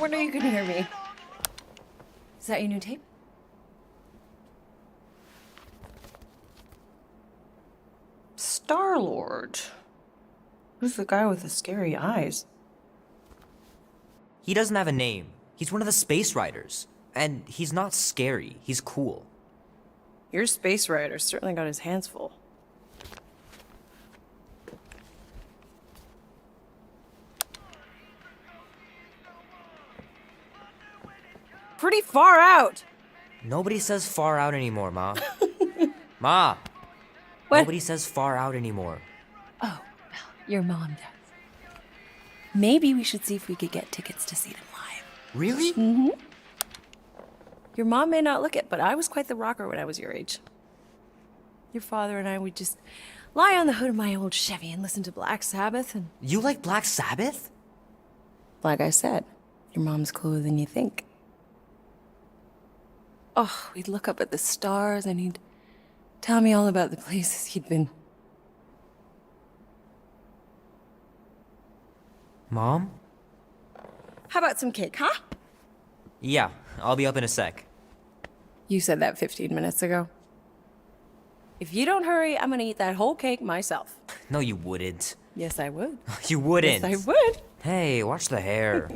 wonder you could hear me. Is that your new tape? Star-Lord. Who's the guy with the scary eyes? He doesn't have a name. He's one of the space riders. And he's not scary. He's cool. Your space rider certainly got his hands full. Pretty far out. Nobody says far out anymore, Ma. Ma! What? Nobody says far out anymore. Oh, well, your mom does. Maybe we should see if we could get tickets to see them live. Really? Mm-hmm. Your mom may not look it, but I was quite the rocker when I was your age. Your father and I would just lie on the hood of my old Chevy and listen to Black Sabbath and... You like Black Sabbath? Like I said, your mom's cooler than you think. Oh, we'd look up at the stars and he'd tell me all about the places he'd been. Mom? How about some cake, huh? Yeah, I'll be up in a sec. You said that 15 minutes ago. If you don't hurry, I'm gonna eat that whole cake myself. No, you wouldn't. Yes, I would. You wouldn't. Yes, I would. Hey, watch the hair.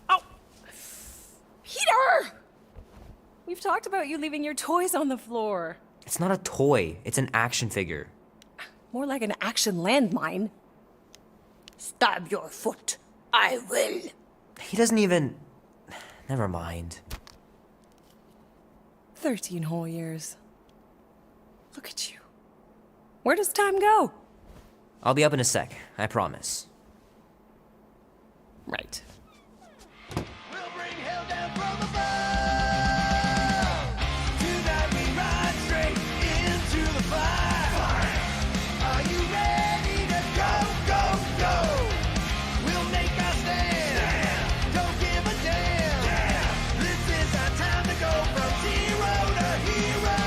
Oh! Peter! We've talked about you leaving your toys on the floor. It's not a toy. It's an action figure. More like an action landmine. Stab your foot. I will. He doesn't even... Never mind. 13 whole years. Look at you. Where does time go? I'll be up in a sec, I promise. Right. We'll bring hell down from above. Tonight we ride straight into the fire. Are you ready to go, go, go? We'll make our stand. Don't give a damn. This is our time to go from zero to hero.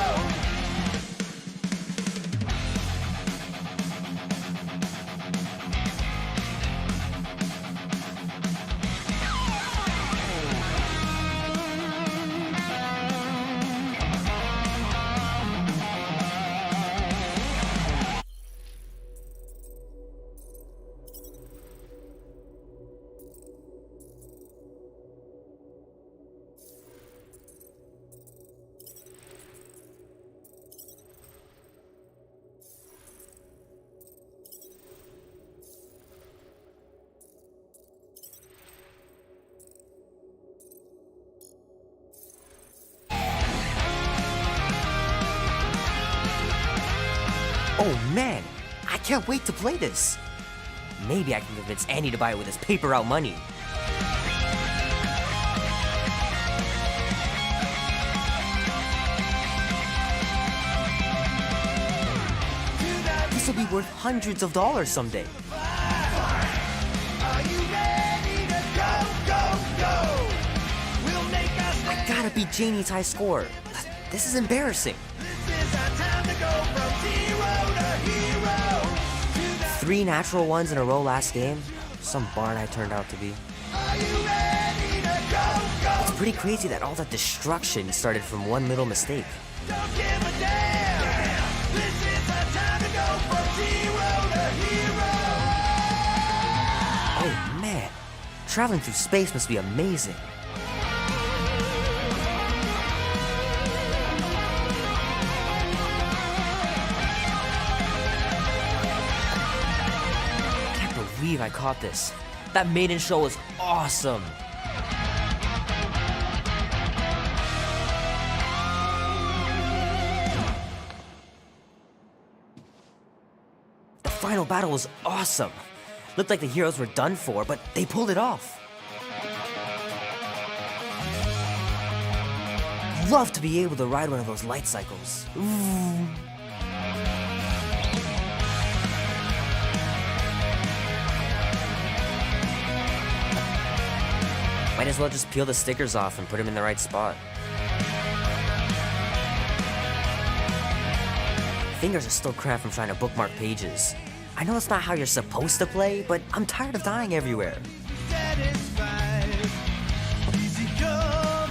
Oh man, I can't wait to play this. Maybe I can convince Andy to buy it with his paper out money. This will be worth hundreds of dollars someday. Are you ready to go, go, go? We'll make our stand. I gotta beat Janie's high score. This is embarrassing. This is our time to go from zero to hero. Tonight, 3 natural ones in a row last game. Some barn I turned out to be. are you ready to go, go? It's pretty crazy that all that destruction started from one little mistake. Don't give a damn. This is our time to go from zero to hero. Oh man, traveling through space must be amazing. I can't believe I caught this. That maiden show was awesome. The final battle was awesome. Looked like the heroes were done for, but they pulled it off. Love to be able to ride one of those light cycles. Ooh. Might as well just peel the stickers off and put them in the right spot. Fingers are still cramped from trying to bookmark pages. I know it's not how you're supposed to play, but I'm tired of dying everywhere. satisfied. Easy come,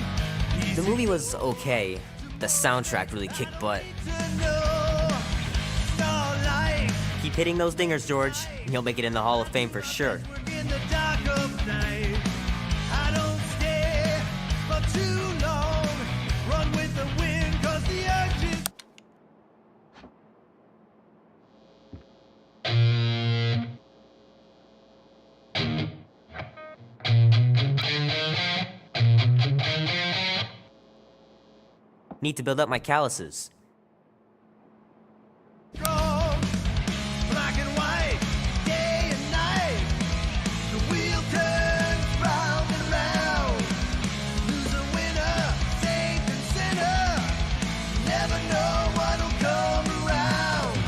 The movie was okay. The soundtrack really kicked butt. to know. Starlight, Keep hitting those dingers, George, and you'll make it in the Hall of Fame for sure. work in the dark of night. I don't stay for too long. Run with the wind, 'cause the urge is. Need to build up my calluses. Strong, black and white, day and night. The wheel turns round and round. Loser, winner, saint and sinner. Never know what'll come around. A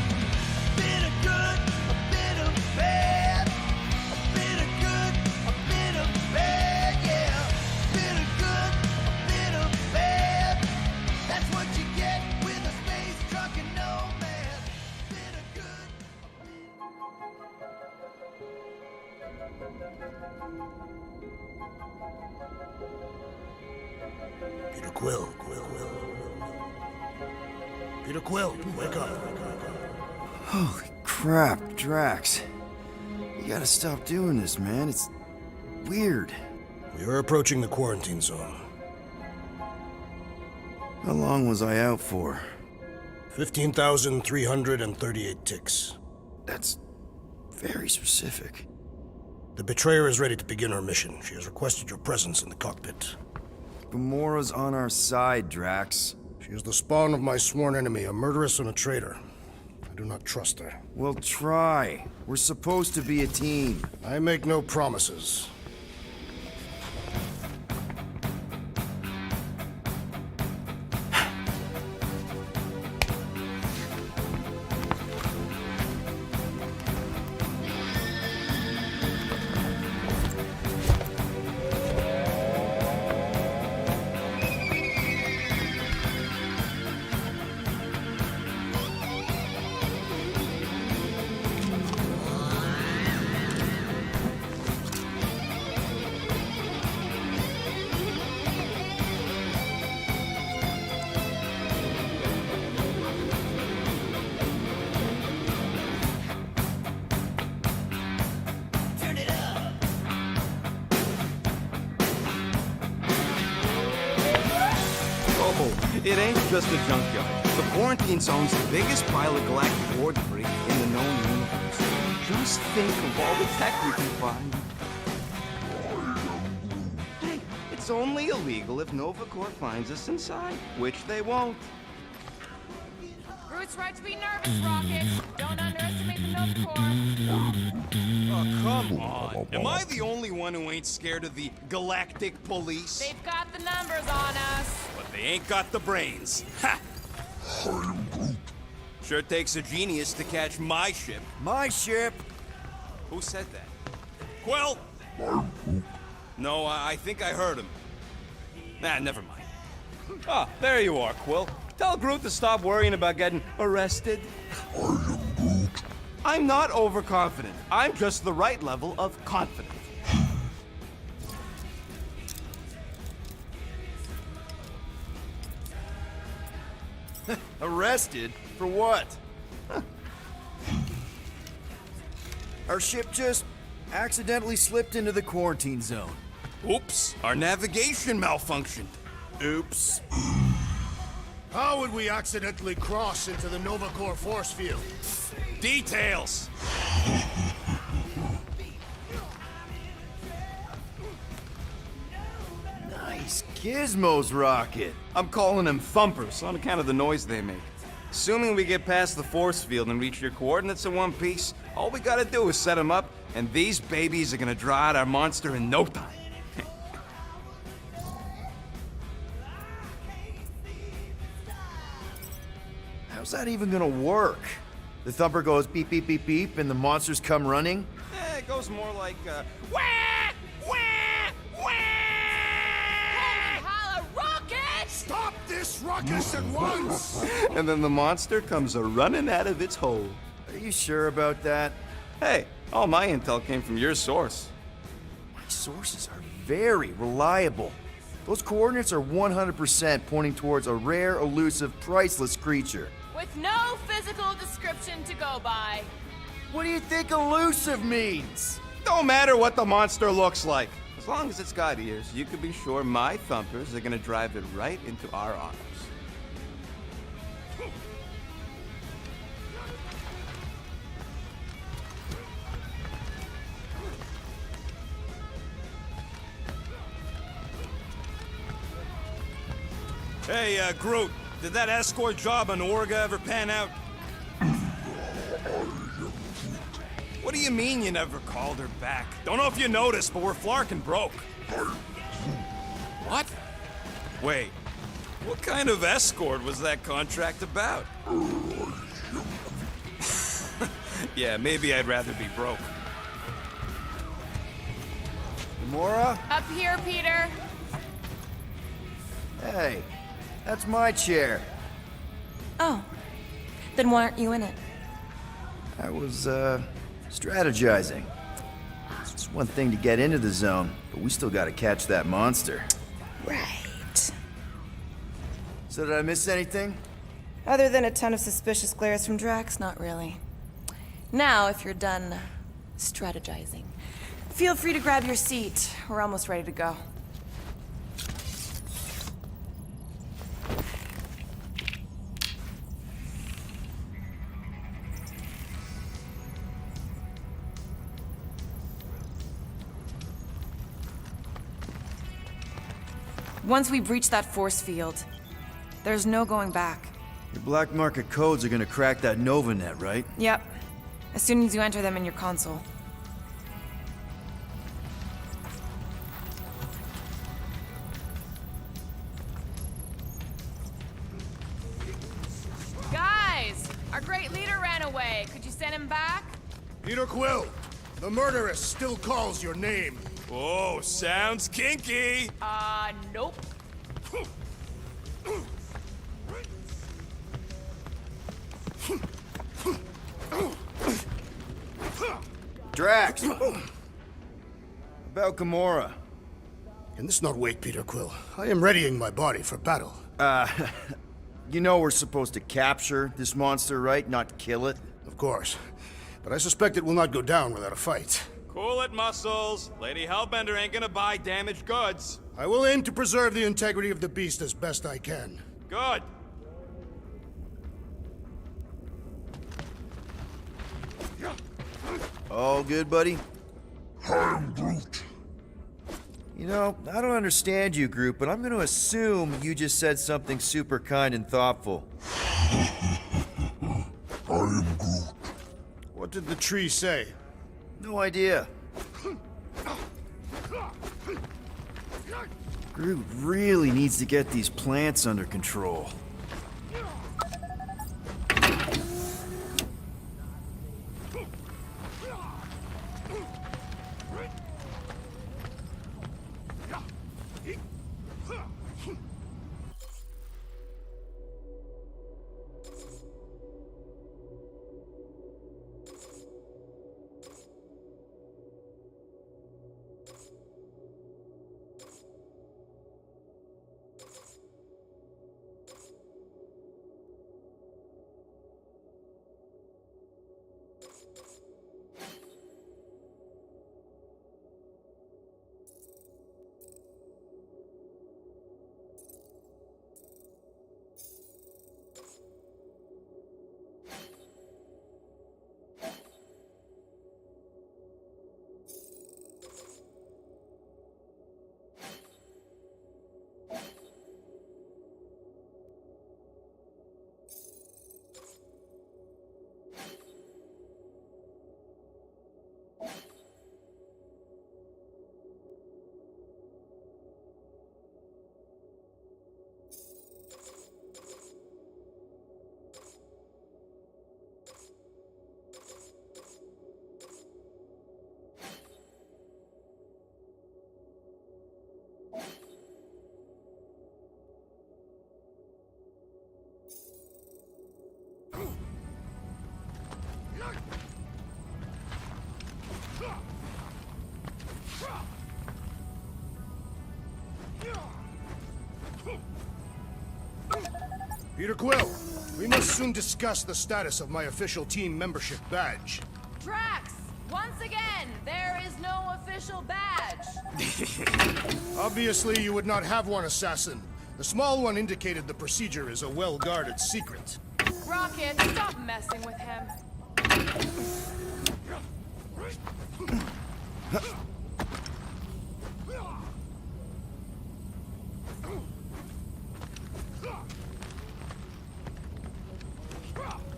bit of good, a bit of bad. A bit of good, a bit of bad, yeah. A bit of good, a bit of bad. That's what you get with a space truck and nomad. Bit of good. Peter Quill. Peter Quill, wake up. Holy crap, Drax. You gotta stop doing this, man. It's weird. We are approaching the quarantine zone. How long was I out for? 15,338 ticks. That's very specific. The betrayer is ready to begin her mission. She has requested your presence in the cockpit. Gamora's on our side, Drax. She is the spawn of my sworn enemy, a murderess and a traitor. I do not trust her. We'll try. We're supposed to be a team. I make no promises. Oh, it ain't just a junkyard. The quarantine zone's the biggest pile of galactic war debris in the known universe. Just think of all the tech we can find. Hey, it's only illegal if Nova Corps finds us inside, which they won't. Groot's right to be nervous, Rocket. Don't underestimate the Nova Corps. Oh, come on. Am I the only one who ain't scared of the galactic police? They've got the numbers on us. But they ain't got the brains. Ha! Sure takes a genius to catch my ship. My ship! Who said that? Quill? No, I think I heard him. Nah, never mind. Ah, there you are, Quill. Tell Groot to stop worrying about getting arrested. I'm not overconfident. I'm just the right level of confident. Arrested? For what? Our ship just accidentally slipped into the quarantine zone. Oops, our navigation malfunctioned. Oops. How would we accidentally cross into the Nova Corps force field? Details. Nice gizmos, Rocket. I'm calling them thumpers on account of the noise they make. Assuming we get past the force field and reach your coordinates in one piece, all we gotta do is set them up, and these babies are gonna draw out our monster in no time. How's that even gonna work? The thumper goes beep, beep, beep, beep, and the monsters come running? It goes more like, wah, wah, wah. Holla, Rocket! Stop this ruckus at once! And then the monster comes a-running out of its hole. Are you sure about that? Hey, all my intel came from your source. My sources are very reliable. Those coordinates are 100% pointing towards a rare, elusive, priceless creature. With no physical description to go by. What do you think elusive means? Don't matter what the monster looks like. As long as it's got ears, you can be sure my thumpers are gonna drive it right into our arms. Hey, Groot, did that escort job on Orga ever pan out? What do you mean you never called her back? Don't know if you noticed, but we're flarkin' broke. What? Wait, what kind of escort was that contract about? Yeah, maybe I'd rather be broke. Gamora? Up here, Peter. Hey, that's my chair. Oh. Then why aren't you in it? I was, strategizing. It's one thing to get into the zone, but we still gotta catch that monster. Right. So did I miss anything? Other than a ton of suspicious glares from Drax, not really. Now, if you're done strategizing, feel free to grab your seat. We're almost ready to go. Once we breach that force field, there's no going back. Your black market codes are gonna crack that Nova net, right? Yep. As soon as you enter them in your console. Guys, our great leader ran away. Could you send him back? Peter Quill, the murderess still calls your name. Oh, sounds kinky. Nope. Drax! About Gamora. Can this not wait, Peter Quill? I am readying my body for battle. You know we're supposed to capture this monster, right? Not kill it? Of course. But I suspect it will not go down without a fight. Cool it, Muscles. Lady Hellbender ain't gonna buy damaged goods. I will aim to preserve the integrity of the beast as best I can. Good. All good, buddy? I'm Groot. You know, I don't understand you, Groot, but I'm gonna assume you just said something super kind and thoughtful. What did the tree say? No idea. Groot really needs to get these plants under control. Peter Quill, we must soon discuss the status of my official team membership badge. Drax! Once again, there is no official badge. Obviously, you would not have one, Assassin. The small one indicated the procedure is a well-guarded secret. Rocket, stop messing with him.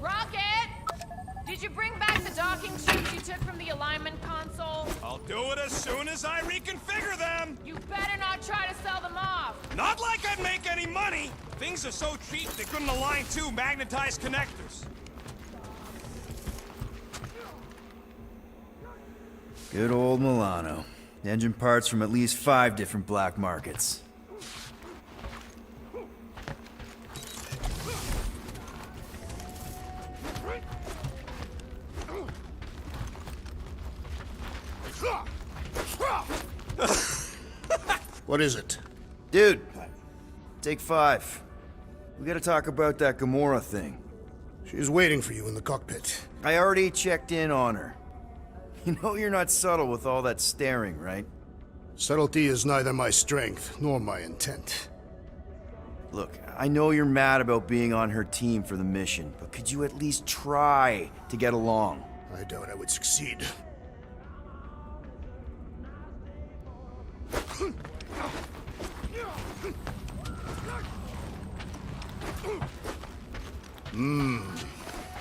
Rocket! Did you bring back the docking chips you took from the alignment console? I'll do it as soon as I reconfigure them! You better not try to sell them off. Not like I'd make any money! Things are so cheap they couldn't align two magnetized connectors. Good old Milano. Engine parts from at least 5 different black markets. What is it? Dude, take 5. We gotta talk about that Gamora thing. She's waiting for you in the cockpit. I already checked in on her. You know you're not subtle with all that staring, right? Subtlety is neither my strength nor my intent. Look, I know you're mad about being on her team for the mission, but could you at least try to get along? I doubt I would succeed.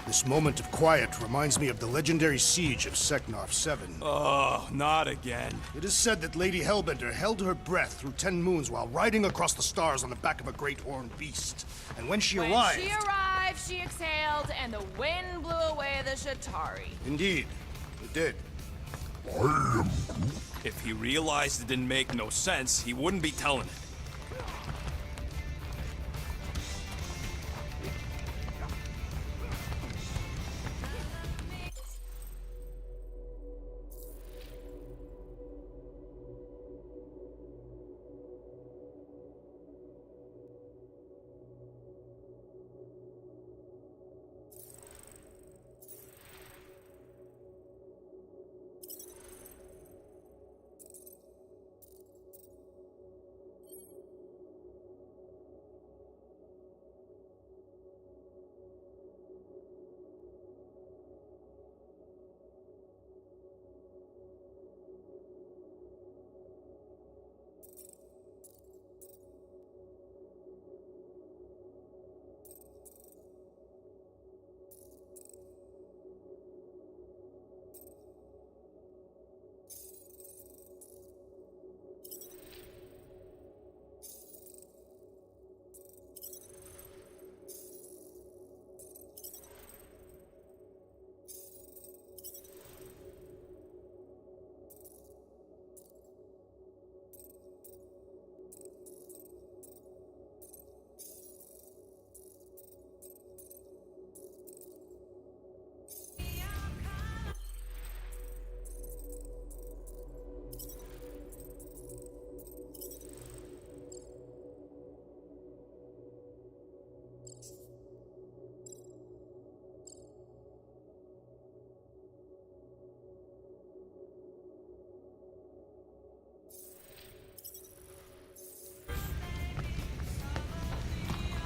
This moment of quiet reminds me of the legendary siege of Seknarf 7. Oh, not again. It is said that Lady Hellbender held her breath through 10 moons while riding across the stars on the back of a great horned beast. And when she arrived... She exhaled, and the wind blew away the Shatari. Indeed, it did. If he realized it didn't make no sense, he wouldn't be telling it.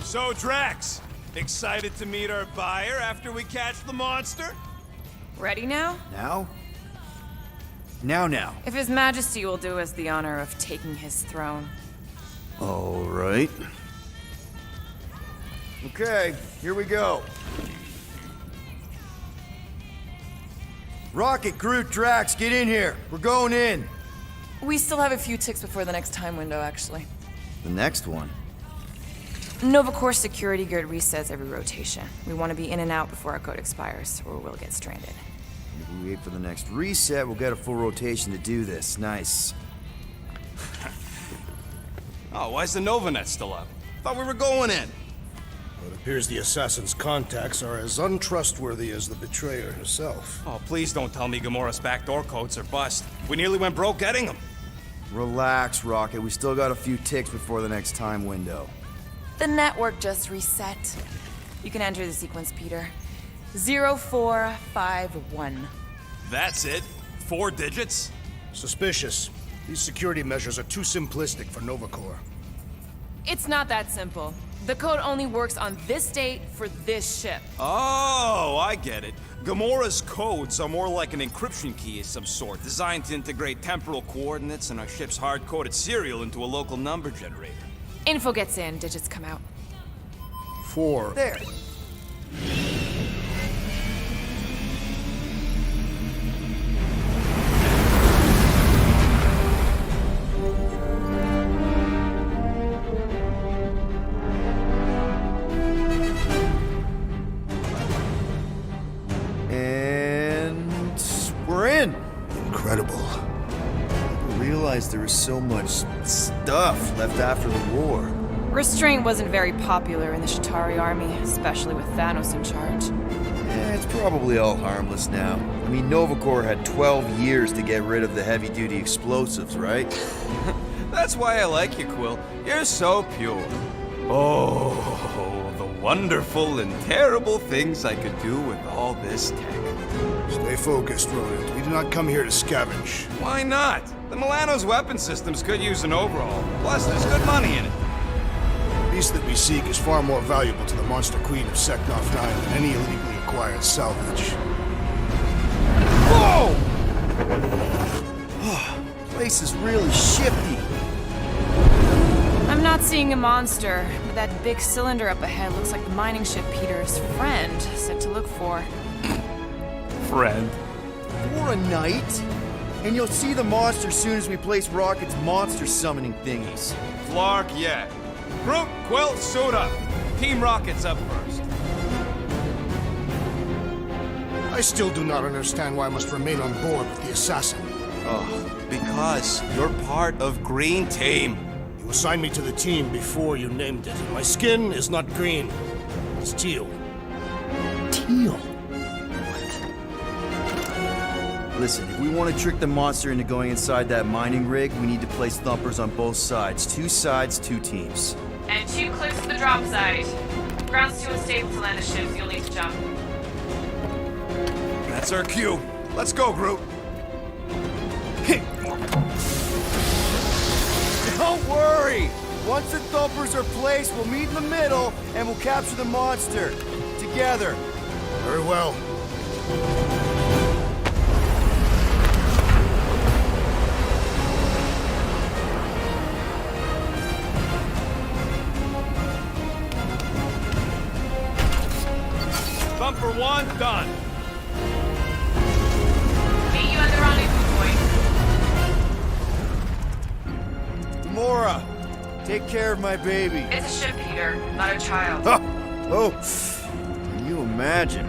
So, Drax, excited to meet our buyer after we catch the monster? Ready now? Now? Now. If His Majesty will do us the honor of taking his throne. All right. Okay, here we go. Rocket, Groot, Drax, get in here. We're going in. We still have a few ticks before the next time window, actually. The next one. Nova Corps security grid resets every rotation. We want to be in and out before our code expires, or we'll get stranded. If we wait for the next reset, we'll get a full rotation to do this. Nice. Oh, why's the Novanet still up? Thought we were going in. It appears the assassin's contacts are as untrustworthy as the betrayer herself. Oh, please don't tell me Gamora's backdoor codes are bust. We nearly went broke getting them. Relax, Rocket. We still got a few ticks before the next time window. The network just reset. You can enter the sequence, Peter. 0451. That's it? 4 digits? Suspicious. These security measures are too simplistic for Nova Corps. It's not that simple. The code only works on this date for this ship. Oh, I get it. Gamora's codes are more like an encryption key of some sort, designed to integrate temporal coordinates and our ship's hard-coded serial into a local number generator. Info gets in, digits come out. 4. There. And we're in. Incredible. I didn't realize there was so much stuff left after the war. Restraint wasn't very popular in the Shatari army, especially with Thanos in charge. It's probably all harmless now. I mean, Nova Corps had 12 years to get rid of the heavy-duty explosives, right? That's why I like you, Quill. You're so pure. Oh, the wonderful and terrible things I could do with all this tech. Stay focused, Rodent. We do not come here to scavenge. Why not? The Milano's weapon systems could use an overhaul. Plus, there's good money in it. The beast that we seek is far more valuable to the Monster Queen of Seknov 9 than any illegally acquired salvage. Whoa! Place is really shifty. I'm not seeing a monster, but that big cylinder up ahead looks like the mining ship Peter's friend said to look for. Friend. For a night? And you'll see the monster soon as we place Rocket's monster summoning thingies. Flark, yeah. Groot, Quill, suit up. Team Rocket's up first. I still do not understand why I must remain on board with the assassin. Oh, because you're part of Green Team. You assigned me to the team before you named it. My skin is not green. It's teal. Teal? Listen, if we want to trick the monster into going inside that mining rig, we need to place thumpers on both sides. 2 sides, 2 teams. And 2 cliffs to the drop site. Ground's too unstable to land the ships. You'll need to jump. That's our cue. Let's go, Groot. Don't worry! Once the thumpers are placed, we'll meet in the middle, and we'll capture the monster. Together. Very well. Thumper 1, done. Meet you at the rendezvous point. Mora, take care of my baby. It's a ship, Peter, not a child. Oh, can you imagine?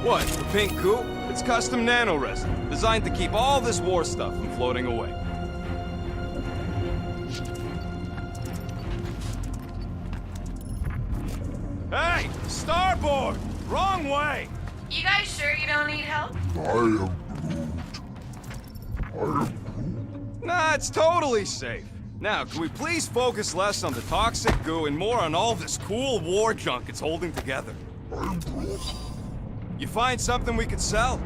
What, the pink coupe? It's custom nano-resin, designed to keep all this war stuff from floating away. Hey! Starboard! Wrong way! You guys sure you don't need help? Nah, it's totally safe. Now, can we please focus less on the toxic goo and more on all this cool war junk it's holding together? You find something we could sell?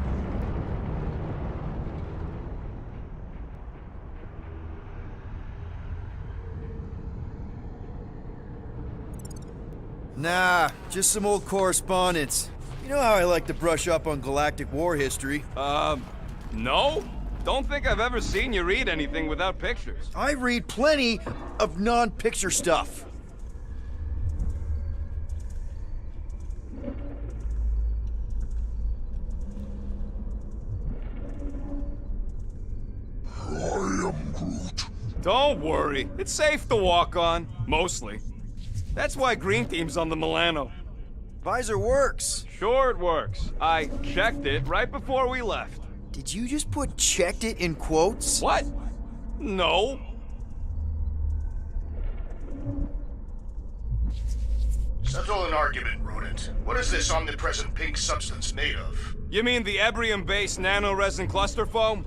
Nah, just some old correspondence. You know how I like to brush up on galactic war history. No? Don't think I've ever seen you read anything without pictures. I read plenty of non-picture stuff. Don't worry, it's safe to walk on, mostly. That's why Green Team's on the Milano. Visor works. Sure it works. I checked it right before we left. Did you just put "checked it" in quotes? What? No. Settle an argument, Rodent. What is this omnipresent pink substance made of? You mean the Ebrium-based nano-resin cluster foam?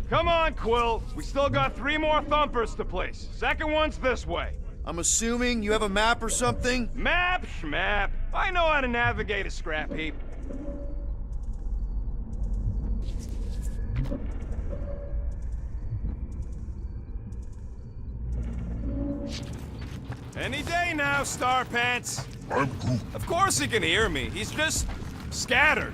Come on, Quill. We still got 3 more thumpers to place. Second one's this way. I'm assuming you have a map or something? Map, schmap. I know how to navigate a scrap heap. Any day now, Star Pants. Of course he can hear me. He's just scattered.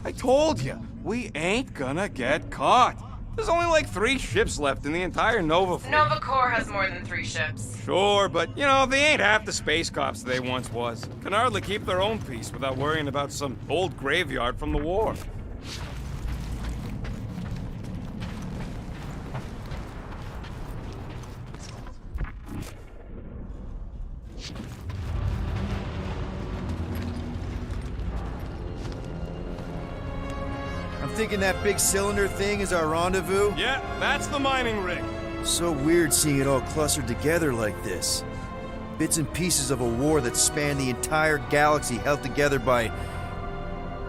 I told you, we ain't gonna get caught. There's only like 3 ships left in the entire Nova fleet. Nova Corps has more than 3 ships. Sure, but you know, they ain't half the space cops they once was. Can hardly keep their own peace without worrying about some old graveyard from the war. I'm thinking that big cylinder thing is our rendezvous. Yeah, that's the mining rig. So weird seeing it all clustered together like this. Bits and pieces of a war that spanned the entire galaxy held together by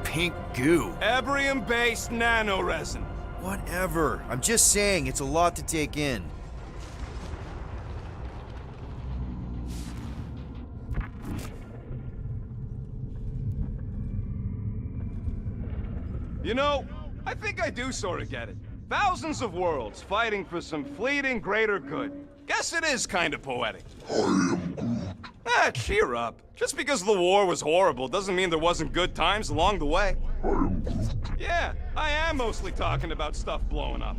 pink goo. Ebrium-based nanoresin. Whatever. I'm just saying, it's a lot to take in. You know, I think I do sort of get it. Thousands of worlds fighting for some fleeting greater good. Guess it is kind of poetic. Cheer up. Just because the war was horrible doesn't mean there wasn't good times along the way. Yeah, I am mostly talking about stuff blowing up.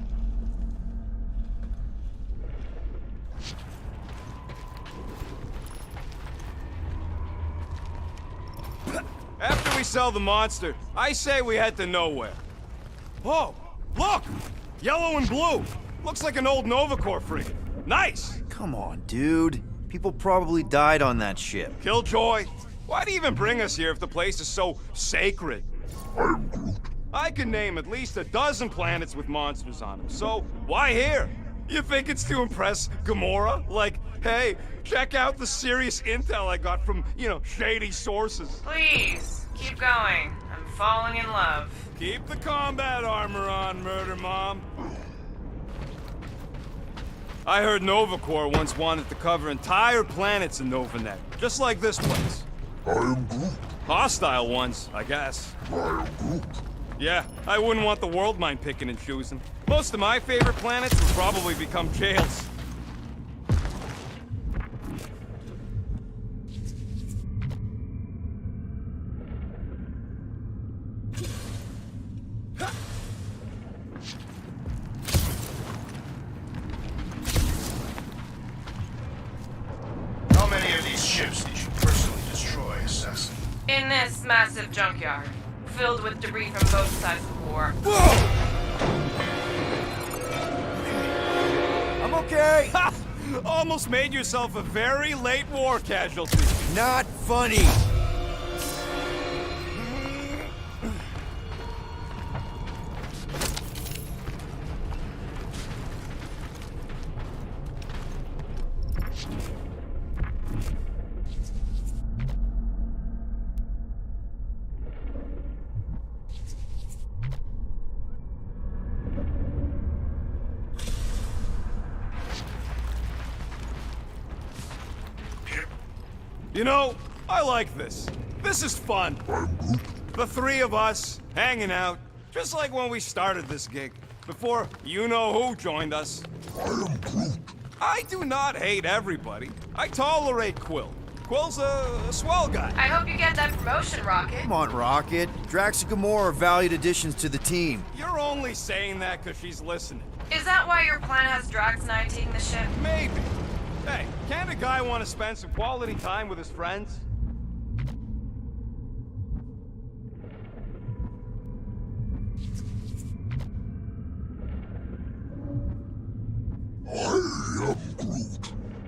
After we sell the monster, I say we head to nowhere. Oh, look! Yellow and blue! Looks like an old Nova Corps frigate. Nice! Come on, dude. People probably died on that ship. Killjoy, why'd he even bring us here if the place is so sacred? I can name at least a dozen planets with monsters on them, so why here? You think it's to impress Gamora? Like, hey, check out the serious intel I got from, you know, shady sources. Please, keep going. I'm falling in love. Keep the combat armor on, Murder Mom. I heard Nova Corps once wanted to cover entire planets in Novanet, just like this place. Hostile ones, I guess. Yeah, I wouldn't want the world mind picking and choosing. Most of my favorite planets would probably become jails. How many of these ships did you personally destroy, Assassin? In this massive junkyard, filled with debris from both sides of the war. I'm okay. Ha! Almost made yourself a very late war casualty. Not funny. You know, I like this. This is fun. The 3 of us, hanging out, just like when we started this gig, before you-know-who joined us. I do not hate everybody. I tolerate Quill. Quill's a swell guy. I hope you get that promotion, Rocket. Come on, Rocket. Drax and Gamora are valued additions to the team. You're only saying that because she's listening. Is that why your plan has Drax and I taking the ship? Maybe. Hey, can't a guy want to spend some quality time with his friends?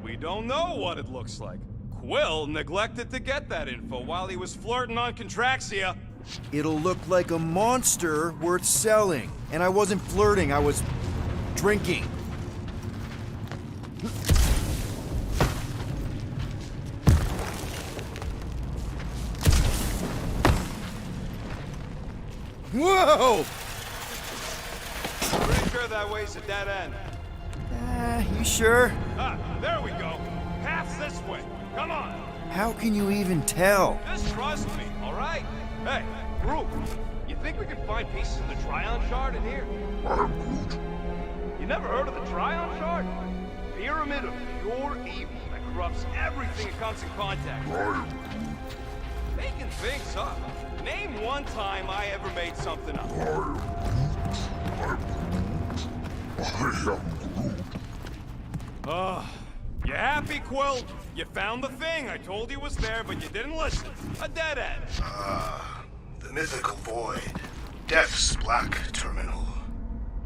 We don't know what it looks like. Quill neglected to get that info while he was flirting on Contraxia. It'll look like a monster worth selling. And I wasn't flirting, I was drinking. Whoa! Pretty sure that way's a dead end. You sure? Ah, there we go. Path's this way. Come on. How can you even tell? Just trust me, all right? Hey, Groot, you think we can find pieces of the Tryon Shard in here? You never heard of the Tryon Shard? Pyramid of pure evil that corrupts everything it comes in contact with. Making things up. Name one time I ever made something up. You happy, Quill? You found the thing I told you was there, but you didn't listen. A dead end. The mythical void. Death's black terminal.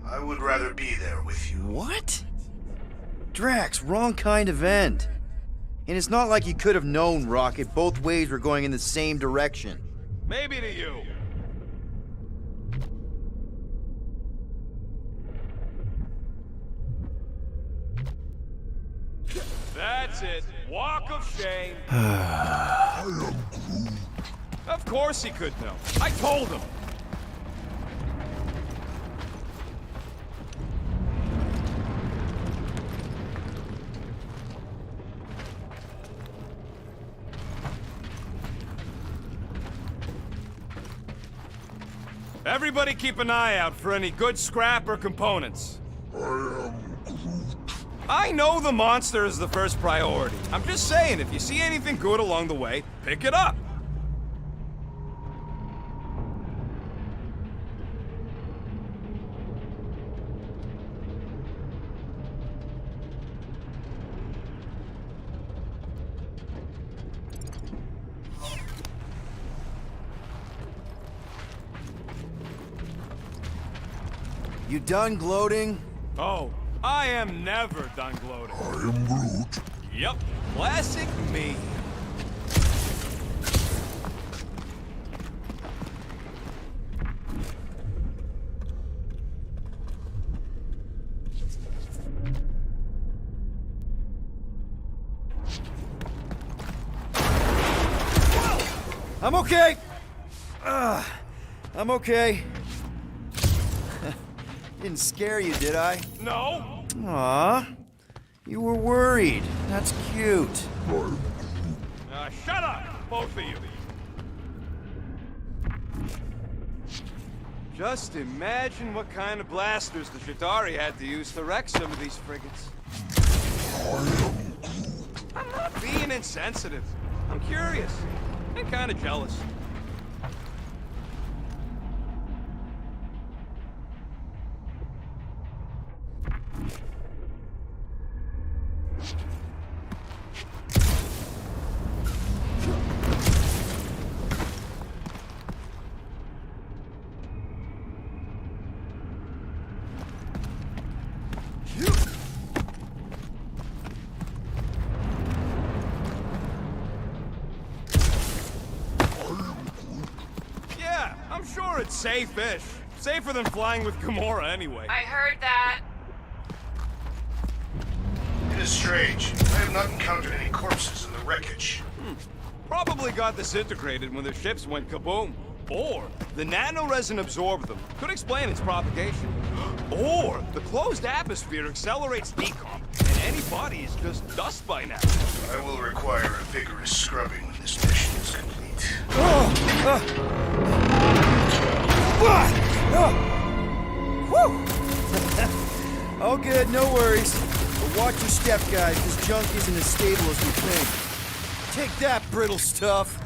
I would rather be there with you. What? Drax, wrong kind of end. And it's not like you could have known, Rocket. Both ways were going in the same direction. Maybe to you. That's it. Walk of shame. Of course he could know. I told him. Everybody keep an eye out for any good scrap or components. I know the monster is the first priority. I'm just saying, if you see anything good along the way, pick it up. You done gloating? Oh, I am never done gloating. I am Groot. Yep, classic me. I'm okay. I'm okay. Didn't scare you, did I? No. Aw. You were worried. That's cute. Shut up, both of you. Just imagine what kind of blasters the Chitauri had to use to wreck some of these frigates. I'm not being insensitive. I'm curious and kind of jealous. Yeah, I'm sure it's safe-ish. Safer than flying with Gamora anyway. I heard that. It is strange. I have not encountered any corpses in the wreckage. Probably got disintegrated when their ships went kaboom. Or the nanoresin absorbed them. Could explain its propagation. Or the closed atmosphere accelerates decomp, and any body is just dust by now. I will require a vigorous scrubbing when this mission is complete. All good, no worries. But watch your step, guys. This junk isn't as stable as we think. Take that, brittle stuff.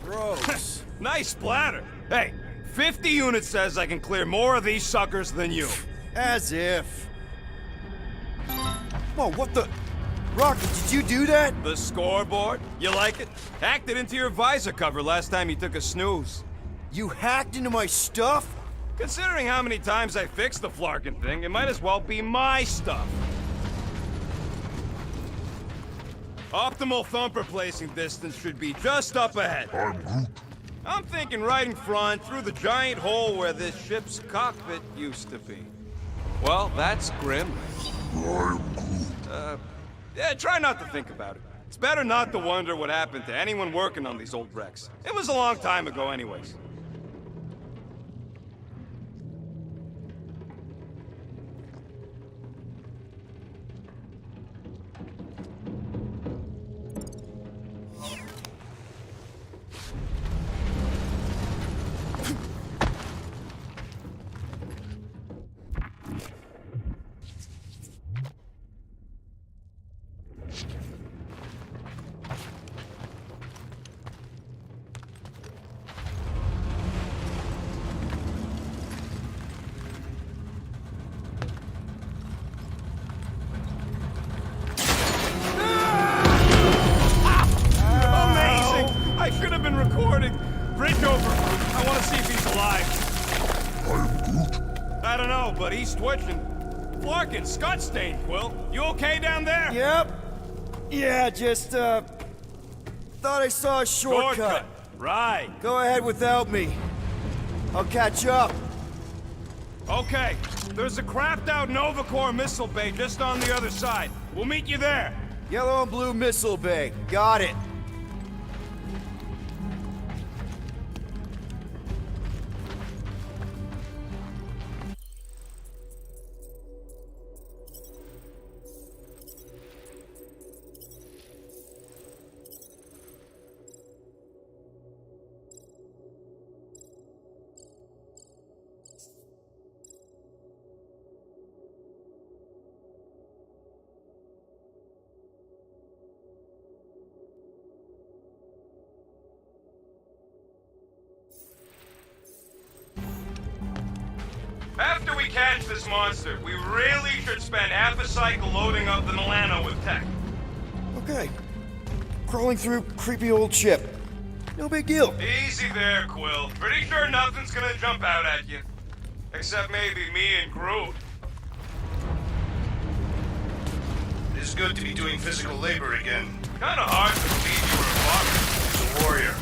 Gross. Nice splatter. Hey, 50 units says I can clear more of these suckers than you. As if. Whoa, what the? Rocket, did you do that? The scoreboard? You like it? Hacked it into your visor cover last time you took a snooze. You hacked into my stuff? Considering how many times I fixed the flarkin' thing, it might as well be my stuff. Optimal thumper placing distance should be just up ahead. I'm thinking right in front, through the giant hole where this ship's cockpit used to be. Well, that's grim. Yeah, try not to think about it. It's better not to wonder what happened to anyone working on these old wrecks. It was a long time ago anyways. I should have been recording. Bridge over. I want to see if he's alive. I don't know, but he's twitching. Flarkin, Scott stained, Quill. You okay down there? Yep. Yeah, just, thought I saw a shortcut. Right. Go ahead without me. I'll catch up. Okay. There's a crapped out Nova Corps missile bay just on the other side. We'll meet you there. Yellow and blue missile bay. Got it. After we catch this monster, we really should spend half a cycle loading up the Milano with tech. Okay. Crawling through creepy old ship. No big deal. Easy there, Quill. Pretty sure nothing's gonna jump out at you. Except maybe me and Groot. It is good to be doing physical labor again. Kinda hard to believe you were a farmer. As a warrior,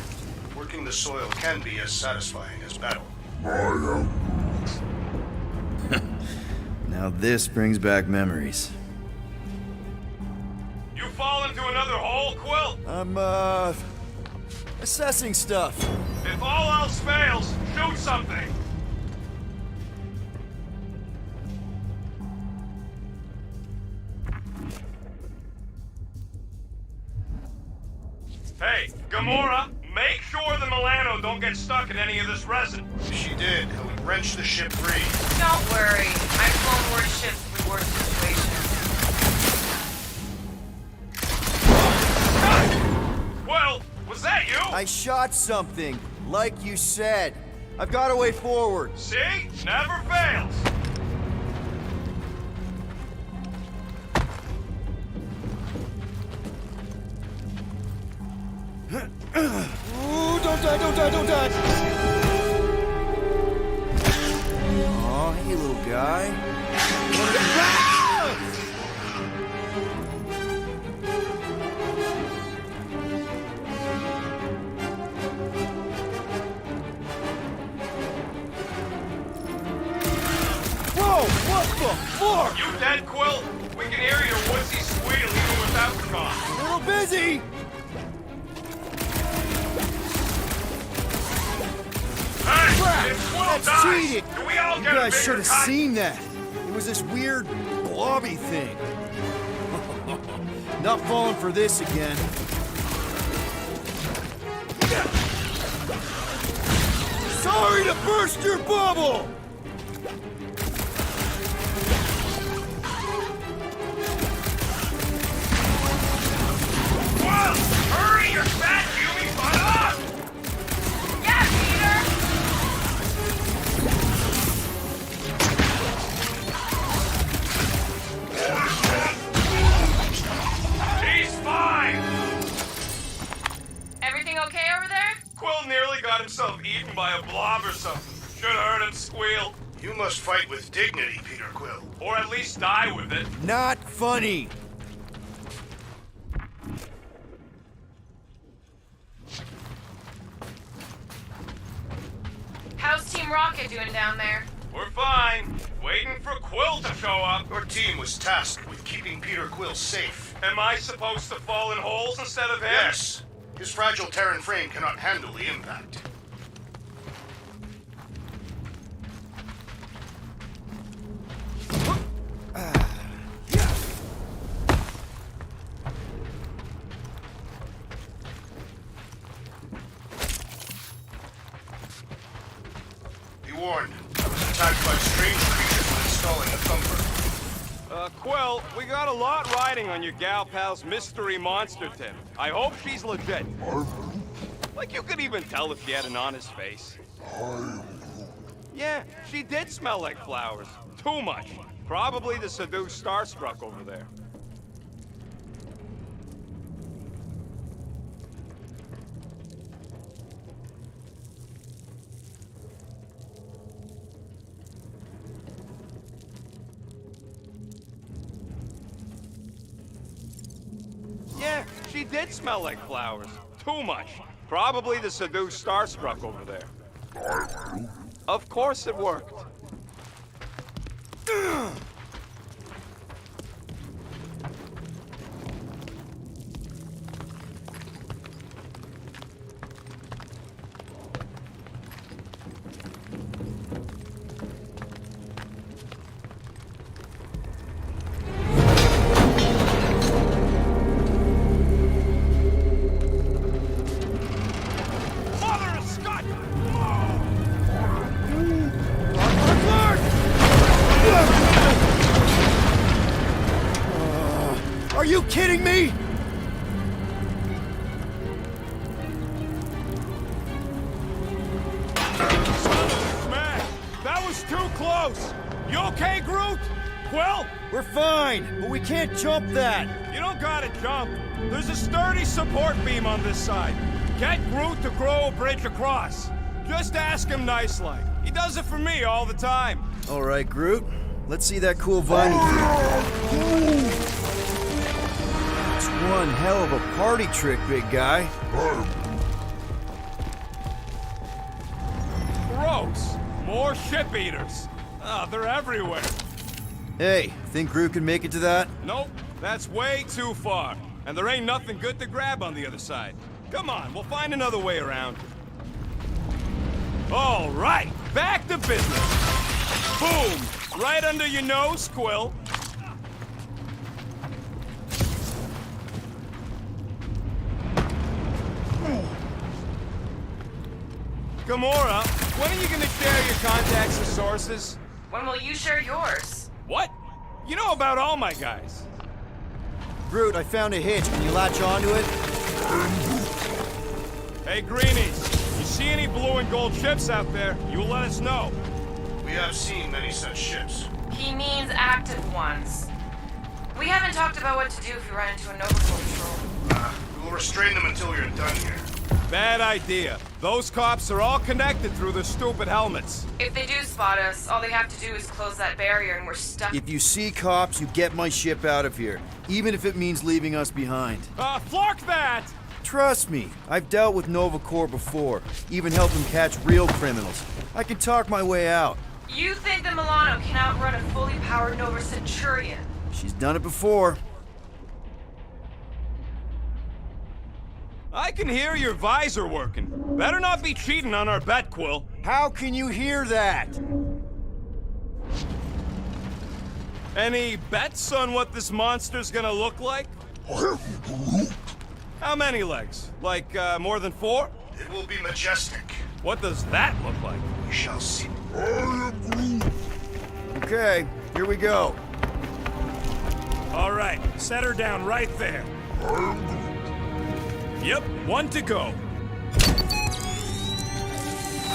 working the soil can be as satisfying as battle. Now this brings back memories. You fall into another hole, Quill? I'm, assessing stuff. If all else fails, shoot something. Hey, Gamora, make sure the Milano don't get stuck in any of this resin. She did, and we wrenched the ship free. Don't worry. I've flown worse ships through worse situations. Well, was that you? I shot something, like you said. I've got a way forward. See? Never fails. Ooh, don't die, don't die, don't die! Aw, hey, little guy. Whoa, what the fuck? You dead, Quill? We can hear your woodsy squeal even without the car. A little busy! Hey, Crap! if Quill That's dies, cheating! do we all You get a guys bigger should have cut? seen that. It was this weird blobby thing. Not falling for this again. Sorry to burst your bubble! Quill, hurry your fat human butt up! Yeah, Peter! He's fine! Everything okay over there? Quill nearly got himself eaten by a blob or something. Should have heard him squeal. You must fight with dignity, Peter Quill. Or at least die with it. Not funny! How's Team Rocket doing down there? We're fine. Waiting for Quill to show up. Your team was tasked with keeping Peter Quill safe. Am I supposed to fall in holes instead of him? Yes. His fragile Terran frame cannot handle the impact. Be warned. I was attacked by strange creatures when installing a thumper. Quill, we got a lot riding on your gal pal's mystery monster tip. I hope she's legit. Like you could even tell if she had an honest face. Yeah, she did smell like flowers. Too much. Probably the seduced starstruck over there. Yeah, she did smell like flowers. Too much. Probably the seduced starstruck over there. Of course it worked. Mother of Scott! Are you kidding me? Man, that was too close! You okay, Groot? Quill? We're fine, but we can't jump that. You don't gotta jump. There's a sturdy support beam on this side. Get Groot to grow a bridge across. Just ask him nice-like. He does it for me all the time. All right, Groot. Let's see that cool vine. It's one hell of a party trick, big guy. Gross. More ship eaters. They're everywhere. Hey, think Groot can make it to that? Nope, that's way too far. And there ain't nothing good to grab on the other side. Come on, we'll find another way around. All right, back to business. Boom! Right under your nose, Quill. Gamora, when are you gonna share your contacts and sources? When will you share yours? What? You know about all my guys. Groot, I found a hitch. Can you latch onto it? Hey, Greenies, you see any blue and gold ships out there, you will let us know. We have seen many such ships. He means active ones. We haven't talked about what to do if we run into a Nova Corps patrol. We will restrain them until we are done here. Bad idea. Those cops are all connected through their stupid helmets. If they do spot us, all they have to do is close that barrier and we're stuck. If you see cops, you get my ship out of here, even if it means leaving us behind. Flark that! Trust me, I've dealt with Nova Corps before, even helped them catch real criminals. I can talk my way out. You think the Milano can outrun a fully powered Nova Centurion? She's done it before. I can hear your visor working. Better not be cheating on our bet, Quill. How can you hear that? Any bets on what this monster's gonna look like? How many legs? Like, more than 4? It will be majestic. What does that look like? We shall see. Okay, here we go. All right, set her down right there. Yep, 1 to go.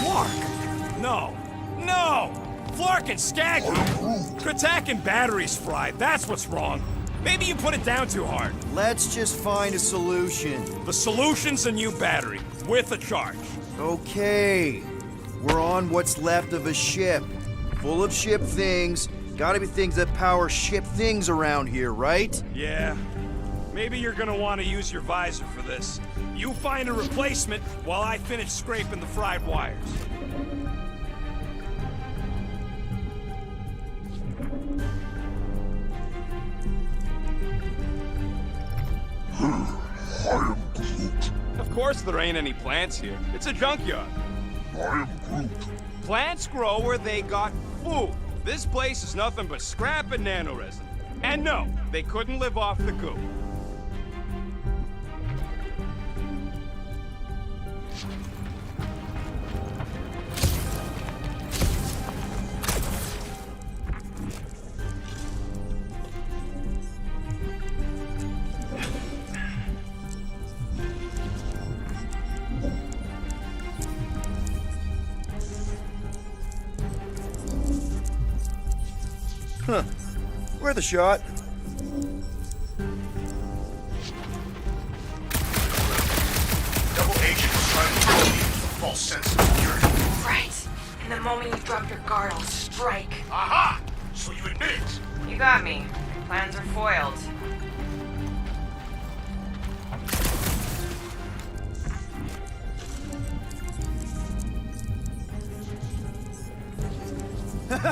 Flark! No! No! Flark and Skaggy! Kratak and batteries fried, that's what's wrong. Maybe you put it down too hard. Let's just find a solution. The solution's a new battery, with a charge. Okay. We're on what's left of a ship. Full of ship things. Gotta be things that power ship things around here, right? Yeah. Maybe you're gonna want to use your visor for this. You find a replacement while I finish scraping the fried wires. Of course there ain't any plants here. It's a junkyard. Plants grow where they got food. This place is nothing but scrap and nanoresin. And no, they couldn't live off the goo. Huh. Worth a shot. Double agent is trying to kill me with a false sense of security. Right. And the moment you drop your guard, I'll strike. Aha! So you admit it? You got me. Plans are foiled.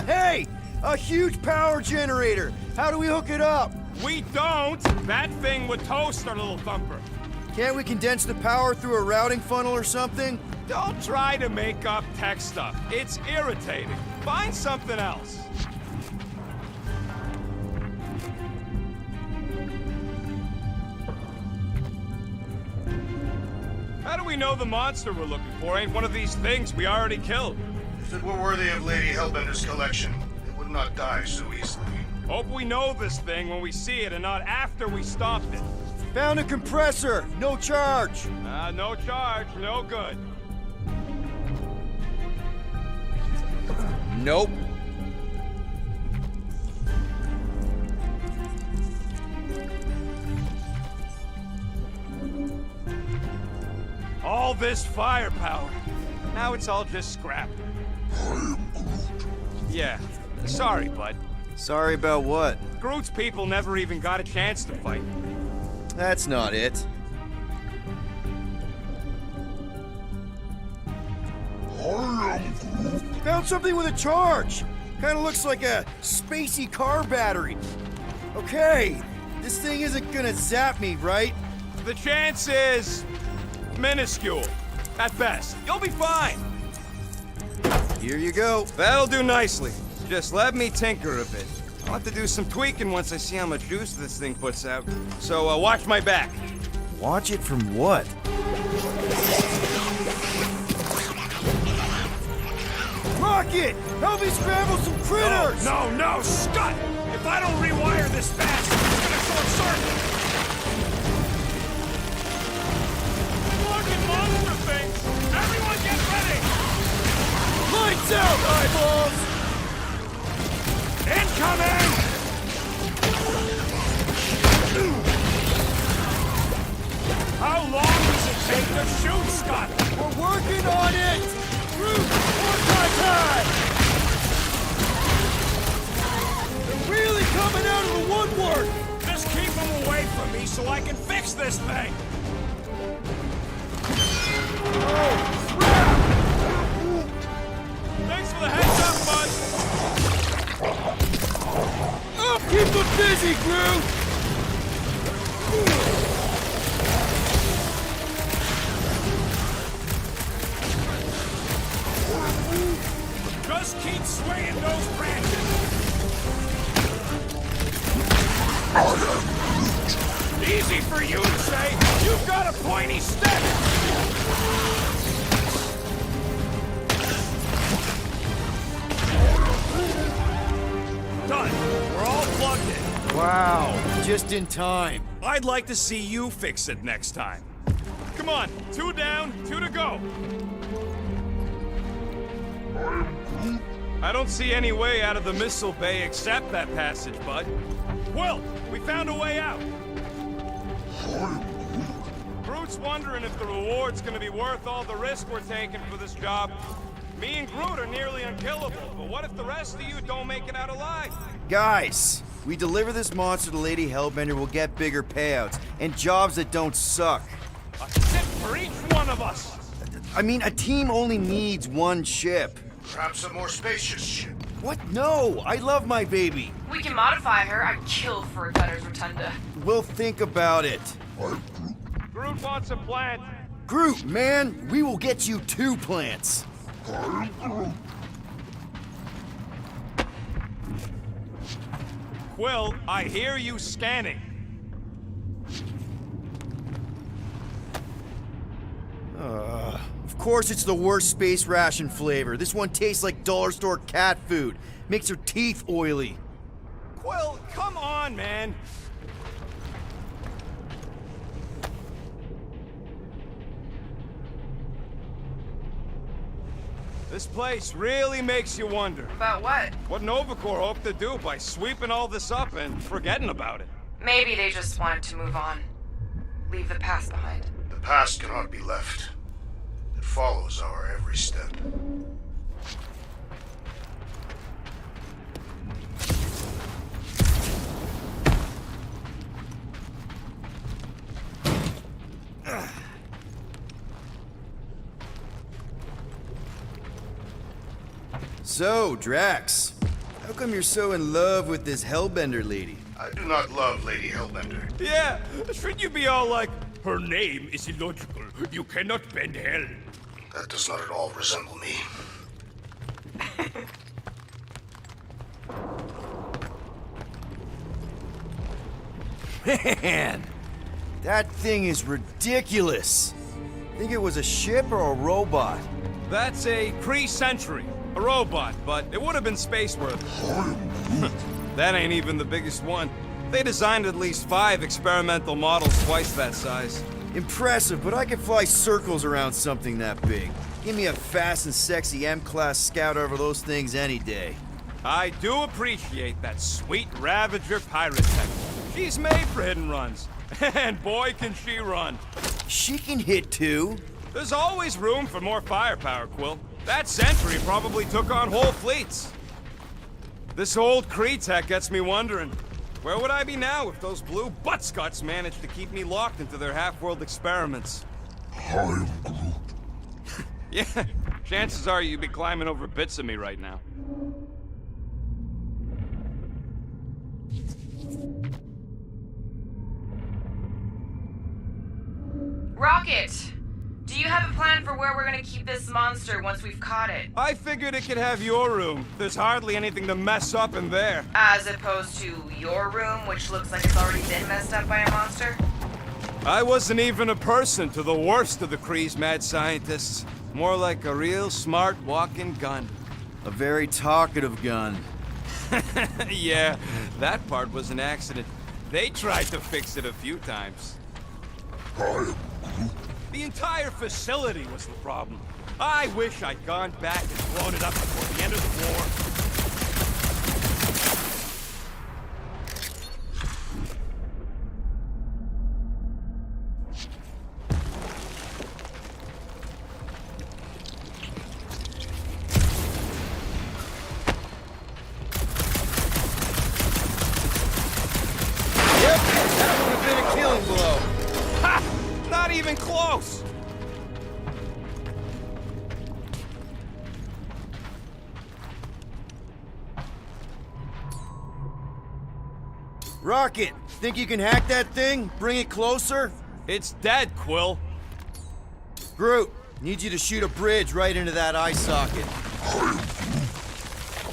Hey! A huge power generator! How do we hook it up? We don't! That thing would toast our little thumper. Can't we condense the power through a routing funnel or something? Don't try to make up tech stuff. It's irritating. Find something else. How do we know the monster we're looking for ain't one of these things we already killed? If it were worthy of Lady Hellbender's collection, it would not die so easily. Hope we know this thing when we see it and not after we stopped it. Found a compressor! No charge! No charge, no good. Nope. All this firepower. Now it's all just scrap. Yeah, sorry, bud. Sorry about what? Groot's people never even got a chance to fight. That's not it. Found something with a charge! Kinda looks like a spacey car battery. Okay, this thing isn't gonna zap me, right? The chance is minuscule, at best. You'll be fine. Here you go. That'll do nicely. Just let me tinker a bit. I'll have to do some tweaking once I see how much juice this thing puts out. So watch my back. Watch it from what? Rocket! Help me scramble some critters! No, Scott! If I don't rewire this fast, it's gonna short circuit. Fucking monster things! Everyone get ready! Lights out, eyeballs! Incoming! How long does it take to shoot, Scott? We're working on it! Groot, one more time! They're really coming out of the woodwork! Just keep them away from me so I can fix this thing! Oh, crap! Thanks for the heads up, bud! Keep them busy, Groot! Just keep swaying those branches! Easy for you to say! You've got a pointy stick! Done! We're all plugged in. Wow, just in time. I'd like to see you fix it next time. Come on, 2 down, 2 to go. I don't see any way out of the missile bay except that passage, bud. Will, we found a way out. Groot's wondering if the reward's gonna be worth all the risk we're taking for this job. Me and Groot are nearly unkillable, but what if the rest of you don't make it out alive? Guys, we deliver this monster to Lady Hellbender, we'll get bigger payouts and jobs that don't suck. A ship for each one of us! I mean, a team only needs one ship. Perhaps a more spacious ship. What? No! I love my baby. We can modify her. I'd kill for a Gunner's Rotunda. We'll think about it. Groot wants a plant. Groot, man, we will get you 2 plants. Quill, I hear you scanning. Of course it's the worst space ration flavor. This one tastes like dollar store cat food. Makes your teeth oily. Quill, come on, man. This place really makes you wonder. About what? What Nova Corps hoped to do by sweeping all this up and forgetting about it. Maybe they just wanted to move on. Leave the past behind. The past cannot be left. It follows our every step. So, Drax, how come you're so in love with this Hellbender lady? I do not love Lady Hellbender. Yeah, shouldn't you be all like, her name is illogical. You cannot bend hell. That does not at all resemble me. Man, that thing is ridiculous. Think it was a ship or a robot? That's a Kree Sentry. A robot, but it would have been space-worthy. That ain't even the biggest one. They designed at least 5 experimental models twice that size. Impressive, but I can fly circles around something that big. Give me a fast and sexy M-Class Scout over those things any day. I do appreciate that sweet Ravager pirate tech. She's made for hit and runs. And boy, can she run. She can hit too. There's always room for more firepower, Quill. That Sentry probably took on whole fleets. This old Kree tech gets me wondering, where would I be now if those blue buttscuts managed to keep me locked into their half-world experiments? I'm Groot. Yeah, chances are you'd be climbing over bits of me right now. Rocket! Do you have a plan for where we're gonna keep this monster once we've caught it? I figured it could have your room. There's hardly anything to mess up in there. As opposed to your room, which looks like it's already been messed up by a monster? I wasn't even a person to the worst of the Kree's mad scientists. More like a real smart walking gun. A very talkative gun. Yeah, that part was an accident. They tried to fix it a few times. I'm Groot. The entire facility was the problem. I wish I'd gone back and blown it up before the end of the war. Not even close! Rocket, think you can hack that thing? Bring it closer? It's dead, Quill. Groot, need you to shoot a bridge right into that eye socket.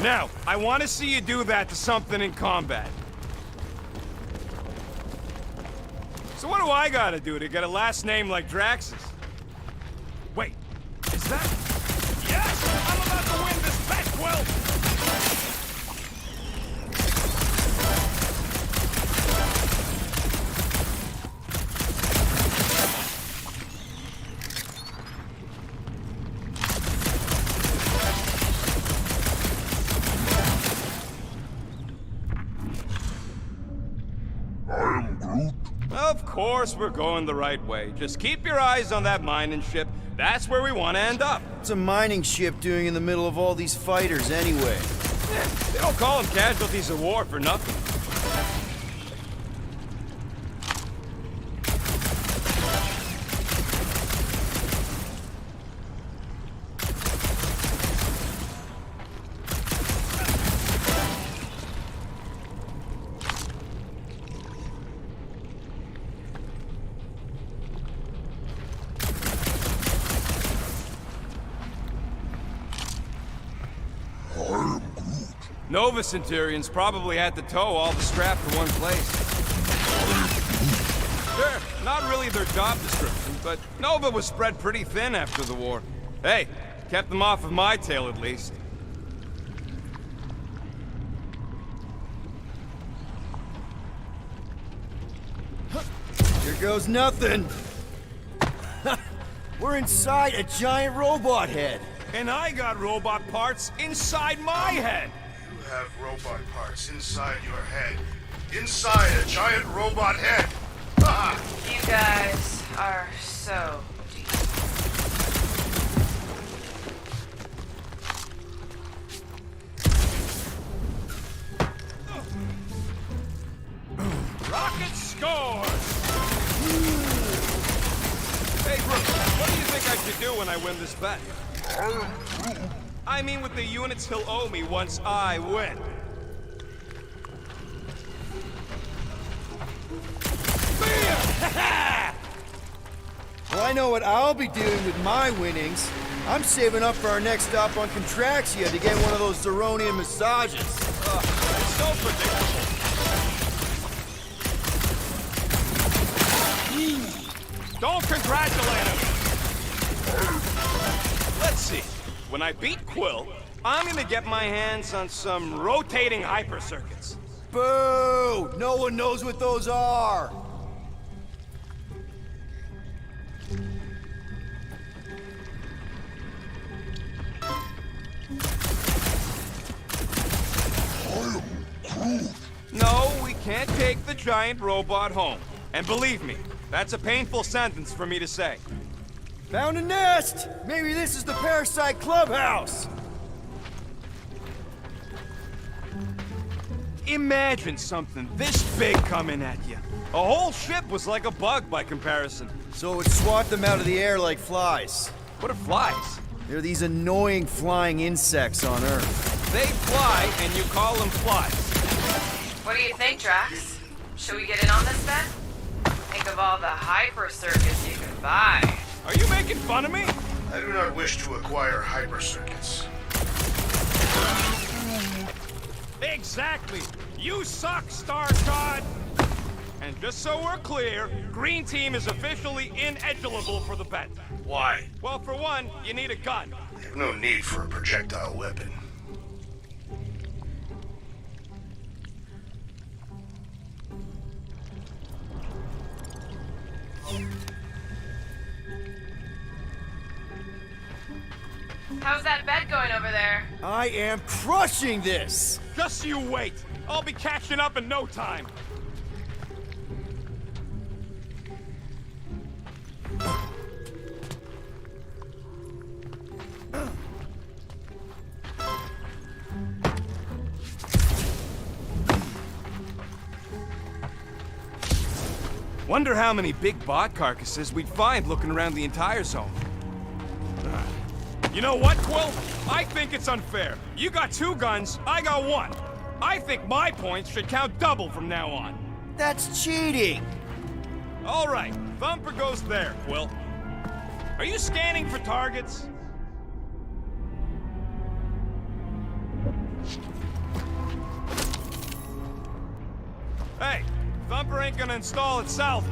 Now, I want to see you do that to something in combat. So what do I gotta do to get a last name like Drax's? Wait, is that... Yes! I'm about to win this bet, Quill! I'm Groot. Of course we're going the right way. Just keep your eyes on that mining ship. That's where we want to end up. What's a mining ship doing in the middle of all these fighters anyway? They don't call them casualties of war for nothing. Nova Centurions probably had to tow all the scrap to one place. Sure, not really their job description, but Nova was spread pretty thin after the war. Hey, kept them off of my tail at least. Here goes nothing. We're inside a giant robot head. And I got robot parts inside my head. You have robot parts inside your head. Inside a giant robot head. Ha! You guys are so deep. Rocket scores! Hey, Brooke, what do you think I should do when I win this bet? I mean with the units he'll owe me once I win. Well, I know what I'll be doing with my winnings. I'm saving up for our next stop on Contraxia to get one of those Zeronian massages. It's so predictable. Don't congratulate him! Let's see. When I beat Quill, I'm gonna get my hands on some rotating hyper circuits. Boo! No one knows what those are! No, we can't take the giant robot home. And believe me, that's a painful sentence for me to say. Found a nest! Maybe this is the Parasite Clubhouse! Imagine something this big coming at you. A whole ship was like a bug by comparison. So it would swat them out of the air like flies. What are flies? They're these annoying flying insects on Earth. They fly, and you call them flies. What do you think, Drax? Should we get in on this bet? Think of all the hyper circuits you can buy. Are you making fun of me? I do not wish to acquire hyper circuits. Exactly. You suck, Star God. And just so we're clear, Green Team is officially ineligible for the bet. Why? Well, for one, you need a gun. I have no need for a projectile weapon. How's that bet going over there? I am crushing this! Just you wait. I'll be catching up in no time. Wonder how many big bot carcasses we'd find looking around the entire zone. You know what, Quill? I think it's unfair. You got 2 guns, I got 1. I think my points should count double from now on. That's cheating! All right, Thumper goes there, Quill. Are you scanning for targets? Hey, Thumper ain't gonna install itself.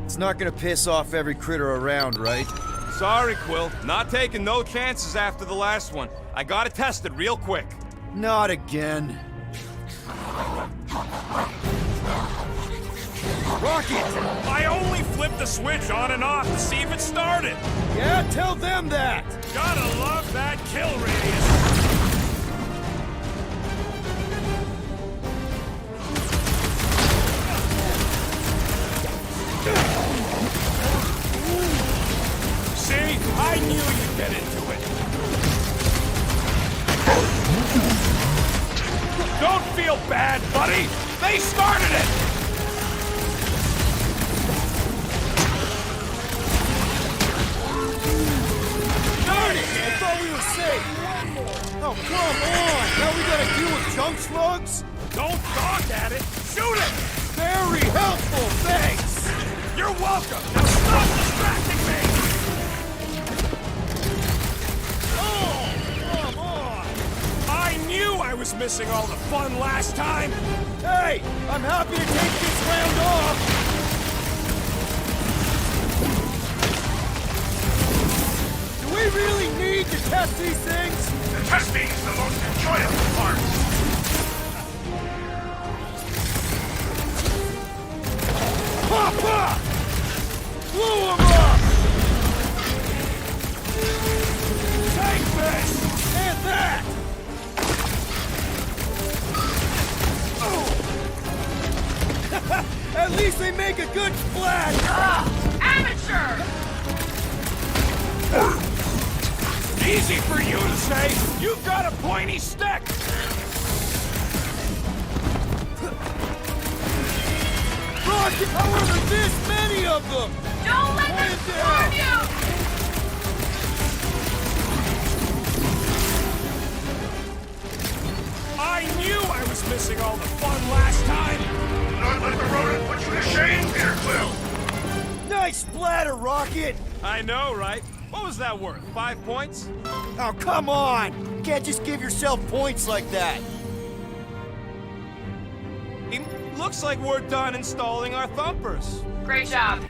It's not gonna piss off every critter around, right? Sorry, Quill. Not taking no chances after the last one. I gotta test it real quick. Not again. Rocket! I only flipped the switch on and off to see if it started. Yeah, tell them that! Gotta love that kill radius. See? I knew you'd get into it. Don't feel bad, buddy. They started it. Darn it! I thought we were safe! Oh, come on! Now we gotta deal with junk slugs? Don't gawk at it. Shoot it. Very helpful, thanks! You're welcome. Now stop distracting me. Oh, come on! I knew I was missing all the fun last time. Hey, I'm happy to take this round off! Do we really need to test these things? The testing is the most enjoyable part. Papa! Blew him up! Take this. And that! At least they make a good splash! Amateur! Easy for you to say. You've got a pointy stick. Rocket, however, this many of them! Don't let them swarm you! I knew I was missing all the fun last time. Not let the rodent put you to shame, Peter Quill. Nice splatter, Rocket! I know, right? What was that worth? 5 points? Oh, come on! You can't just give yourself points like that! It looks like we're done installing our thumpers. Great job.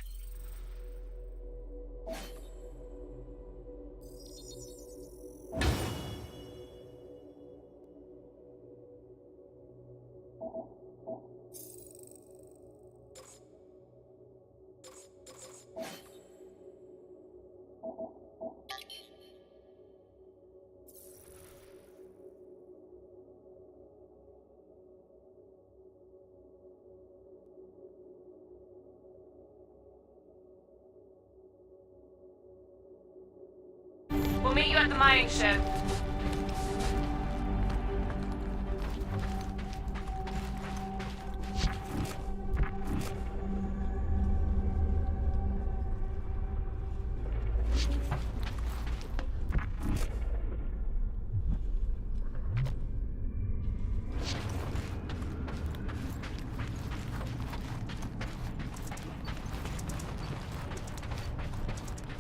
We'll meet you at the mining ship.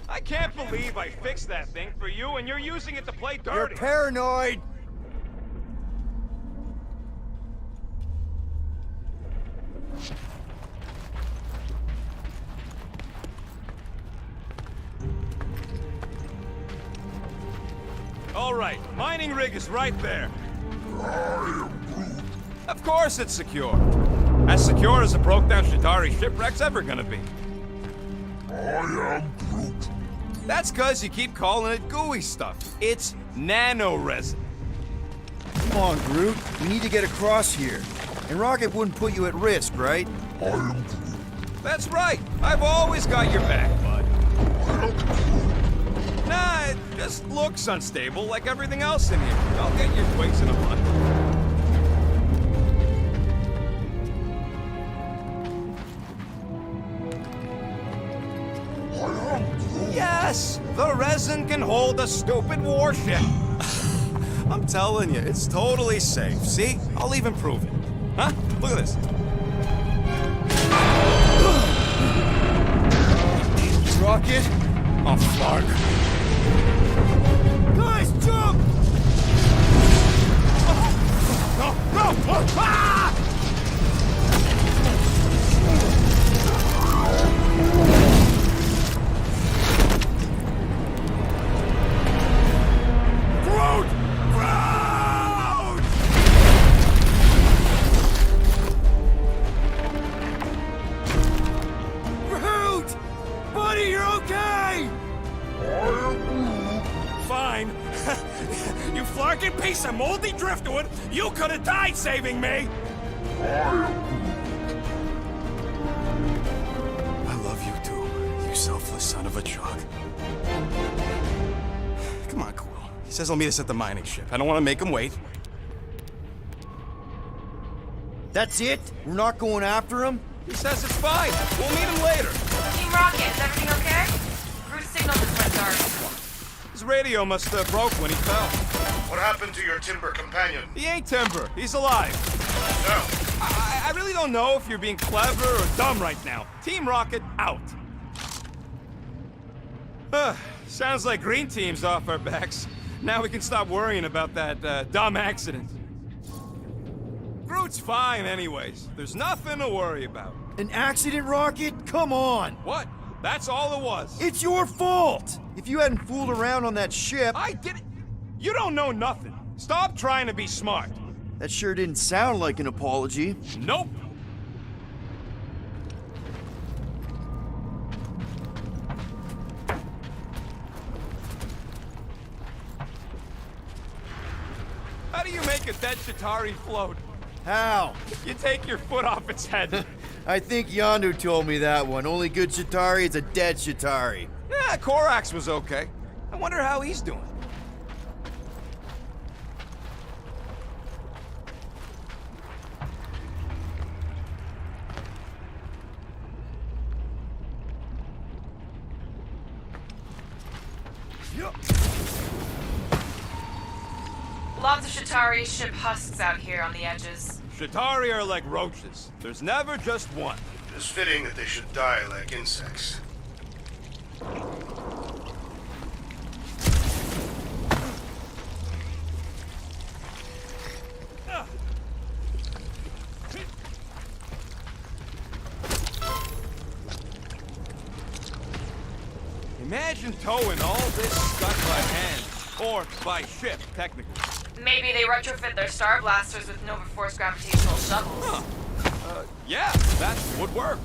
I can't believe I fixed that thing for you and you're using it to play You're dirty. paranoid! All right, mining rig is right there. Of course it's secure. As secure as a broke-down Shidari shipwreck's ever gonna be. I am Groot. That's cause you keep calling it gooey stuff. It's nano-resin. Come on, Groot. We need to get across here. And Rocket wouldn't put you at risk, right? I am Groot. That's right. I've always got your back, bud. Nah, it just looks unstable like everything else in here. I'll get your twigs in a month. Yes! The resin can hold a stupid warship. I'm telling you, it's totally safe. See? I'll even prove it. Huh? Look at this. Rocket? Oh, fuck. Guys, jump! No! No! Ah! Groot! Groot! moldy driftwood, you could have died saving me! I love you too, you selfless son of a truck. Come on, Quill. He says he'll meet us at the mining ship. I don't want to make him wait. That's it? We're not going after him? He says it's fine. We'll meet him later. Team Rocket, is everything okay? Groot's signal just went dark. His radio must have broke when he fell. What happened to your timber companion? He ain't Timber. He's alive. No. I really don't know if you're being clever or dumb right now. Team Rocket, out. Sounds like Green Team's off our backs. Now we can stop worrying about that dumb accident. Groot's fine anyways. There's nothing to worry about. An accident, Rocket? Come on! What? That's all it was. It's your fault! If you hadn't fooled around on that ship... I did it. You don't know nothing. Stop trying to be smart. That sure didn't sound like an apology. Nope. How do you make a dead Chitauri float? How? You take your foot off its head. I think Yondu told me that one. Only good Chitauri is a dead Chitauri. Yeah, Korax was okay. I wonder how he's doing. Lots of Chitauri ship husks out here on the edges. Chitauri are like roaches. There's never just one. It's fitting that they should die like insects. Imagine towing all this stuff by hand. Or by ship, technically. Maybe they retrofit their Star Blasters with Nova Force gravitational shovels. Huh. Yeah, that would work.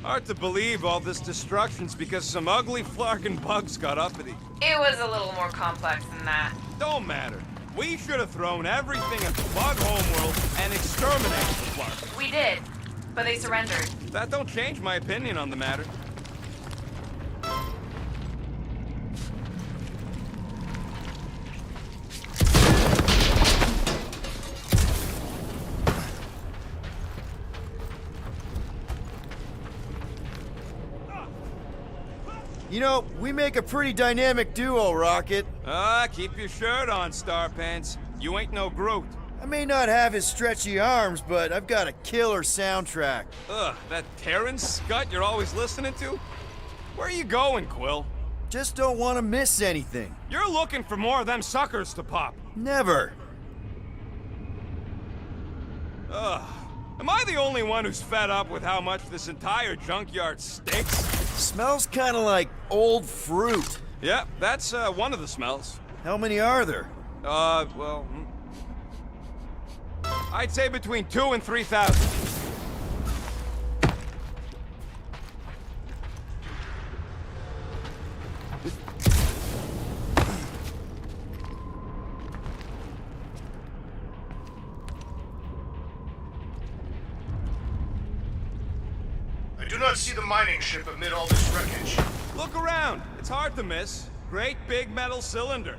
Hard to believe all this destruction's because some ugly flarkin' bugs got uppity. It was a little more complex than that. Don't matter. We should have thrown everything at the bug homeworld and exterminated the flarkin'. We did, but they surrendered. That don't change my opinion on the matter. You know, we make a pretty dynamic duo, Rocket. Keep your shirt on, Starpants. You ain't no Groot. I may not have his stretchy arms, but I've got a killer soundtrack. That Terran scut you're always listening to? Where are you going, Quill? Just don't want to miss anything. You're looking for more of them suckers to pop. Never. Am I the only one who's fed up with how much this entire junkyard stinks? Smells kind of like old fruit. Yep, that's one of the smells. How many are there? Well... I'd say between 2,000 and 3,000. I do not see the mining ship amid all this wreckage. Look around. It's hard to miss. Great big metal cylinder.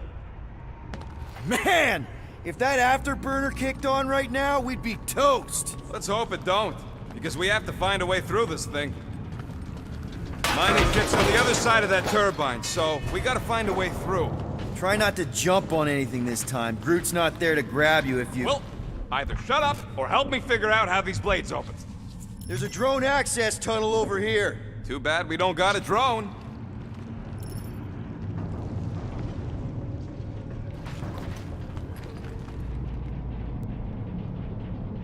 Man! If that afterburner kicked on right now, we'd be toast. Let's hope it don't, because we have to find a way through this thing. Mining ship's on the other side of that turbine, so we gotta find a way through. Try not to jump on anything this time. Groot's not there to grab you if you... Well, either shut up or help me figure out how these blades open. There's a drone access tunnel over here. Too bad we don't got a drone.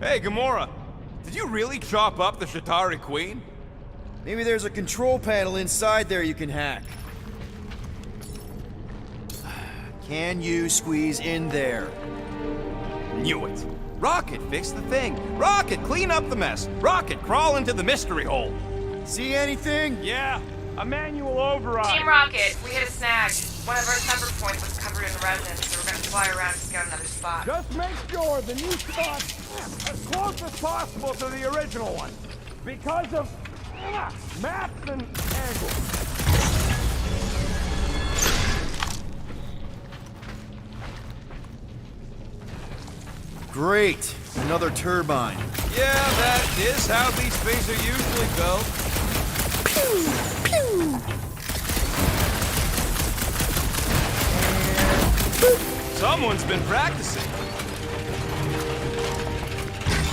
Hey, Gamora. Did you really chop up the Chitauri Queen? Maybe there's a control panel inside there you can hack. Can you squeeze in there? Knew it. Rocket, fix the thing. Rocket, clean up the mess. Rocket, crawl into the mystery hole. See anything? Yeah, a manual override. Team Rocket, we hit a snag. One of our temper points was covered in resin, so we're gonna fly around and scout another spot. Just make sure the new spot's as close as possible to the original one. Because of maps and angles. Great. Another turbine. Yeah, that is how these things are usually built. Someone's been practicing.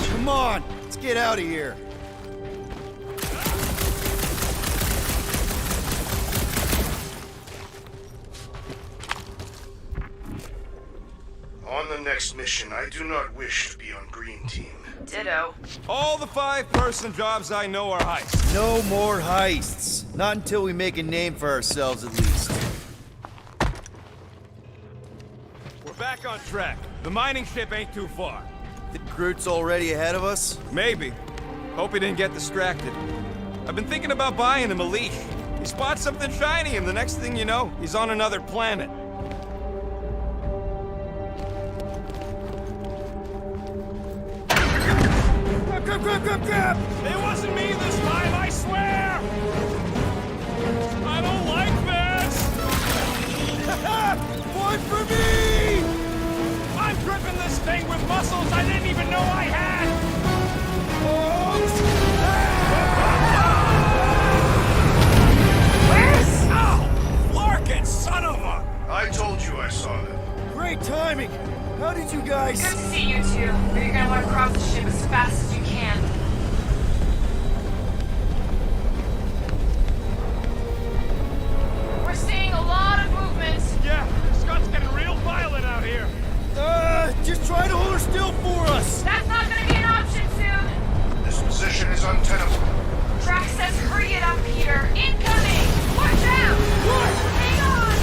Come on, let's get out of here. On the next mission, I do not wish to be on green team. Ditto. All the 5-person jobs I know are heists. No more heists. Not until we make a name for ourselves, at least. We're back on track. The mining ship ain't too far. Think Groot's already ahead of us? Maybe. Hope he didn't get distracted. I've been thinking about buying him a leash. He spots something shiny, and the next thing you know, he's on another planet. Grab! It wasn't me this time, I swear! I don't like this! One for me! I'm gripping this thing with muscles I didn't even know I had! Where's... Ow! Larkin, son of a... I told you I saw them. Great timing! How did you guys... Good to see you two, but you're gonna want to cross the ship as fast as you can. We're seeing a lot of movement. Yeah, Scott's getting real violent out here. Just try to hold her still for us! That's not gonna be an option soon. This position is untenable. Drax says hurry it up, Peter. Incoming! Watch out! Hang on!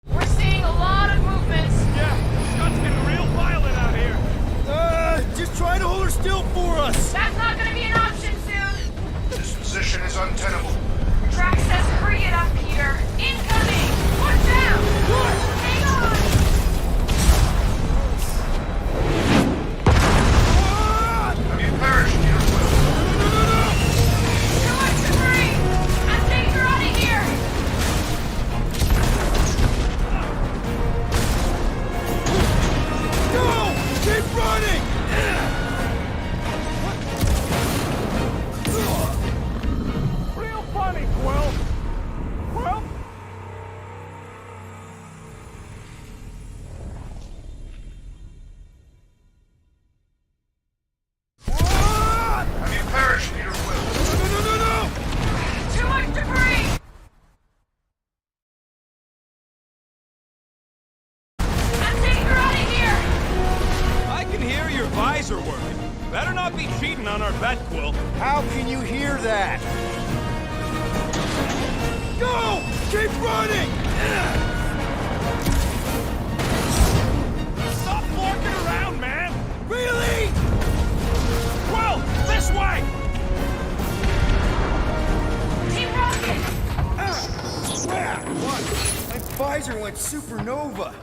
We're seeing a lot of movement. Yeah, Scott's getting real violent out here. Just try to hold her still for us! That's not gonna be an option soon. This position is untenable. Drax says hurry it up, Peter. Incoming! Watch out! Hang on! Have you perished, dear Will? Too much debris! I'm taking her out of here! Go! Keep running! Real funny, Quill. Quill? Have you perished, Peter Will? No! Too much debris! I'm taking her out of here! I can hear your visor working. Better not be cheating on our bet, Quill. How can you hear that? Go! Keep running! Stop florking around, man! Really? Quill, this way! Team Rocket! What? My visor went supernova.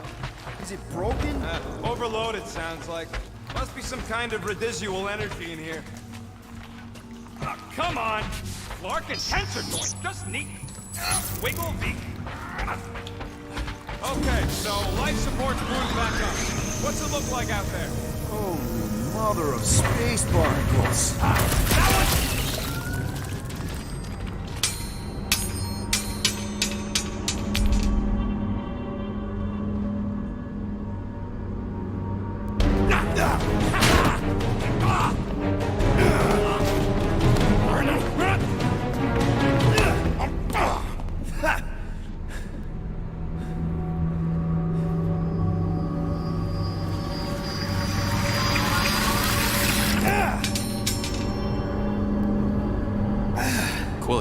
Is it broken? Overloaded, sounds like. Must be some kind of residual energy in here. Oh, come on! Larkin tensor joint, just neat. Wiggle V. Okay, so life support's booted back up. What's it look like out there? Oh, mother of space barnacles. That one!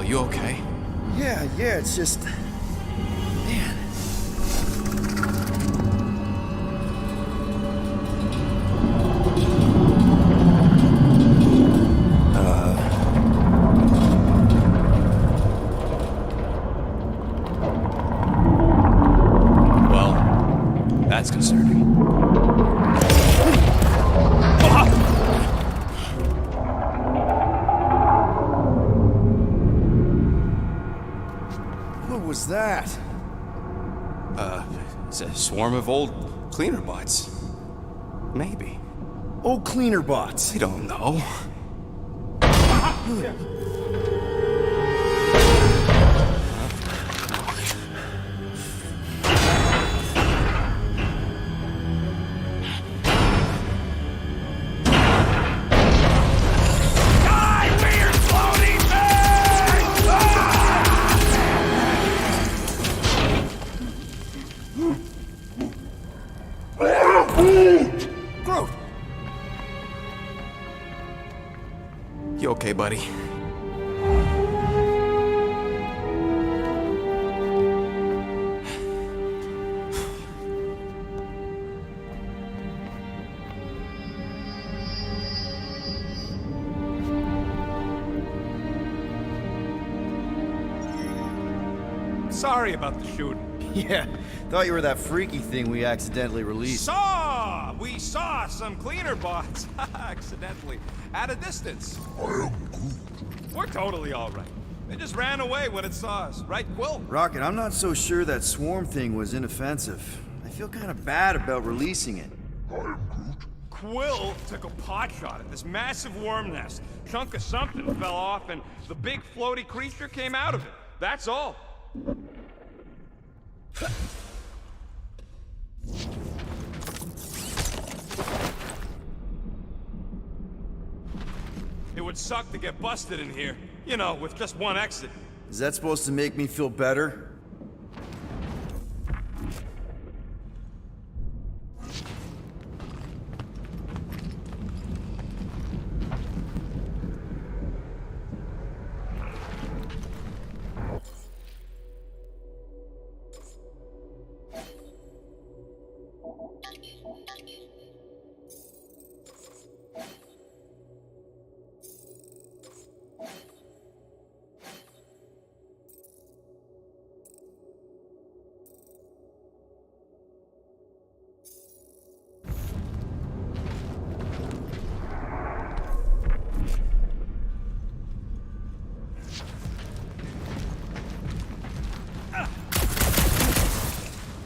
Quill, you okay? Yeah, it's just... Man. Well, that's concerning. What was that? It's a swarm of old cleaner bots. Maybe. Oh, cleaner bots. I don't know. Groot! You okay, buddy? Sorry about the shooting. Yeah, thought you were that freaky thing we accidentally released. We saw some cleaner bots accidentally at a distance. We're totally all right. They just ran away when it saw us, right, Quill? Rocket, I'm not so sure that swarm thing was inoffensive. I feel kind of bad about releasing it. Quill took a pot shot at this massive worm nest. Chunk of something fell off, and the big floaty creature came out of it. That's all. It would suck to get busted in here. You know, with just one exit. Is that supposed to make me feel better?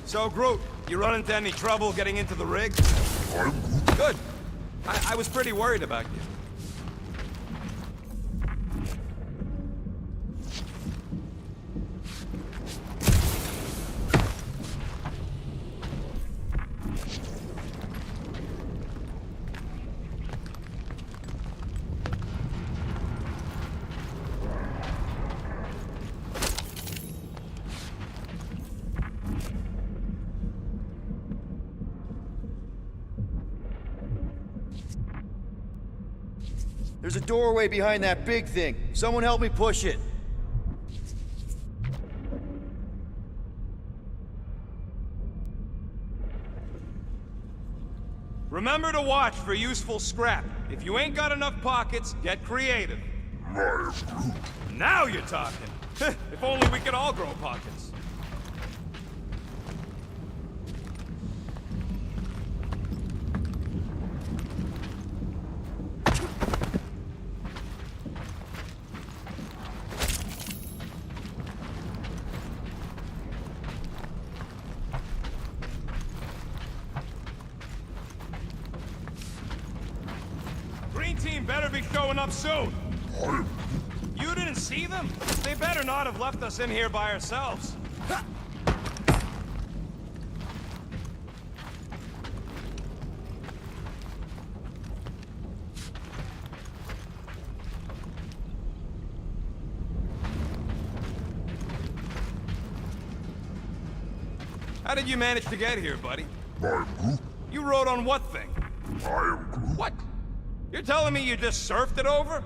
So, Groot, you run into any trouble getting into the rig? Good. I was pretty worried about you. There's a doorway behind that big thing. Someone help me push it. Remember to watch for useful scrap. If you ain't got enough pockets, get creative. Now you're talking. If only we could all grow pockets. Green team better be showing up soon. You didn't see them? They better not have left us in here by ourselves. How did you manage to get here, buddy? You rode on what thing? What? You're telling me you just surfed it over?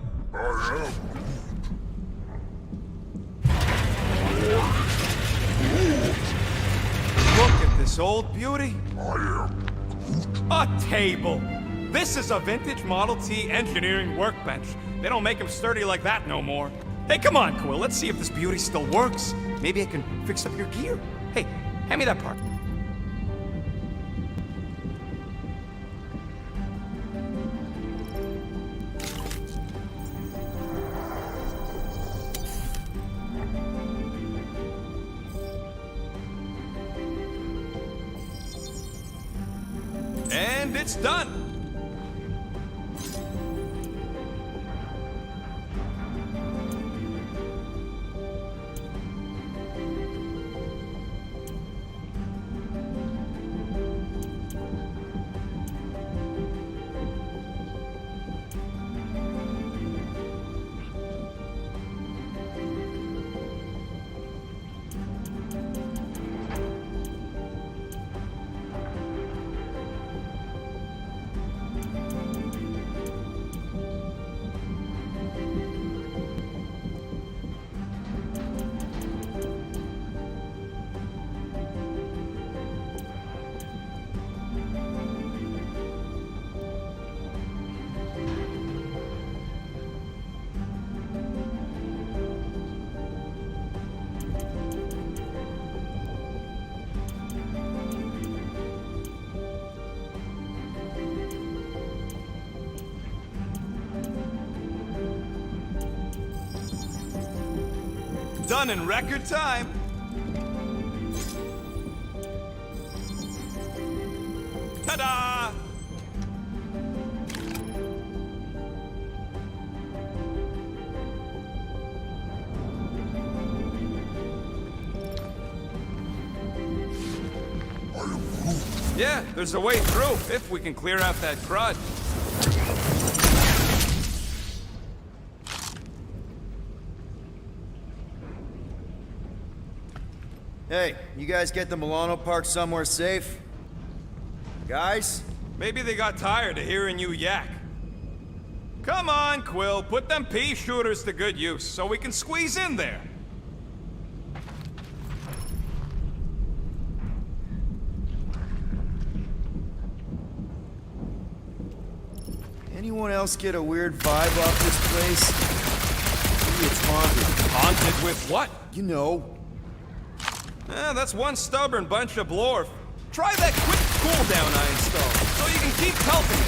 Look at this old beauty. I am A table. This is a vintage Model T engineering workbench. They don't make them sturdy like that no more. Hey, come on, Quill. Let's see if this beauty still works. Maybe I can fix up your gear. Hey, hand me that part. And it's done. Done in record time. Ta-da! Yeah, there's a way through, if we can clear out that crud. Hey, you guys get the Milano parked somewhere safe? Guys? Maybe they got tired of hearing you yak. Come on, Quill, put them pea shooters to good use so we can squeeze in there. Anyone else get a weird vibe off this place? Maybe it's haunted. Haunted with what? You know. That's one stubborn bunch of blorf. Try that quick cooldown I installed, so you can keep helping it.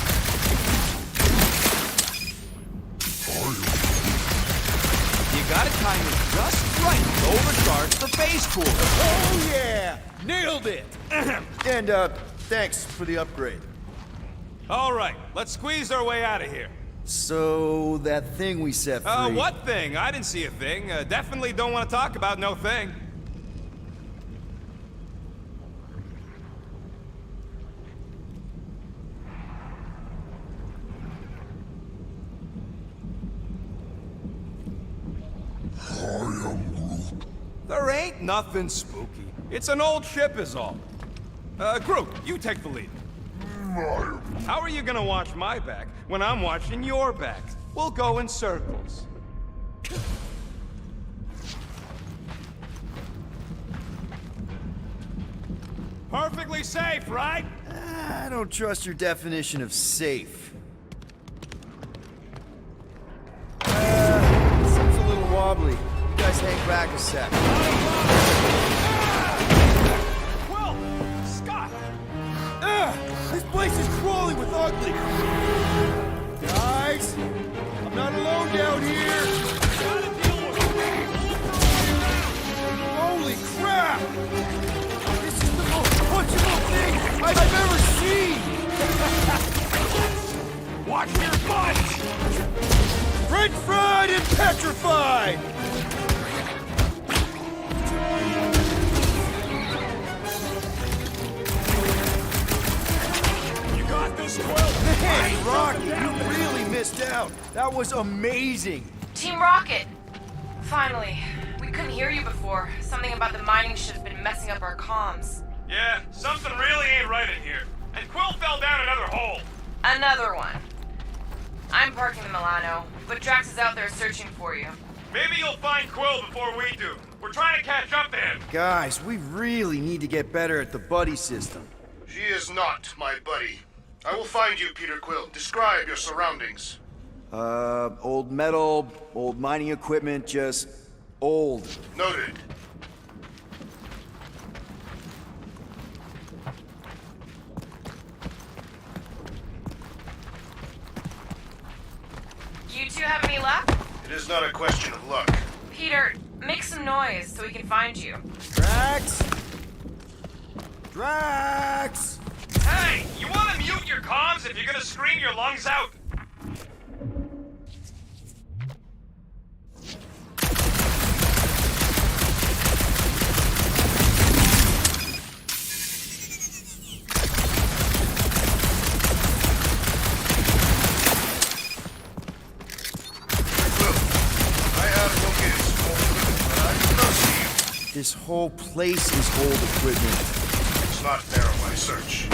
You gotta time it just right to overcharge for phase cooler. Oh yeah! Nailed it! And, thanks for the upgrade. All right, let's squeeze our way out of here. So, that thing we set free... What thing? I didn't see a thing. Definitely don't want to talk about no thing. There ain't nothing spooky. It's an old ship is all. Groot, you take the lead. How are you gonna watch my back when I'm watching your back? We'll go in circles. Perfectly safe, right? I don't trust your definition of safe. Seems a little wobbly. You guys hang back a sec. Quill! Scott! This place is crawling with ugly. Guys, I'm not alone down here. Holy crap! This is the most punchable thing I've ever seen. Watch your butt! French fried and petrified. Man, Rocky, you really missed out. That was amazing. Team Rocket! Finally. We couldn't hear you before. Something about the mining ship's been messing up our comms. Yeah, something really ain't right in here. And Quill fell down another hole. Another one. I'm parking the Milano, but Drax is out there searching for you. Maybe you'll find Quill before we do. We're trying to catch up to him. Guys, we really need to get better at the buddy system. She is not my buddy. I will find you, Peter Quill. Describe your surroundings. Old metal, old mining equipment, just old. Noted. You two have any luck? It is not a question of luck. Peter, make some noise so we can find you. Drax! Drax! Hey, you want to mute your comms if you're gonna scream your lungs out? This whole place is old equipment. It's not narrow my search.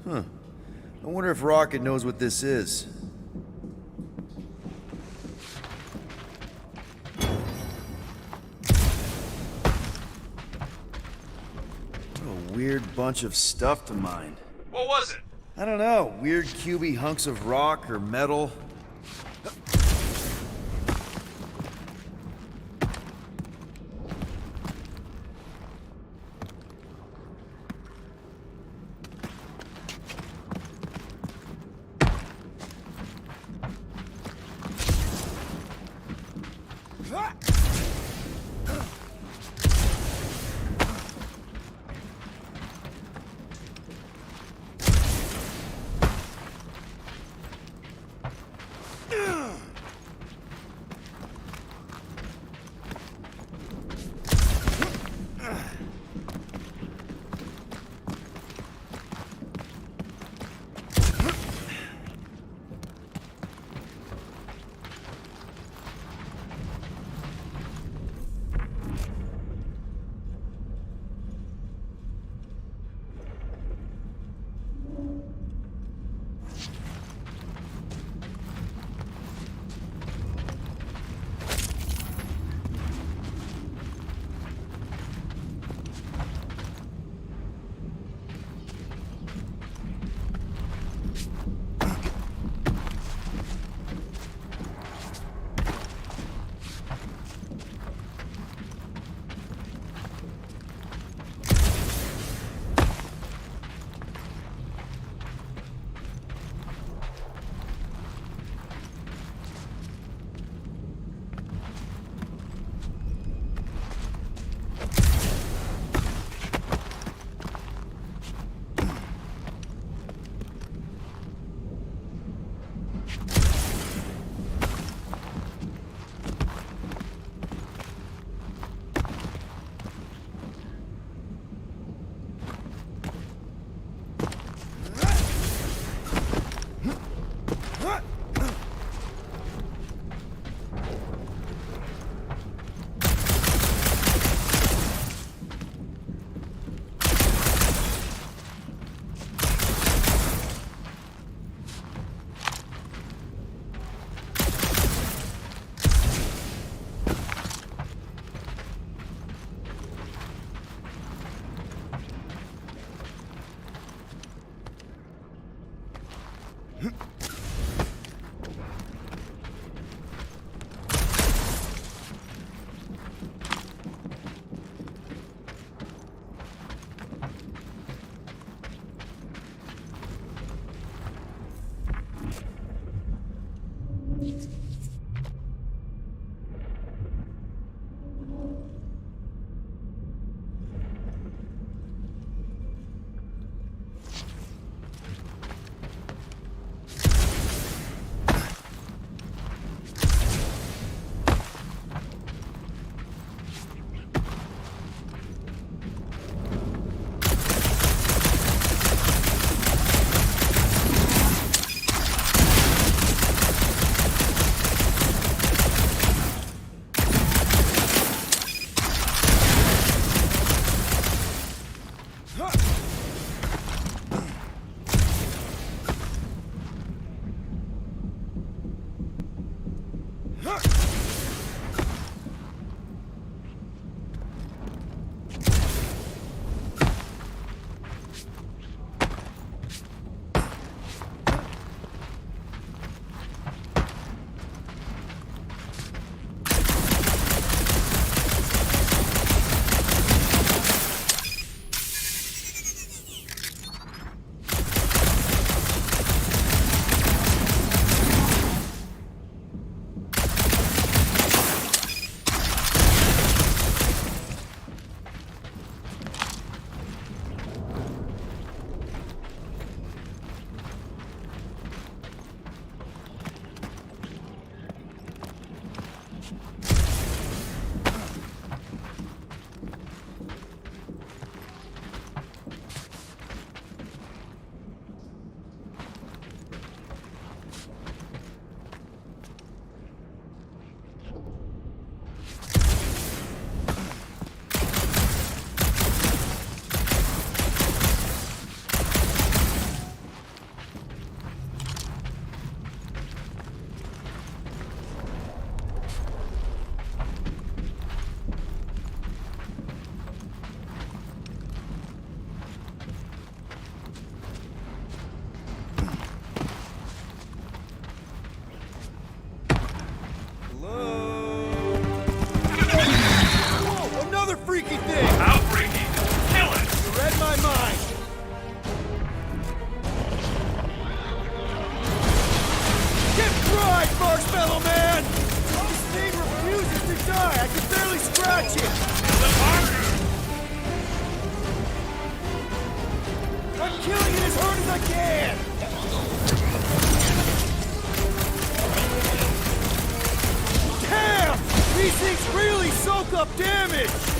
I wonder if Rocket knows what this is. What a weird bunch of stuff to mine. What was it? I don't know, weird cubey hunks of rock or metal.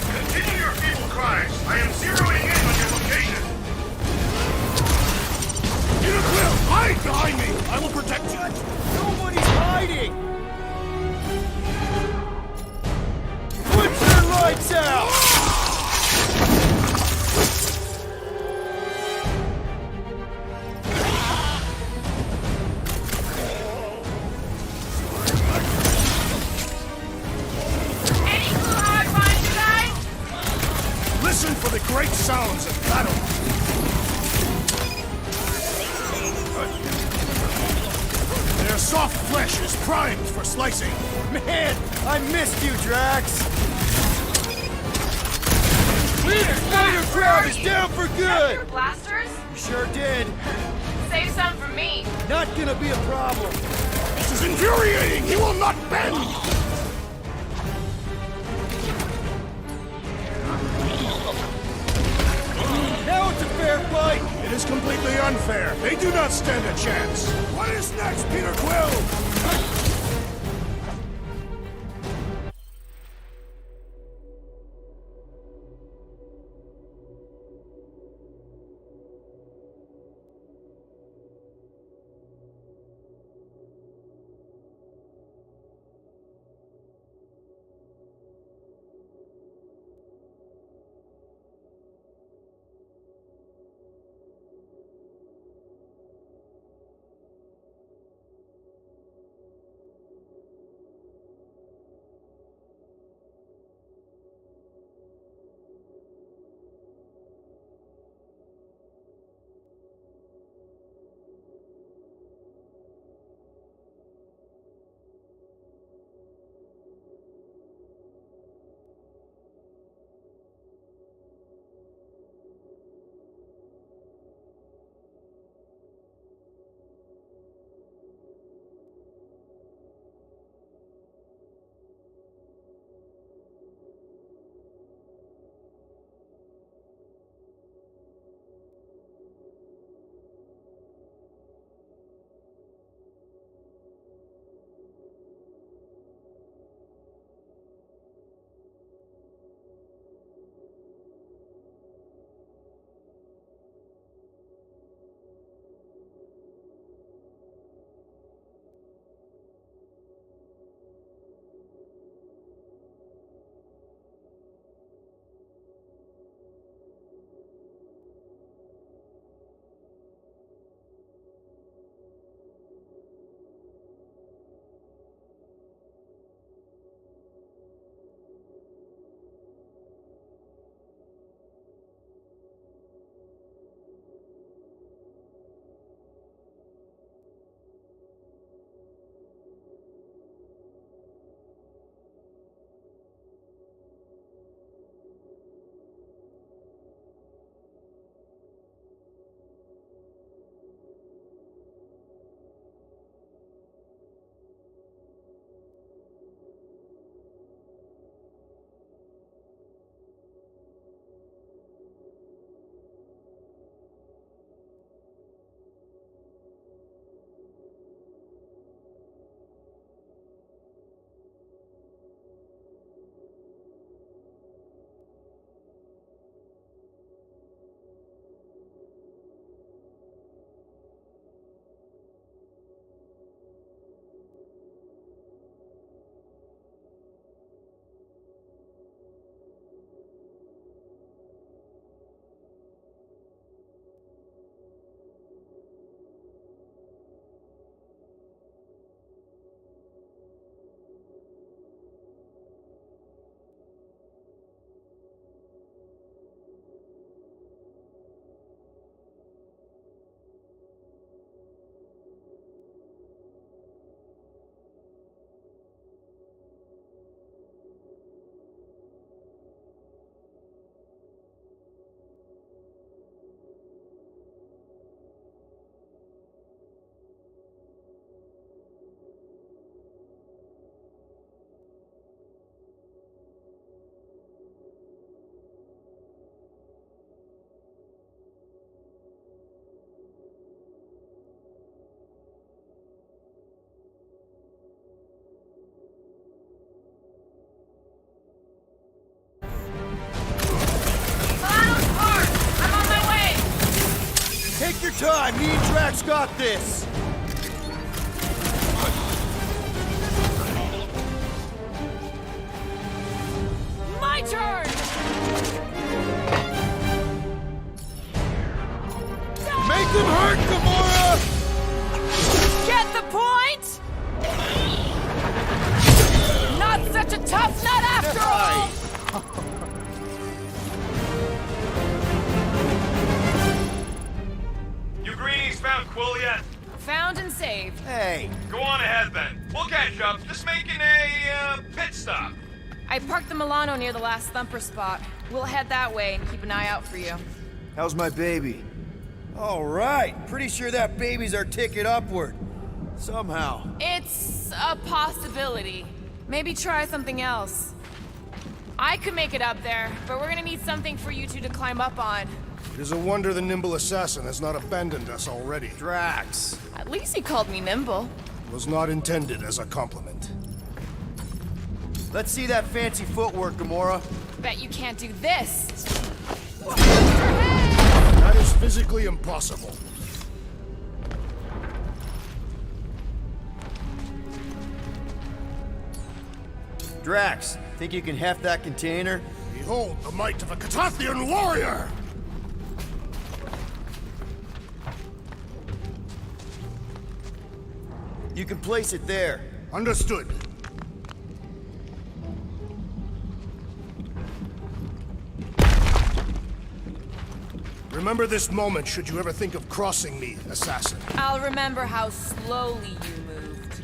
Continue your feeble cries. I am zeroing in on your location. Peter Quill, hide behind me! I will protect you! Nobody's hiding! Put your lights out! Any clue how I find you guys? Listen for the great sounds of battle! Their soft flesh is primed for slicing. Man, I missed you, Drax! Leader Spider Crowd is down for good! Your blasters? Sure did. Save some for me. Not gonna be a problem. This is infuriating! He will not bend! Now it's a fair fight! It is completely unfair. They do not stand a chance. What is next, Peter Quill? time! Me and Drax got this! My turn! Make them hurt, Gamora! Get the point? Not such a tough nut after all! You greenies found Quill yet? Found and saved. Hey, Go on ahead then. We'll catch up. Just making a pit stop. I parked the Milano near the last thumper spot. We'll head that way and keep an eye out for you. how's my baby? All right, pretty sure that baby's our ticket upward. Somehow. It's a possibility. Maybe try something else. I could make it up there, but we're gonna need something for you two to climb up on. It is a wonder the nimble assassin has not abandoned us already. Drax. At least he called me nimble. Was not intended as a compliment. Let's see that fancy footwork, Gamora. Bet you can't do this. That is physically impossible. Drax, think you can heft that container? Behold the might of a Catathian warrior! You can place it there. Understood. Remember this moment should you ever think of crossing me, assassin. I'll remember how slowly you moved.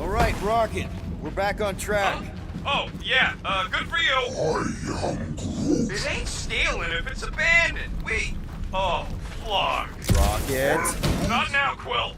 All right, Rocket. We're back on track. Oh, yeah, good for you. It ain't stealing if it's abandoned. Oh, flog. Rocket. Not now, Quill.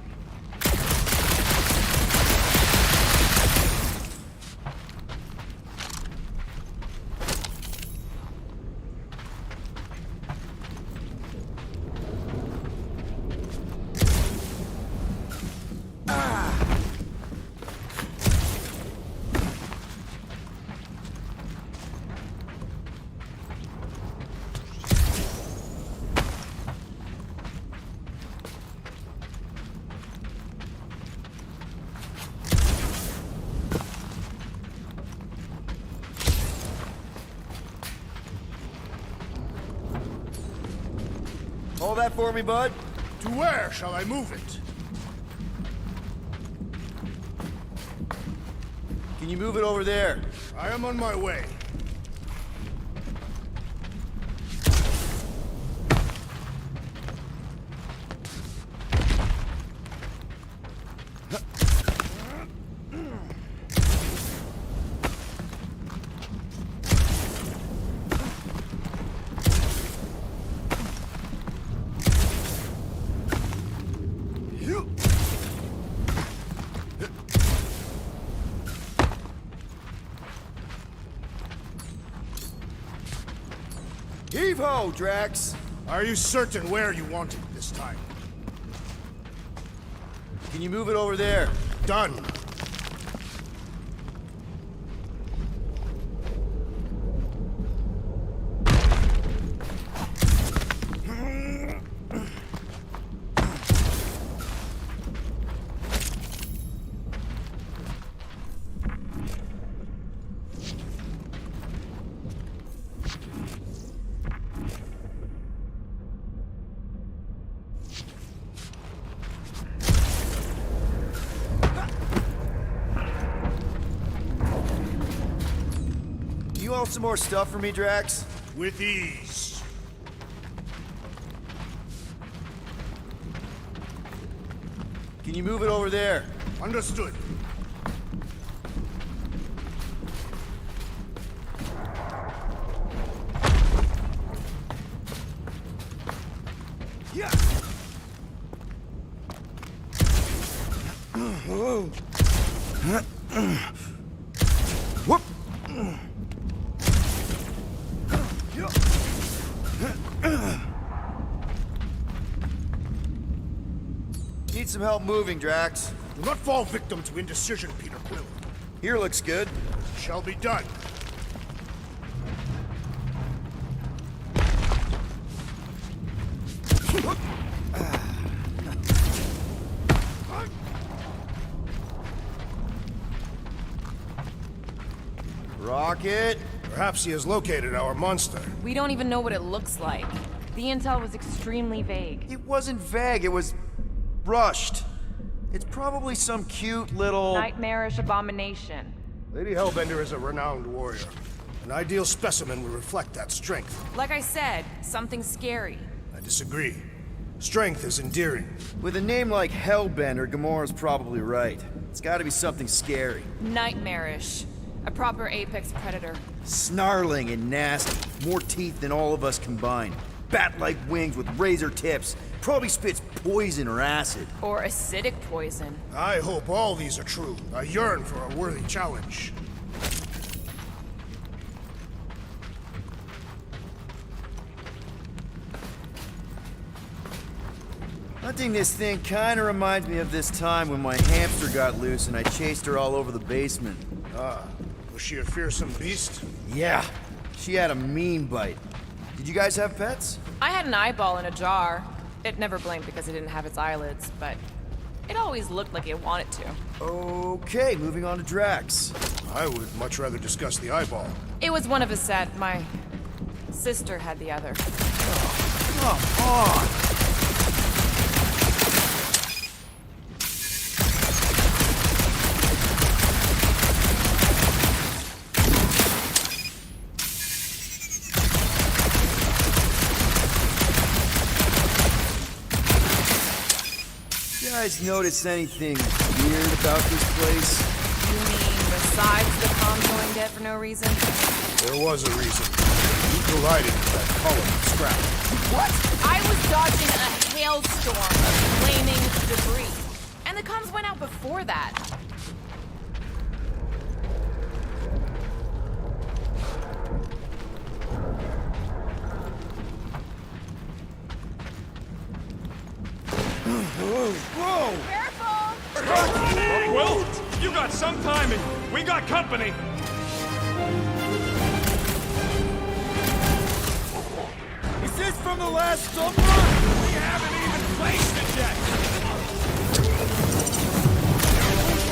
Hold that for me, bud. To where shall I move it? Can you move it over there? I am on my way. Heave-ho, Drax! Are you certain where you want it this time? Can you move it over there? Done. You want some more stuff for me, Drax? With ease. Can you move it over there? Understood. Yeah. Whoop. Need some help moving, Drax. Do not fall victim to indecision, Peter Quill. Here looks good. Shall be done. Rocket! Perhaps he has located our monster. We don't even know what it looks like. The intel was extremely vague. It wasn't vague, it was rushed. It's probably some cute little... Nightmarish abomination. Lady Hellbender is a renowned warrior. An ideal specimen would reflect that strength. Like I said, something scary. I disagree. Strength is endearing. With a name like Hellbender, Gamora's probably right. It's gotta be something scary. Nightmarish. A proper apex predator. Snarling and nasty. More teeth than all of us combined. Bat-like wings with razor tips. Probably spits poison or acid. Or acidic poison. I hope all these are true. I yearn for a worthy challenge. Hunting this thing kinda reminds me of this time when my hamster got loose and I chased her all over the basement. Ah, was she a fearsome beast? Yeah, she had a mean bite. Did you guys have pets? I had an eyeball in a jar. It never blinked because it didn't have its eyelids, but it always looked like it wanted to. Okay, moving on to Drax. I would much rather discuss the eyeball. It was one of a set. My sister had the other. Come on! You guys notice anything weird about this place? You mean besides the comms going dead for no reason? There was a reason. You collided with that column of scrap. What? I was dodging a hailstorm of flaming debris. And the comms went out before that. Whoa! Careful! Well, you got some timing. We got company. Is this from the last summer? We haven't even placed it yet.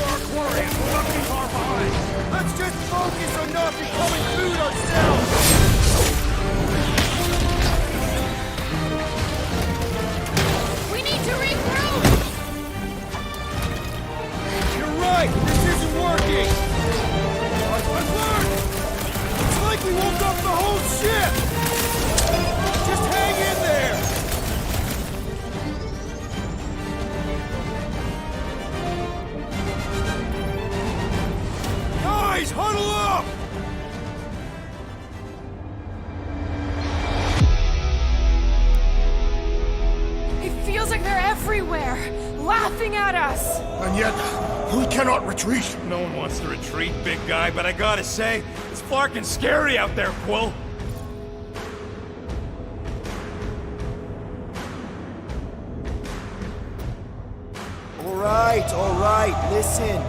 Our quarry is not too far behind. Let's just focus on not becoming food ourselves! We need to regroup! You're right! This isn't working! I've learned! It's like we woke up the whole ship! Just hang in there! Guys, huddle up! It feels like they're everywhere, laughing at us! And yet, we cannot retreat. No one wants to retreat, big guy, but I gotta say, it's fucking scary out there, Quill. All right, listen.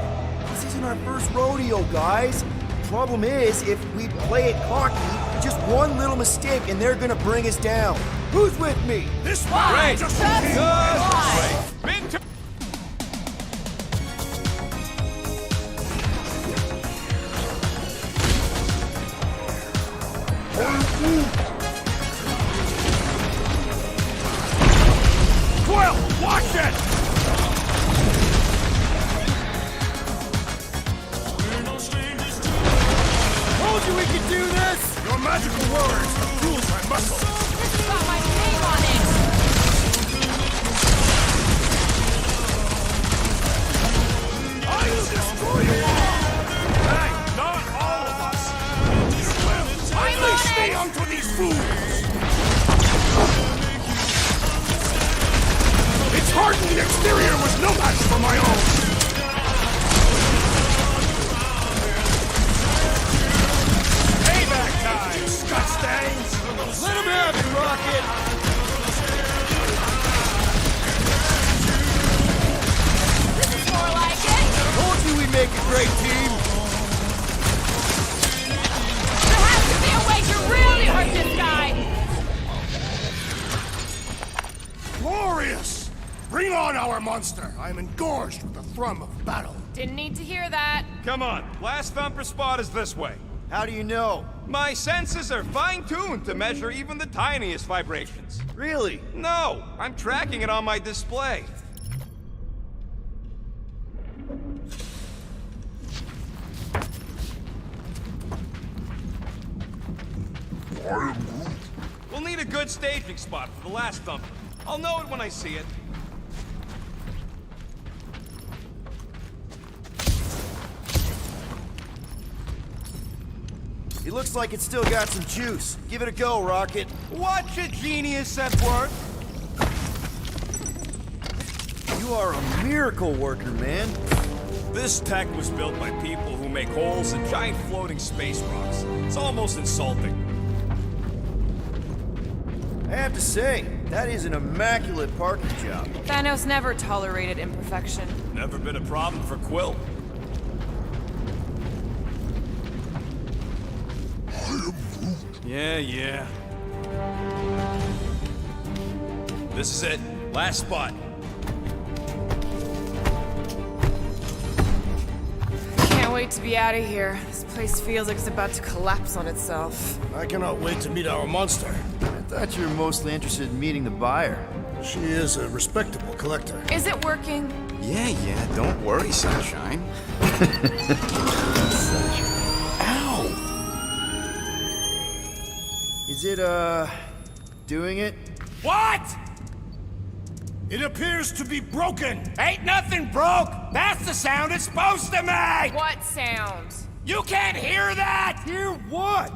This isn't our first rodeo, guys. Problem is, if we play it cocky, just one little mistake and they're gonna bring us down. Who's with me? This Great. just Good. Been to- Quill, watch it! Told you we could do this! Your magical words fuels my muscles. This has got my name on it! I will destroy you all! Hey, not all of us! You will! I'm Please on stay it! onto these fools! Its hardened exterior was no match for my own! Payback time, scut stains! Let him have it, Rocket! This is more like it! Told you we'd make a great team! There has to be a way to really hurt this guy! Glorious! Bring on our monster! I am engorged with the thrum of battle. Didn't need to hear that. Come on, last thumper spot is this way. How do you know? My senses are fine-tuned to measure even the tiniest vibrations. Really? No, I'm tracking it on my display. We'll need a good staging spot for the last thumper. I'll know it when I see it. It looks like it's still got some juice. Give it a go, Rocket. Watch it, genius at work. You are a miracle worker, man. This tech was built by people who make holes in giant floating space rocks. It's almost insulting. I have to say, that is an immaculate parking job. Thanos never tolerated imperfection. Never been a problem for Quill. Yeah. This is it. Last spot. Can't wait to be out of here. This place feels like it's about to collapse on itself. I cannot wait to meet our monster. I thought you were mostly interested in meeting the buyer. She is a respectable collector. Is it working? Yeah, don't worry, Sunshine. Is it, doing it? What? It appears to be broken. Ain't nothing broke! That's the sound it's supposed to make! What sound? You can't hear that! Hear what?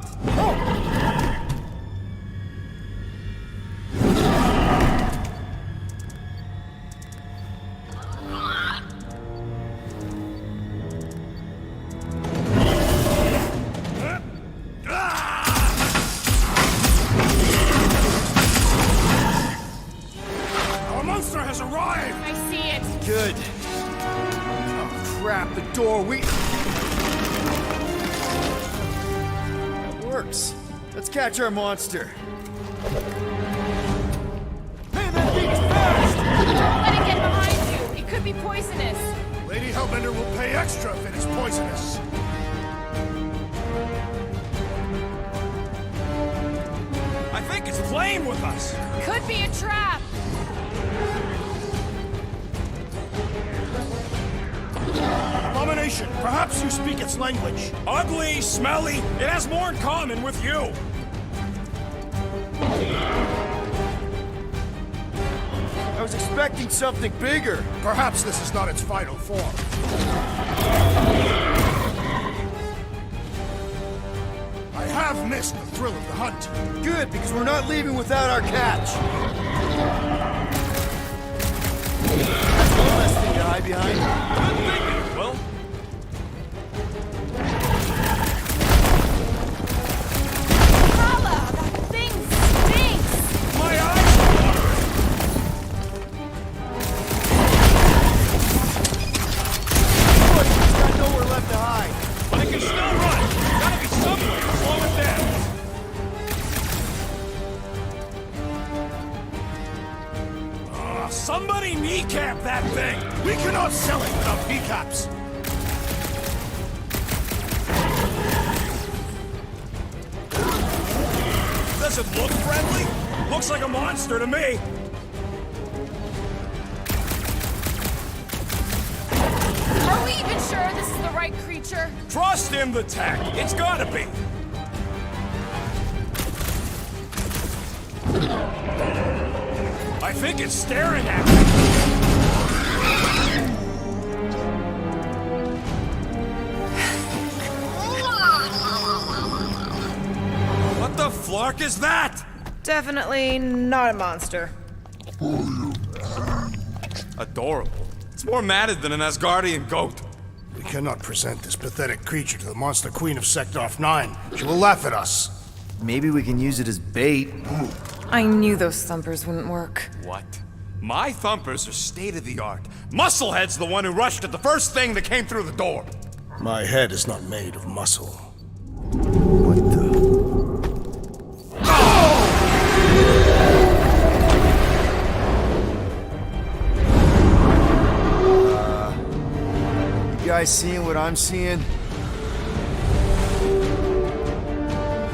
Our monster has arrived. I see it. Good. Oh, crap, the door, That works. Let's catch our monster. Hey, that thing's fast! Don't let it get behind you. It could be poisonous. Lady Hellbender will pay extra if it is poisonous. I think it's playing with us. Could be a trap. Abomination, perhaps you speak its language. Ugly, smelly. It has more in common with you. I was expecting something bigger. Perhaps this is not its final form. I have missed the thrill of the hunt. Good, because we're not leaving without our catch. That's one less thing to hide behind. Good thinking, Quill. Holla, that thing stinks. My eyes are watering. We cannot sell it without keycaps. Does it look friendly? Looks like a monster to me. Are we even sure this is the right creature? Trust him, the tech. It's gotta be. I think it's staring at me. What the flark is that? Definitely not a monster. Adorable. It's more matted than an Asgardian goat. We cannot present this pathetic creature to the Monster Queen of Sector 9. She will laugh at us. Maybe we can use it as bait. I knew those thumpers wouldn't work. What? My thumpers are state-of-the-art. Musclehead's the one who rushed at the first thing that came through the door. My head is not made of muscle. What the? You guys seeing what I'm seeing?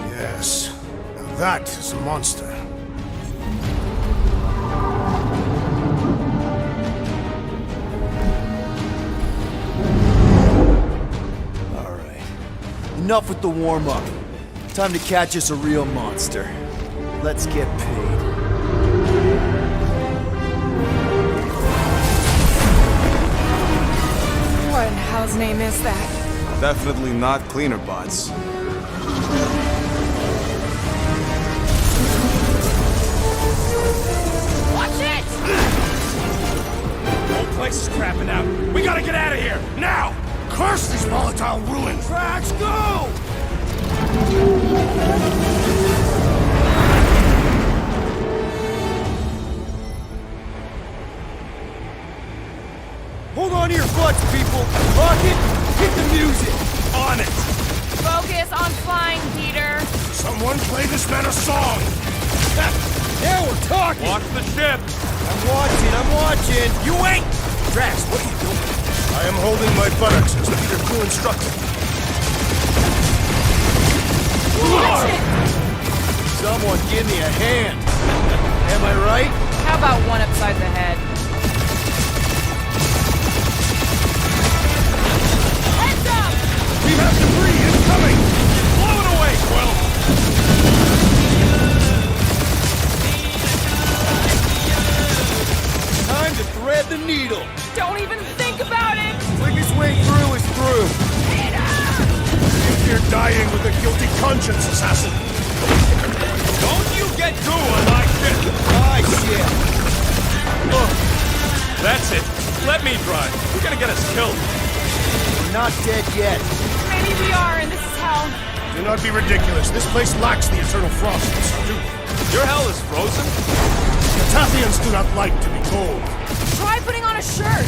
Yes. Now that is a monster. Enough with the warm-up. Time to catch us a real monster. Let's get paid. What in hell's name is that? Definitely not cleaner bots. Watch it! The whole place is crapping out. We gotta get out of here, now! Curse these volatile ruins! Tracks, go! Hold on to your butts, people! Rocket, hit the music! On it! Focus on flying, Peter. Someone play this man a song! Now we're talking! Watch the ship! I'm watching! You ain't! Drax, what are you doing? I am holding my buttocks as Peter Quill instructed. Watch it! Someone give me a hand! Am I right? How about one upside the head? Heads up! We have debris incoming! Blow it away, Quill! Time to thread the needle! Don't even think about it! Quickest way through is through! You're dying with a guilty conscience, assassin! Don't you get goo on my ship! My shit! Look! That's it! Let me drive! You're gonna get us killed! We're not dead yet. Maybe we are, and this is hell. Do not be ridiculous. This place lacks the eternal frost of Sardu. Your hell is frozen? The Tathians do not like to be cold. Try putting on a shirt.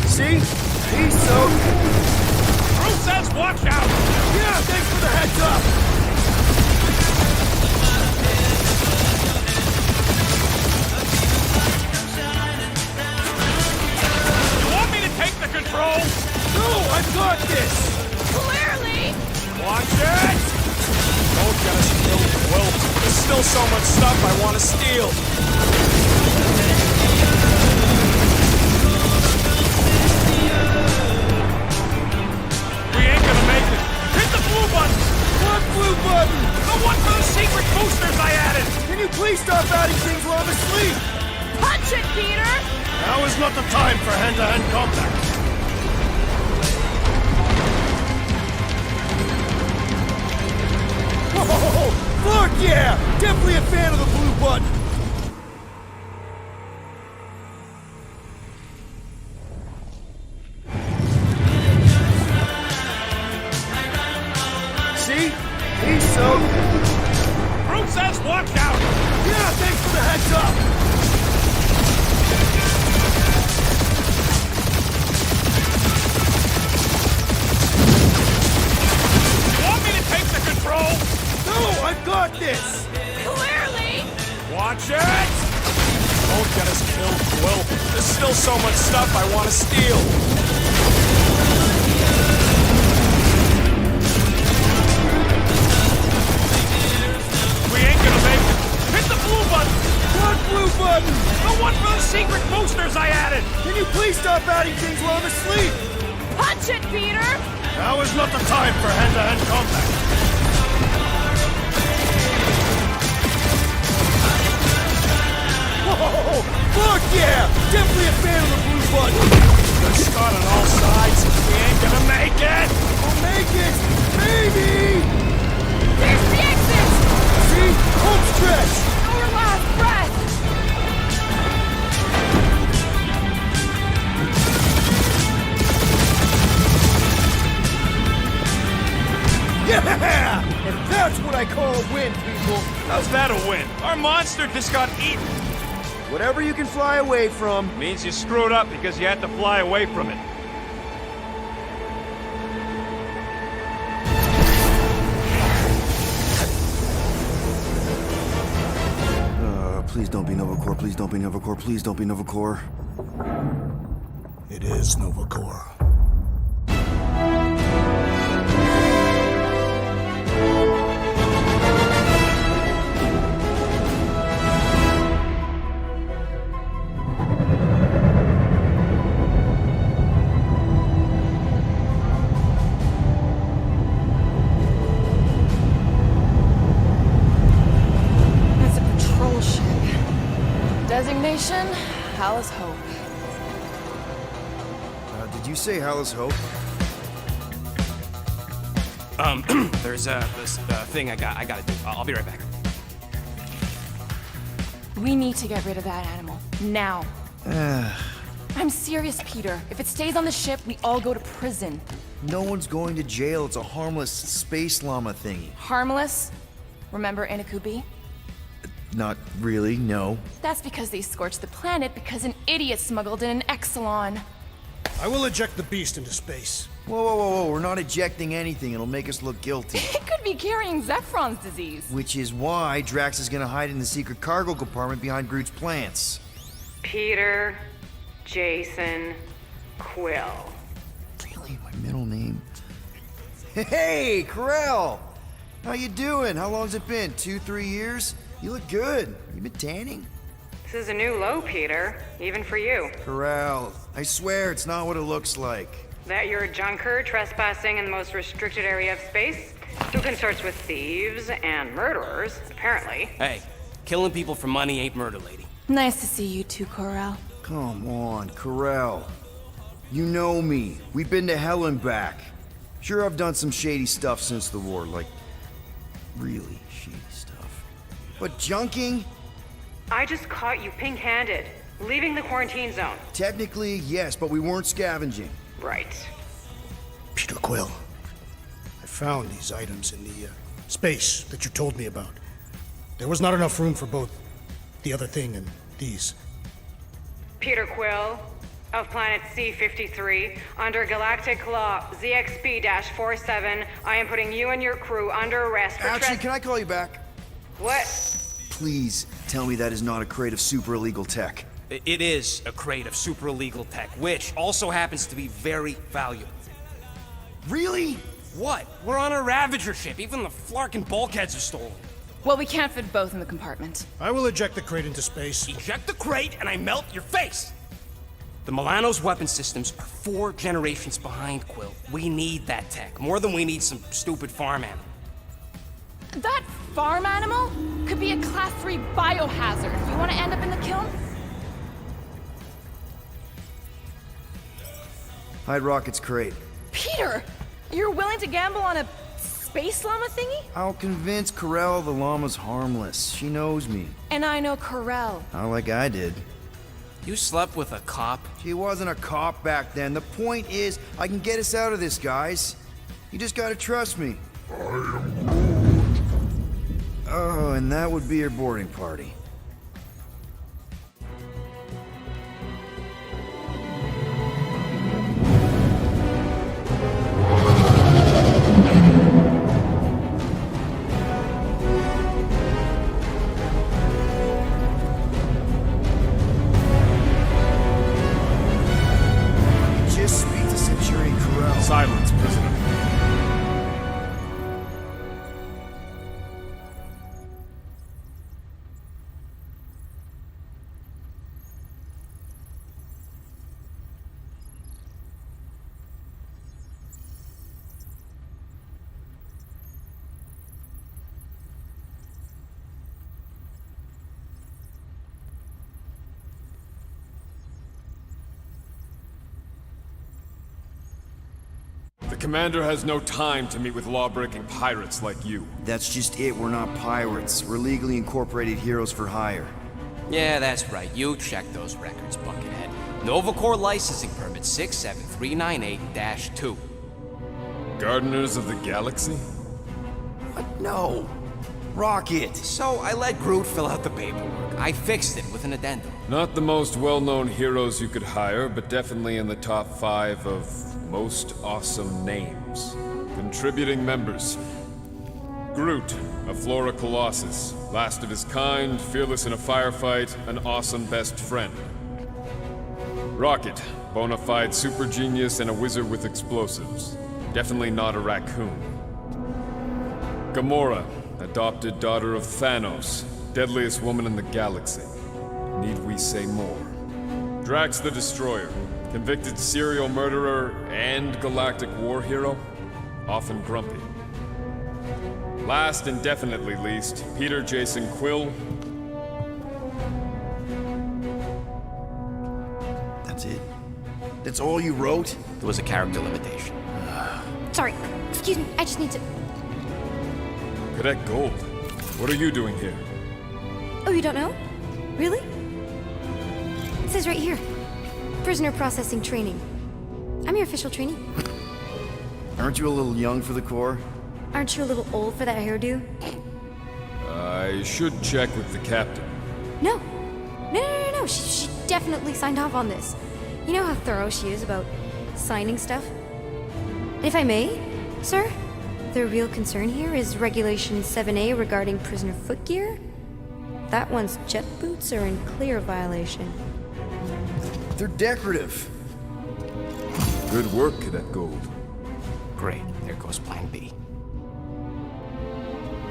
See? He's so... Bruce says watch out! Yeah, thanks for the heads up! You want me to take the control? No, I've got this! Clearly! Watch it! Don't get us killed, Will. There's still so much stuff I want to steal. We ain't gonna make it. Hit the blue button! What blue button? The one for the secret boosters I added! Can you please stop adding things while I'm asleep? Punch it, Peter! Now is not the time for hand-to-hand combat. Oh, fuck yeah! Definitely a fan of the blue button! See? He's so... Bruce says watch out! Yeah, thanks for the heads up! You want me to take the control? No, I've got this! Clearly! Watch still so much stuff I want to steal. We ain't gonna make it. Hit the blue button! What blue button? The one for the secret boosters I added! Can you please stop adding things while I'm asleep? Punch it, Peter! Now is not the time for hand-to-hand combat. Whoa! Fuck yeah! Definitely a fan of the blue button. Good start on all sides. We ain't gonna make it. We'll make it! Maybe! There's the exit! See? Home stretch! Our last breath! Yeah! And that's what I call a win, people. How's that a win? Our monster just got eaten. Whatever you can fly away from. Means you screwed up because you had to fly away from it. Please don't be Novacore, please don't be Novacore, please don't be Novacore. It is Novacore. It's a patrol ship. Designation, Hal's Hope. Did you say Hal's Hope? There's this thing I gotta do. I'll be right back. We need to get rid of that animal. Now. I'm serious, Peter. If it stays on the ship, we all go to prison. No one's going to jail. It's a harmless space llama thingy. Harmless? Remember Inakubi? Not really, no. That's because they scorched the planet because an idiot smuggled in an Exelon. I will eject the beast into space. Whoa, whoa, whoa, whoa. We're not ejecting anything. It'll make us look guilty. It could be carrying Zephron's disease. Which is why Drax is gonna hide in the secret cargo compartment behind Groot's plants. Peter, Jason, Quill. Really? My middle name? Hey, Corell! How you doing? How long's it been? 2-3 years? You look good. You been tanning? This is a new low, Peter. Even for you. Corell, I swear it's not what it looks like. That you're a junker trespassing in the most restricted area of space? Who consorts with thieves and murderers, apparently. Hey, killing people for money ain't murder, lady. Nice to see you too, Corel. Come on, Corell. You know me. We've been to hell and back. Sure, I've done some shady stuff since the war, like really shady stuff. But junking? I just caught you pink-handed, leaving the quarantine zone. Technically, yes, but we weren't scavenging. Right. Peter Quill, I found these items in the space that you told me about. There was not enough room for both the other thing and these. Peter Quill, of planet C-53, under Galactic Law ZXP-47, I am putting you and your crew under arrest for Actually, can I call you back? What? Please tell me that is not a crate of super illegal tech. It is a crate of super illegal tech, which also happens to be very valuable. Really? What? We're on a Ravager ship. Even the flarkin' bulkheads are stolen. Well, we can't fit both in the compartment. I will eject the crate into space. Eject the crate and I melt your face! The Milano's weapon systems are 4 generations behind, Quill. We need that tech, more than we need some stupid farm animal. That farm animal could be a Class 3 biohazard. You want to end up in the kiln? Hide Rocket's crate. Peter! You're willing to gamble on a space llama thingy? I'll convince Corell the llama's harmless. She knows me. And I know Corel. Not like I did. You slept with a cop? She wasn't a cop back then. The point is, I can get us out of this, guys. You just gotta trust me. Oh, and that would be your boarding party. commander has no time to meet with law-breaking pirates like you. That's just it, we're not pirates. We're legally incorporated heroes for hire. Yeah, that's right. You check those records, Buckethead. Nova Corps licensing permit 67398-2. Gardeners of the Galaxy? What? No. Rocket! So I let Groot fill out the paperwork. I fixed it with an addendum. Not the most well-known heroes you could hire, but definitely in the top 5 of most awesome names. Contributing members. Groot, a Flora Colossus. Last of his kind, fearless in a firefight, an awesome best friend. Rocket, bona fide super genius and a wizard with explosives. Definitely not a raccoon. Gamora, adopted daughter of Thanos, deadliest woman in the galaxy. Need we say more? Drax the Destroyer, convicted serial murderer and galactic war hero, often grumpy. Last and definitely least, Peter Jason Quill. That's it? That's all you wrote? There was a character limitation. Sorry, excuse me, I just need to... Cadet Gold, what are you doing here? Oh, you don't know? Really? It says right here. Prisoner processing training. I'm your official trainee. Aren't you a little young for the Corps? Aren't you a little old for that hairdo? I should check with the captain. No. No. She definitely signed off on this. You know how thorough she is about signing stuff? If I may, sir, the real concern here is Regulation 7A regarding prisoner footgear. That one's jet boots are in clear violation. They're decorative. Good work, Cadet Gold. Great. There goes Plan B.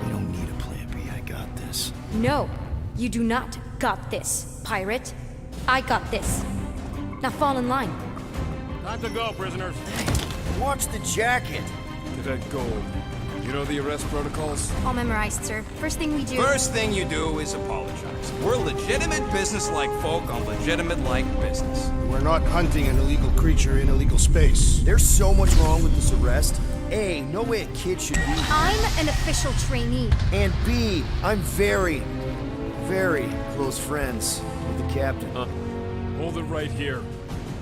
We don't need a plan B. I got this. No, you do not got this, pirate. I got this. Now fall in line. Time to go, prisoners. Watch the jacket. Cadet Gold, you know the arrest protocols? All memorized, sir. First thing we do... First thing you do is apologize. We're legitimate business-like folk on legitimate-like business. We're not hunting an illegal creature in illegal space. There's so much wrong with this arrest. A, no way a kid should be here. I'm an official trainee. And B, I'm very, very close friends with the captain. Hold it right here.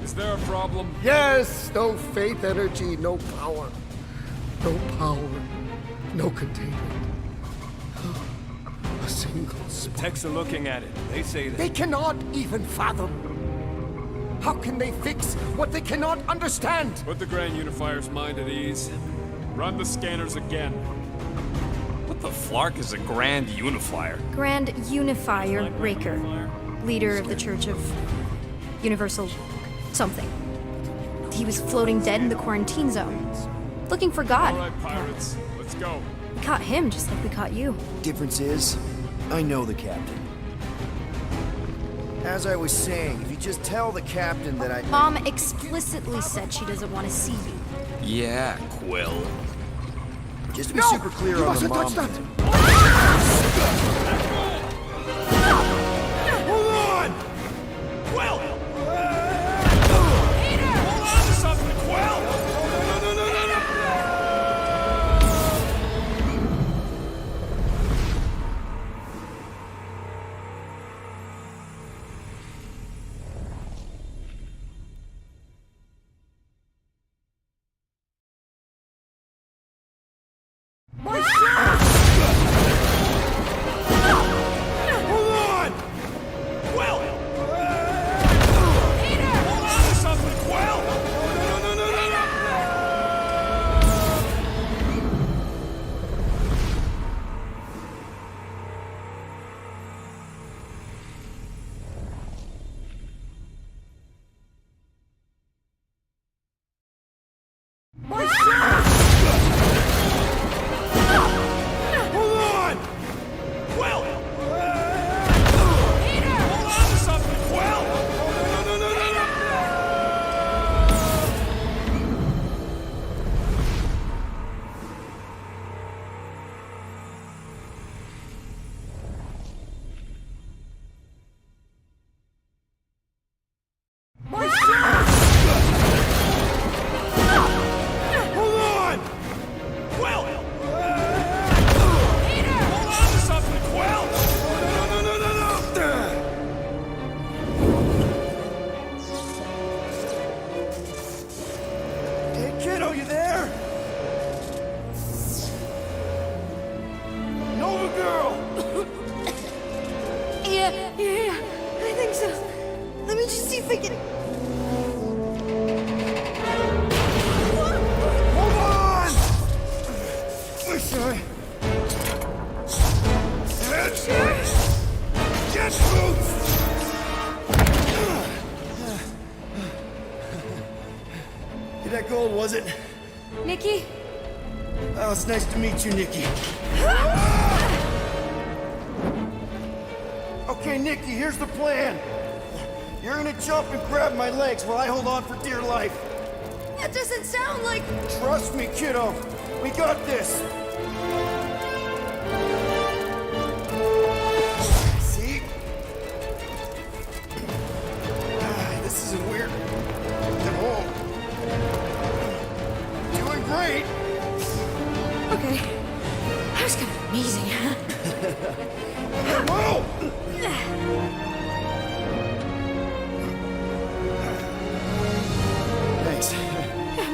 Is there a problem? Yes! No faith energy, no power. No power, no containment. A single spark. Techs are looking at it. They say that. They cannot even fathom. How can they fix what they cannot understand? Put the Grand Unifier's mind at ease. Run the scanners again. What the flark is a Grand Unifier? Grand Unifier Raker. Leader of the Church of Universal something. He was floating dead in the quarantine zone. Looking for God. All right, pirates. Let's go. We caught him just like we caught you. Difference is, I know the captain. As I was saying, if you just tell the captain that I... Mom explicitly said she doesn't want to see you. Yeah, Quill. Just to be super clear on the mom touch thing. Hold on! Quill! Hold on to something, Quill! My shirt! Cadet Gold, was it? Nikki? Oh, it's nice to meet you, Nikki. Okay, Nikki, here's the plan. You're gonna jump and grab my legs while I hold on for dear life. That doesn't sound like... Trust me, kiddo. We got this. See? This isn't weird at all. Doing great. Okay. That was kind of amazing, huh? Whoa! Thanks.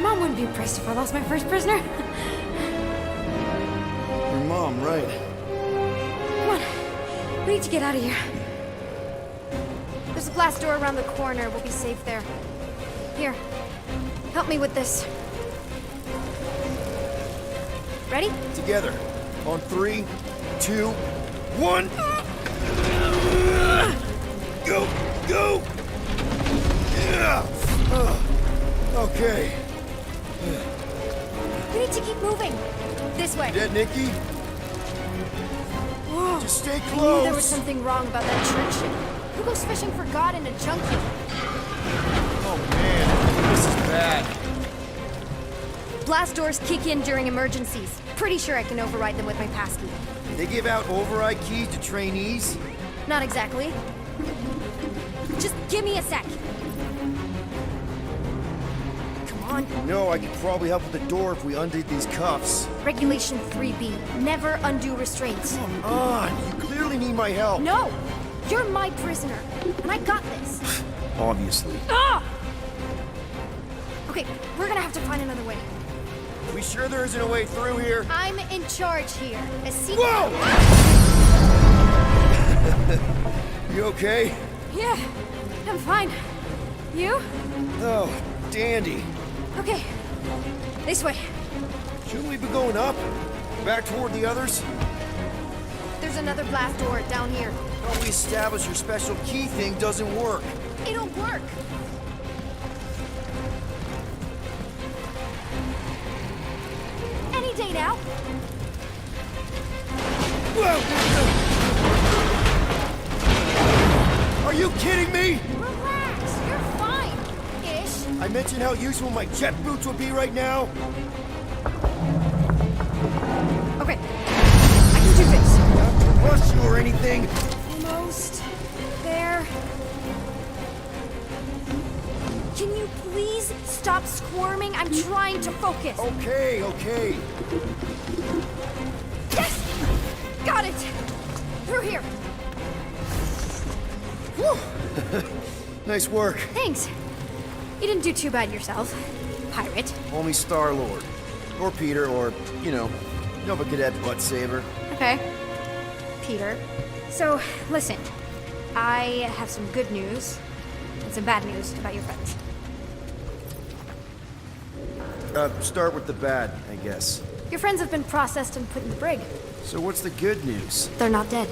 Mom wouldn't be impressed if I lost my first prisoner. Your mom, right? Come on. We need to get out of here. There's a glass door around the corner. We'll be safe there. Here. Help me with this. Ready? Together. On 3, 2, 1. Go! Go! Yeah. Okay. We need to keep moving. This way. Dead, Nikki? Whoa. Just stay I close. knew there was something wrong about that church. Who goes fishing for God in a junkie? Oh man, this is bad. Blast doors kick in during emergencies. Pretty sure I can override them with my passkey. They give out override keys to trainees? Not exactly. Just give me a sec. Come on. No, I could probably help with the door if we undid these cuffs. Regulation 3B. Never undo restraints. Come on, you clearly need my help. No! You're my prisoner, and I got this. Obviously. Ah! Okay, we're gonna have to find another way. We sure there isn't a way through here? I'm in charge here. As Whoa! You okay? Yeah, I'm fine. You? Oh, dandy. Okay. This way. Shouldn't we be going up? Back toward the others? There's another blast door down here. Thought we established your special key thing doesn't work. It'll work. Any day now. Whoa! Are you kidding me? Relax, you're fine. Ish. I mentioned how useful my jet boots would be right now. Okay. I can do this. Not to rush you or anything. Almost there. Can you please stop squirming? I'm trying to focus. Okay, okay. Yes! Got it! Through here. Whew. Nice work. Thanks. You didn't do too bad yourself, pirate. Only Star-Lord. Or Peter, or, you know but Cadet Butt Saber. Okay. Peter. So, listen. I have some good news and some bad news about your friends. Start with the bad, I guess. Your friends have been processed and put in the brig. So what's the good news? They're not dead.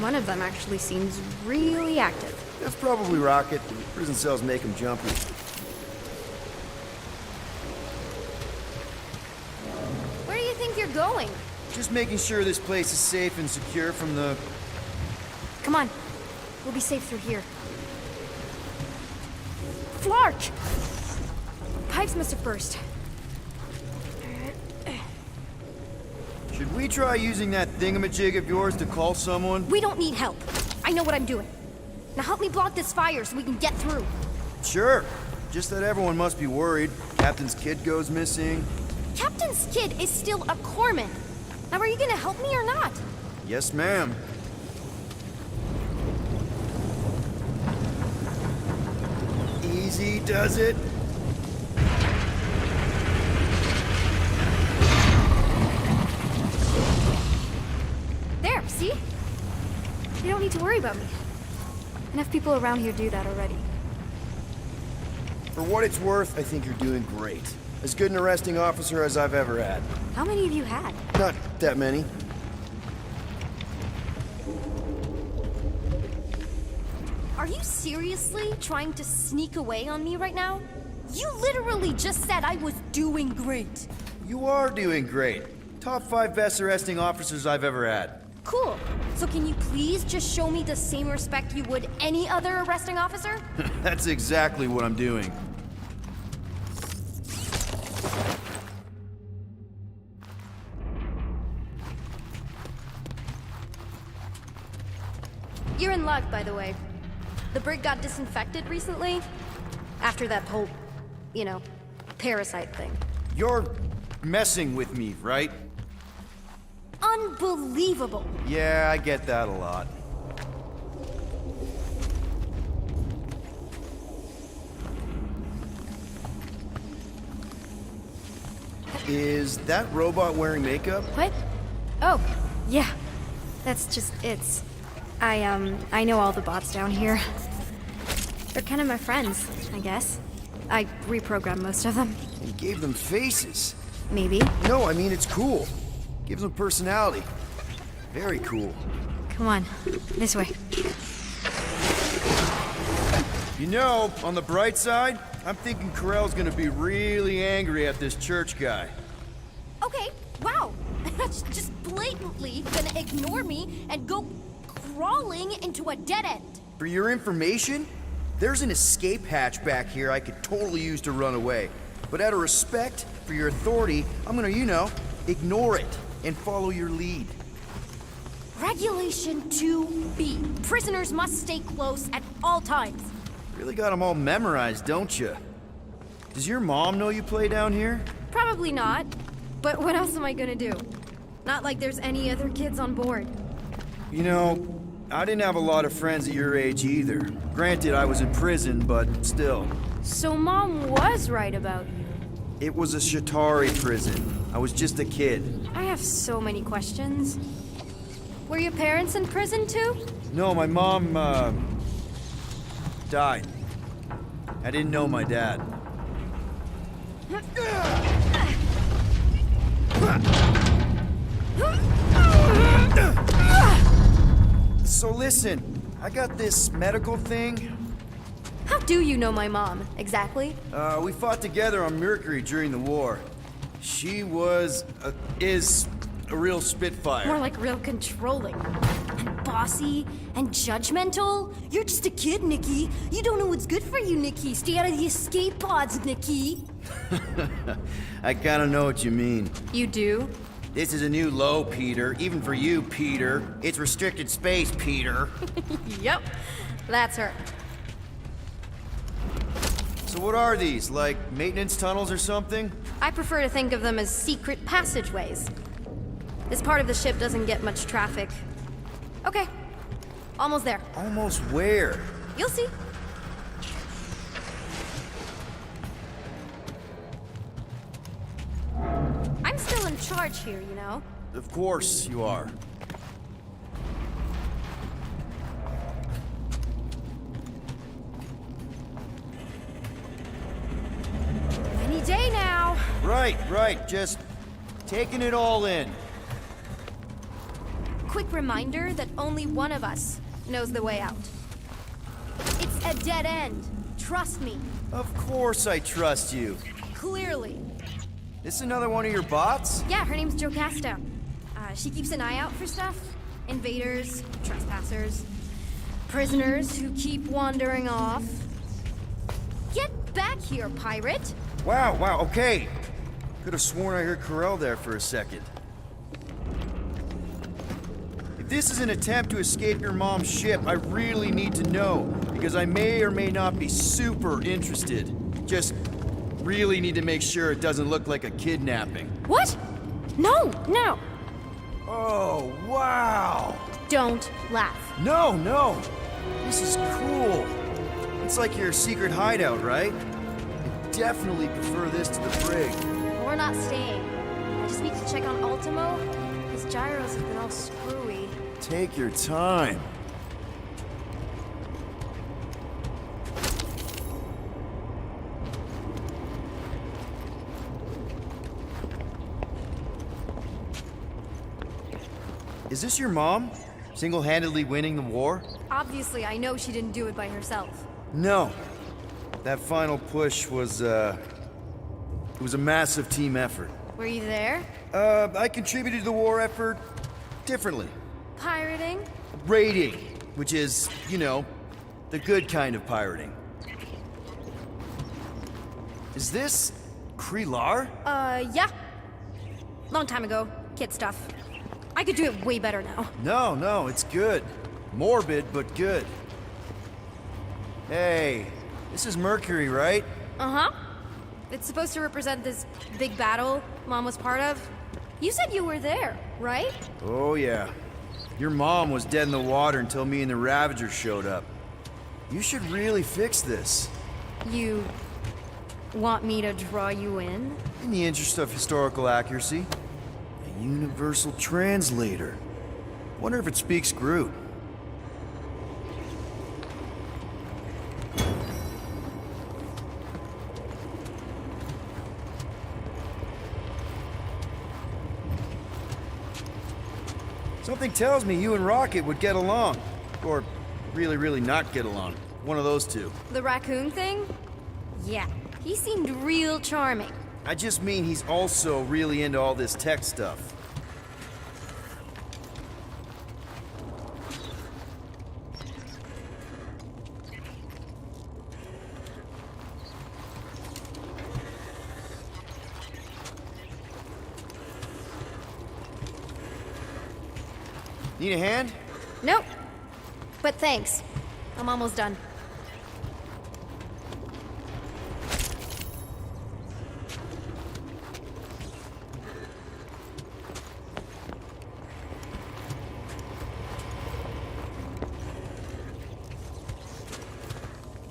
One of them actually seems really active. That's probably Rocket. Prison cells make him jumpy. Where do you think you're going? Just making sure this place is safe and secure from the... Come on. We'll be safe through here. Flark! Pipes must have burst. Should we try using that thingamajig of yours to call someone? We don't need help. I know what I'm doing. Now help me block this fire so we can get through. Sure. Just that everyone must be worried. Captain's kid goes missing. Captain's kid is still a corpsman. Now are you gonna help me or not? Yes, ma'am. Easy does it. There, see? You don't need to worry about me. Enough people around here do that already. For what it's worth, I think you're doing great. As good an arresting officer as I've ever had. How many of you had? Not that many. Are you seriously trying to sneak away on me right now? You literally just said I was doing great. You are doing great. Top 5 best arresting officers I've ever had. Cool. So can you please just show me the same respect you would any other arresting officer? That's exactly what I'm doing. You're in luck, by the way. The brig got disinfected recently. After that whole, you know, parasite thing. You're messing with me, right? Unbelievable. Yeah, I get that a lot. Is that robot wearing makeup? What? Oh, yeah. That's just, I know all the bots down here. They're kind of my friends, I guess. I reprogrammed most of them. And gave them faces. Maybe. No, I mean, it's cool. Gives them personality. Very cool. Come on, this way. You know, on the bright side, I'm thinking Corell's gonna be really angry at this church guy. Okay, wow. That's just blatantly gonna ignore me and go crawling into a dead end. For your information, there's an escape hatch back here I could totally use to run away. But out of respect for your authority, I'm gonna, you know, ignore it and follow your lead. Regulation 2B. Prisoners must stay close at all times. Really got them all memorized, don't you? Does your mom know you play down here? Probably not. But what else am I gonna do? Not like there's any other kids on board. You know, I didn't have a lot of friends at your age either. Granted, I was in prison, but still. So Mom was right about you. It was a Shatari prison. I was just a kid. I have so many questions. Were your parents in prison too? No, my mom, died. I didn't know my dad. So listen, I got this medical thing. How do you know my mom, exactly? We fought together on Mercury during the war. She is a real spitfire. More like real controlling. And bossy and judgmental. You're just a kid, Nikki. You don't know what's good for you, Nikki. Stay out of the escape pods, Nikki. I kinda know what you mean. You do? This is a new low, Peter. Even for you, Peter. It's restricted space, Peter. Yep, that's her. So what are these? Like maintenance tunnels or something? I prefer to think of them as secret passageways. This part of the ship doesn't get much traffic. Okay, almost there. Almost where? You'll see. I'm still in charge here, you know? Of course you are. Any day now. Right. Just taking it all in. Quick reminder that only one of us knows the way out. It's a dead end. Trust me. Of course I trust you. Clearly. This another one of your bots? Yeah, her name's Jocasta. She keeps an eye out for stuff. Invaders, trespassers, prisoners who keep wandering off. Get back here, pirate! Wow, okay. Could have sworn I heard Corell there for a second. If this is an attempt to escape your mom's ship, I really need to know, because I may or may not be super interested. Just really need to make sure it doesn't look like a kidnapping. What? No! Oh, wow! Don't laugh. No! This is cool. It's like your secret hideout, right? I definitely prefer this to the brig. We're not staying. I just need to check on Ultimo. His gyros have been all screwy. Take your time. Is this your mom? Single-handedly winning the war? Obviously, I know she didn't do it by herself. No. That final push was, it was a massive team effort. Were you there? I contributed to the war effort differently. Pirating? Raiding, which is, you know, the good kind of pirating. Is this Krelar? Yeah. Long time ago. Kid stuff. I could do it way better now. No, it's good. Morbid, but good. Hey, this is Mercury, right? Uh-huh. It's supposed to represent this big battle Mom was part of. You said you were there, right? Oh, yeah. Your mom was dead in the water until me and the Ravagers showed up. You should really fix this. You want me to draw you in? In the interest of historical accuracy. A universal translator. Wonder if it speaks Groot. Something tells me you and Rocket would get along. Or really, really not get along. One of those two. The raccoon thing? Yeah. He seemed real charming. I just mean he's also really into all this tech stuff. Need a hand? Nope. But thanks. I'm almost done.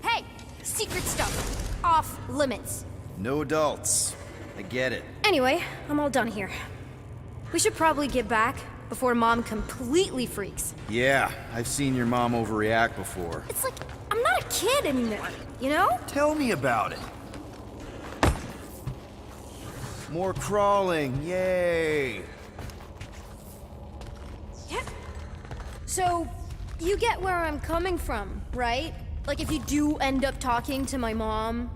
Hey! Secret stuff. Off limits. No adults. I get it. Anyway, I'm all done here. We should probably get back before Mom completely freaks. Yeah, I've seen your mom overreact before. It's like, I'm not a kid anymore, you know? Tell me about it. More crawling, yay! Yeah. So, you get where I'm coming from, right? Like if you do end up talking to my mom,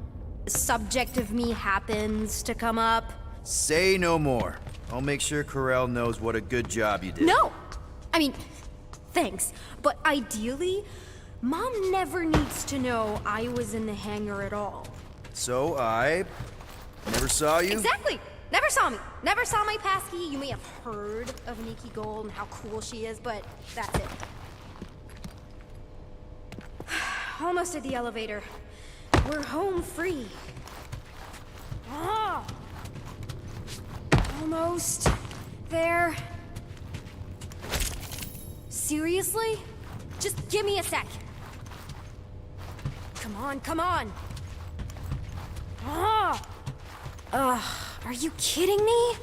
the subject of me happens to come up. Say no more. I'll make sure Corell knows what a good job you did. No! I mean, thanks. But ideally, Mom never needs to know I was in the hangar at all. So I never saw you? Exactly! Never saw me. Never saw my passkey. You may have heard of Nikki Gold and how cool she is, but that's it. Almost at the elevator. We're home free. Ah! Almost there. Seriously? Just give me a sec. Come on, come on. Ah! Are you kidding me?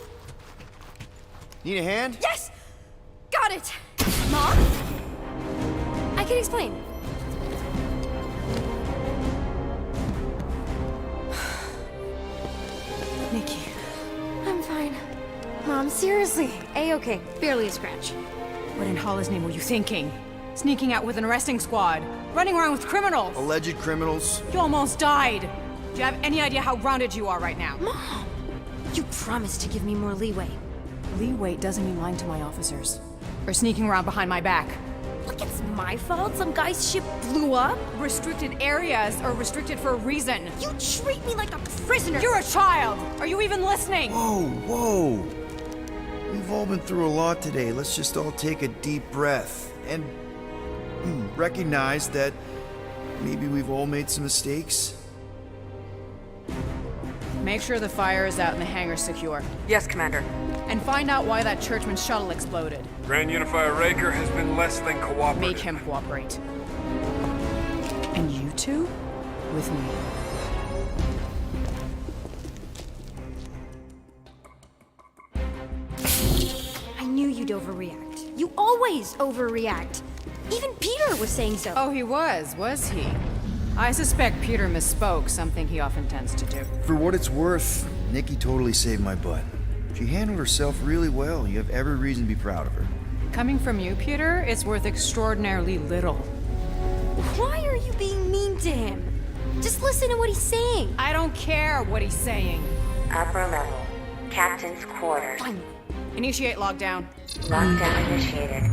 Need a hand? Yes! Got it! Mom? I can explain. Nikki. I'm fine. Mom, seriously. A-okay. Barely a scratch. What in Hollis' name were you thinking? Sneaking out with an arresting squad? Running around with criminals? Alleged criminals? You almost died! Do you have any idea how grounded you are right now? Mom! You promised to give me more leeway. Leeway doesn't mean lying to my officers. Or sneaking around behind my back. Look, it's my fault some guy's ship blew up. Restricted areas are restricted for a reason. You treat me like a prisoner! You're a child! Are you even listening? Whoa. We've all been through a lot today. Let's just all take a deep breath and recognize that maybe we've all made some mistakes. Make sure the fire is out and the hangar's secure. Yes, Commander. And find out why that churchman's shuttle exploded. Grand Unifier Raker has been less than cooperative. Make him cooperate. And you two? With me. I knew you'd overreact. You always overreact. Even Peter was saying so. Oh, he was he? I suspect Peter misspoke, something he often tends to do. For what it's worth, Nikki totally saved my butt. She handled herself really well. You have every reason to be proud of her. Coming from you, Peter, it's worth extraordinarily little. Why are you being mean to him? Just listen to what he's saying. I don't care what he's saying. Upper level. Captain's quarters. Fine. Initiate lockdown. Lockdown initiated.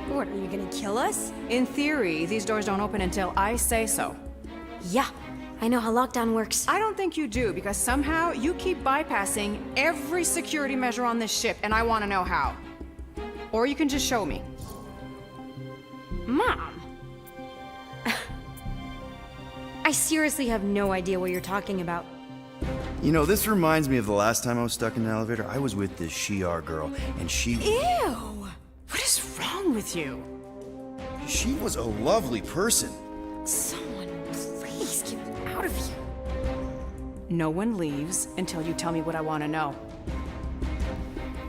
What, are you gonna kill us? In theory, these doors don't open until I say so. Yeah, I know how lockdown works. I don't think you do, because somehow you keep bypassing every security measure on this ship, and I want to know how. Or you can just show me. Mom! I seriously have no idea what you're talking about. You know, this reminds me of the last time I was stuck in an elevator. I was with this Shi'ar girl, and she... Ew! What is wrong with you? She was a lovely person. Someone, please get me out of here. No one leaves until you tell me what I want to know.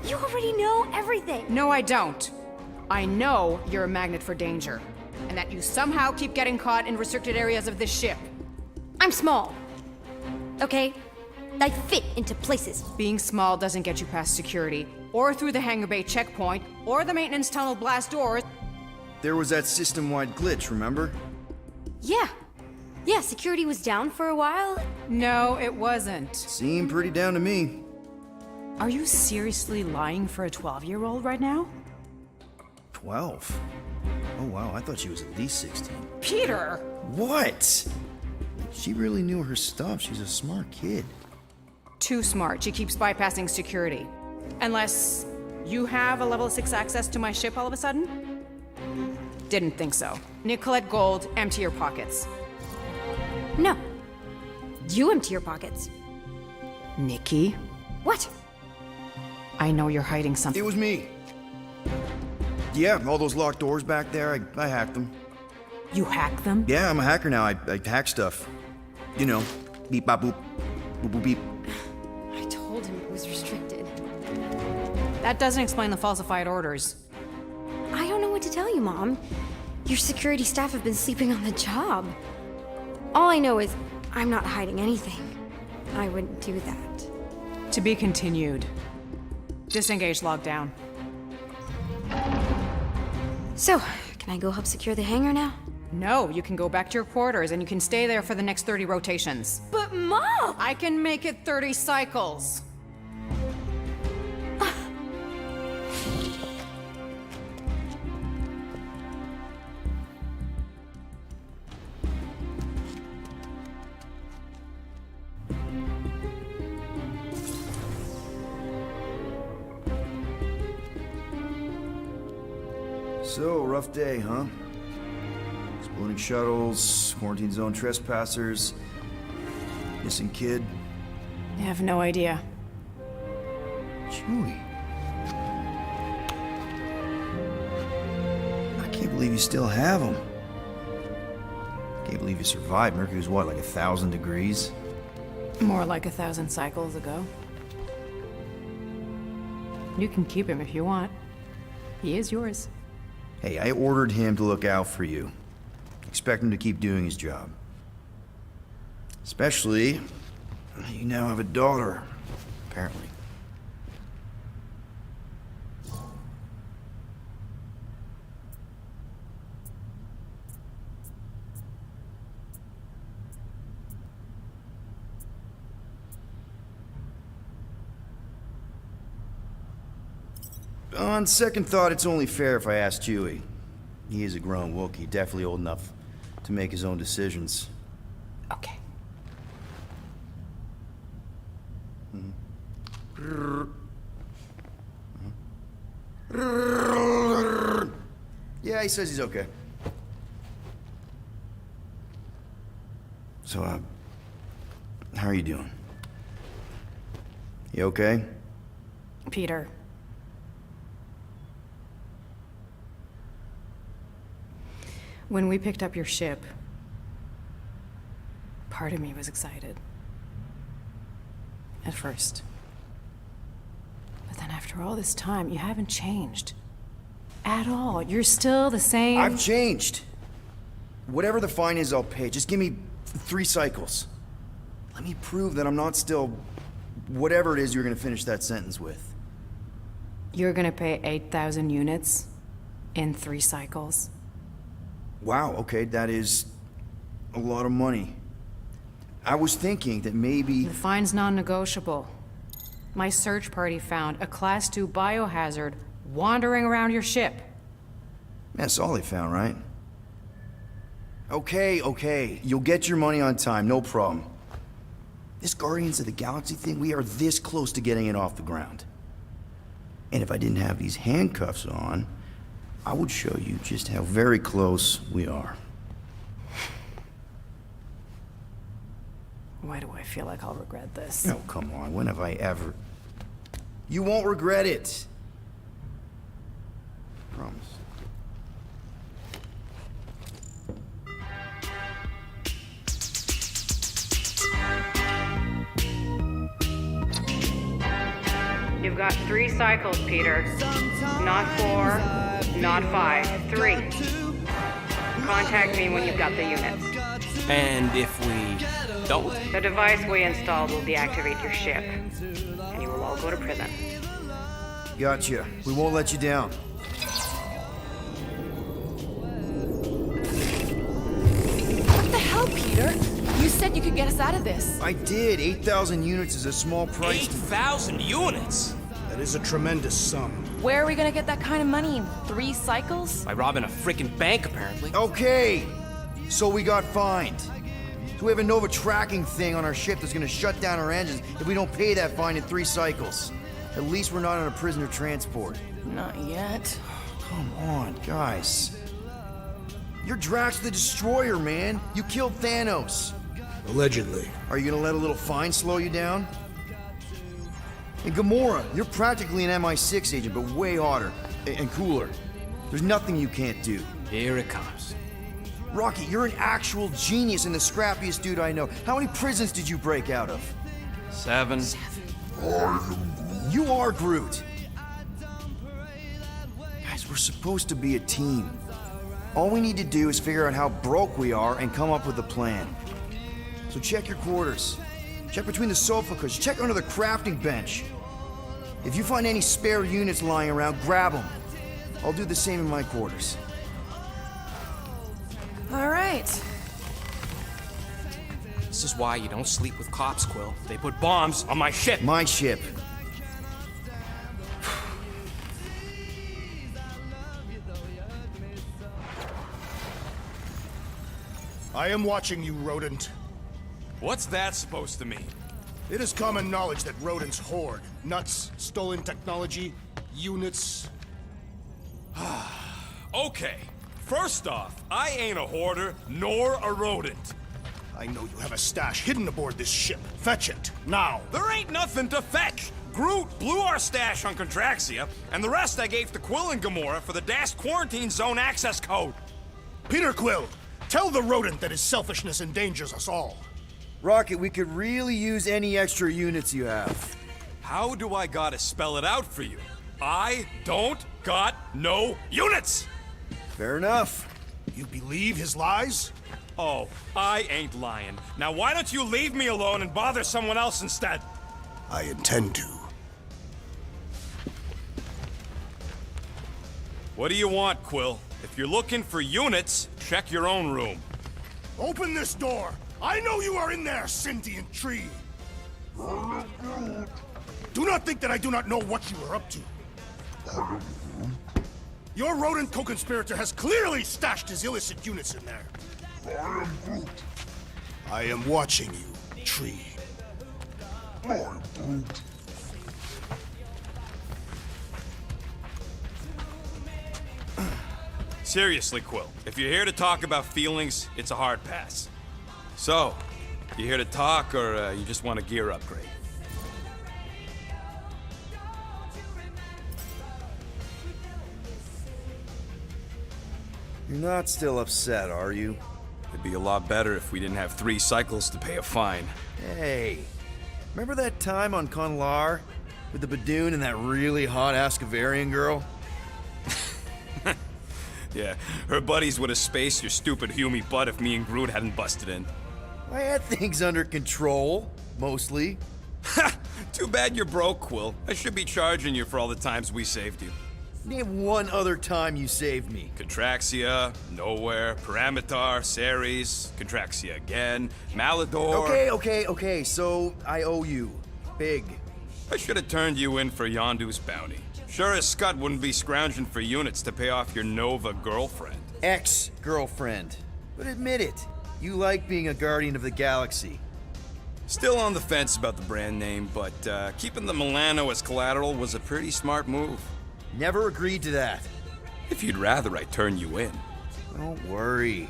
You already know everything. No, I don't. I know you're a magnet for danger, and that you somehow keep getting caught in restricted areas of this ship. I'm small. Okay? I fit into places. Being small doesn't get you past security, or through the hangar bay checkpoint, or the maintenance tunnel blast doors. There was that system-wide glitch, remember? Yeah. Yeah, security was down for a while. No, it wasn't. Seemed pretty down to me. Are you seriously lying for a 12-year-old right now? 12? Oh wow, I thought she was at least 16. Peter! What? She really knew her stuff. She's a smart kid. Too smart. She keeps bypassing security. Unless you have a level 6 access to my ship all of a sudden? Didn't think so. Nicolette Gold, empty your pockets. No. You empty your pockets. Nikki? What? I know you're hiding something. It was me. Yeah, all those locked doors back there, I hacked them. You hacked them? Yeah, I'm a hacker now. I hack stuff. You know, beep, bop, boop, boop, boop, beep. I told him it was restricted. That doesn't explain the falsified orders. I don't know what to tell you, Mom. Your security staff have been sleeping on the job. All I know is I'm not hiding anything. I wouldn't do that. To be continued. Disengage lockdown. So, can I go help secure the hangar now? No, you can go back to your quarters and you can stay there for the next 30 rotations. But Mom! I can make it 30 cycles. So, rough day, huh? Exploding shuttles, quarantine zone trespassers, missing kid. I have no idea. Chewie. I can't believe you still have him. Can't believe you survived. Mercury's what, like 1,000 degrees? More like 1,000 cycles ago. You can keep him if you want. He is yours. Hey, I ordered him to look out for you. Expect him to keep doing his job. Especially, you now have a daughter, apparently. On second thought, it's only fair if I ask Chewie. He is a grown Wookiee, definitely old enough to make his own decisions. Okay. Yeah, he says he's okay. So, how are you doing? You okay? Peter. When we picked up your ship, part of me was excited. At first. But then after all this time, you haven't changed. At all. You're still the same. I've changed. Whatever the fine is, I'll pay. Just give me 3 cycles. Let me prove that I'm not still... whatever it is you're gonna finish that sentence with. You're gonna pay 8,000 units in 3 cycles? Wow, okay, that is a lot of money. I was thinking that maybe... The fine's non-negotiable. My search party found a Class 2 biohazard wandering around your ship. That's all they found, right? Okay. You'll get your money on time, no problem. This Guardians of the Galaxy thing, we are this close to getting it off the ground. And if I didn't have these handcuffs on, I would show you just how very close we are. Why do I feel like I'll regret this? Oh, come on, when have I ever... You won't regret it. Promise. You've got 3 cycles, Peter. Not 4, not 5, 3. Contact me when you've got the units. And if we don't? The device we installed will deactivate your ship, and you will all go to prison. Gotcha. We won't let you down. What the hell, Peter? You said you could get us out of this. I did. 8,000 units is a small price. 8,000 units? That is a tremendous sum. Where are we gonna get that kind of money in 3 cycles? By robbing a freaking bank, apparently. Okay. So we got fined. So we have a Nova tracking thing on our ship that's gonna shut down our engines if we don't pay that fine in 3 cycles. At least we're not on a prisoner transport. Not yet. Come on, guys. You're Drax the Destroyer, man. You killed Thanos. Allegedly. Are you gonna let a little fine slow you down? And Gamora, you're practically an MI6 agent, but way hotter and cooler. There's nothing you can't do. Here it comes. Rocky, you're an actual genius and the scrappiest dude I know. How many prisons did you break out of? 7. You are Groot. Guys, we're supposed to be a team. All we need to do is figure out how broke we are and come up with a plan. So check your quarters. Check between the sofa cushions. Check under the crafting bench. If you find any spare units lying around, grab them. I'll do the same in my quarters. All right. This is why you don't sleep with cops, Quill. They put bombs on my ship. My ship. I am watching you, rodent. What's that supposed to mean? It is common knowledge that rodents hoard nuts, stolen technology, units. Okay, first off, I ain't a hoarder nor a rodent. I know you have a stash hidden aboard this ship. Fetch it, now. There ain't nothing to fetch. Groot blew our stash on Contraxia, and the rest I gave to Quill and Gamora for the dashed quarantine zone access code. Peter Quill, tell the rodent that his selfishness endangers us all. Rocket, we could really use any extra units you have. How do I gotta spell it out for you? I don't got no units! Fair enough. You believe his lies? Oh, I ain't lying. Now why don't you leave me alone and bother someone else instead? I intend to. What do you want, Quill? If you're looking for units, check your own room. Open this door! I know you are in there, sentient tree! Do not think that I do not know what you are up to. Your rodent co-conspirator has clearly stashed his illicit units in there. I am watching you, tree. Seriously, Quill, if you're here to talk about feelings, it's a hard pass. So, you here to talk, or you just want a gear upgrade? You're not still upset, are you? It'd be a lot better if we didn't have 3 cycles to pay a fine. Hey, remember that time on Conlar with the Badoon and that really hot Ascavarian girl? Yeah, her buddies would have spaced your stupid Humy butt if me and Groot hadn't busted in. I had things under control, mostly. Ha! Too bad you're broke, Quill. I should be charging you for all the times we saved you. Name one other time you saved me. Contraxia, Nowhere, Paramitar, Ceres, Contraxia again, Malador. Okay, so I owe you. Big. I should have turned you in for Yondu's bounty. Sure as Scott wouldn't be scrounging for units to pay off your Nova girlfriend. Ex-girlfriend. But admit it, you like being a Guardian of the Galaxy. Still on the fence about the brand name, but keeping the Milano as collateral was a pretty smart move. Never agreed to that. If you'd rather, I'd turn you in. Don't worry.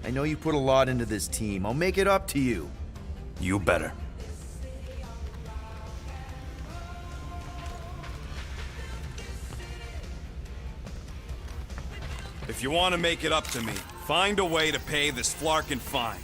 I know you put a lot into this team. I'll make it up to you. You better. If you want to make it up to me, find a way to pay this Flarkin fine.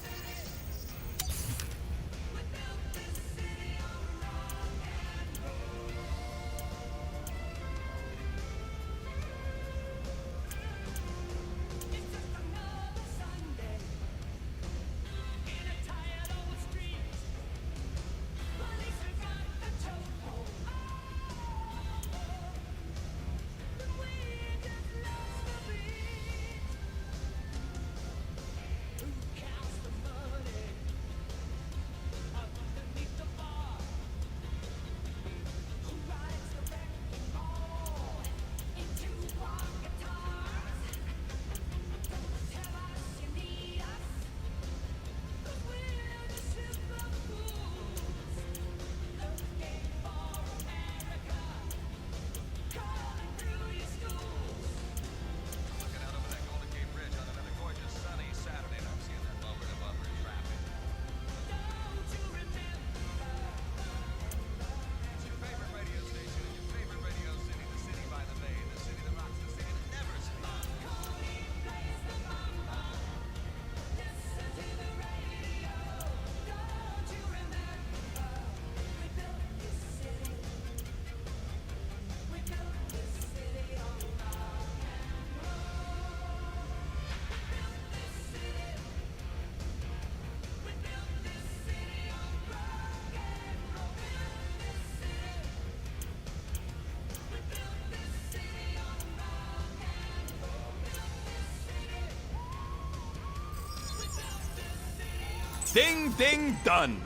Ding, ding, done.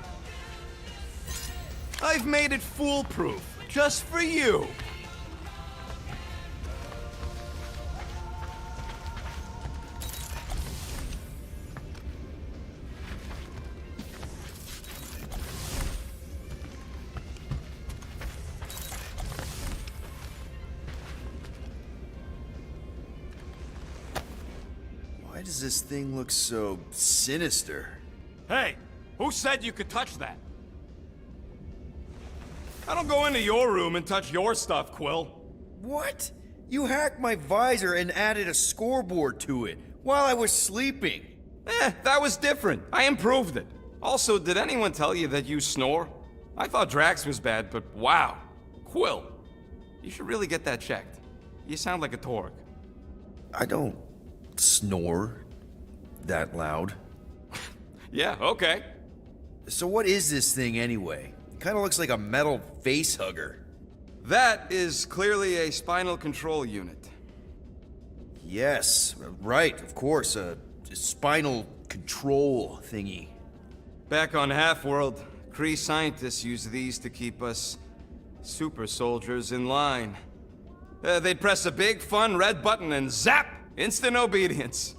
I've made it foolproof, just for you. Why does this thing look so sinister? Hey, who said you could touch that? I don't go into your room and touch your stuff, Quill. What? You hacked my visor and added a scoreboard to it while I was sleeping. That was different. I improved it. Also, did anyone tell you that you snore? I thought Drax was bad, but wow. Quill, you should really get that checked. You sound like a Torg. I don't snore that loud. Yeah, okay. So what is this thing anyway? It kind of looks like a metal face hugger. That is clearly a spinal control unit. Yes, right, of course, a spinal control thingy. Back on Half-World, Kree scientists use these to keep us super soldiers in line. They'd press a big, fun red button and zap! Instant obedience.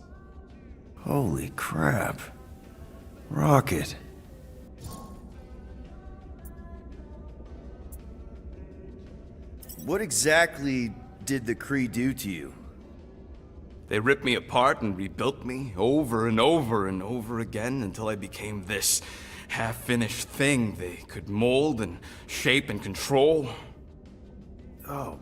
Holy crap. Rocket. What exactly did the Kree do to you? They ripped me apart and rebuilt me over and over and over again until I became this half-finished thing they could mold and shape and control. Oh,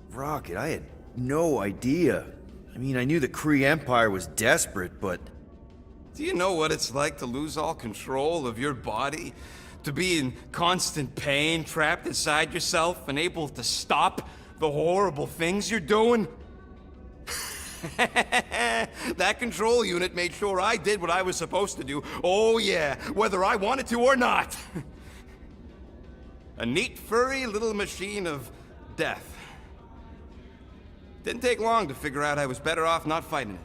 Rocket, I had no idea. I mean, I knew the Kree Empire was desperate, but... Do you know what it's like to lose all control of your body? To be in constant pain, trapped inside yourself, unable to stop the horrible things you're doing? That control unit made sure I did what I was supposed to do. Oh yeah, whether I wanted to or not. A neat, furry little machine of death. Didn't take long to figure out I was better off not fighting it.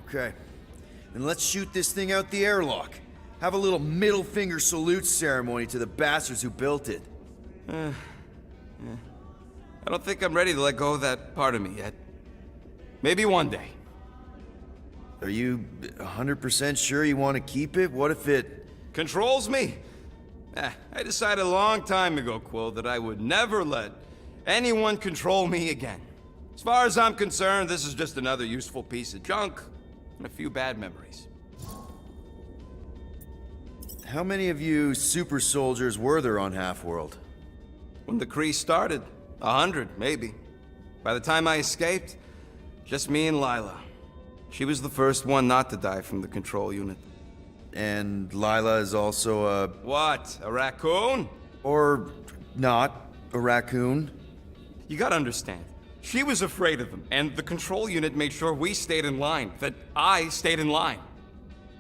Okay. Then let's shoot this thing out the airlock. Have a little middle finger salute ceremony to the bastards who built it. Yeah. I don't think I'm ready to let go of that part of me yet. Maybe one day. Are you 100% sure you want to keep it? What if it... Controls me? I decided a long time ago, Quill, that I would never let anyone control me again. As far as I'm concerned, this is just another useful piece of junk and a few bad memories. How many of you super soldiers were there on Half-World? When the Kree started, 100, maybe. By the time I escaped, just me and Lila. She was the first one not to die from the control unit. And Lila is also a... What? A raccoon? Or not a raccoon? You gotta understand. She was afraid of them, and the control unit made sure we stayed in line, that I stayed in line.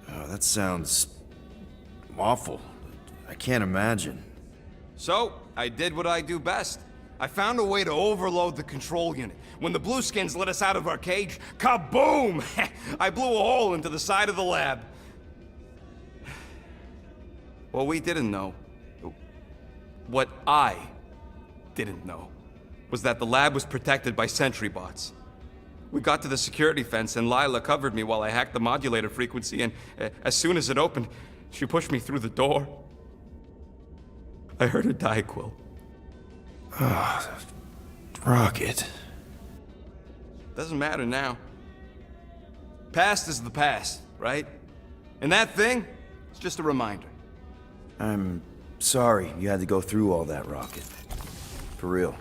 Oh, that sounds... awful. I can't imagine. So, I did what I do best. I found a way to overload the control unit. When the Blueskins let us out of our cage, kaboom! I blew a hole into the side of the lab. What we didn't know, what I didn't know, was that the lab was protected by sentry bots. We got to the security fence and Lila covered me while I hacked the modulator frequency, and as soon as it opened, she pushed me through the door. I heard her die, Quill. Ah, Rocket. Doesn't matter now. Past is the past, right? And that thing, it's just a reminder. I'm sorry you had to go through all that, Rocket. For real.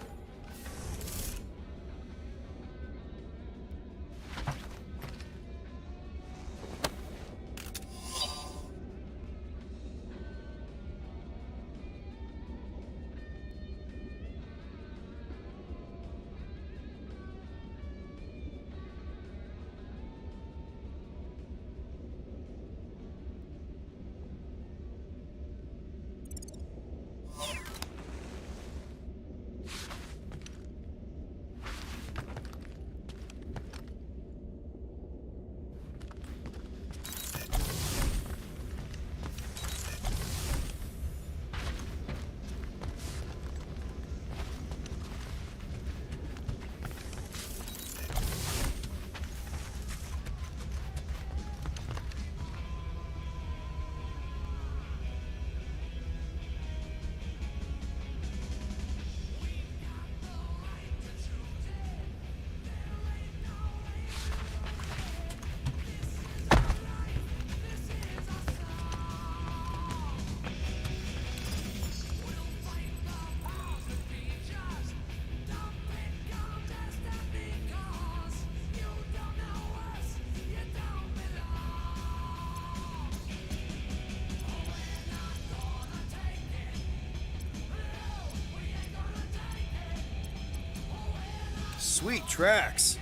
Sweet tracks.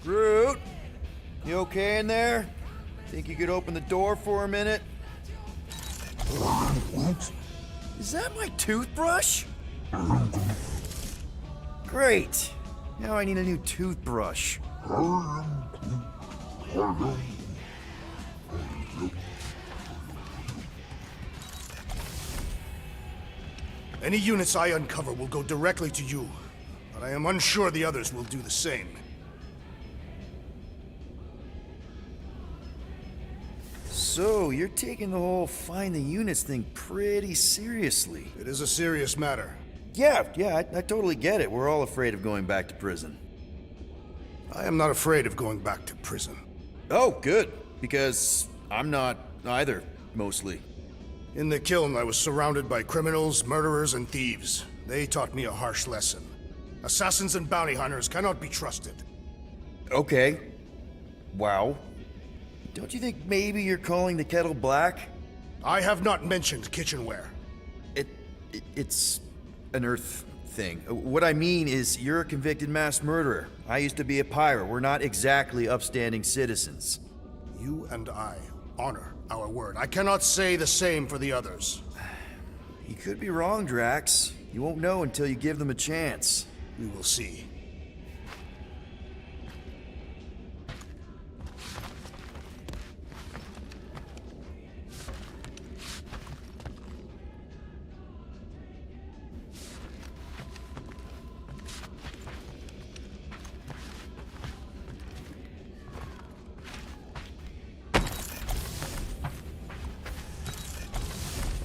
Groot, you okay in there? Think you could open the door for a minute? Is that my toothbrush? Great. Now I need a new toothbrush. Any units I uncover will go directly to you, but I am unsure the others will do the same. So, you're taking the whole find the units thing pretty seriously. It is a serious matter. Yeah, I totally get it. We're all afraid of going back to prison. I am not afraid of going back to prison. Oh, good. Because I'm not either, mostly. In the kiln, I was surrounded by criminals, murderers, and thieves. They taught me a harsh lesson. Assassins and bounty hunters cannot be trusted. Okay. Wow. Don't you think maybe you're calling the kettle black? I have not mentioned kitchenware. It's an Earth thing. What I mean is, you're a convicted mass murderer. I used to be a pirate. We're not exactly upstanding citizens. You and I honor our word. I cannot say the same for the others. You could be wrong, Drax. You won't know until you give them a chance. We will see.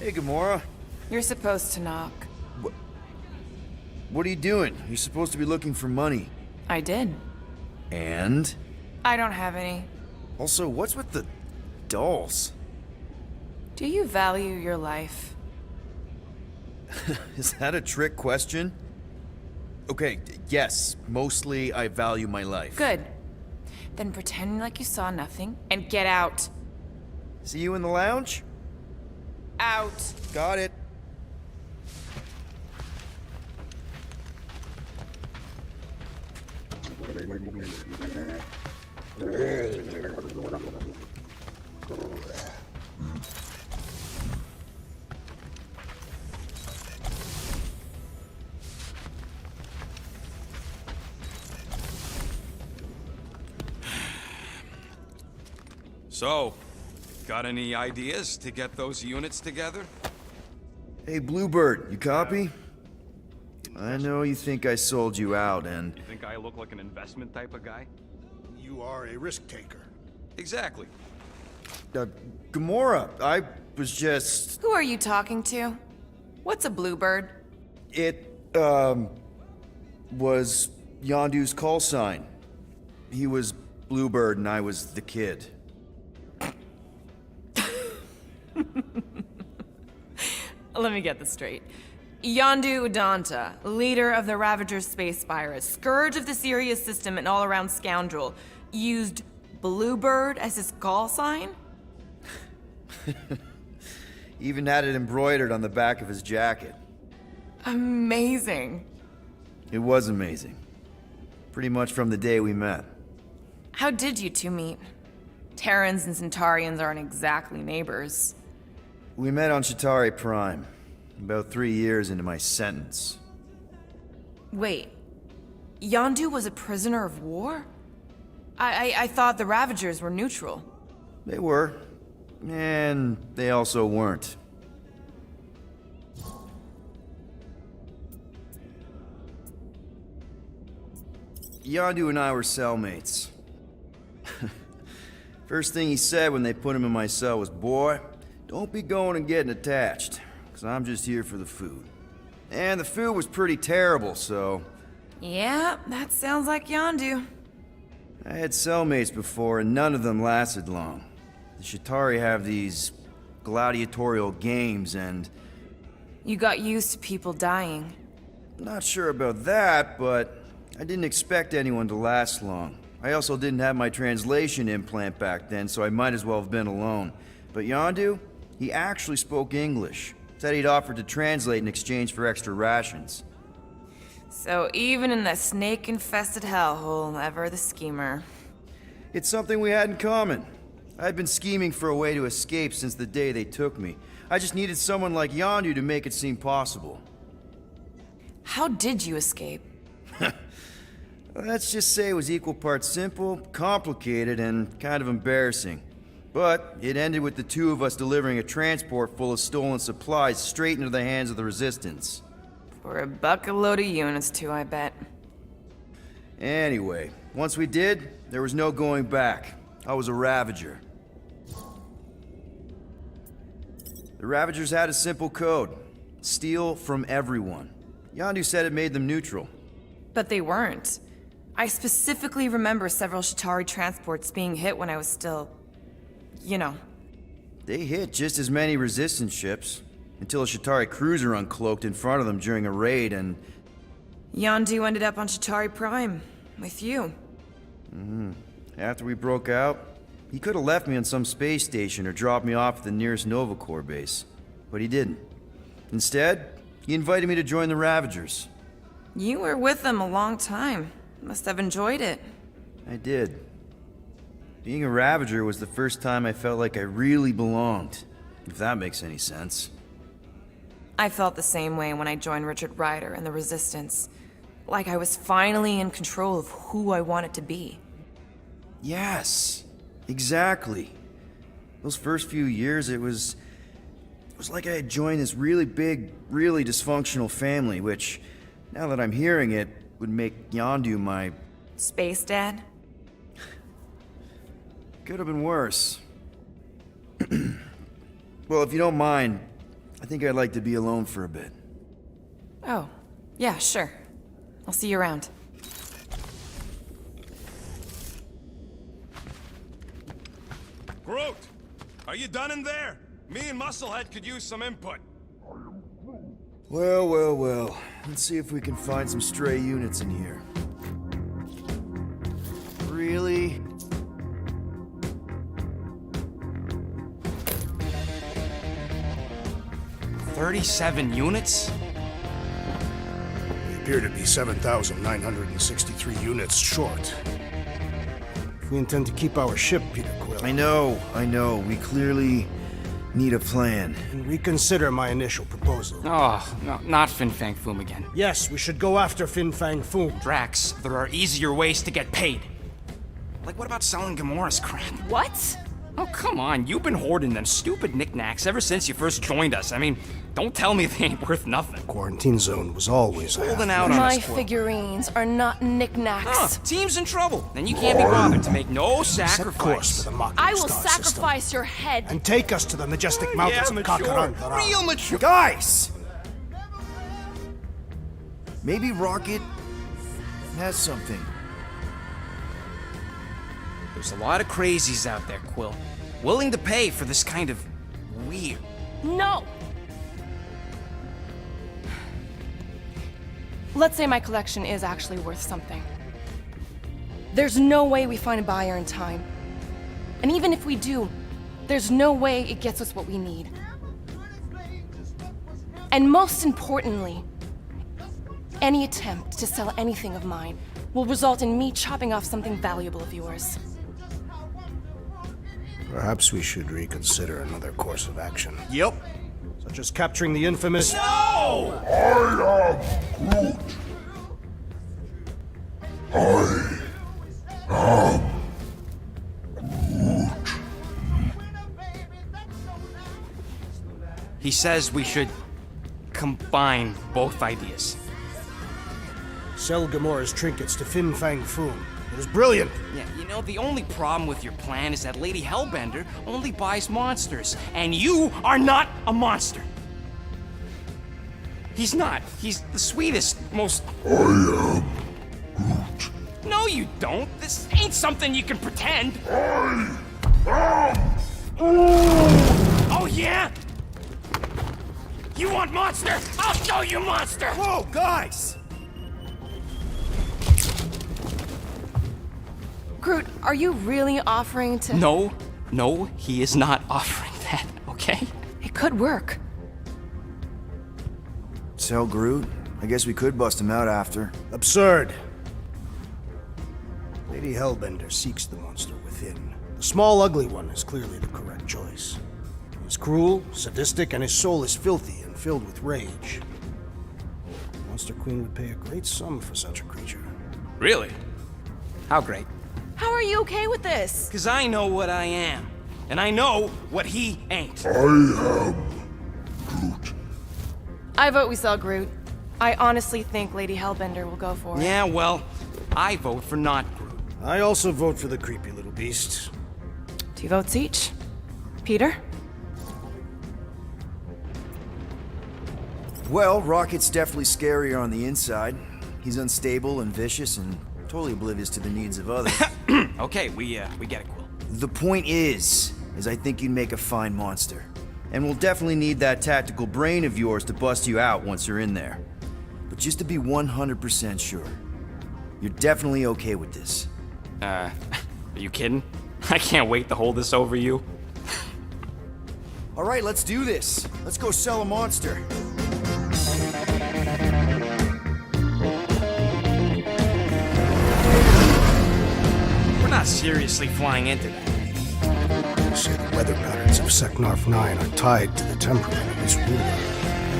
Hey, Gamora. You're supposed to knock. What are you doing? You're supposed to be looking for money. I did. And? I don't have any. Also, what's with the dolls? Do you value your life? Is that a trick question? Okay, yes, mostly I value my life. Good. Then pretend like you saw nothing and get out. See you in the lounge? Out. Got it. So, got any ideas to get those units together? Hey, Bluebird, you copy? I know you think I sold you out, and... You think I look like an investment type of guy? You are a risk taker. Exactly. Gamora, I was just... Who are you talking to? What's a bluebird? It, was Yondu's call sign. He was Bluebird and I was the kid. Let me get this straight. Yondu Udanta, leader of the Ravager's space virus, scourge of the Sirius system and all-around scoundrel, used Bluebird as his call sign? Even had it embroidered on the back of his jacket. Amazing. It was amazing. Pretty much from the day we met. How did you two meet? Terrans and Centaurians aren't exactly neighbors. We met on Chitauri Prime, about 3 years into my sentence. Wait, Yondu was a prisoner of war? I thought the Ravagers were neutral. They were, and they also weren't. Yondu and I were cellmates. First thing he said when they put him in my cell was, "Boy, don't be going and getting attached, because I'm just here for the food." And the food was pretty terrible, so... Yeah, that sounds like Yondu. I had cellmates before, and none of them lasted long. The Chitauri have these gladiatorial games, and... You got used to people dying. Not sure about that, but I didn't expect anyone to last long. I also didn't have my translation implant back then, so I might as well have been alone. But Yondu, he actually spoke English. Said he'd offered to translate in exchange for extra rations. So even in that snake-infested hellhole, ever the schemer. It's something we had in common. I'd been scheming for a way to escape since the day they took me. I just needed someone like Yondu to make it seem possible. How did you escape? Let's just say it was equal parts simple, complicated, and kind of embarrassing. But it ended with the two of us delivering a transport full of stolen supplies straight into the hands of the Resistance. For a bucket-load of units, too, I bet. Anyway, once we did, there was no going back. I was a Ravager. The Ravagers had a simple code. Steal from everyone. Yondu said it made them neutral. But they weren't. I specifically remember several Chitauri transports being hit when I was still... you know. They hit just as many Resistance ships, until a Chitauri cruiser uncloaked in front of them during a raid and... Yondu ended up on Chitauri Prime, with you. After we broke out, he could have left me on some space station or dropped me off at the nearest Nova Corps base. But he didn't. Instead, He invited me to join the Ravagers. You were with them a long time. Must have enjoyed it. I did. Being a Ravager was the first time I felt like I really belonged, if that makes any sense. I felt the same way when I joined Richard Ryder and the Resistance. Like I was finally in control of who I wanted to be. Yes, exactly. Those first few years, it was like I had joined this really big, really dysfunctional family, which, now that I'm hearing it, would make Yondu my... Space Dad? Could have been worse. Well, if you don't mind, I think I'd like to be alone for a bit. Oh, yeah, sure. I'll see you around. Groot! Are you done in there? Me and Musclehead could use some input. Well. Let's see if we can find some stray units in here. Really? $37 units? We appear to be 7,963 units short. If we intend to keep our ship, Peter Quill... I know. We clearly need a plan. And reconsider my initial proposal. Oh, no, not Fin Fang Foom again. Yes, we should go after Fin Fang Foom. Drax, there are easier ways to get paid. Like, what about selling Gamora's crap? What? Oh, come on. You've been hoarding them stupid knickknacks ever since you first joined us. I mean, don't tell me they ain't worth nothing. Quarantine zone was always holding out on My us. figurines are not knickknacks. Team's in trouble. Then you can't be bothered to make no sacrifice. I will sacrifice your head. And take us to the majestic mountains of Kakaranda. Real mature. Guys! Maybe Rocket has something. There's a lot of crazies out there, Quill. Willing to pay for this kind of weird. No! Let's say my collection is actually worth something. There's no way we find a buyer in time. And even if we do, there's no way it gets us what we need. And most importantly, any attempt to sell anything of mine will result in me chopping off something valuable of yours. Perhaps we should reconsider another course of action. Yep. Such as capturing the infamous... No! I am Groot. He says we should combine both ideas. Sell Gamora's trinkets to Fin Fang Foom. It is brilliant. Yeah, you know, the only problem with your plan is that Lady Hellbender only buys monsters, and you are not a monster. He's not. He's the sweetest, most... I am Groot. No, you don't. This ain't something you can pretend. I am... Oh, yeah? You want monster? I'll show you monster! Whoa, guys! Groot, are you really offering to... No, he is not offering that, okay? It could work. Sell Groot? I guess we could bust him out after. Absurd. Lady Hellbender seeks the monster within. The small, ugly one is clearly the correct choice. He's cruel, sadistic, and his soul is filthy and filled with rage. The Monster Queen would pay a great sum for such a creature. Really? How great? How are you okay with this? Because I know what I am. And I know what he ain't. I am Groot. I vote we sell Groot. I honestly think Lady Hellbender will go for it. Yeah, well, I vote for not Groot. I also vote for the creepy little beast. 2 votes each. Peter? Well, Rocket's definitely scarier on the inside. He's unstable and vicious and totally oblivious to the needs of others. Okay, we get it, Quill. The point is I think you'd make a fine monster. And we'll definitely need that tactical brain of yours to bust you out once you're in there. But just to be 100% sure, you're definitely okay with this. Are you kidding? I can't wait to hold this over you. All right, let's do this. Let's go sell a monster. not seriously flying into that. They say the weather patterns of Seknarf 9 are tied to the temperament of his ruler.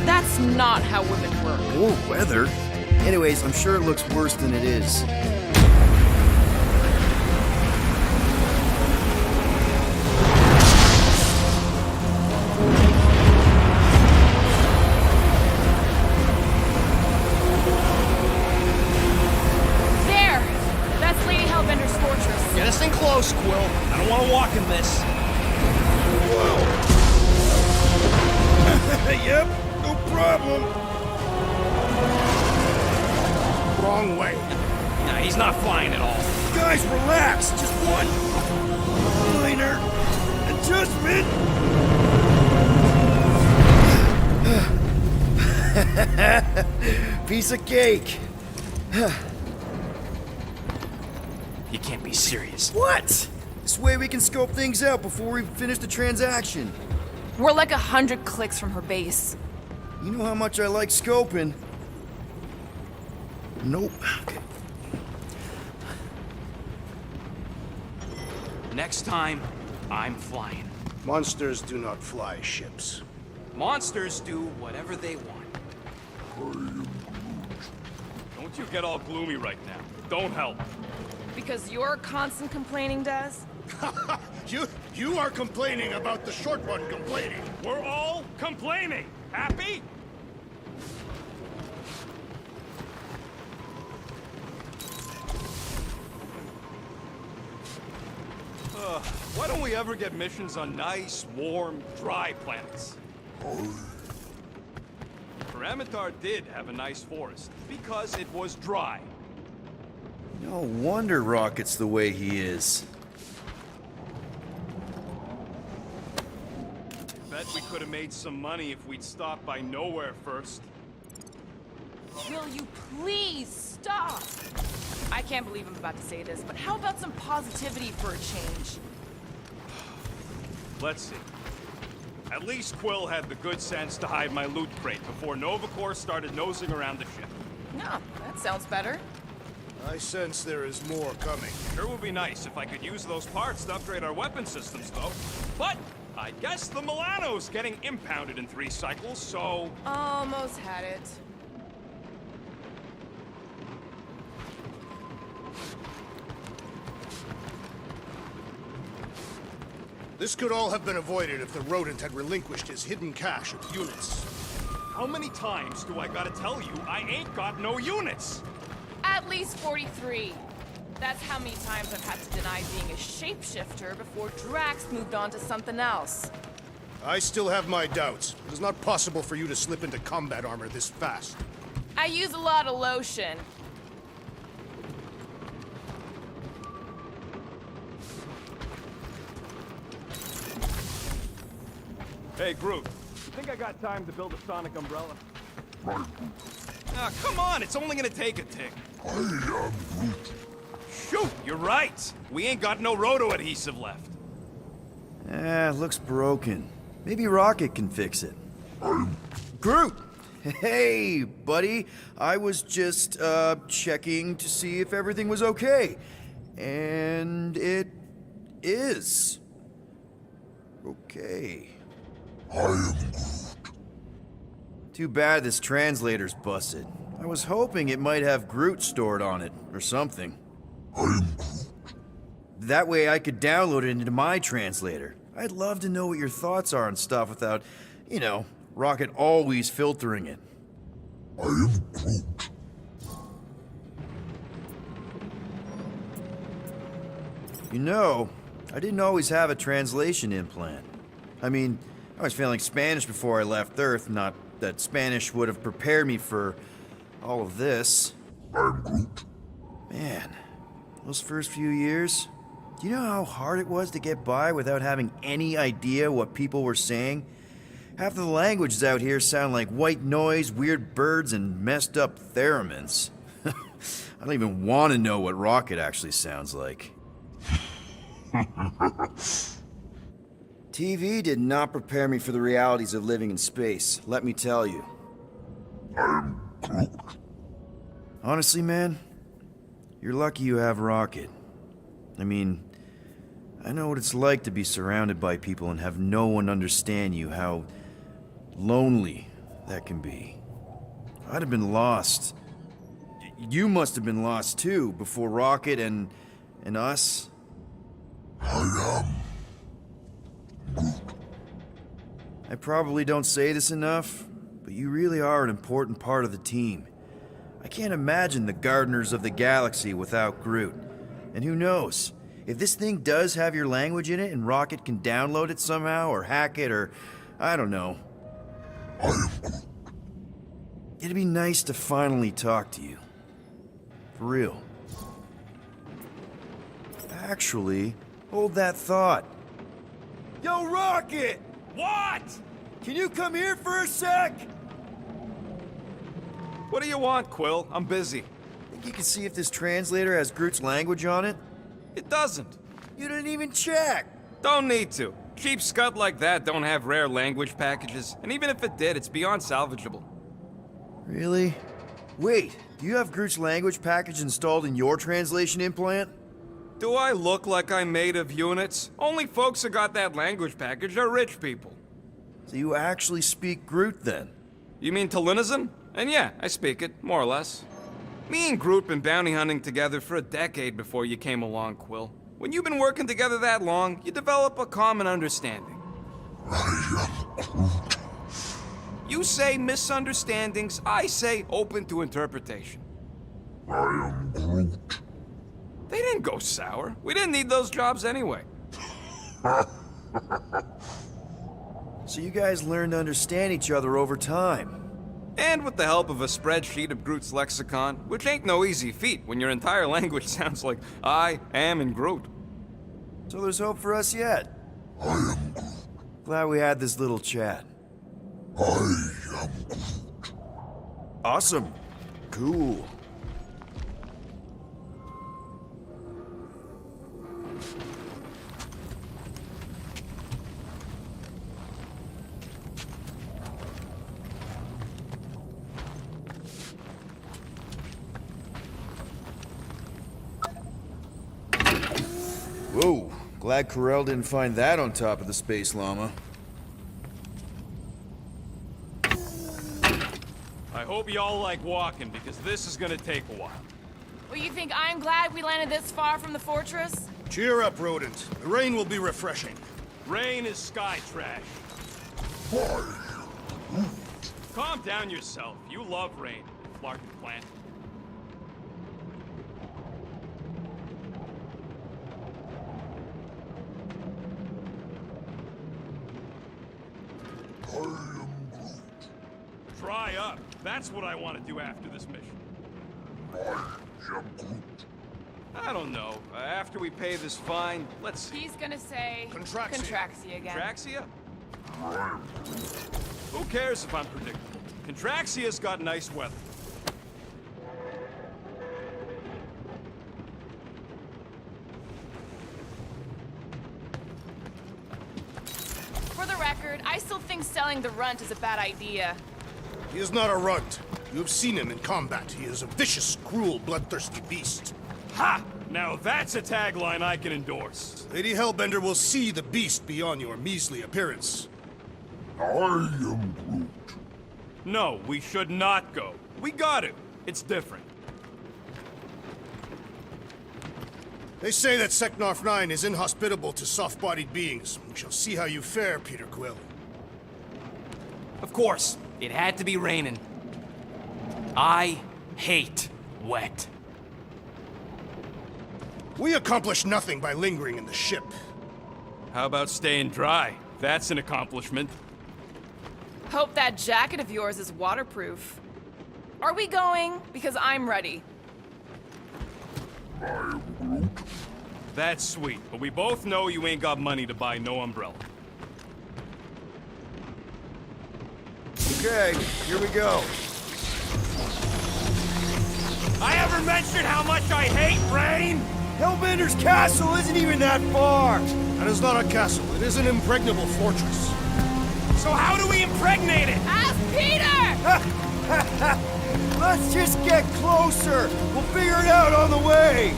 That's not how women work. Or weather. Anyways, I'm sure it looks worse than it is. There! That's Lady Hellbender's fortress. Get us in close, Quill. I don't want to walk in this. Yep, no problem. Wrong way. Nah, he's not flying at all. Guys, relax. Just one minor adjustment. Piece of cake. You can't be serious. What? This way we can scope things out before we finish the transaction. We're like 100 clicks from her base. You know how much I like scoping. Nope. Okay. Next time, I'm flying. Monsters do not fly ships. Monsters do whatever they want. Don't you get all gloomy right now. Don't help. Because you're constant complaining, Des? You are complaining about the short one complaining. We're all complaining. Happy? Why don't we ever get missions on nice, warm, dry planets? Paramitar did have a nice forest, because it was dry. No wonder Rocket's the way he is. Bet we could have made some money if we'd stopped by Nowhere first. Will you please stop? I can't believe I'm about to say this, but how about some positivity for a change? Let's see. At least Quill had the good sense to hide my loot crate before Novacore started nosing around the ship. No, that sounds better. I sense there is more coming. Sure would be nice if I could use those parts to upgrade our weapon systems, though. But I guess the Milano's getting impounded in 3 cycles, so... Almost had it. This could all have been avoided if the rodent had relinquished his hidden cache of units. How many times do I gotta tell you I ain't got no units? At least 43. That's how many times I've had to deny being a shapeshifter before Drax moved on to something else. I still have my doubts. It is not possible for you to slip into combat armor this fast. I use a lot of lotion. Hey, Groot. You think I got time to build a sonic umbrella? Ah, come on, it's only gonna take a tick. I am Groot. Shoot, you're right. We ain't got no roto adhesive left. Looks broken. Maybe Rocket can fix it. Groot! Hey, buddy. I was just, checking to see if everything was okay. And it is. Okay. I am Groot. Too bad this translator's busted. I was hoping it might have Groot stored on it, or something. I am Groot. That way I could download it into my translator. I'd love to know what your thoughts are on stuff without, you know, Rocket always filtering it. I am Groot. You know, I didn't always have a translation implant. I mean, I was failing Spanish before I left Earth, not that Spanish would have prepared me for all of this. I'm Groot. Man, those first few years, do you know how hard it was to get by without having any idea what people were saying? Half of the languages out here sound like white noise, weird birds, and messed up theremins. I don't even want to know what Rocket actually sounds like. TV did not prepare me for the realities of living in space, let me tell you. I'm Groot. Honestly, man, you're lucky you have Rocket. I mean, I know what it's like to be surrounded by people and have no one understand you, how lonely that can be. I'd have been lost. You must have been lost too, before Rocket and us. I probably don't say this enough, but you really are an important part of the team. I can't imagine the Gardeners of the Galaxy without Groot. And who knows? If this thing does have your language in it and Rocket can download it somehow or hack it or I don't know. It'd be nice to finally talk to you. For real. Actually, hold that thought. Yo, Rocket! What? Can you come here for a sec? What do you want, Quill? I'm busy. Think you can see if this translator has Groot's language on it? It doesn't. You didn't even check. Don't need to. Cheap scud like that don't have rare language packages, and even if it did, it's beyond salvageable. Really? Wait, do you have Groot's language package installed in your translation implant? Do I look like I'm made of units? Only folks who got that language package are rich people. So you actually speak Groot then? You mean Talinisan? And yeah, I speak it, more or less. Me and Groot been bounty hunting together for a decade before you came along, Quill. When you've been working together that long, you develop a common understanding. You say misunderstandings, I say open to interpretation. I am Groot. They didn't go sour. We didn't need those jobs anyway. So you guys learned to understand each other over time. And with the help of a spreadsheet of Groot's lexicon, which ain't no easy feat when your entire language sounds like I am in Groot. So there's hope for us yet. I am Groot. Glad we had this little chat. I am Groot. Awesome. Cool. Whoa, glad Corel didn't find that on top of the Space Llama. I hope y'all like walking, because this is gonna take a while. Well, you think I'm glad we landed this far from the fortress? Cheer up, Rodent. The rain will be refreshing. Rain is sky trash. Calm down yourself. You love rain, Larkin plant. Try up. That's what I want to do after this mission. I don't know. After we pay this fine, let's see. He's gonna say... Contraxia. Contraxia again. Contraxia? Who cares if I'm predictable? Contraxia's got nice weather. For the record, I still think selling the runt is a bad idea. He is not a runt. You have seen him in combat. He is a vicious, cruel, bloodthirsty beast. Ha! Now that's a tagline I can endorse. Lady Hellbender will see the beast beyond your measly appearance. I am Groot. No, we should not go. We got to. It's different. They say that Seknarf 9 is inhospitable to soft-bodied beings. We shall see how you fare, Peter Quill. Of course, it had to be raining. I hate wet. We accomplish nothing by lingering in the ship. How about staying dry? That's an accomplishment. Hope that jacket of yours is waterproof. Are we going? Because I'm ready. I am Groot. That's sweet, but we both know you ain't got money to buy no umbrella. Okay, here we go. I ever mentioned how much I hate rain? Hellbender's castle isn't even that far! That is not a castle. It is an impregnable fortress. So how do we impregnate it? Ask Peter! Let's just get closer! We'll figure it out on the way!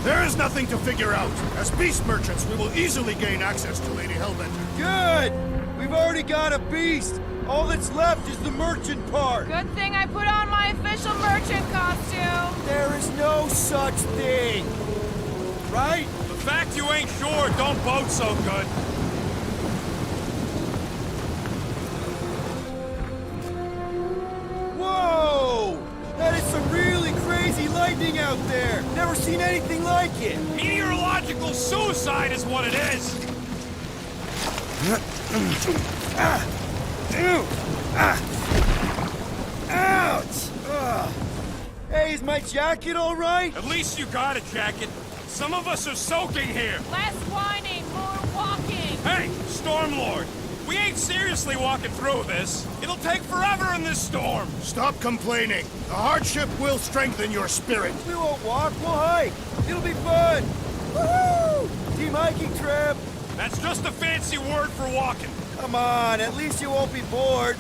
There is nothing to figure out. As beast merchants, we will easily gain access to Lady Hellbender. Good! We've already got a beast. All that's left is the merchant part. Good thing I put on my official merchant costume. There is no such thing. Right? The fact you ain't sure don't bode so good. Whoa! That is some really crazy lightning out there. Never seen anything like it. Meteorological suicide is what it is. Ouch! Ugh. Hey, is my jacket all right? At least you got a jacket. Some of us are soaking here. Less whining, more walking. Hey, Stormlord. We ain't seriously walking through this. It'll take forever in this storm. Stop complaining. The hardship will strengthen your spirit. We won't walk, we'll hike. It'll be fun. Woohoo! Team hiking trip. That's just a fancy word for walking. Come on, at least you won't be bored.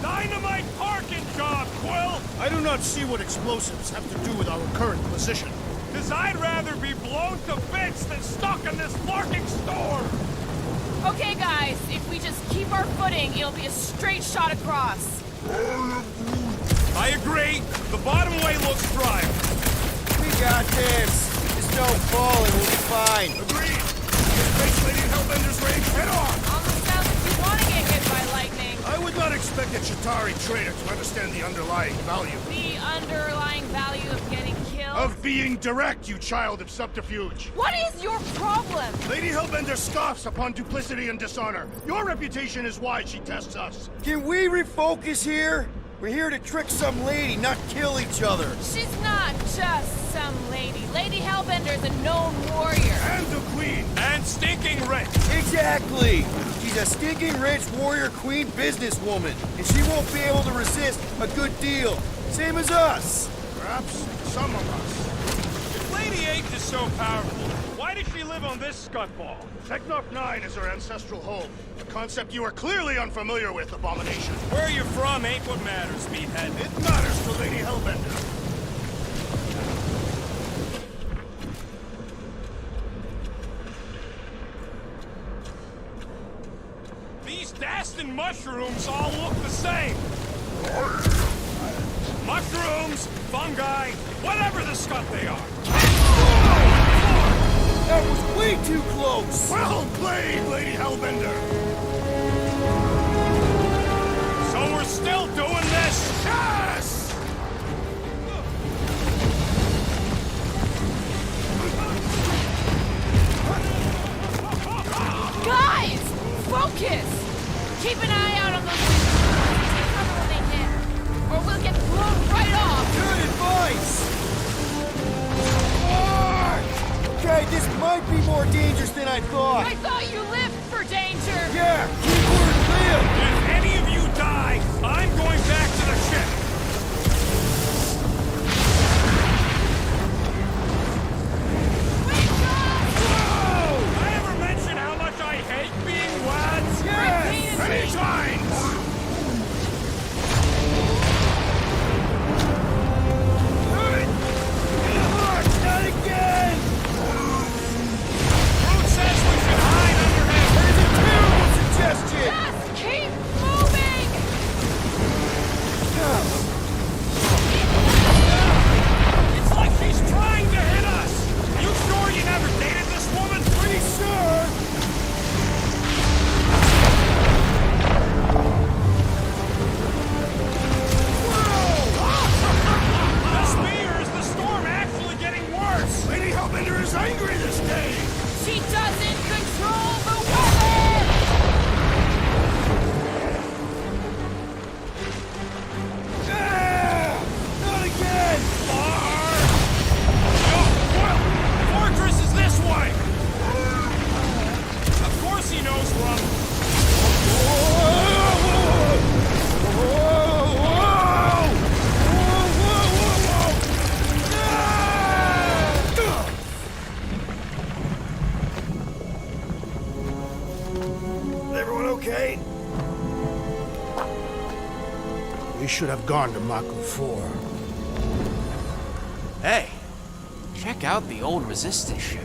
Dynamite parking job, Quill! I do not see what explosives have to do with our current position. 'Cause I'd rather be blown to bits than stuck in this larking storm! Okay, guys, if we just keep our footing, it'll be a straight shot across. I agree. The bottom way looks dry. We got this. Just don't fall and we'll be fine. Agreed. Face Lady Hellbender's range head on. Almost sounds like you want to get hit by lightning. I would not expect a Chitauri trader to understand the underlying value. The underlying value of getting killed? Of being direct, you child of subterfuge. What is your problem? Lady Hellbender scoffs upon duplicity and dishonor. Your reputation is why she tests us. Can we refocus here? We're here to trick some lady, not kill each other. She's not just some lady. Lady Hellbender's a known warrior. And a queen. And stinking rich. Exactly. She's a stinking rich warrior queen businesswoman, and she won't be able to resist a good deal. Same as us. Perhaps some of us. If Lady H is so powerful, why does she live on this scutball? Technop 9 is her ancestral home. A concept you are clearly unfamiliar with, Abomination. Where you're from ain't what matters, meathead. It matters to Lady Hellbender. These Dastin mushrooms all look the same. Mushrooms, fungi, whatever the scut they are. That was way too close! Well played, Lady Hellbender! So we're still doing this? Yes! Guys! Focus! Keep an eye out on those take cover when they hit, or we'll get blown right off! Good advice! Okay, this might be more dangerous than I thought. I thought you lived for danger! Yeah, keyword live! If any of you die, I'm going back to the ship. Whoa! I ever mention how much I hate being wet? Yes! Many times! Not again! Groot says we should hide under him. That is a terrible suggestion! Just keep moving! It's like she's trying to hit us. You sure you never dated this woman? Pretty sure! The spear is the storm actually getting worse. Lady Hellbender is angry this day! She doesn't control the weather! Not again! Fortress is this way! Of course he knows we're on... Everyone okay? We should have gone to Mako 4. Hey, check out the old Resistance ship.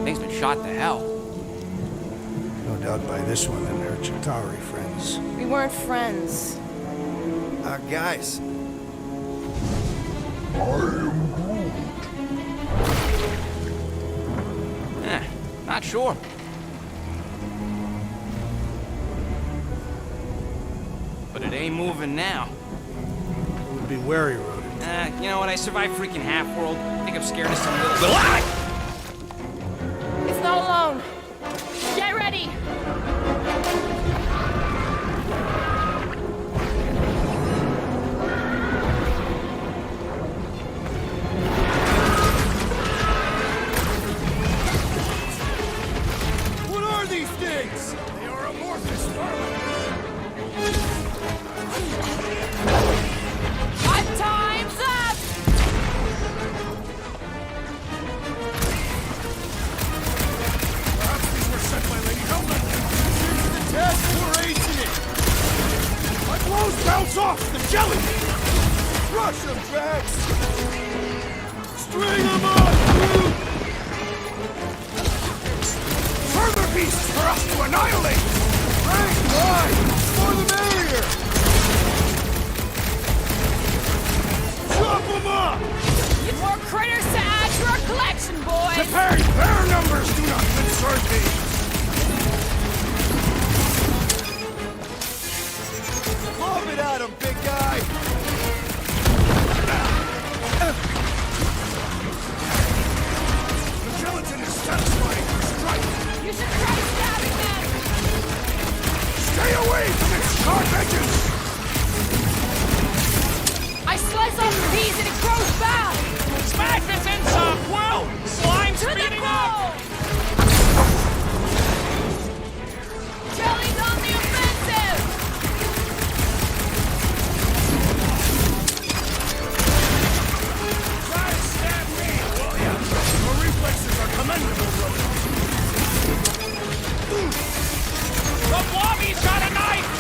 Thing's been shot to hell. No doubt by this one and her Chitauri friends. We weren't friends. Guys. Not sure. But it ain't moving now. Would be wary, Rodent. You know what? I survived freaking Half-World. I think I'm scared of some little... It's not alone. Get ready. What are these things? They are amorphous vermin. Hot time's up! Perhaps these were sent by Lady Hellbender. The test, we're acing it! My blows bounce off the jelly! Rush them, Drax! String them up, dude! Further beasts for us to annihilate! Frank, why? More the merrier! Chop them up! Get more critters to add to our collection, boys! Preparing their numbers do not concern me! Lob it at him, big guy! The gelatin is satisfying your strike! You should try stabbing them! Stay away from its sharp edges! I slice off the piece and it grows back! Smack this in some, Quill! Slime's To the speeding up! ball! Jelly's on the offensive! Try to stab me, will ya? Your reflexes are commendable, brother. The Blobby's got a knife!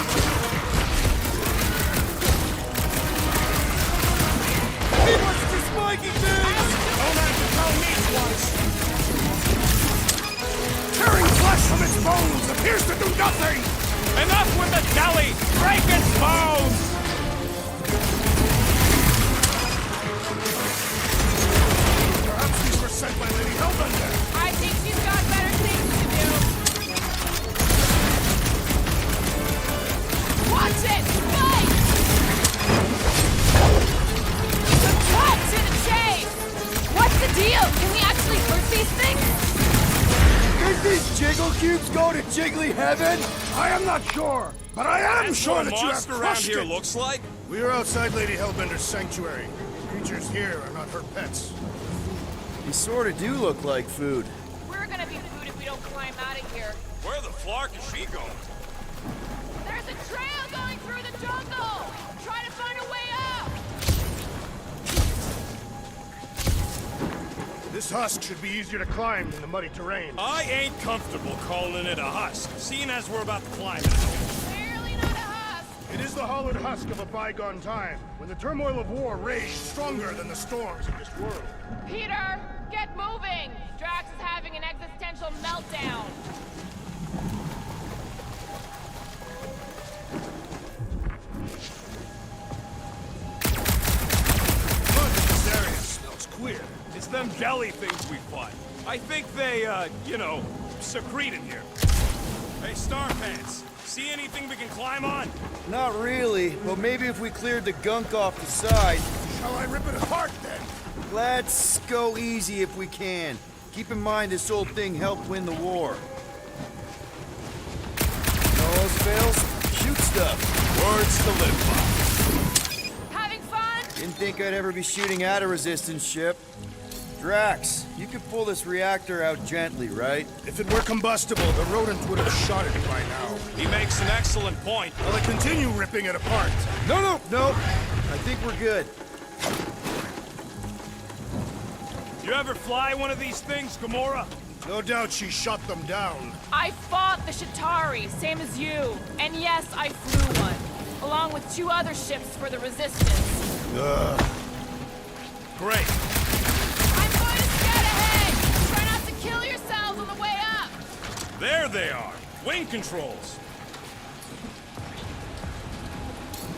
He wants to spiky things! Don't have to tell me twice! Tearing flesh from its bones appears to do nothing! Enough with the jelly! Break its bones! Perhaps these were sent by Lady Hellbender. I think she's got better things to do. Watch it! Fight! The cut to the chase! What's the deal? Can we actually hurt these things? Think these jiggle cubes go to jiggly heaven? I am not sure, but I am That's sure what a that you have monster around crushed here it. looks like. We are outside Lady Hellbender's sanctuary. Creatures here are not her pets. You sort of do look like food. We're gonna be food if we don't climb out of here. Where the flark is she going? There's a trail going through the jungle! Try to find a way up! This husk should be easier to climb than the muddy terrain. I ain't comfortable calling it a husk, seeing as we're about to climb it. Clearly not a husk! It is the hollowed husk of a bygone time, when the turmoil of war raged stronger than the storms of this world. Peter, get moving! Drax is having an existential meltdown! Look, this area smells queer. It's them jelly things we fought. I think they, you know, secrete in here. Hey, Starpants, see anything we can climb on? Not really, but maybe if we cleared the gunk off the side. Shall I rip it apart, then? Let's go easy if we can. Keep in mind this old thing helped win the war. No else fails, shoot stuff. Words to live by. Having fun? Didn't think I'd ever be shooting at a resistance ship. Drax, you could pull this reactor out gently, right? If it were combustible, the rodent would have shot it by now. He makes an excellent point. Will I continue ripping it apart? No. I think we're good. You ever fly one of these things, Gamora? No doubt she shot them down. I fought the Chitauri, same as you. And yes, I flew one. along with 2 other ships for the Resistance. Great. I'm going to scout ahead! Try not to kill yourselves on the way up! There they are. Wing controls.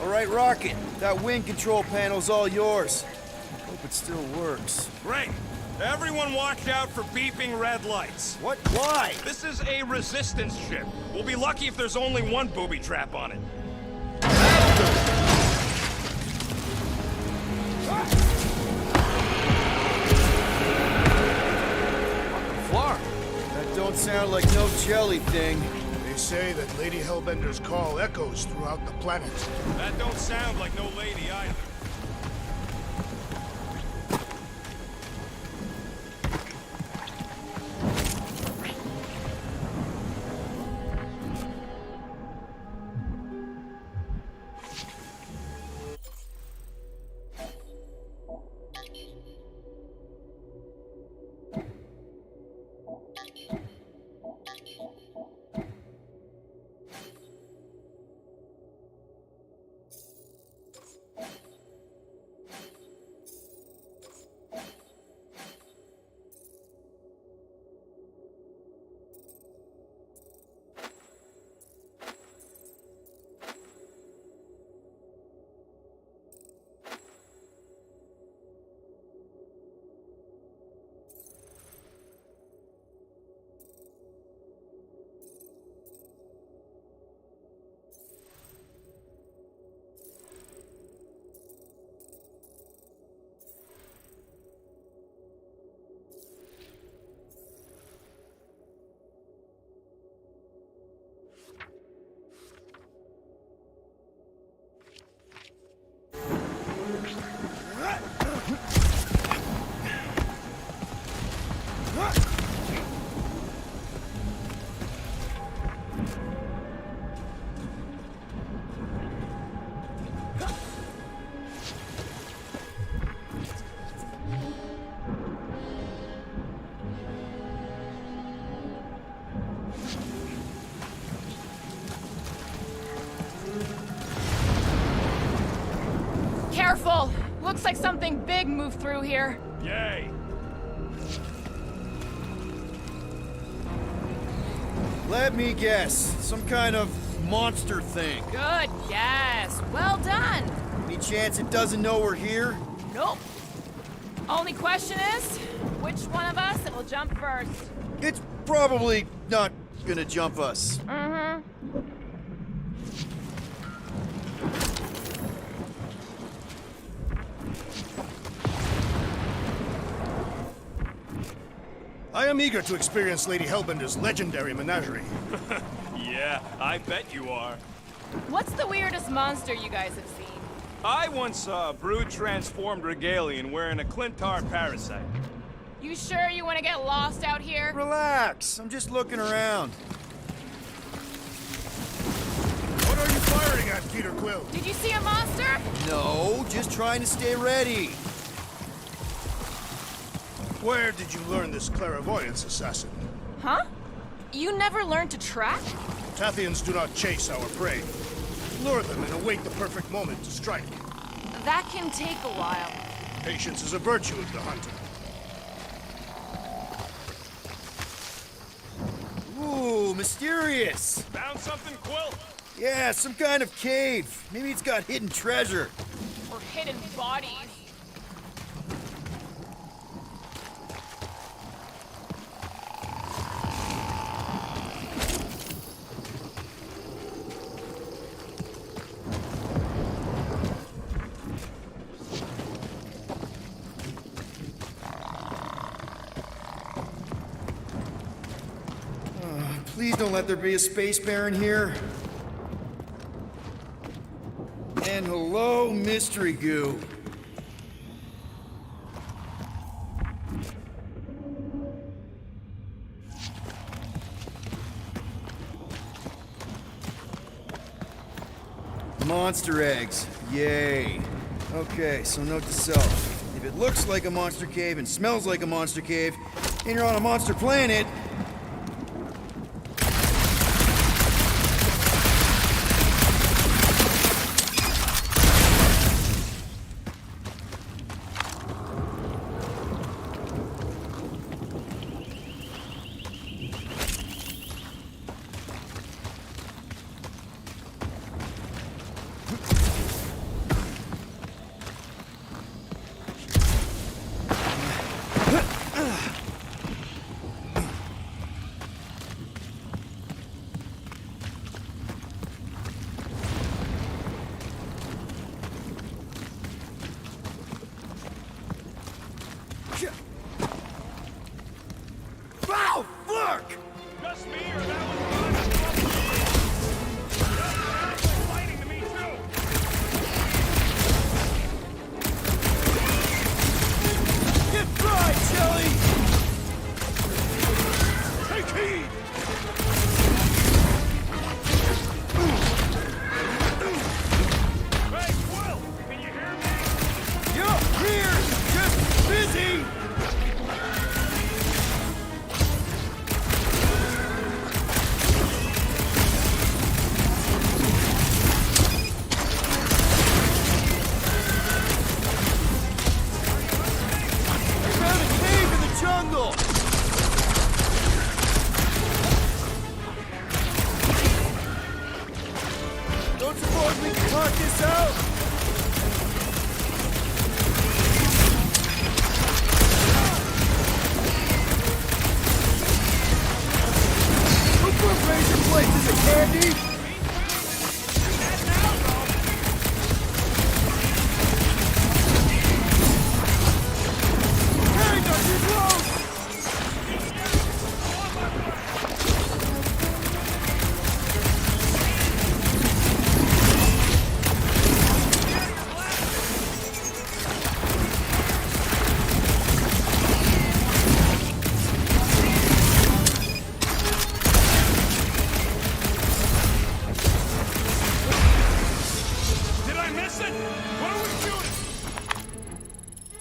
All right, Rocket. That wing control panel's all yours. Hope it still works. Great. Everyone watch out for beeping red lights. What? Why? This is a Resistance ship. We'll be lucky if there's only one booby trap on it. Flark. That don't sound like no jelly thing. They say that Lady Hellbender's call echoes throughout the planet. That don't sound like no lady either. Careful! Looks like something big moved through here. Yay! Let me guess. Some kind of monster thing. Good guess. Well done. Any chance it doesn't know we're here? Nope. Only question is, which one of us will jump first? It's probably not gonna jump us. Mm-hmm. I am eager to experience Lady Hellbender's legendary menagerie. Yeah, I bet you are. What's the weirdest monster you guys have seen? I once saw a brood transformed regalian wearing a Clintar parasite. You sure you want to get lost out here? Relax. I'm just looking around. What are you firing at, Peter Quill? Did you see a monster? No, just trying to stay ready. Where did you learn this clairvoyance, assassin? Huh? You never learned to track? Tathians do not chase our prey. Lure them and await the perfect moment to strike. That can take a while. Patience is a virtue of the hunter. Ooh, mysterious. Found something, Quill? Yeah, some kind of cave. Maybe it's got hidden treasure. Or hidden bodies. Please don't let there be a space baron here. And hello, mystery goo. Monster eggs. Yay. Okay, so note to self. If it looks like a monster cave and smells like a monster cave, and you're on a monster planet, Knock this out! Who put razor blades in the candy? Hey, don't you close!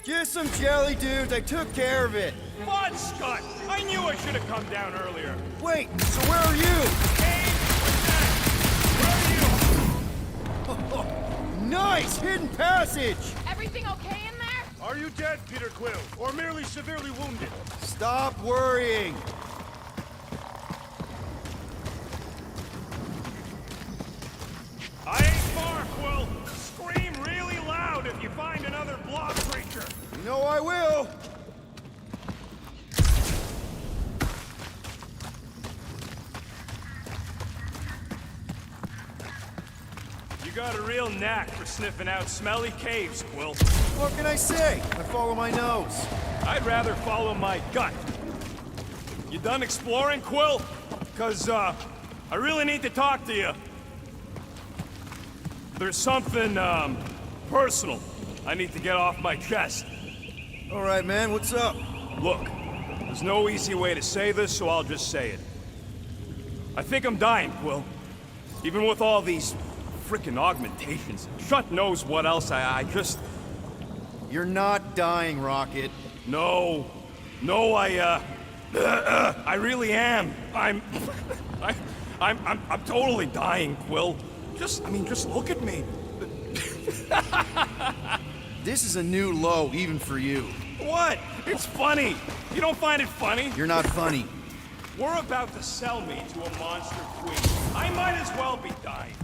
Just some jelly dudes, I took care of it. Fun, Scott! I knew I should have come down earlier. Wait, so where are you? Nice! Hidden passage! Everything okay in there? Are you dead, Peter Quill, or merely severely wounded? Stop worrying! I ain't far, Quill. Scream really loud if you find another blob creature. You know I will! You got a real knack for sniffing out smelly caves, Quill. What can I say? I follow my nose. I'd rather follow my gut. You done exploring, Quill? 'Cause, I really need to talk to you. There's something, personal I need to get off my chest. All right, man, what's up? Look, there's no easy way to say this, so I'll just say it. I think I'm dying, Quill. Even with all these frickin' augmentations. Shut knows what else, I just... You're not dying, Rocket. No, I really am. I'm totally dying, Quill. Just look at me. This is a new low, even for you. What? It's funny. You don't find it funny? You're not funny. We're about to sell me to a monster queen. I might as well be dying.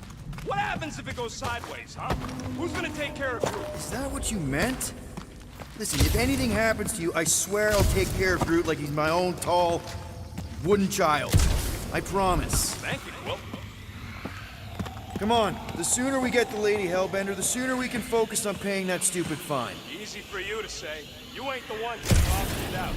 What happens if it goes sideways, huh? Who's gonna take care of Groot? Is that what you meant? Listen, if anything happens to you, I swear I'll take care of Groot like he's my own tall, wooden child. I promise. Thank you, Quill. Come on, the sooner we get the Lady Hellbender, the sooner we can focus on paying that stupid fine. Easy for you to say. You ain't the one getting offered out.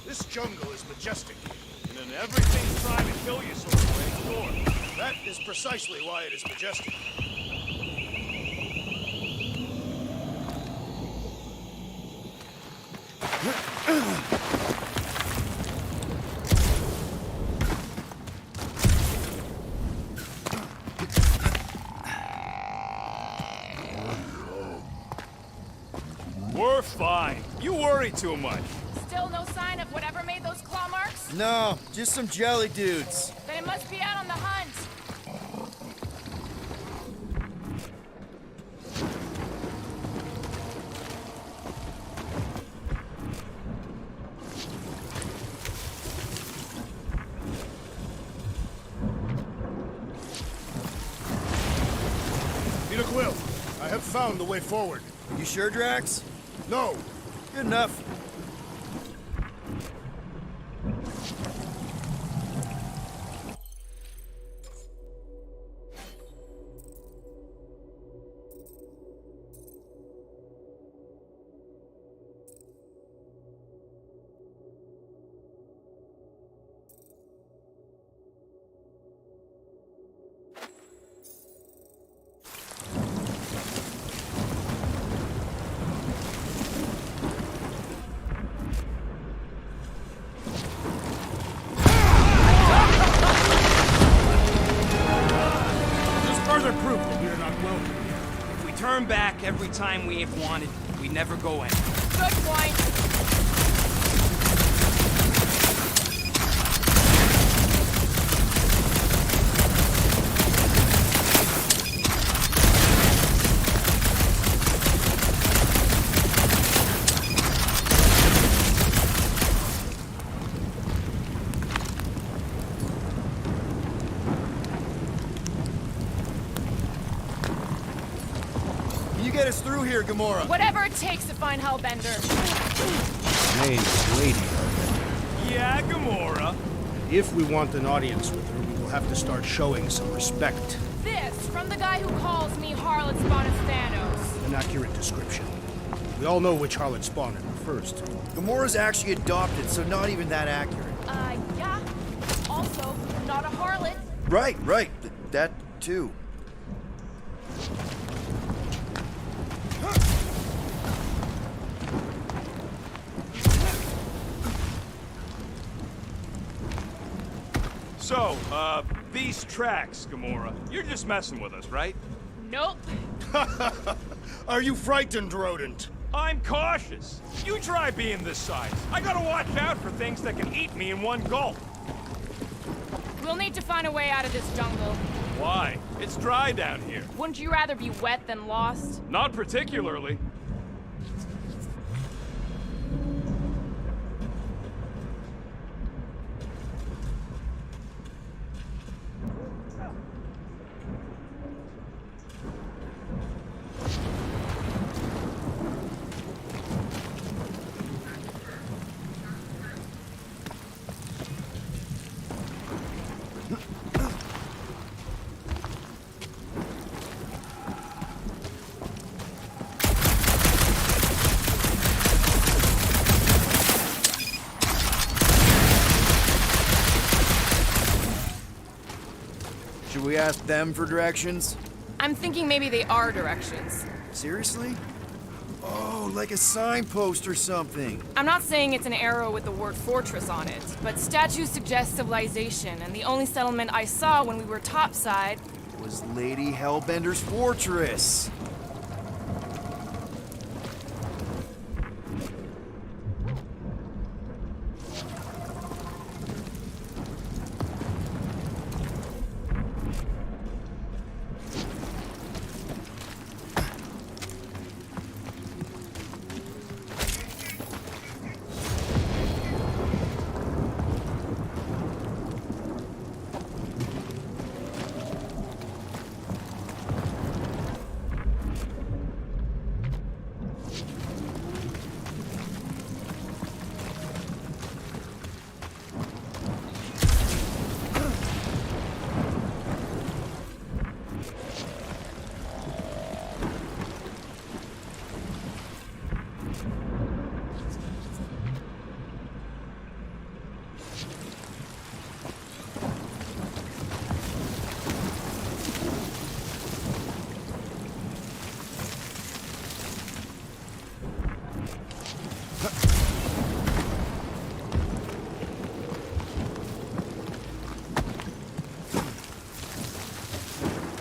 This jungle is majestic. And then everything's trying to kill you sort of next door. That is precisely why it is majestic. We're fine. You worry too much. Still no sign of whatever made those claw marks? No, just some jelly dudes. Then it must be out on the hunt. Peter Quill, I have found the way forward. You sure, Drax? No, Good enough. Turn back every time we have wanted. We never go in. Good point. get us through here, Gamora? Whatever it takes to find Hellbender. Name is Lady. Yeah, Gamora. If we want an audience with her, we will have to start showing some respect. This from the guy who calls me Harlot Spawn of Thanos. An accurate description. We all know which harlot spawn it refers to. Gamora's actually adopted, so not even that accurate. Yeah. Also, not a harlot. Right. That too. So, these tracks, Gamora, you're just messing with us, right? Nope. Are you frightened, rodent? I'm cautious. You try being this size. I gotta watch out for things that can eat me in one gulp. We'll need to find a way out of this jungle. Why? It's dry down here. Wouldn't you rather be wet than lost? Not particularly. Should we ask them for directions? I'm thinking maybe they are directions. Seriously? Oh, like a signpost or something. I'm not saying it's an arrow with the word fortress on it, but statues suggest civilization, and the only settlement I saw when we were topside Was Lady Hellbender's fortress.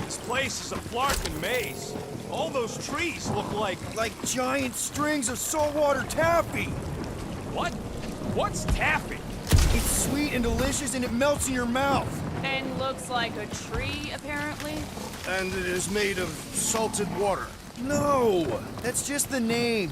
This place is a flarkin' maze. All those trees look like giant strings of saltwater taffy. What? What's taffy? It's sweet and delicious and it melts in your mouth. and looks like a tree, apparently. And it is made of salted water. No, that's just the name.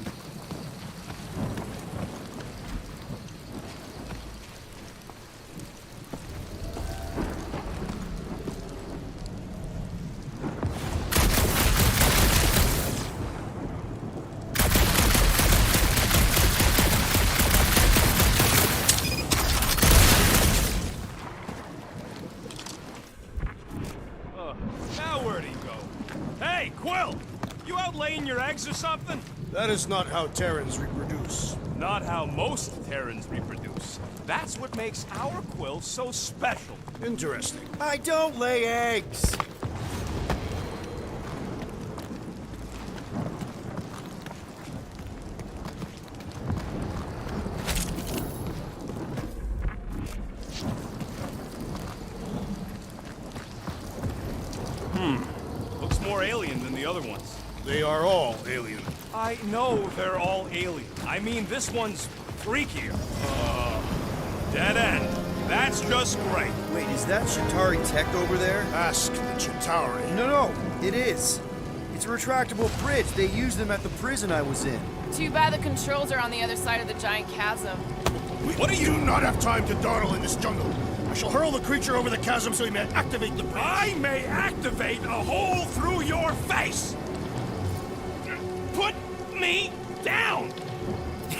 Now where'd he go? Hey, Quill! You out laying your eggs or something? That is not how Terrans reproduce. Not how most Terrans reproduce. That's what makes our Quill so special. Interesting. I don't lay eggs. Looks more alien than the other ones. They are all alien. I know they're all alien. I mean, this one's freakier. Dead end. That's just great. Wait, is that Chitauri tech over there? Ask the Chitauri. No, it is. It's a retractable bridge. They used them at the prison I was in. Too bad the controls are on the other side of the giant chasm. What do you not have time to dawdle in this jungle? I shall hurl the creature over the chasm so he may activate the bridge. I may activate a hole through your face! put me down!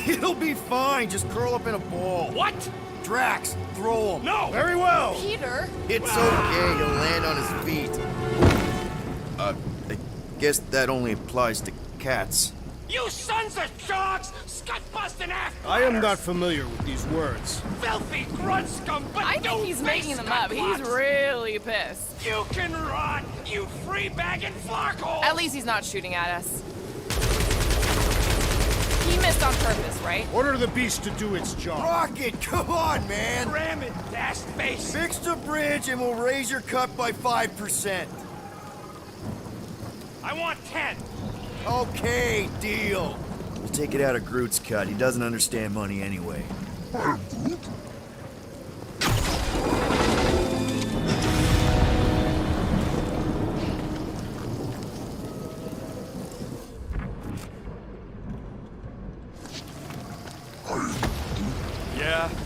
It'll be fine. Just curl up in a ball. What? Drax, throw him. No! Very well! Peter! It's okay. He'll land on his feet. I guess that only applies to cats. You sons of sharks! Scut-busting ass! I am not familiar with these words. Filthy grunt scum, but I think he's making them up. He's really pissed. You can rot, you free-bagging flarkhole! At least he's not shooting at us. He missed on purpose, right? Order the beast to do its job. Rocket, come on, man. Ram it, ass face! Fix the bridge and we'll raise your cut by 5%. I want 10! Okay, deal. We'll take it out of Groot's cut. He doesn't understand money anyway.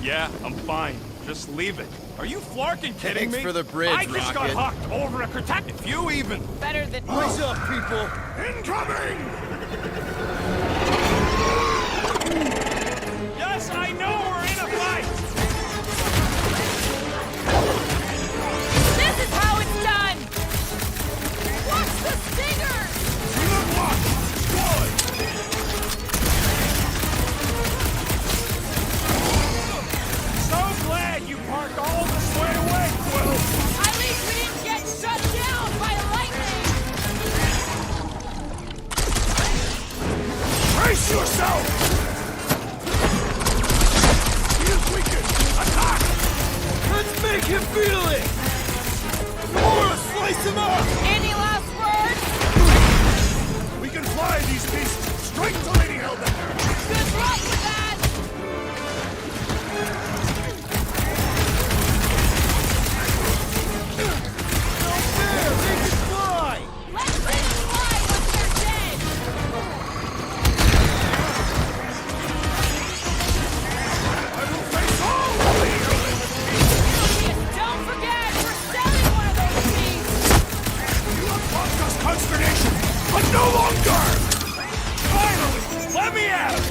Yeah, I'm fine. Just leave it. Are you flarking kidding Thanks me? for the bridge, I just got Rocket. hucked over a critique. If you even... Better than... Eyes up, people! Incoming! Yes, I know we're in a fight! This is how it's done! Watch the stingers! So glad you parked all this way away, Quill! At least we didn't get shut down by lightning! Brace yourself! He's weakened! Attack! Let's make him feel it! Gamora, slice him up! Any last words? We can fly these beasts straight to Lady Hellbender! Good luck with that! There, make it fly! Let's let it fly once they're dead! I will face all of Just don't forget, we're selling one of those beasts! you! You have caused us consternation, but no longer! Finally! Let me out!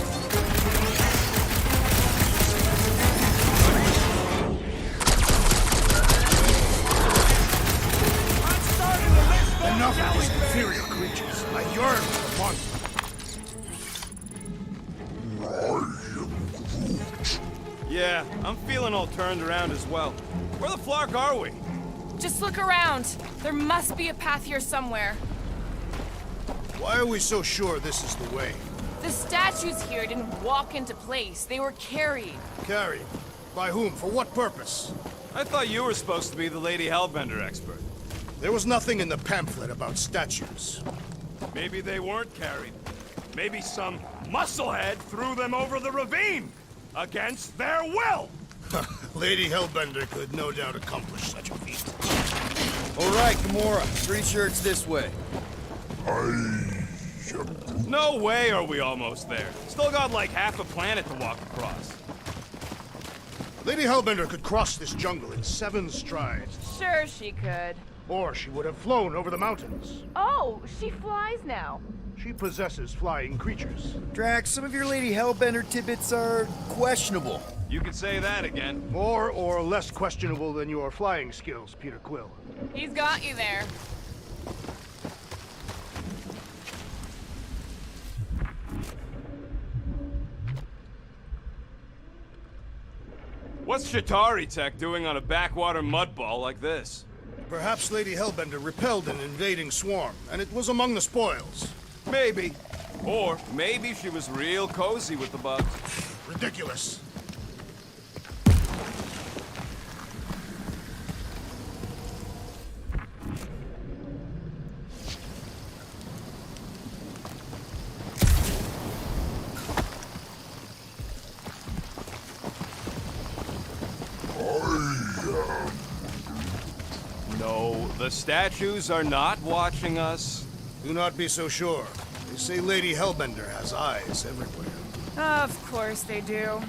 I'm starting to miss those Enough of jelly these things. inferior creatures. I yearn for the monster. Yeah, I'm feeling all turned around as well. Where the flark are we? Just look around. There must be a path here somewhere. Why are we so sure this is the way? The statues here didn't walk into place. They were carried. Carried? By whom? For what purpose? I thought you were supposed to be the Lady Hellbender expert. There was nothing in the pamphlet about statues. Maybe they weren't carried. Maybe some musclehead threw them over the ravine! Against their will! Lady Hellbender could no doubt accomplish such a feat. All right, Gamora, 3 shirts this way. No way are we almost there. Still got like half a planet to walk across. Lady Hellbender could cross this jungle in 7 strides. Sure she could. Or she would have flown over the mountains. Oh, she flies now. She possesses flying creatures. Drax, some of your Lady Hellbender tidbits are questionable. You could say that again. More or less questionable than your flying skills, Peter Quill. He's got you there. What's Shatari Tech doing on a backwater mudball like this? Perhaps Lady Hellbender repelled an invading swarm, and it was among the spoils. Maybe. Or maybe she was real cozy with the bugs. Ridiculous. No, the statues are not watching us. Do not be so sure. They say Lady Hellbender has eyes everywhere. Of course they do.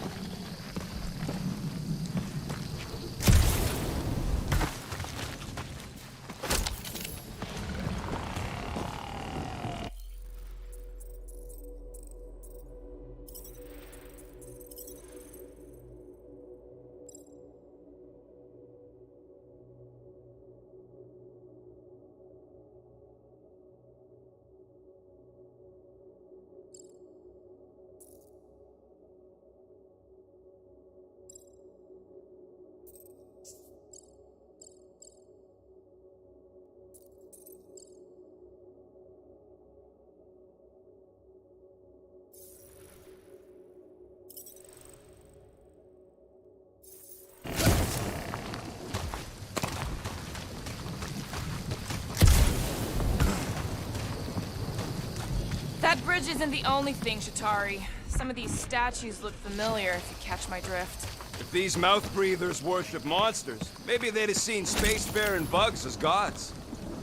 Courage isn't the only thing, Shatari. Some of these statues look familiar, if you catch my drift. If these mouth breathers worship monsters, maybe they'd have seen spacefaring bugs as gods.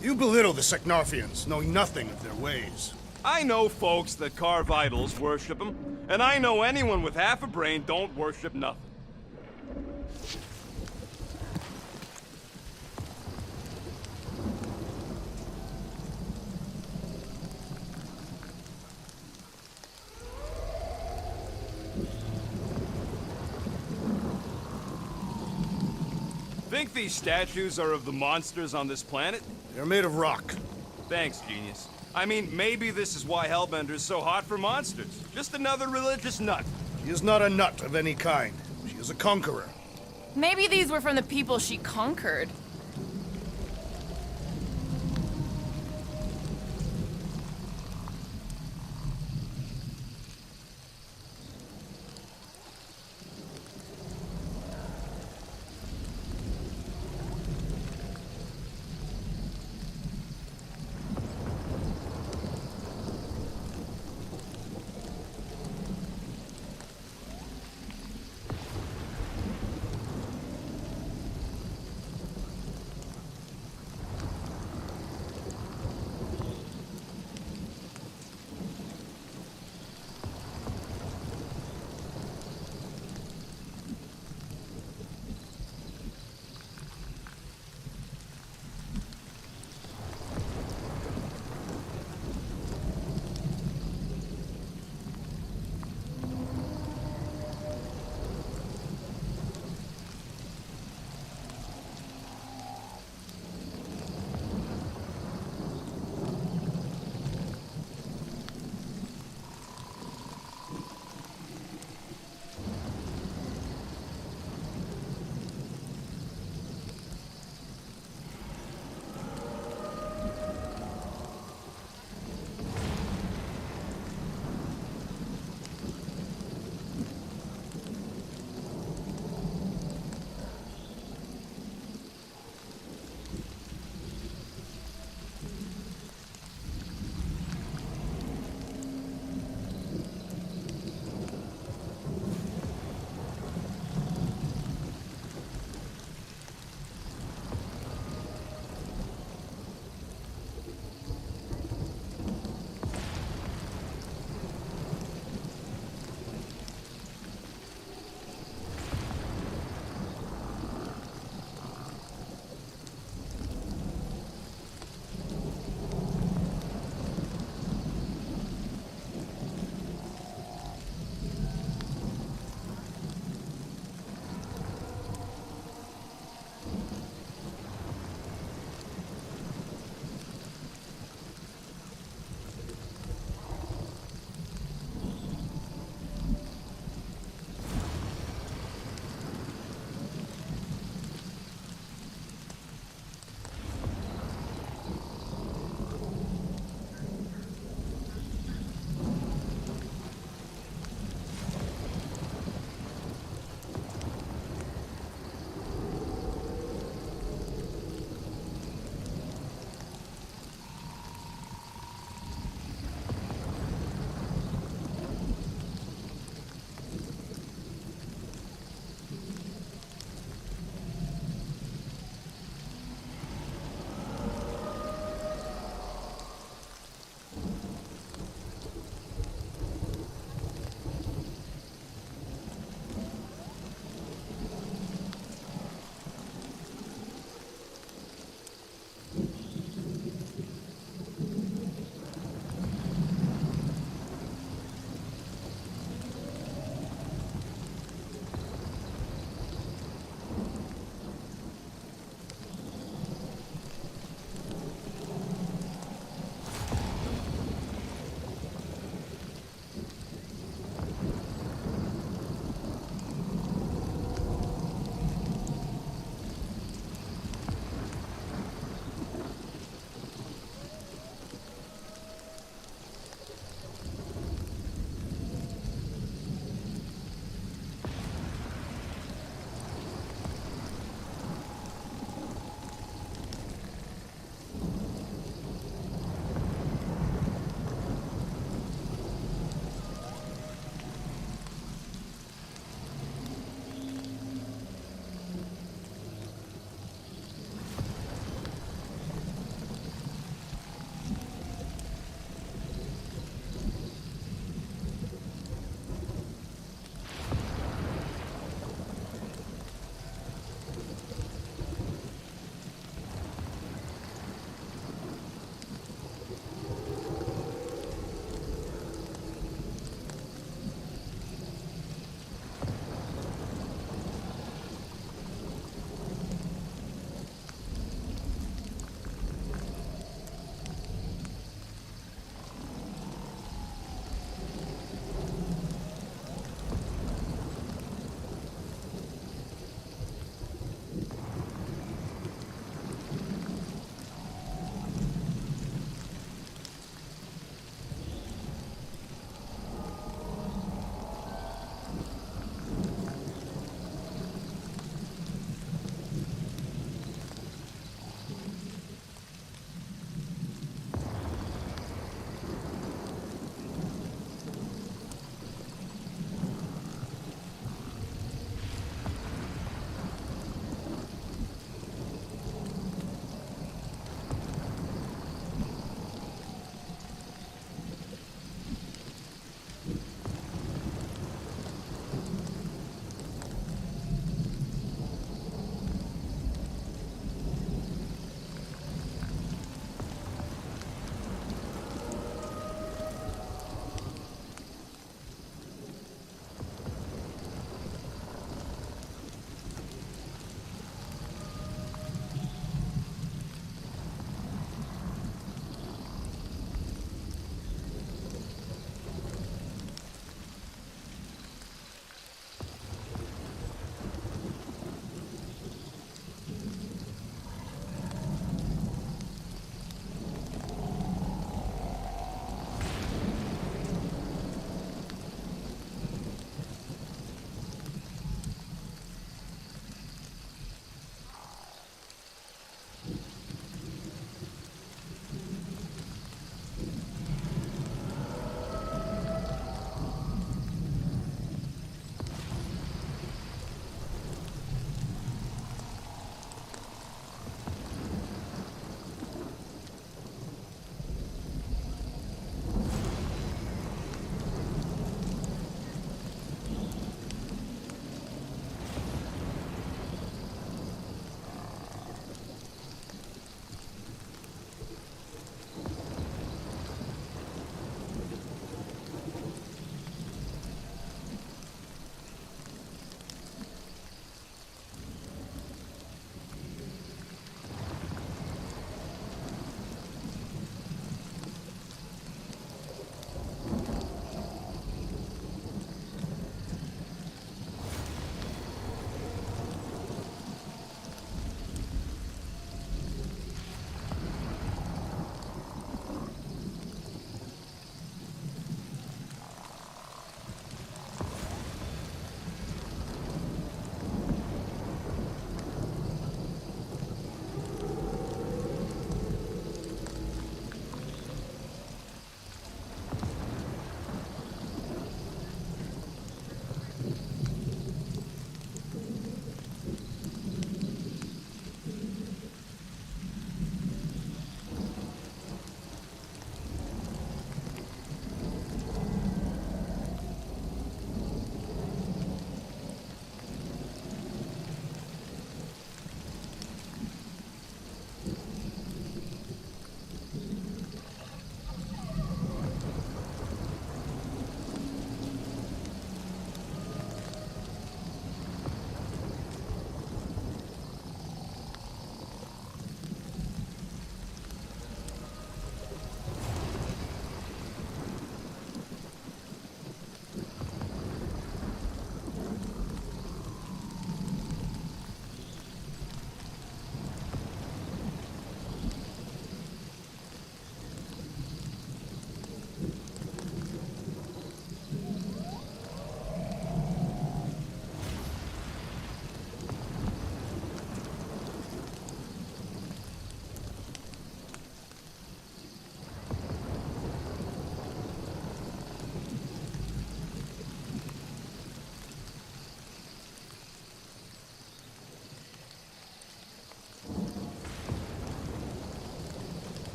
You belittle the Seknarfians, knowing nothing of their ways. I know folks that carve idols worship them, and I know anyone with half a brain don't worship nothing. Think these statues are of the monsters on this planet? They're made of rock. Thanks, genius. I mean, maybe this is why Hellbender is so hot for monsters. Just another religious nut. She is not a nut of any kind. She is a conqueror. Maybe these were from the people she conquered.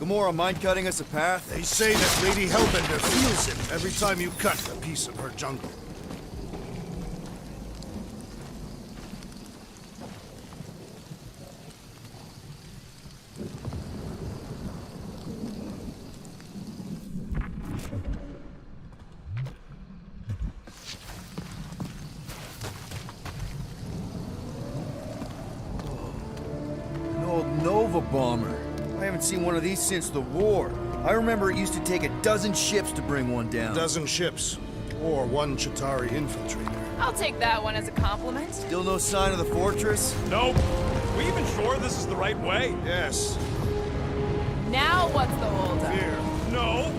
Gamora mind cutting us a path? They say that Lady Hellbender feels it every time you cut a piece of her jungle. An old Nova bomber. I haven't seen one of these since the war. I remember it used to take a dozen ships to bring one down. A dozen ships. Or one Chitauri infiltrator. I'll take that one as a compliment. Still no sign of the fortress? Nope. We even sure this is the right way? Yes. Now what's the holdup? Fear. No.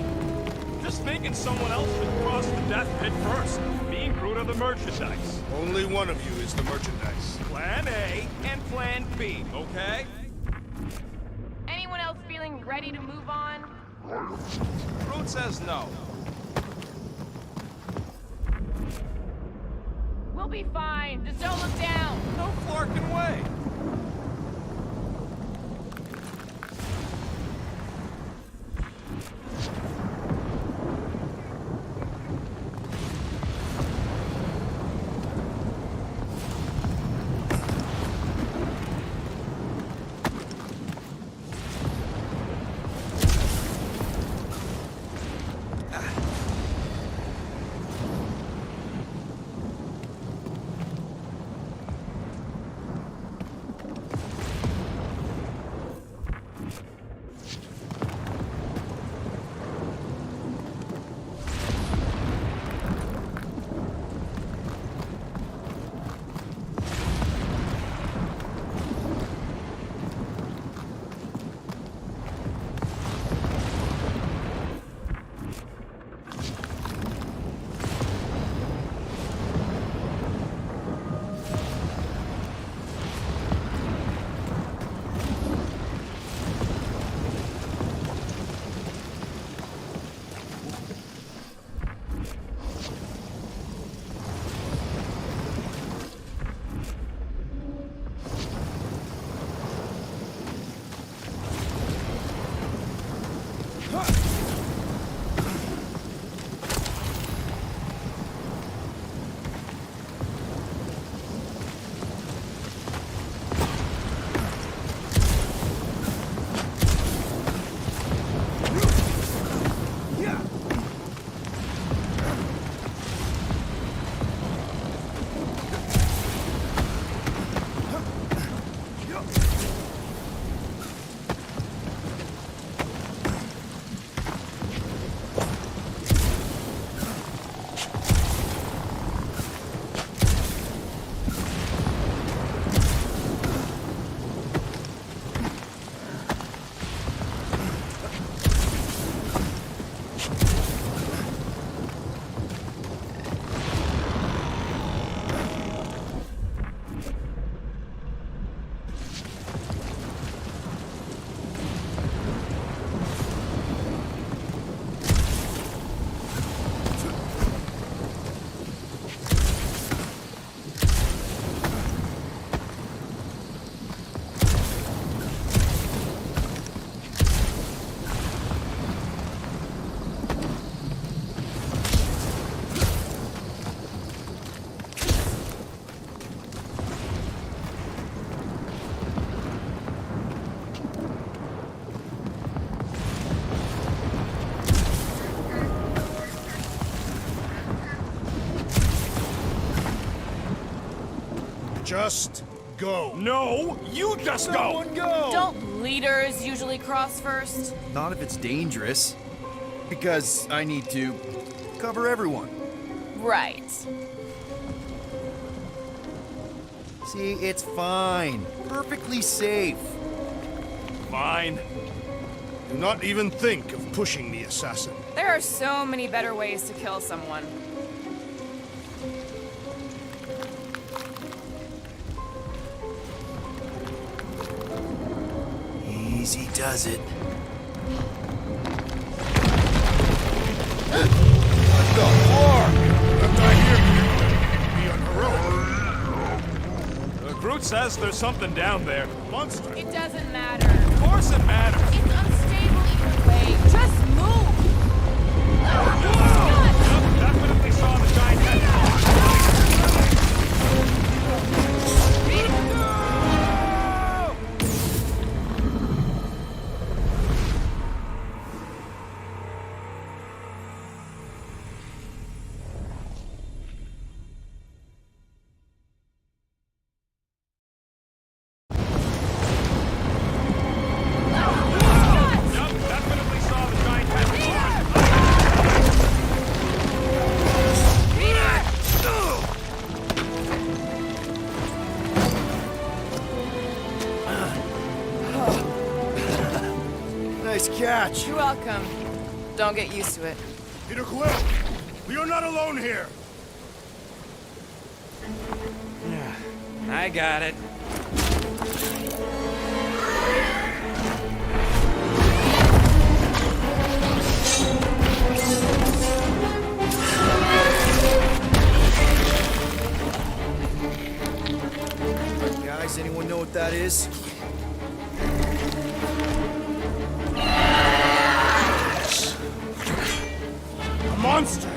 Just thinking someone else should cross the death pit first. Me and Groot are the merchandise. Only one of you is the merchandise. Plan A and Plan B, okay? Anyone else feeling ready to move on? Groot says no. We'll be fine. Just don't look down. No flarking way. Just go. No, you just go. Someone go. Don't leaders usually cross first? Not if it's dangerous. Because I need to cover everyone. Right. See, it's fine. Perfectly safe. Fine. Do not even think of pushing the assassin. There are so many better ways to kill someone. Easy does it. What the fuck? Left eye here. Be unheroic. Groot says there's something down there. Monster. It doesn't matter. Of course it matters. It's unstable way. Just move! Definitely saw the giant head. Definitely saw the giant head. Nice catch. You're welcome. Don't get used to it. Peter Quill, we are not alone here. I got it. Guys, anyone know what that is? A monster!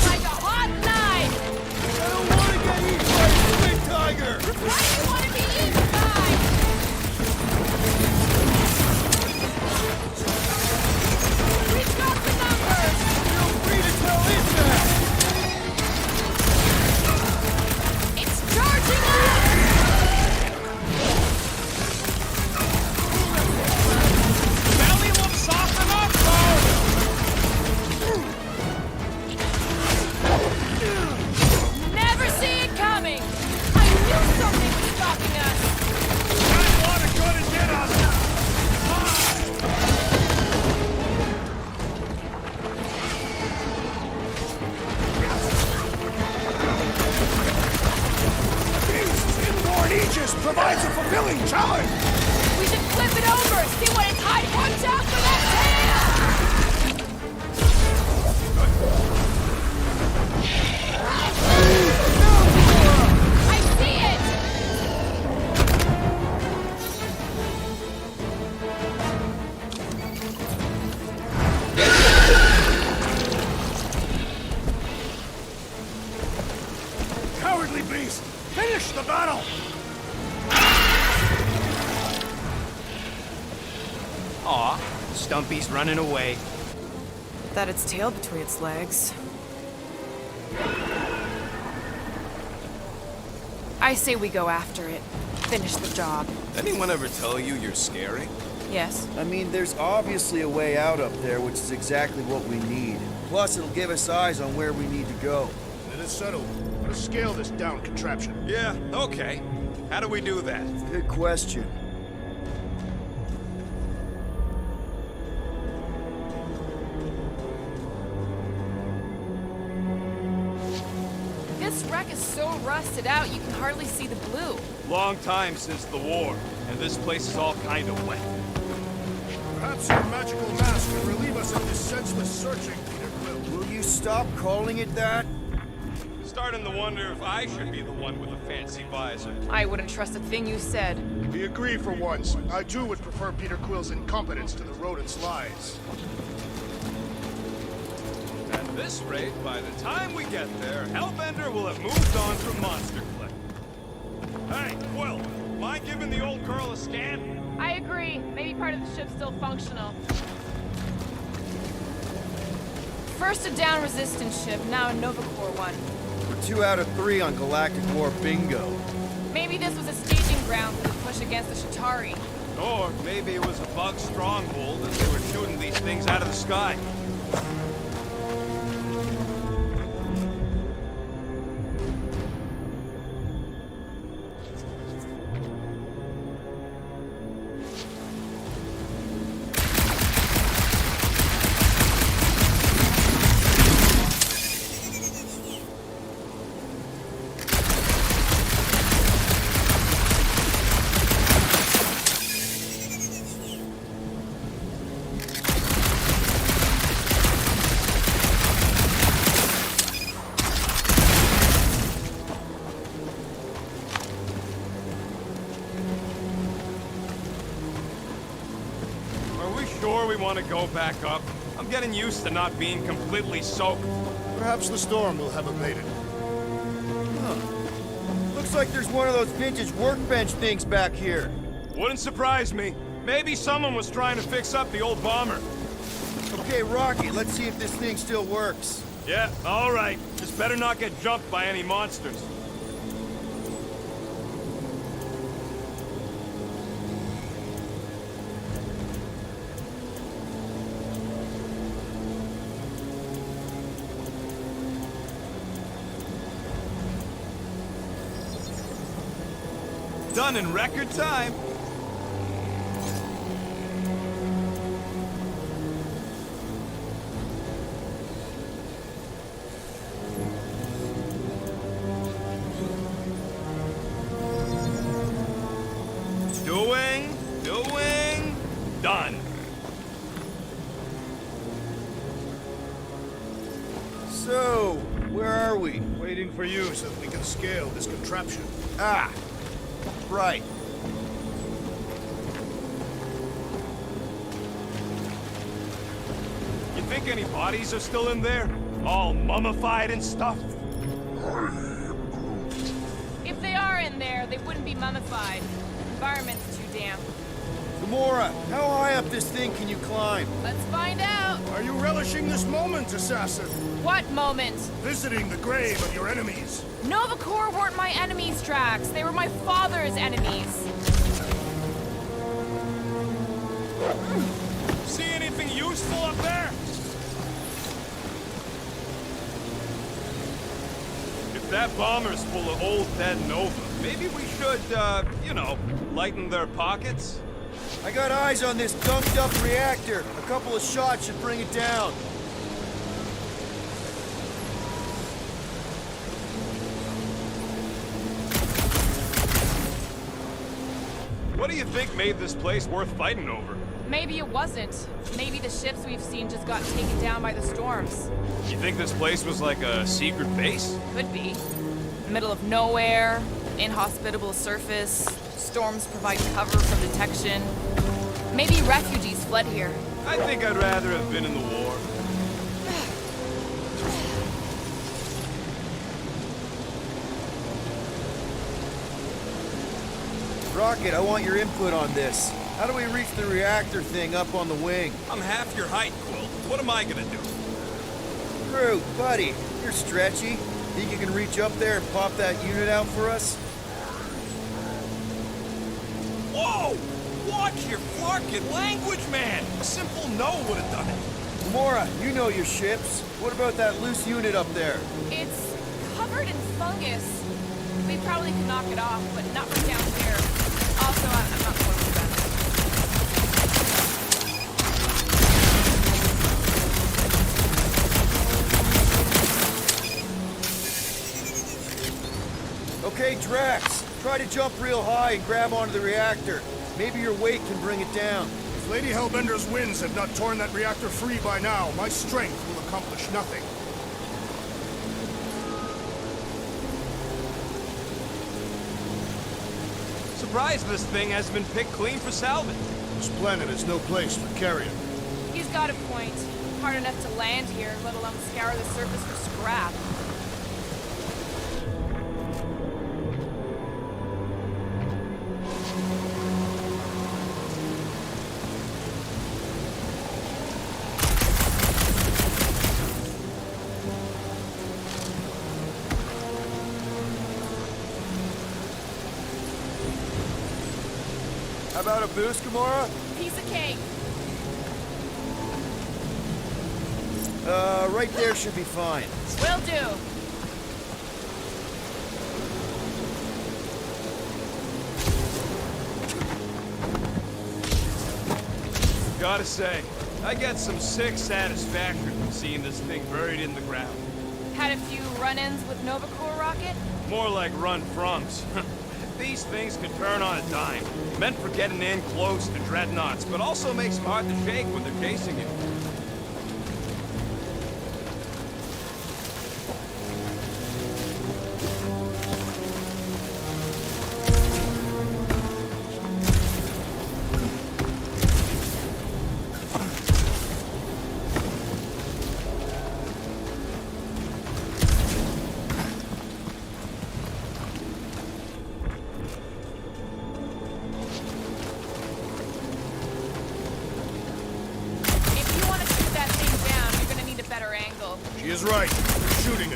Like a hot knife! I don't want to get eaten by a big tiger! Why do you want to be eaten by? We've got the numbers! Feel free to tell it that! It's charging us! Belly looks soft enough, though. Never see it coming! I knew something was stopping us! That water gonna get us. Inborn Aegis provides a fulfilling challenge! We should flip it over! See what its hide! Watch out for that tail! I see it! Cowardly beast! Finish the battle! Aw, Stumpy's running away. That its tail between its legs. I say we go after it. Finish the job. Anyone ever tell you you're scary? Yes. I mean, there's obviously a way out up there, which is exactly what we need. Plus, it'll give us eyes on where we need to go. It is settled. Let's scale this down contraption. Yeah, okay. How do we do that? Good question. This wreck is so rusted out you can hardly see the blue. Long time since the war, and this place is all kind of wet. Perhaps your magical mask can relieve us of this senseless searching, Peter Quill. Will you stop calling it that? Starting to wonder if I should be the one with a fancy visor. I wouldn't trust a thing you said. We agree for once. I too would prefer Peter Quill's incompetence to the rodent's lies. At this rate, by the time we get there, Hellbender will have moved on from Monster Click. Hey, Quill, mind giving the old girl a scan? I agree. Maybe part of the ship's still functional. First a down resistance ship, now a Nova Corps one. We're 2 out of 3 on Galactic War bingo. Maybe this was a staging ground for the push against the Shatari. Or maybe it was a bug stronghold and they were shooting these things out of the sky. sure we want to go back up? I'm getting used to not being completely soaked. Perhaps the storm will have abated. Looks like there's one of those vintage workbench things back here. Wouldn't surprise me. Maybe someone was trying to fix up the old bomber. Okay, Rocky, let's see if this thing still works. Yeah, all right. Just better not get jumped by any monsters. Done in record time. Doing, done. So, where are we? Waiting for you so that we can scale this contraption. Ah, right. You think any bodies are still in there? All mummified and stuff? If they are in there, they wouldn't be mummified. Environment's too damp. Gamora, how high up this thing can you climb? Let's find out. Are you relishing this moment, assassin? What moment? Visiting the grave of your enemies. Nova Corps weren't my enemies, Drax. They were my father's enemies. See anything useful up there? If that bomber's full of old dead Nova, maybe we should, you know, lighten their pockets? I got eyes on this dumped up reactor. A couple of shots should bring it down. What do you think made this place worth fighting over? Maybe it wasn't. Maybe the ships we've seen just got taken down by the storms. You think this place was like a secret base? Could be. Middle of nowhere, inhospitable surface, storms provide cover from detection. Maybe refugees fled here. I think I'd rather have been in the war. Rocket, I want your input on this. How do we reach the reactor thing up on the wing? I'm half your height, Quill. What am I gonna do? Groot, buddy, you're stretchy. Think you can reach up there and pop that unit out for us? Whoa! Watch your flarkin' language, man! A simple no would have done it. Gamora, you know your ships. What about that loose unit up there? It's covered in fungus. We probably could knock it off, but not from down here. Also, I'm not going with that. Okay, Drax, try to jump real high and grab onto the reactor. Maybe your weight can bring it down. If Lady Hellbender's winds had not torn that reactor free by now, my strength will accomplish nothing. Surprised this thing hasn't been picked clean for salvage. This planet is no place for carrion. He's got a point. Hard enough to land here, let alone scour the surface for scrap. How about a boost, Gamora? Piece of cake. Right there should be fine. Will do. Gotta say, I get some sick satisfaction from seeing this thing buried in the ground. Had a few run-ins with Nova Corps rocket? More like run-froms. These things can turn on a dime. Meant for getting in close to dreadnoughts, but also makes them hard to shake when they're chasing you.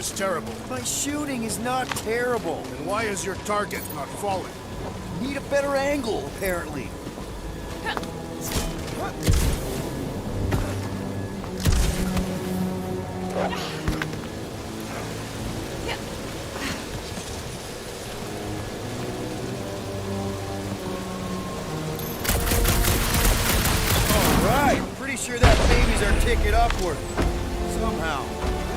is terrible. My shooting is not terrible. Then why is your target not falling? Need a better angle, apparently. Alright, pretty sure that baby's our ticket upward. Somehow.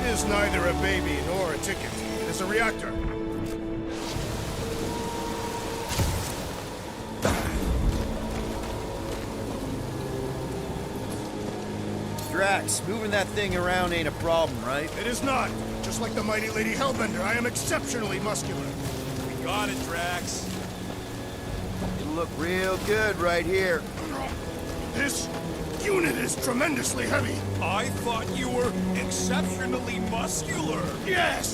It is neither a baby nor a ticket. It is a reactor. Drax, moving that thing around ain't a problem, right? It is not. Just like the mighty Lady Hellbender, I am exceptionally muscular. We got it, Drax. You look real good right here. This unit is tremendously heavy. I thought you were exceptionally muscular. Yes!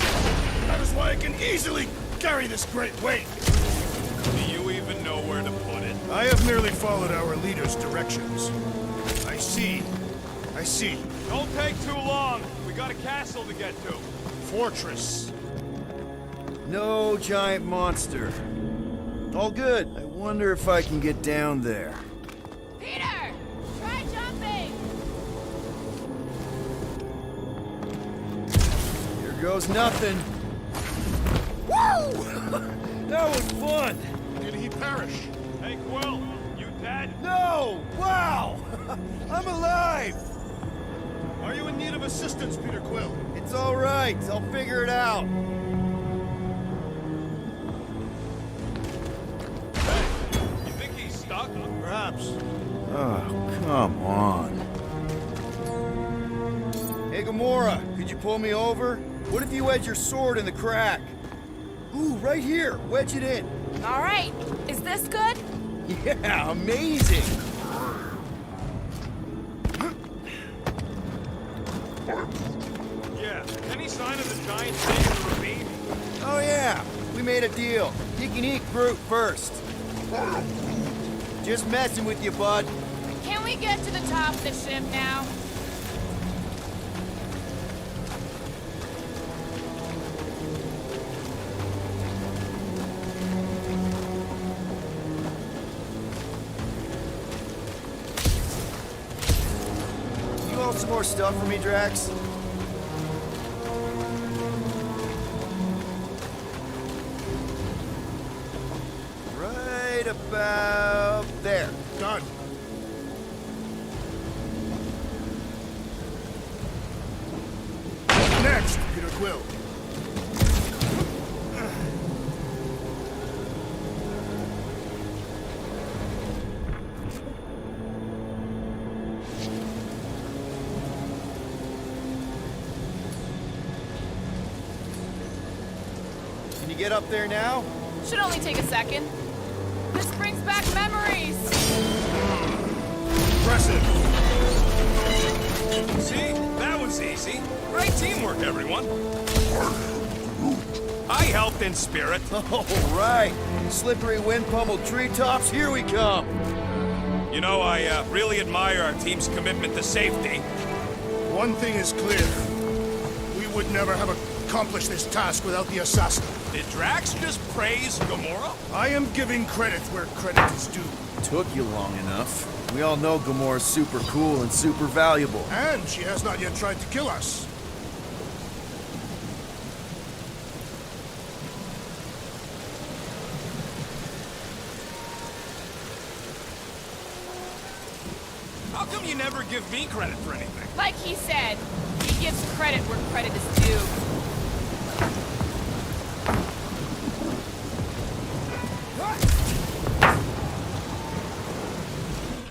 That is why I can easily carry this great weight. Do you even know where to put it? I have merely followed our leader's directions. I see. I see. Don't take too long. We got a castle to get to. Fortress. No giant monster. All good. I wonder if I can get down there. Peter! Try jumping! Here goes nothing. Woo! That was fun. Did he perish? Hey, Quill, you dead? No! Wow! I'm alive! Are you in need of assistance, Peter Quill? It's all right. I'll figure it out. You think he's stuck? Perhaps. Oh, come on. Hey, Gamora, could you pull me over? What if you wedge your sword in the crack? Ooh, right here. Wedge it in. All right, is this good? Yeah, amazing. Yeah. Any sign of the giant thing in the ravine? Oh, yeah. We made a deal. You can eat Groot first. Just messing with you, bud. Can we get to the top of the ship now? You want some more stuff for me, Drax? Right about there. Done. Next, Peter Quill. Can you get up there now? Should only take a second. This brings back memories. Impressive. See? That was easy. Great teamwork, everyone. I helped in spirit. All right. Slippery wind-pummeled treetops, here we come. You know, I really admire our team's commitment to safety. One thing is clear. We would never have accomplished this task without the assassin. Did Drax just praise Gamora? I am giving credit where credit is due. Took you long enough. We all know Gamora's super cool and super valuable. And she has not yet tried to kill us. How come you never give me credit for anything? Like he said, he gives credit where credit is due.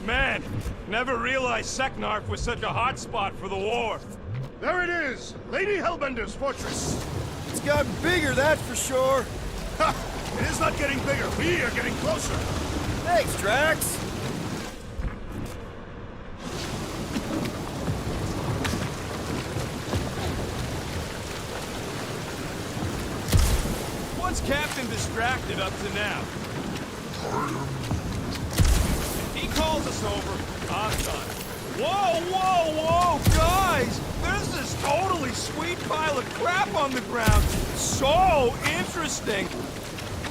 Man, never realized Seknarf was such a hot spot for the war. There it is! Lady Hellbender's fortress! It's gotten bigger, that's for sure. Ha! It is not getting bigger. We are getting closer. Thanks, Drax. What's Captain distracted up to now? If he calls us over, I'm done. Whoa, whoa, whoa, guys! There's this totally sweet pile of crap on the ground. So interesting.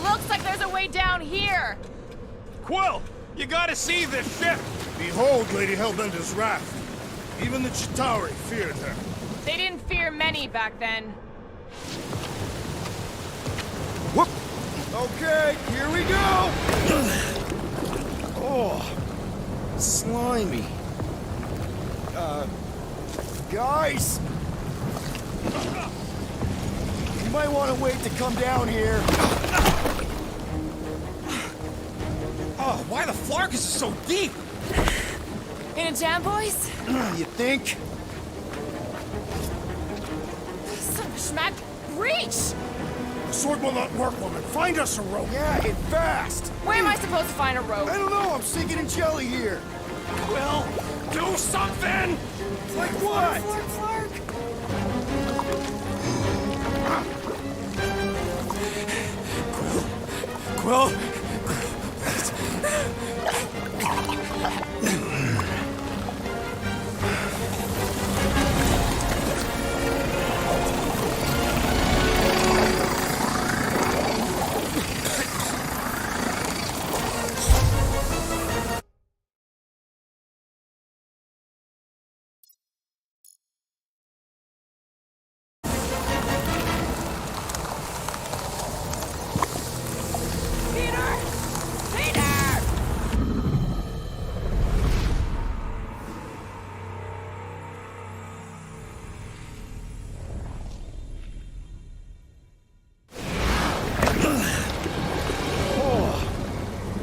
Looks like there's a way down here. Quill, you gotta see this ship. Behold Lady Hellbender's wrath. Even the Chitauri feared her. They didn't fear many back then. Whoop! Okay, here we go! Oh, slimy. Guys! You might want to wait to come down here. Oh, why the Flarkus is so deep? In a jam, boys? You think? Son of a schmack! Reach! The sword will not work, woman. Find us a rope. Yeah, and fast! Where am I supposed to find a rope? I don't know, I'm sinking in jelly here. Quill, do something! Like what? Quill?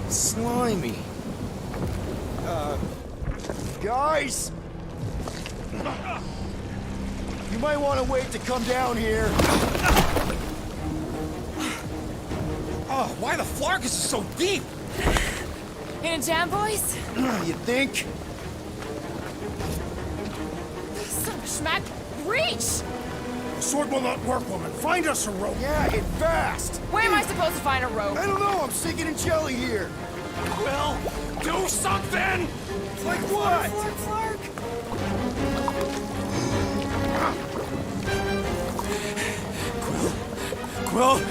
Slimy. Guys! You might want to wait to come down here. Oh, why the Flarkus is so deep? In a jam, boys? You think? Son of a schmack! Reach! The sword will not work, woman. Find us a rope. Yeah, and fast! Where am I supposed to find a rope? I don't know, I'm sinking in jelly here. Quill, do something! Like what? Quill?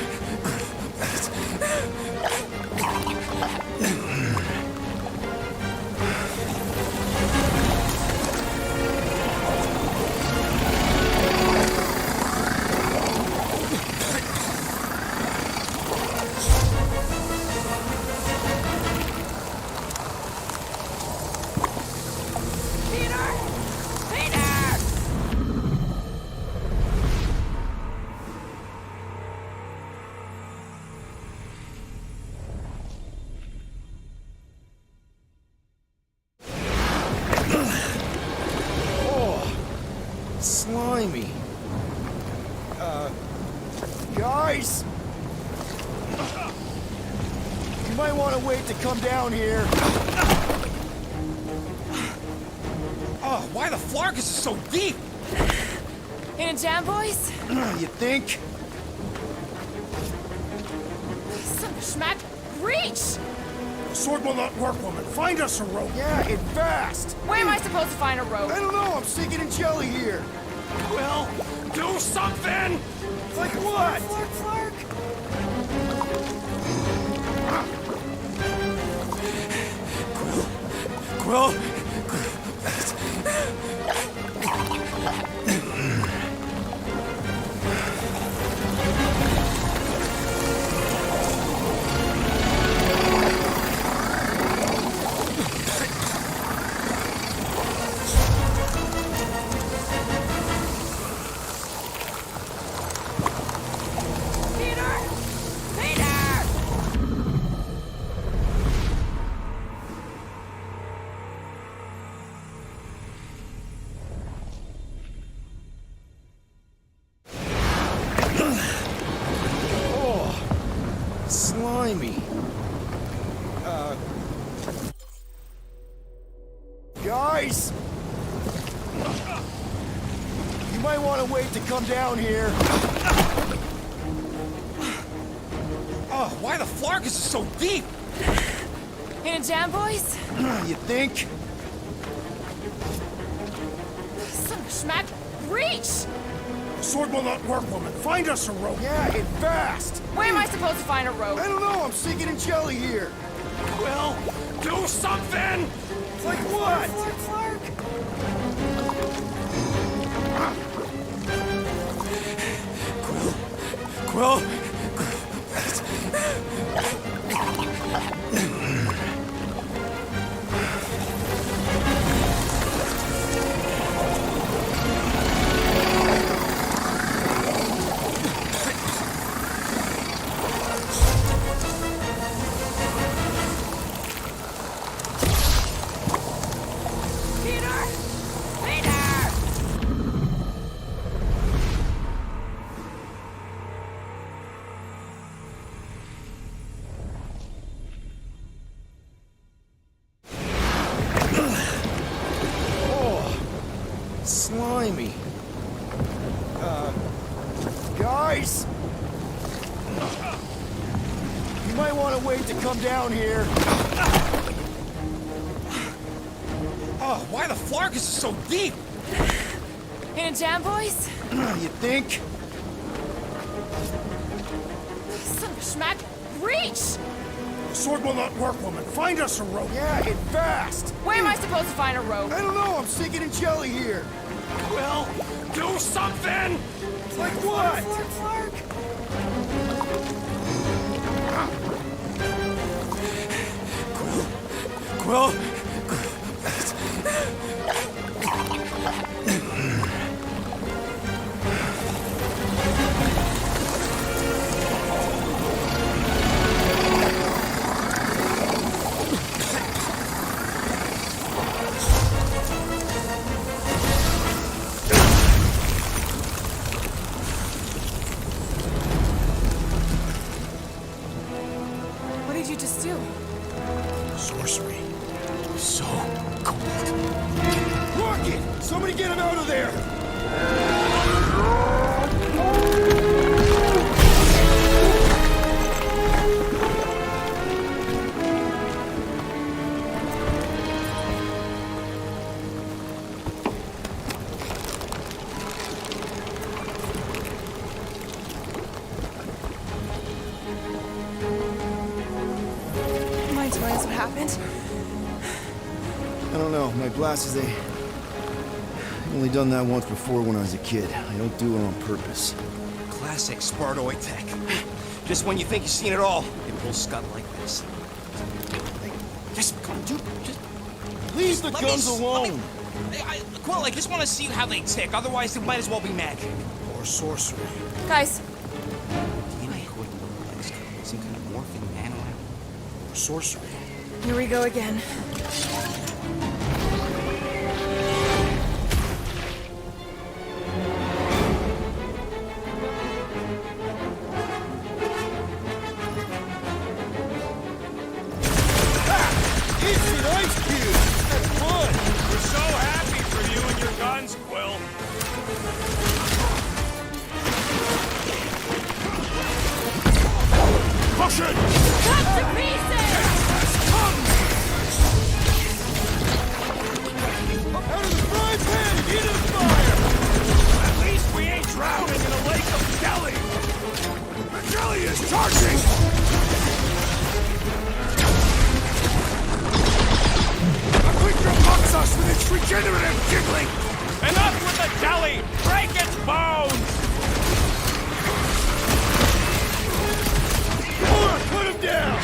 Slimy. Guys! You might want to wait to come down here. Oh, why the Flarkus is so deep? In a jam, boys? You think? Son of a schmack! Reach! The sword will not work, woman. Find us a rope. Yeah, and fast! Where am I supposed to find a rope? I don't know, I'm sinking in jelly here. Quill, do something! Like what? Quill? Slimy. Guys! You might want to wait to come down here. Oh, why the Flarkus is so deep? In a jam, boys? You think? Schmack! Reach! Sword will not work, woman. Find us a rope. Yeah, and fast! Where am I supposed to find a rope? I don't know, I'm sinking in jelly here. Quill, do something! Like what? Quill! Slimy. Guys! You might want to wait to come down here. Oh, why the Flarkus is so deep? In a jam, boys? You think? Son of a Schmack! Reach! Sword will not work, woman. Find us a rope. Yeah, and fast! Where am I supposed to find a rope? I don't know, I'm sinking in jelly here. Quill, do something! Like what? Quill? What did you just do? Sorcery. So cold. Rocket! Somebody get him out of there! Mind telling us what happened? I don't know, my glasses, I've only done that once before when I was a kid. I don't do it on purpose. Classic Spartoid tech. Just when you think you've seen it all, it pulls scut like this. Just, dude, just... Leave the guns alone! Quill, I just want to see how they tick. Otherwise, it might as well be magic. Or sorcery. Guys, DNA code, some kind of morphing nano. Or sorcery. here we go again. Instant ice cube! That's fun! We're so happy for you and your guns, Quill. Caution! Cut to pieces! Out of the frying pan and into the fire! At least we ain't drowning in a lake of jelly. The jelly is charging! A creature mocks us with its regenerative jiggling! Enough with the jelly! Break its bones! Come on, put him down!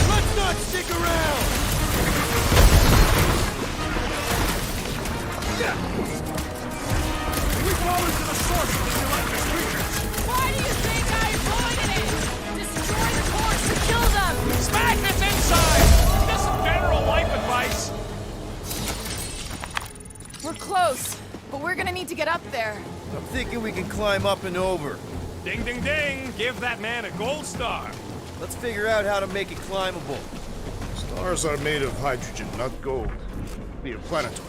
Let's not stick around! We fall into the source of the relentless creatures! Why do you think I avoided it? Destroy the cores to kill them! Smack this inside! Just some general life advice. We're close, but we're gonna need to get up there. I'm thinking we can climb up and over. Ding, ding, ding! Give that man a gold star. Let's figure out how to make it climbable. Stars are made of hydrogen, not gold. Be a planetoid.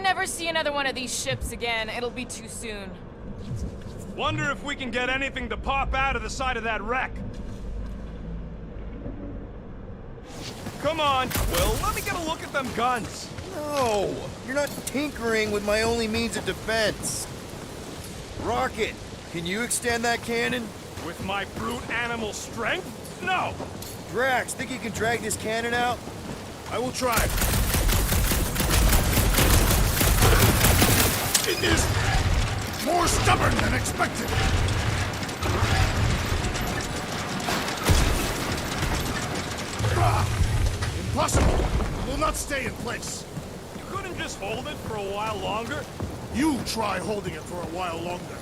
never see another one of these ships again, it'll be too soon. Wonder if we can get anything to pop out of the side of that wreck. Come on, Quill, let me get a look at them guns. No, you're not tinkering with my only means of defense. Rocket, can you extend that cannon? With my brute animal strength? No! Drax, think you can drag this cannon out? I will try. It is more stubborn than expected. Impossible! It will not stay in place. You couldn't just hold it for a while longer? You try holding it for a while longer.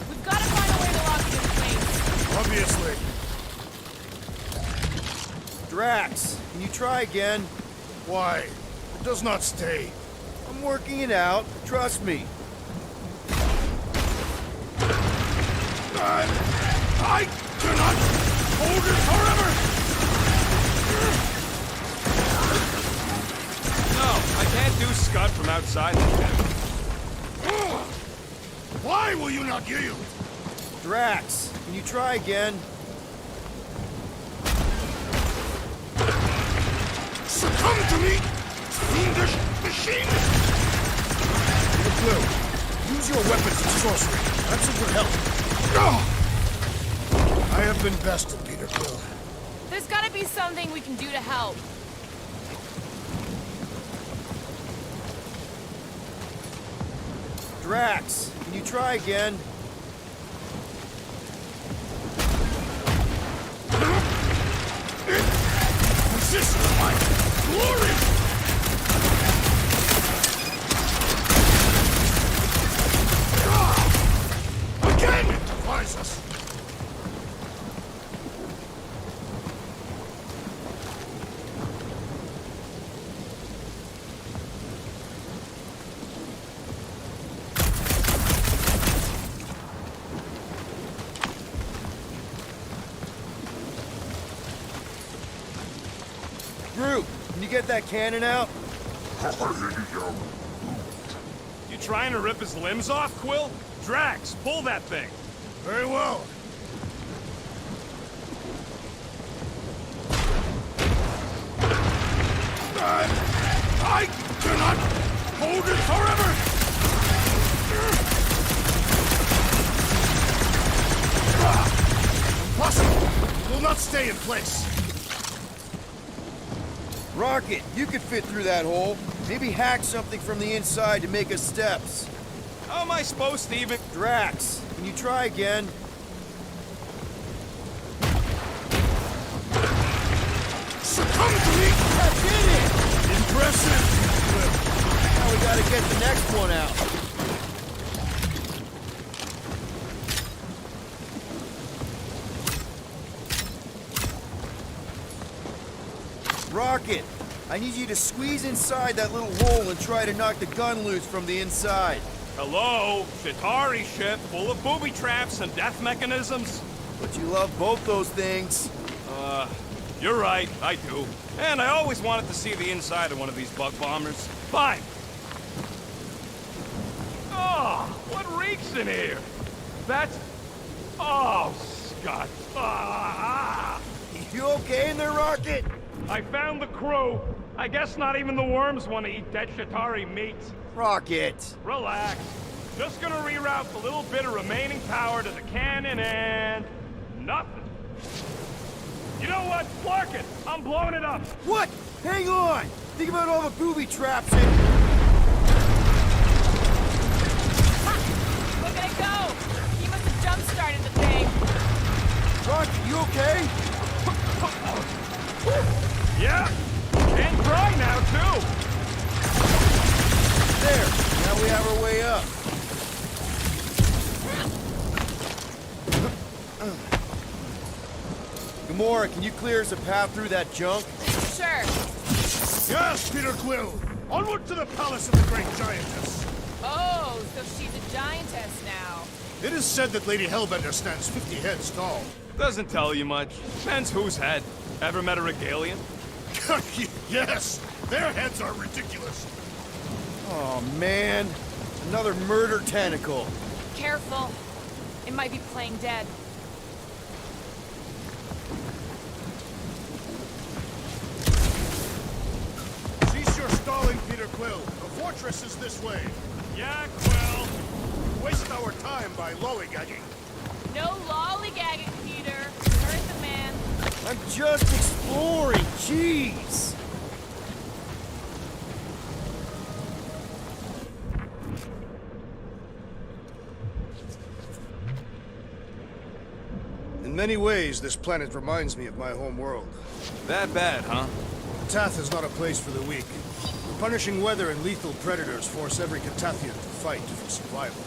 We've got to find a way to lock it in place. Obviously. Drax, can you try again? Why? It does not stay. I'm working it out. Trust me. I cannot hold it forever! No, I can't do Scud from outside the tent. Why will you not yield? Drax, can you try again? Succumb to me, fiendish machine! The Quill, use your weapons of sorcery. That's what will help. I have been bested, Peter Quill. There's got to be something we can do to help. Drax, can you try again? This is my glory! Again, it defies us! Groot, can you get that cannon out? You trying to rip his limbs off, Quill? Drax, pull that thing. Very well. I cannot hold it forever! Impossible! It will not stay in place. Rocket, you could fit through that hole. Maybe hack something from the inside to make us steps. How am I supposed to even... Drax, can you try again? Succumb to me! I did it! Impressive! Now we gotta get the next one out. Rocket, I need you to squeeze inside that little hole and try to knock the gun loose from the inside. Hello? Chitauri ship full of booby traps and death mechanisms? But you love both those things. You're right, I do. And I always wanted to see the inside of one of these bug bombers. Fine. Oh, what reeks in here? That's... Oh, Scott. Ah! You okay in there, Rocket? I found the crew. I guess not even the worms want to eat dead Chitauri meat. Rocket. Relax. Just gonna reroute the little bit of remaining power to the cannon and... nothing. You know what? Flark it! I'm blowing it up! What? Hang on! Think about all the booby traps and... Look at it go! He must have jump-started the thing. Rocket, you okay? Yeah! And dry now, too! There! Now we have our way up. Gamora, can you clear us a path through that junk? Sure. Yes, Peter Quill! Onward to the palace of the great giantess! Oh, so she's a giantess now. It is said that Lady Hellbender stands 50 heads tall. Doesn't tell you much. Depends whose head. Ever met a Regalian? Yes! Their heads are ridiculous! Oh, man. Another murder tentacle. Careful. It might be playing dead. Cease your stalling, Peter Quill. The fortress is this way. Yeah, Quill. Waste our time by lollygagging. No lollygagging, Peter. You heard the man. I'm just exploring, jeez! In many ways, this planet reminds me of my home world. That bad, huh? Katath is not a place for the weak. Punishing weather and lethal predators force every Katathian to fight for survival.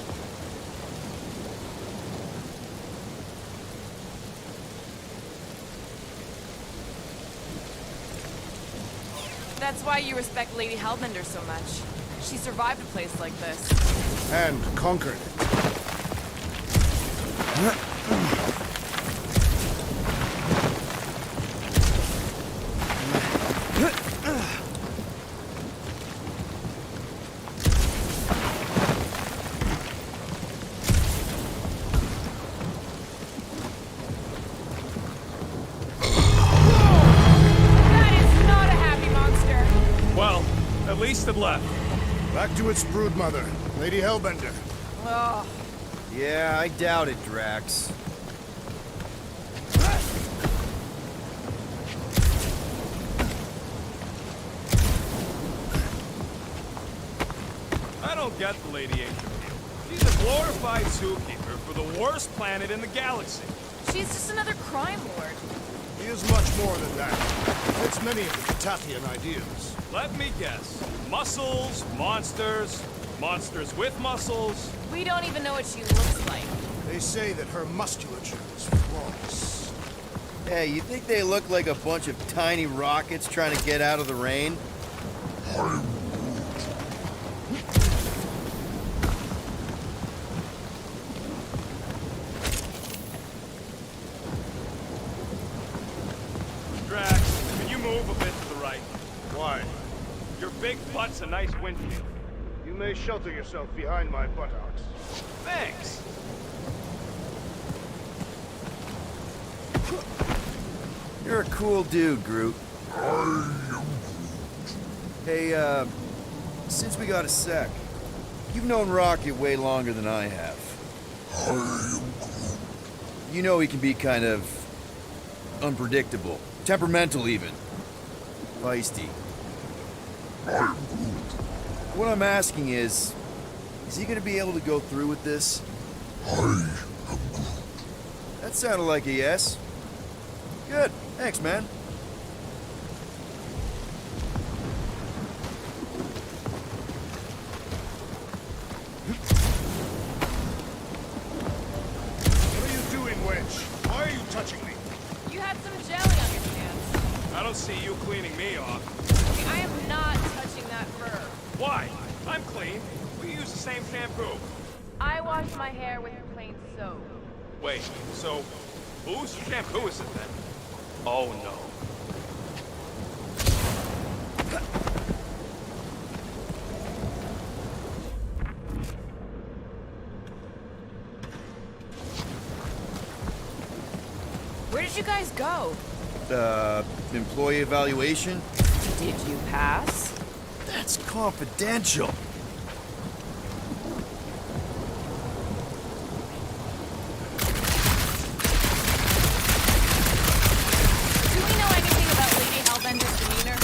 That's why you respect Lady Hellbender so much. She survived a place like this. And conquered it. That is not a happy monster. Well, at least it left. Back to its broodmother, Lady Hellbender. Ugh. Yeah, I doubt it, Drax. I don't get the Lady Angel. She's a glorified zookeeper for the worst planet in the galaxy. She's just another crime lord. He is much more than that. It's many of the Katathian ideas. Let me guess. Muscles, monsters, monsters with muscles. We don't even know what she looks like. They say that her musculature is flawless. Hey, you think they look like a bunch of tiny rockets trying to get out of the rain? Drax, can you move a bit to the right? Why? Your big butt's a nice windshield. You may shelter yourself behind my buttocks. Thanks. You're a cool dude, Groot. Hey, since we got a sec, you've known Rocket way longer than I have. You know he can be kind of unpredictable, temperamental even, feisty. What I'm asking is he gonna be able to go through with this? That sounded like a yes. Good. Thanks, man. What are you doing, Wedge? Why are you touching me? You had some jelly on your hands. I don't see you cleaning me off. I am not touching that fur. Why? I'm clean. We use the same shampoo. I wash my hair with plain soap. Wait, so whose shampoo is it then? Oh no. Where did you guys go? Employee evaluation? Did you pass? That's confidential. Do we know anything about Lady Hellbender's demeanor?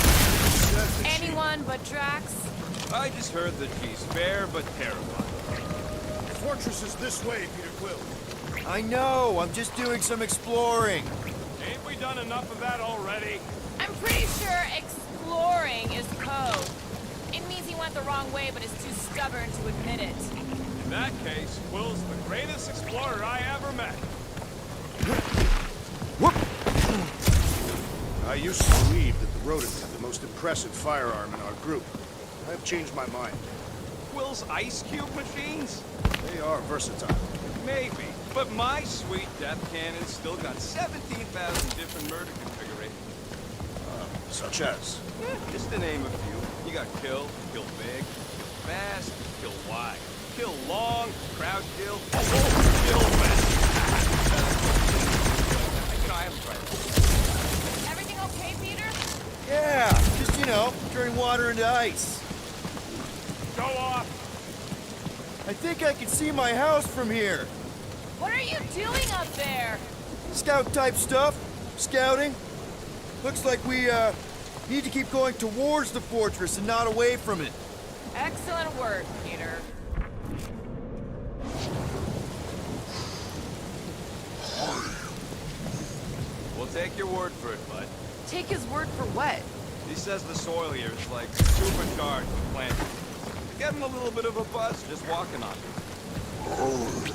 Anyone but Drax? I just heard that she's fair but terrified. The fortress is this way, Peter Quill. I know, I'm just doing some exploring. Ain't we done enough of that already? I'm pretty sure exploring is code. It means he went the wrong way but is too stubborn to admit it. In that case, Quill's the greatest explorer I ever met. I used to believe that the rodent had the most impressive firearm in our group. I've changed my mind. Quill's ice cube machines? They are versatile. Maybe. But my sweet death cannon's still got 17,000 different murder configurations. Such as? Just to name a few. You got kill, kill big, kill fast, kill wide, kill long, crouch kill, kill fast. You know, I haven't tried it. Everything okay, Peter? Yeah, just, you know, turning water into ice. Go off! I think I can see my house from here. What are you doing up there? Scout-type stuff. Scouting. Looks like we, need to keep going towards the fortress and not away from it. Excellent work, Peter. We'll take your word for it, bud. Take his word for what? He says the soil here is like supercharged with plants. It's getting a little bit of a buzz just walking on it.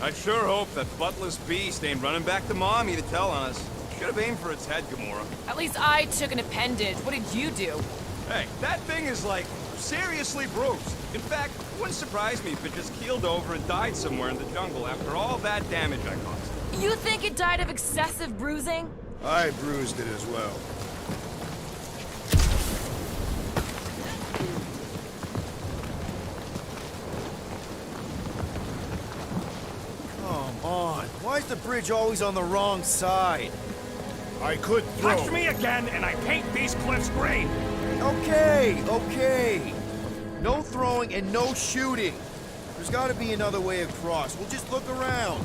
I sure hope that buttless beast ain't running back to Mommy to tell on us. Should have aimed for its head, Gamora. At least I took an appendage. What did you do? Hey, that thing is like seriously bruised. In fact, it wouldn't surprise me if it just keeled over and died somewhere in the jungle after all that damage I caused. You think it died of excessive bruising? I bruised it as well. Come on. Why is the bridge always on the wrong side? I could throw. Touch me again, and I paint these cliffs green! Okay, okay. No throwing and no shooting. There's gotta be another way across. We'll just look around.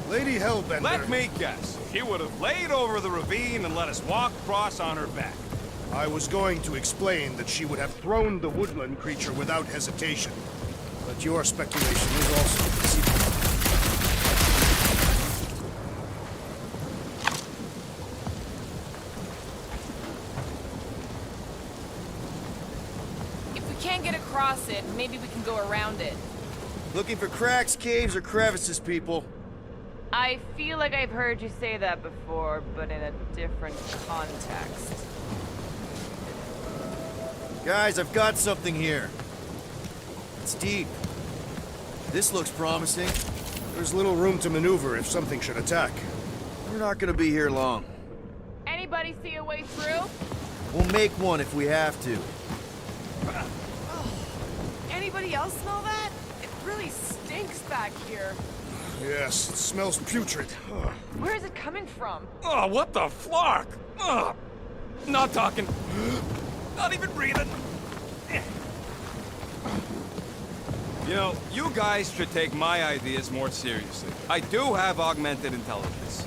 Lady Hellbender. Let me guess. She would have laid over the ravine and let us walk across on her back. I was going to explain that she would have thrown the woodland creature without hesitation. But your speculation is also conceivable. If we can't get across it, maybe we can go around it. Looking for cracks, caves, or crevices, people. I feel like I've heard you say that before, but in a different context. Guys, I've got something here. It's deep. This looks promising. There's little room to maneuver if something should attack. We're not gonna be here long. Anybody see a way through? We'll make one if we have to. Anybody else smell that? It really stinks back here. Yes, it smells putrid. Where is it coming from? Oh, what the flark? Oh, not talking. Not even breathing. You know, you guys should take my ideas more seriously. I do have augmented intelligence.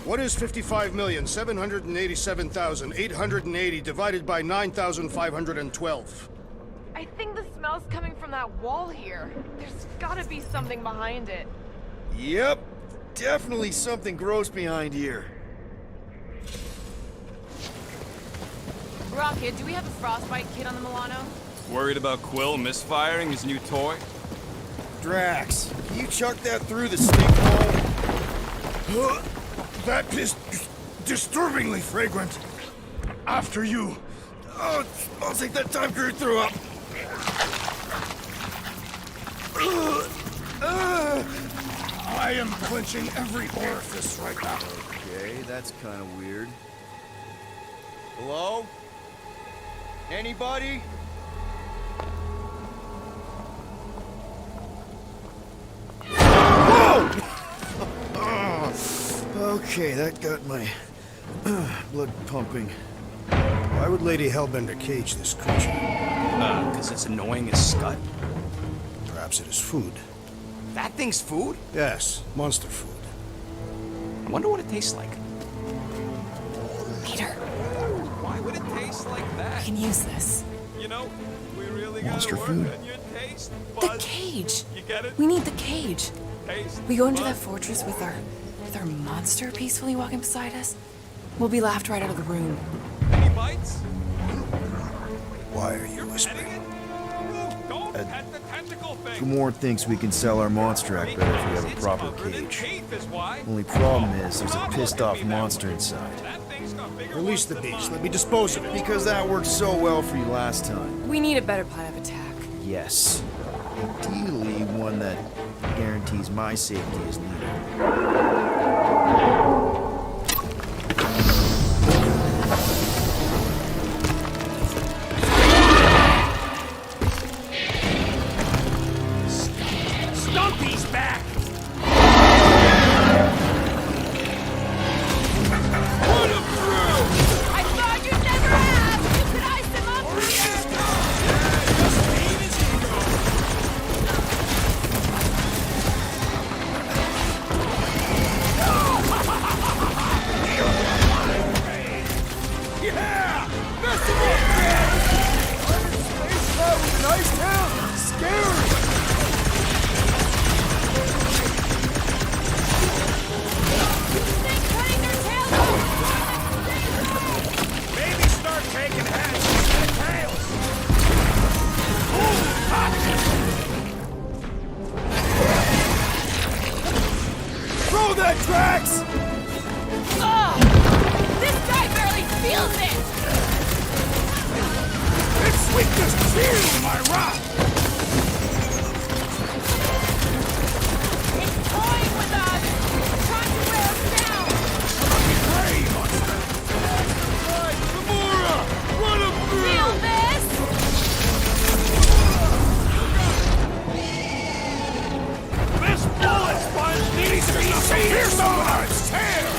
What is 55,787,880 divided by 9,512? I think the smell's coming from that wall here. There's gotta be something behind it. Yep, definitely something gross behind here. Rocket, do we have a frostbite kit on the Milano? Worried about Quill misfiring his new toy? Drax, can you chuck that through the stink hole? That is disturbingly fragrant. After you. Oh, it smells like that time Drew threw up. I am clenching every orifice right now. Okay, that's kind of weird. Hello? Anybody? Whoa! Okay, that got my blood pumping. Why would Lady Hellbender cage this creature? Because it's annoying as scut. Perhaps it is food. That thing's food? Yes, monster food. I wonder what it tastes like. Peter, Why would it taste like that? we can use this. You know, we really Monster gotta food? work on your taste The buds. cage. You get it? We need the cage. Taste We go into that buds. fortress with our monster peacefully walking beside us. We'll be laughed right out of the room. Any bites? Why are you whispering? Don't pet the tentacle thing. Gamorrean thinks we can sell our monster act better if we have a proper cage. Only problem is there's a pissed off monster inside. Release the beast. Let me dispose of it. Because that worked so well for you last time. We need a better plan of attack. Yes. Ideally, one that guarantees my safety as leader. Stumpy's back! Put him through! I thought you'd never ask! You could ice him up here! Yeah! Mess him up, man! Space that was an ice town? Scary! Maybe start taking heads instead of tails. Ooh, Throw that, Drax! Ugh! This guy barely feels it! It's weakness too, my rock! It's toying with us! Trying to wear us down! Hey, monster! Right, Gamora! Run him through! Feel this? this bullet sponge needs to be pierced on its tail!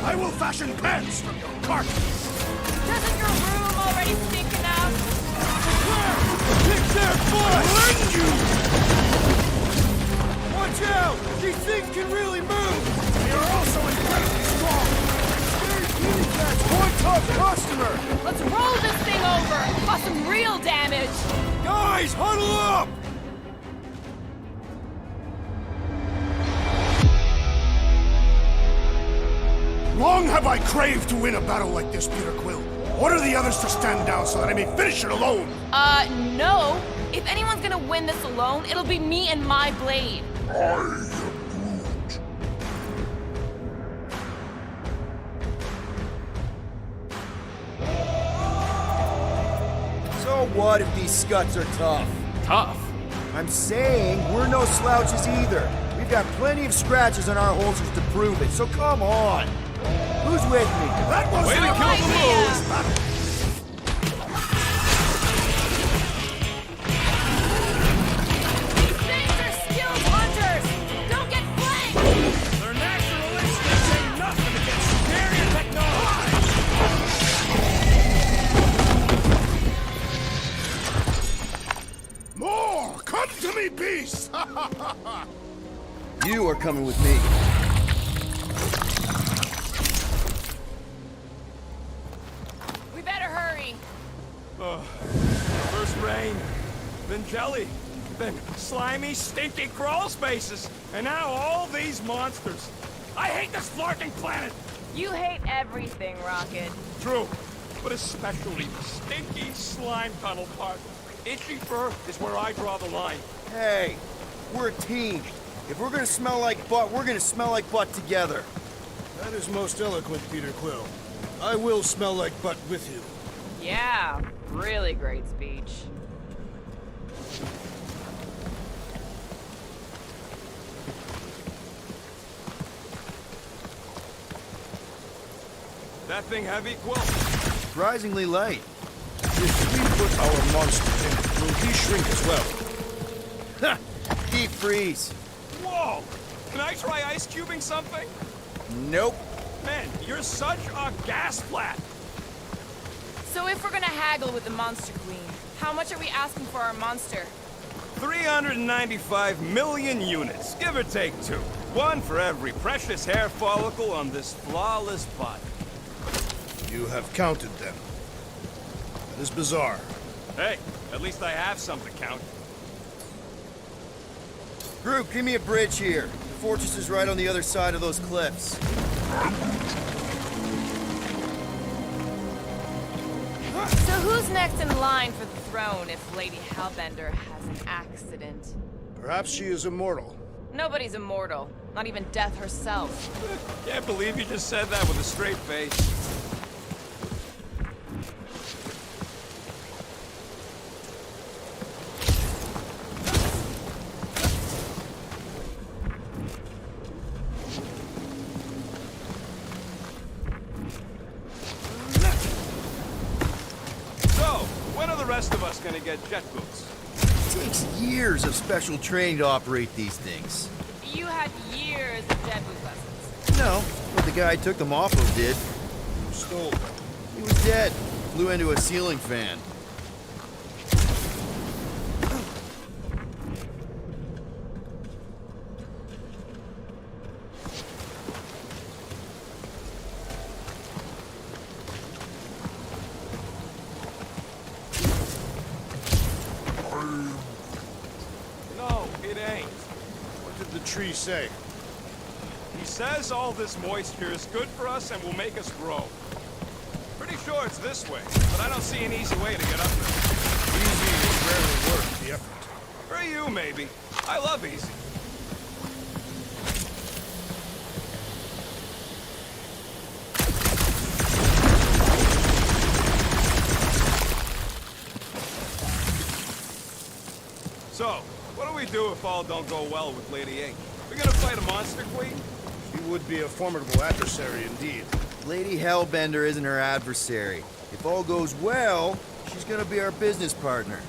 I will fashion pants from your carcass. Doesn't your room already stink enough? Kick their butt! Lend you! Watch out! These things can really move! They are also incredibly strong. Scary kitty cat's one tough customer! Let's roll this thing over! Cause some real damage! Guys, huddle up! Long have I craved to win a battle like this, Peter Quill. Order the others to stand down so that I may finish it alone. No. If anyone's gonna win this alone, it'll be me and my blade. So what if these scuts are tough? Tough? I'm saying we're no slouches either. We've got plenty of scratches on our holsters to prove it, so come on. Who's with me? That was Way to kill the moves! These things are skilled hunters! Don't get flanked! Their natural instincts ain't nothing against superior technology! More! Come to me, beast! You are coming with me. We better hurry. First rain, then jelly, then slimy, stinky crawl spaces, and now all these monsters. I hate this flarking planet! You hate everything, Rocket. True, but especially the stinky slime tunnel part. Itchy fur is where I draw the line. Hey, we're a team. If we're gonna smell like butt, we're gonna smell like butt together. That is most eloquent, Peter Quill. I will smell like butt with you. Yeah, really great speech. That thing heavy, Quill? Surprisingly light. If we put our monster in it, will he shrink as well? Ha! Deep freeze. Whoa! Can I try ice cubing something? Nope. Man, you're such a gas flat! So if we're gonna haggle with the Monster Queen, how much are we asking for our monster? 395 million units, give or take 2. One for every precious hair follicle on this flawless body. You have counted them. That is bizarre. Hey, at least I have some to count. Group, give me a bridge here. fortress is right on the other side of those cliffs. So who's next in line for the throne if Lady Hellbender has an accident? Perhaps she is immortal. Nobody's immortal, not even death herself. Can't believe you just said that with a straight face. Rest of us gonna get jet boots. It takes years of special training to operate these things. You had years of jet boot lessons. No, but the guy I took them off of did. Stole them. He was dead. Flew into a ceiling fan. Tree say? He says all this moisture is good for us and will make us grow. Pretty sure it's this way, but I don't see an easy way to get up there. Easy is rarely worth the effort. For you, maybe. I love easy. So, what do we do if all don't go well with Lady A? We gonna fight a monster queen? She would be a formidable adversary indeed. Lady Hellbender isn't her adversary. If all goes well, she's gonna be our business partner.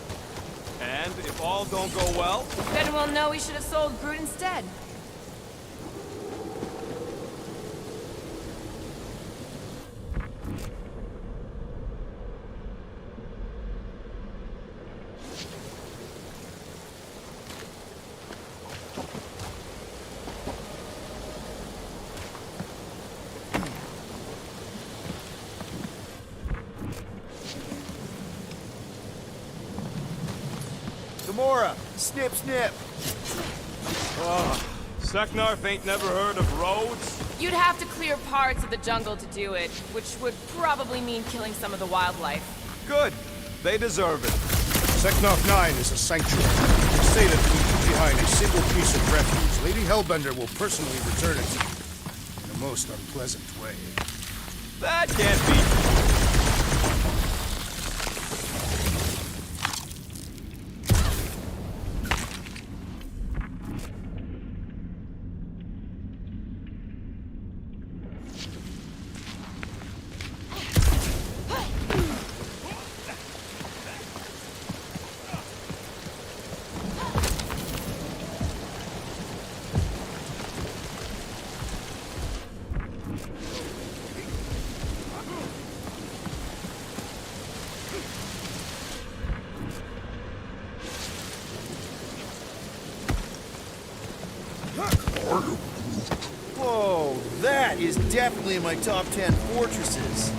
And if all don't go well? Then we'll know we should have sold Groot instead. Gamora, snip, snip. Oh, Seknarf ain't never heard of roads? You'd have to clear parts of the jungle to do it, which would probably mean killing some of the wildlife. Good. They deserve it. Seknarf 9 is a sanctuary. They say that if we leave behind a single piece of refuge, Lady Hellbender will personally return it to you in a most unpleasant way. That can't be. Whoa, that is definitely in my top 10 fortresses.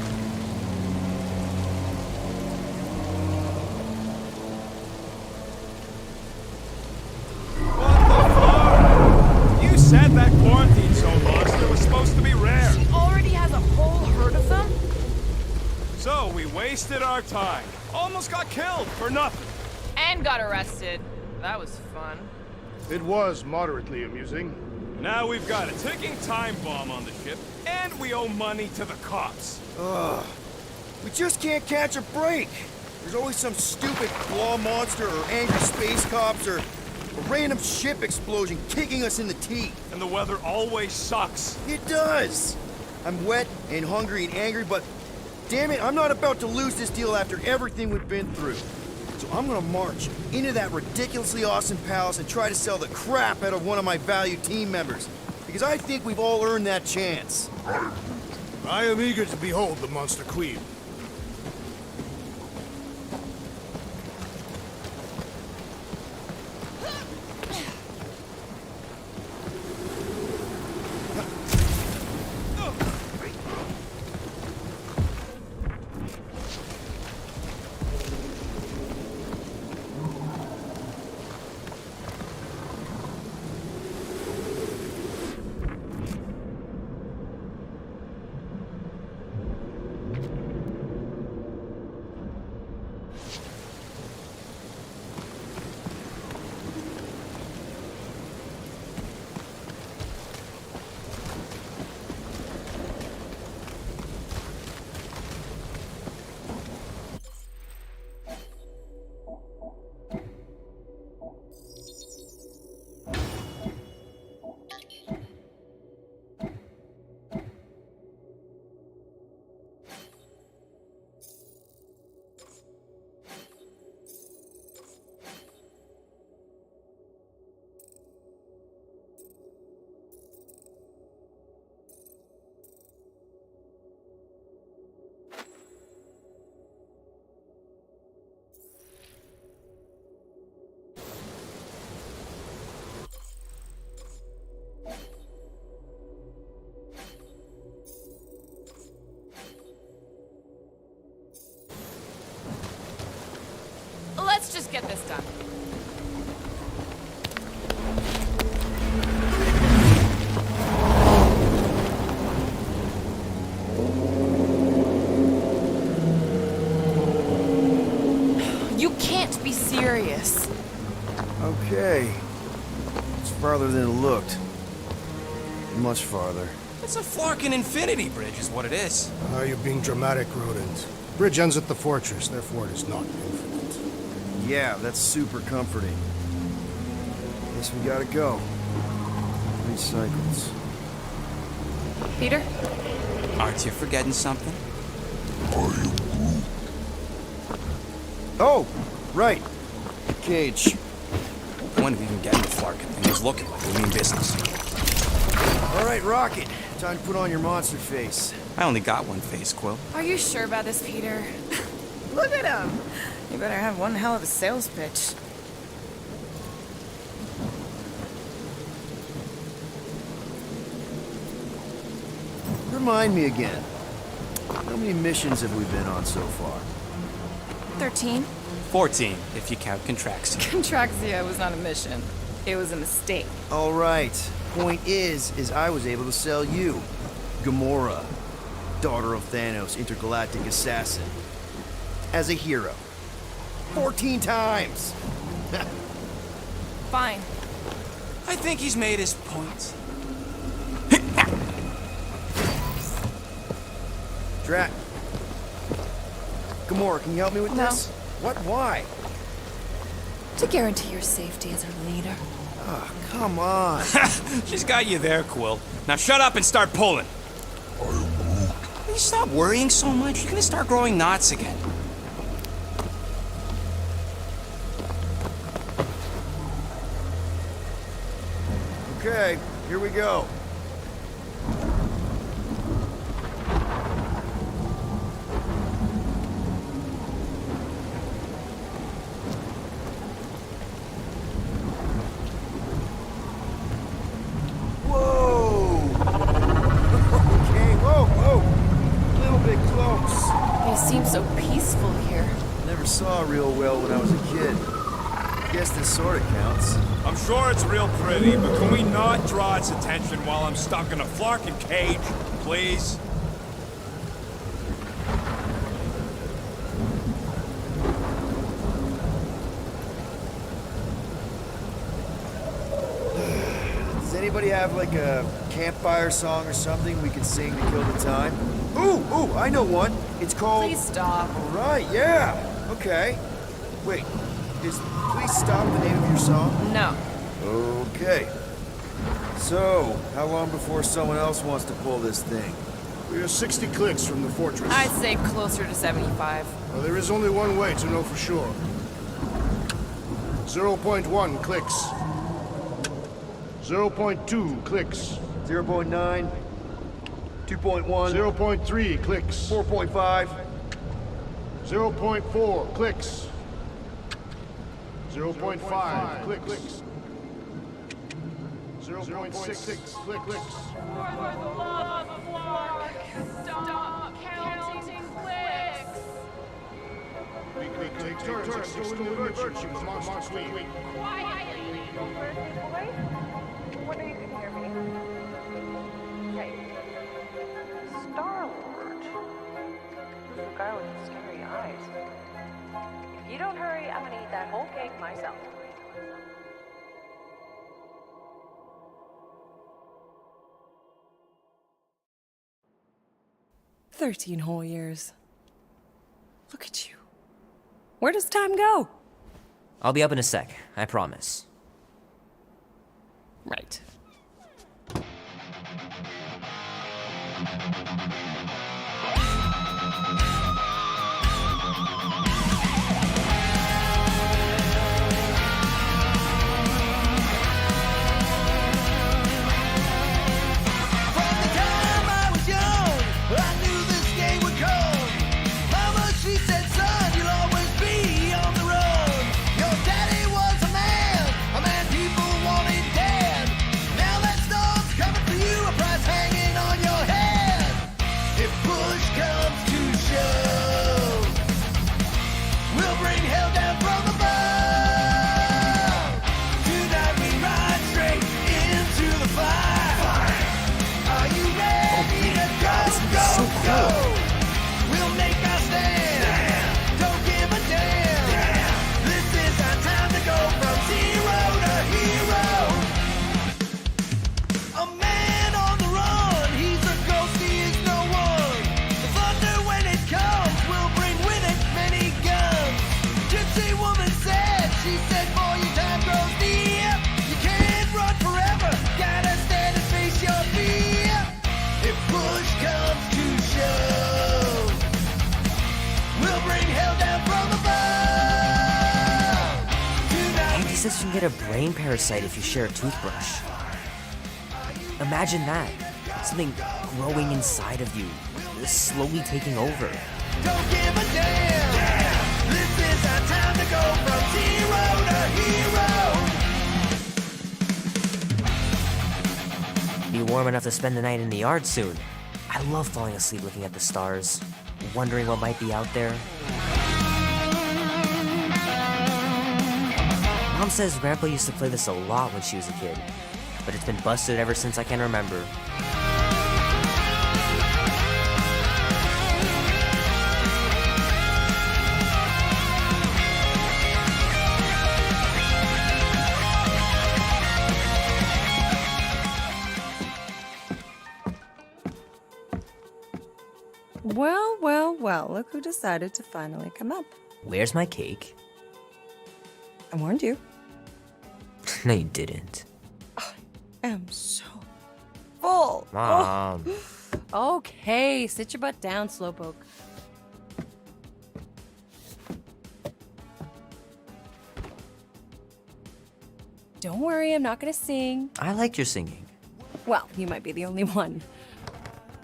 You said that quarantine zone monster was supposed to be rare. She already has a whole herd of them? So we wasted our time. Almost got killed for nothing. And got arrested. That was fun. It was moderately amusing. Now we've got a ticking time bomb on the ship, and we owe money to the cops. Ugh. We just can't catch a break. There's always some stupid claw monster or angry space cops or a random ship explosion kicking us in the teeth. And the weather always sucks. It does. I'm wet and hungry and angry, but damn it, I'm not about to lose this deal after everything we've been through. So I'm gonna march into that ridiculously awesome palace and try to sell the crap out of one of my valued team members. Because I think we've all earned that chance. I am eager to behold the Monster Queen. just get this done. You can't be serious. Okay. It's farther than it looked. Much farther. It's a flarkin' infinity bridge is what it is. You're being dramatic, Rodent. Bridge ends at the fortress, therefore it is not infinite. Yeah, that's super comforting. Guess we gotta go. 3 cycles. Peter? Aren't you forgetting something? Oh, right. Cage. Point of even getting the flarkin' thing was looking like we mean business. All right, Rocket. Time to put on your monster face. I only got one face, Quill. Are you sure about this, Peter? Look at him. You better have one hell of a sales pitch. Remind me again. How many missions have we been on so far? 13? 14, if you count Contraxia. Contraxia was not a mission. It was a mistake. All right. Point is I was able to sell you. Gamora, daughter of Thanos, intergalactic assassin. As a hero. 14 times! Fine. I think he's made his point. Drat. Gamora, can you help me with No. this? What? Why? To guarantee your safety as our leader. Oh, come on. She's got you there, Quill. Now shut up and start pulling. Will you stop worrying so much? You're gonna start growing knots again. Okay, here we go. So peaceful here. Never saw real well when I was a kid. Guess this sort of counts. I'm sure it's real pretty, but can we not draw its attention while I'm stuck in a flarkin' cage, please? Does anybody have like a campfire song or something we can sing to kill the time? Ooh, I know one. It's called... Please stop. All right, yeah. Okay. Wait, is Please Stop the name of your song? No. Okay. So, how long before someone else wants to pull this thing? We are 60 clicks from the fortress. I'd say closer to 75. Well, there is only one way to know for sure. 0.1 clicks. 0.2 clicks. 0.9. 2.1. 0.3 clicks. 4.5. 0.4 clicks. 0.5 clicks. 0.6 clicks. For the love of Lark, stop counting clicks. We take turns extolling the virtues of Monster Queen. Quietly. Whether you can hear me. Hey. Star-Lord. The guy with the scary eyes. If you don't hurry, I'm gonna eat that whole cake myself. 13 whole years. Look at you. Where does time go? I'll be up in a sec, I promise. Right. push comes to shove, we'll bring hell down from above. Tonight Andy says you can get a brain parasite if you share a toothbrush. Imagine that. Something growing inside of you, slowly taking over. don't give a damn. This is our time to go from zero to hero. Be warm enough to spend the night in the yard soon. I love falling asleep looking at the stars, wondering what might be out there. Mom says Grandpa used to play this a lot when she was a kid, but it's been busted ever since I can remember. Well, well, well, look who decided to finally come up. Where's my cake? I warned you. No, you didn't. I am so full. Mom. Oh. Okay, sit your butt down, Slowpoke. Don't worry, I'm not gonna sing. I liked your singing. Well, you might be the only one.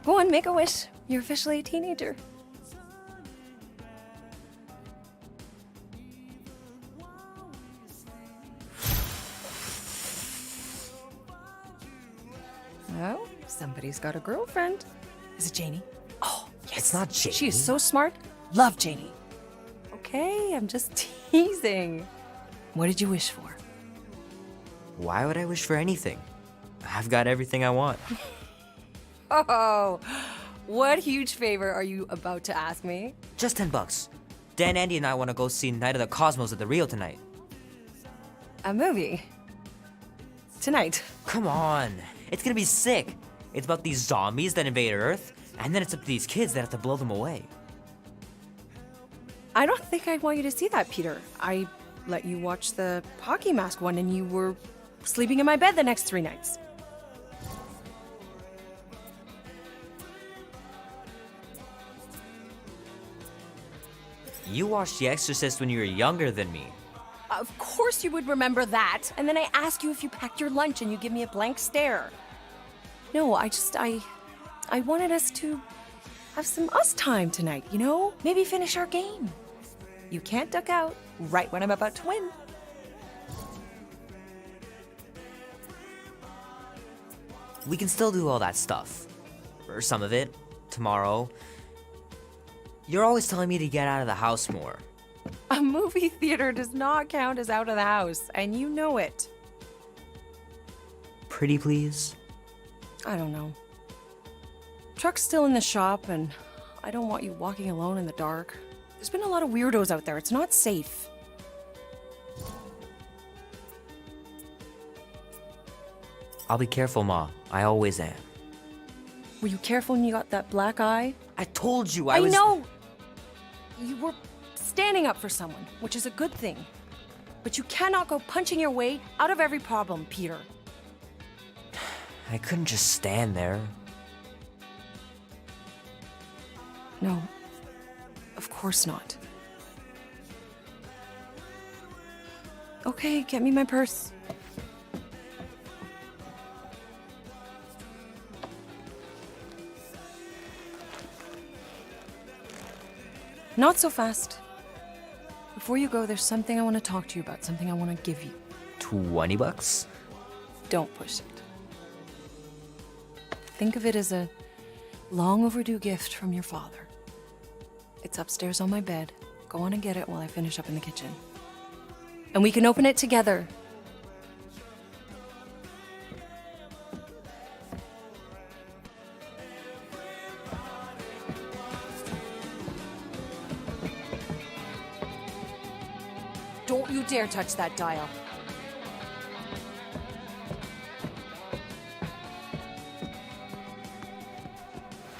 Go on, make a wish. You're officially a teenager. Oh, somebody's got a girlfriend. Is it Janie? Oh, yes. It's not Janie. She is so smart. Love Janie. Okay, I'm just teasing. What did you wish for? Why would I wish for anything? I've got everything I want. Oh, what huge favor are you about to ask me? Just $10. Dan, Andy, and I want to go see Night of the Cosmos at the Rio tonight. A movie? Tonight? Come on. It's gonna be sick. It's about these zombies that invade Earth, and then it's up to these kids that have to blow them away. I don't think I want you to see that, Peter. I let you watch the hockey mask one and you were sleeping in my bed the next 3 nights. You watched The Exorcist when you were younger than me. Of course you would remember that. And then I ask you if you packed your lunch and you give me a blank stare. No, I wanted us to have some us time tonight, you know? Maybe finish our game. You can't duck out right when I'm about to win. We can still do all that stuff. Or some of it. Tomorrow. You're always telling me to get out of the house more. A movie theater does not count as out of the house, and you know it. Pretty please? I don't know. Truck's still in the shop, and I don't want you walking alone in the dark. There's been a lot of weirdos out there. It's not safe. I'll be careful, Ma. I always am. Were you careful when you got that black eye? I told you I I was- know! You were standing up for someone, which is a good thing. But you cannot go punching your way out of every problem, Peter. I couldn't just stand there. No. Of course not. Okay, get me my purse. Not so fast. Before you go, there's something I want to talk to you about, something I want to give you. $20? Don't push it. Think of it as a long overdue gift from your father. It's upstairs on my bed. Go on and get it while I finish up in the kitchen. And we can open it together. Don't you dare touch that dial.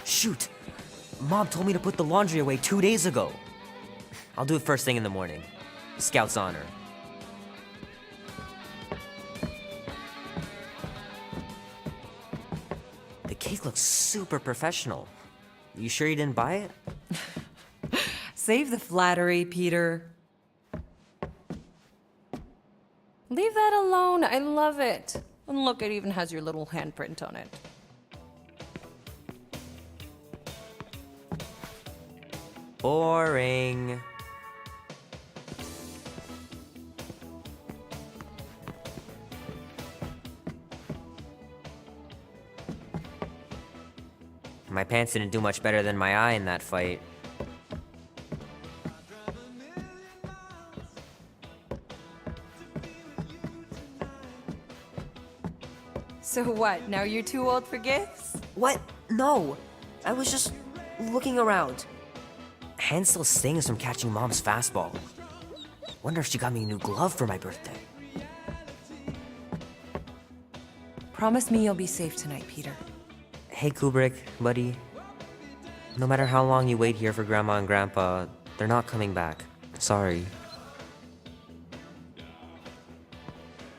Shoot! Mom told me to put the laundry away 2 days ago. I'll do it first thing in the morning. Scout's honor. The cake mask looks super professional. You sure you didn't buy it? Save the flattery, Peter. Leave that alone. I love it. And look, it even has your little handprint on it. Boring. My pants didn't do much better than my eye in that fight. So what, now you're too old for gifts? What? No! I was just looking around. Hand still stings from catching Mom's fastball. Wonder if she got me a new glove for my birthday. Promise me you'll be safe tonight, Peter. Hey Kubrick, buddy. No matter how long you wait here for Grandma and Grandpa, they're not coming back. Sorry.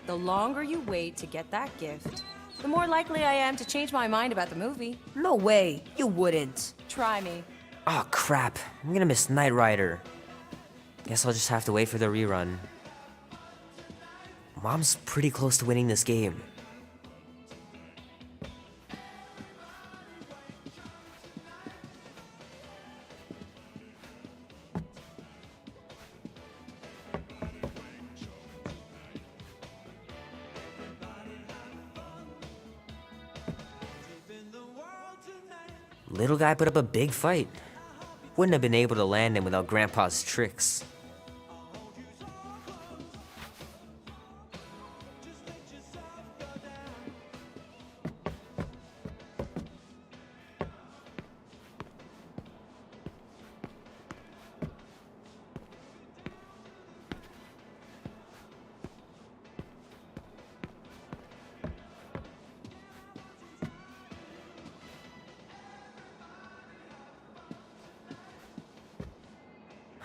The longer you wait to get that gift, the more likely I am to change my mind about the movie. No way, you wouldn't. Try me. Oh crap, I'm gonna miss Knight Rider. Guess I'll just have to wait for the rerun. Mom's pretty close to winning this game. Little guy put up a big fight. Wouldn't have been able to land him without Grandpa's tricks.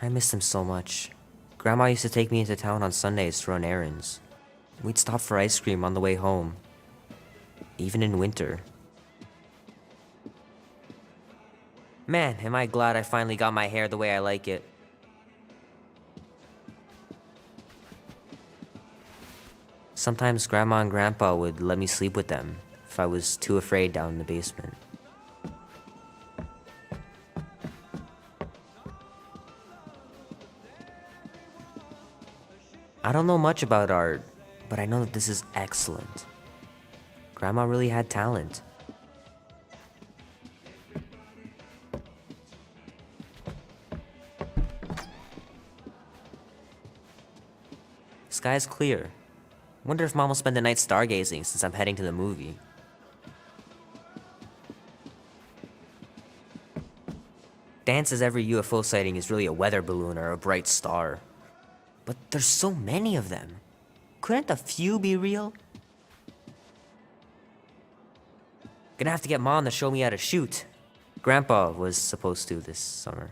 I miss him so much. Grandma used to take me into town on Sundays to run errands. We'd stop for ice cream on the way home. Even in winter. Man, am I glad I finally got my hair the way I like it. Sometimes Grandma and Grandpa would let me sleep with them if I was too afraid down in the basement. I don't know much about art, but I know that this is excellent. Grandma really had talent. Sky's clear. Wonder if Mom will spend the night stargazing since I'm heading to the movie. Dan says every UFO sighting is really a weather balloon or a bright star. But there's so many of them. Couldn't a few be real? Gonna have to get Mom to show me how to shoot. Grandpa was supposed to this summer.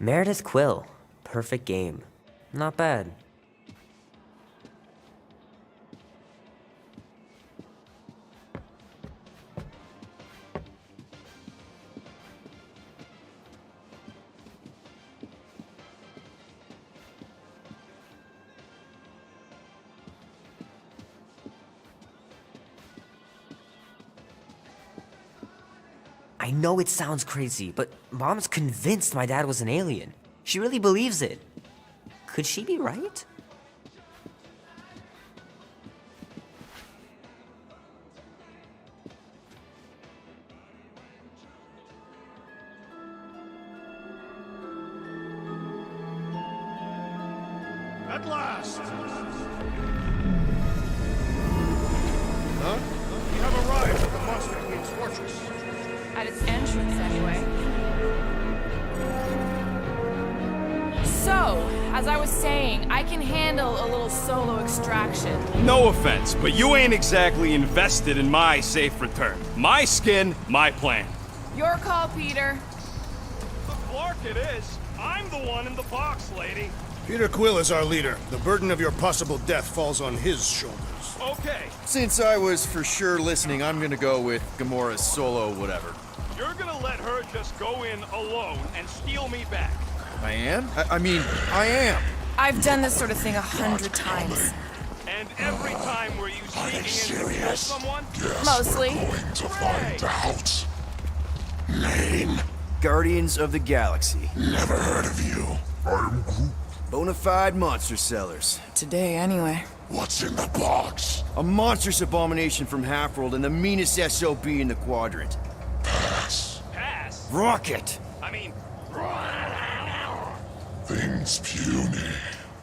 Meredith Quill. Perfect game. Not bad. I know it sounds crazy, but Mom's convinced my dad was an alien. She really believes it. Could she be right? At last! Huh? We have arrived at the Monster Queen's fortress. At its entrance, anyway. So, as I was saying, I can handle a little solo extraction. No offense, but you ain't exactly invested in my safe return. My skin, my plan. Your call, Peter. The Clark it is. I'm the one in the box, lady. Peter Quill is our leader. The burden of your possible death falls on his shoulders. Okay, Since I was for sure listening, I'm gonna go with Gamora's solo whatever. you're gonna let her just go in alone and steal me back. I am? I mean, I am. I've done this sort of thing 100 times. And every time were you sneaking in to kill someone? Mostly. To find out. Name? Guardians of the Galaxy. Never heard of you. I'm Groot. Bonafide monster sellers. Today, anyway. What's in the box? A monstrous abomination from Half-World and the meanest SOB in the quadrant. Pass. Pass? Rocket! I mean... Things puny.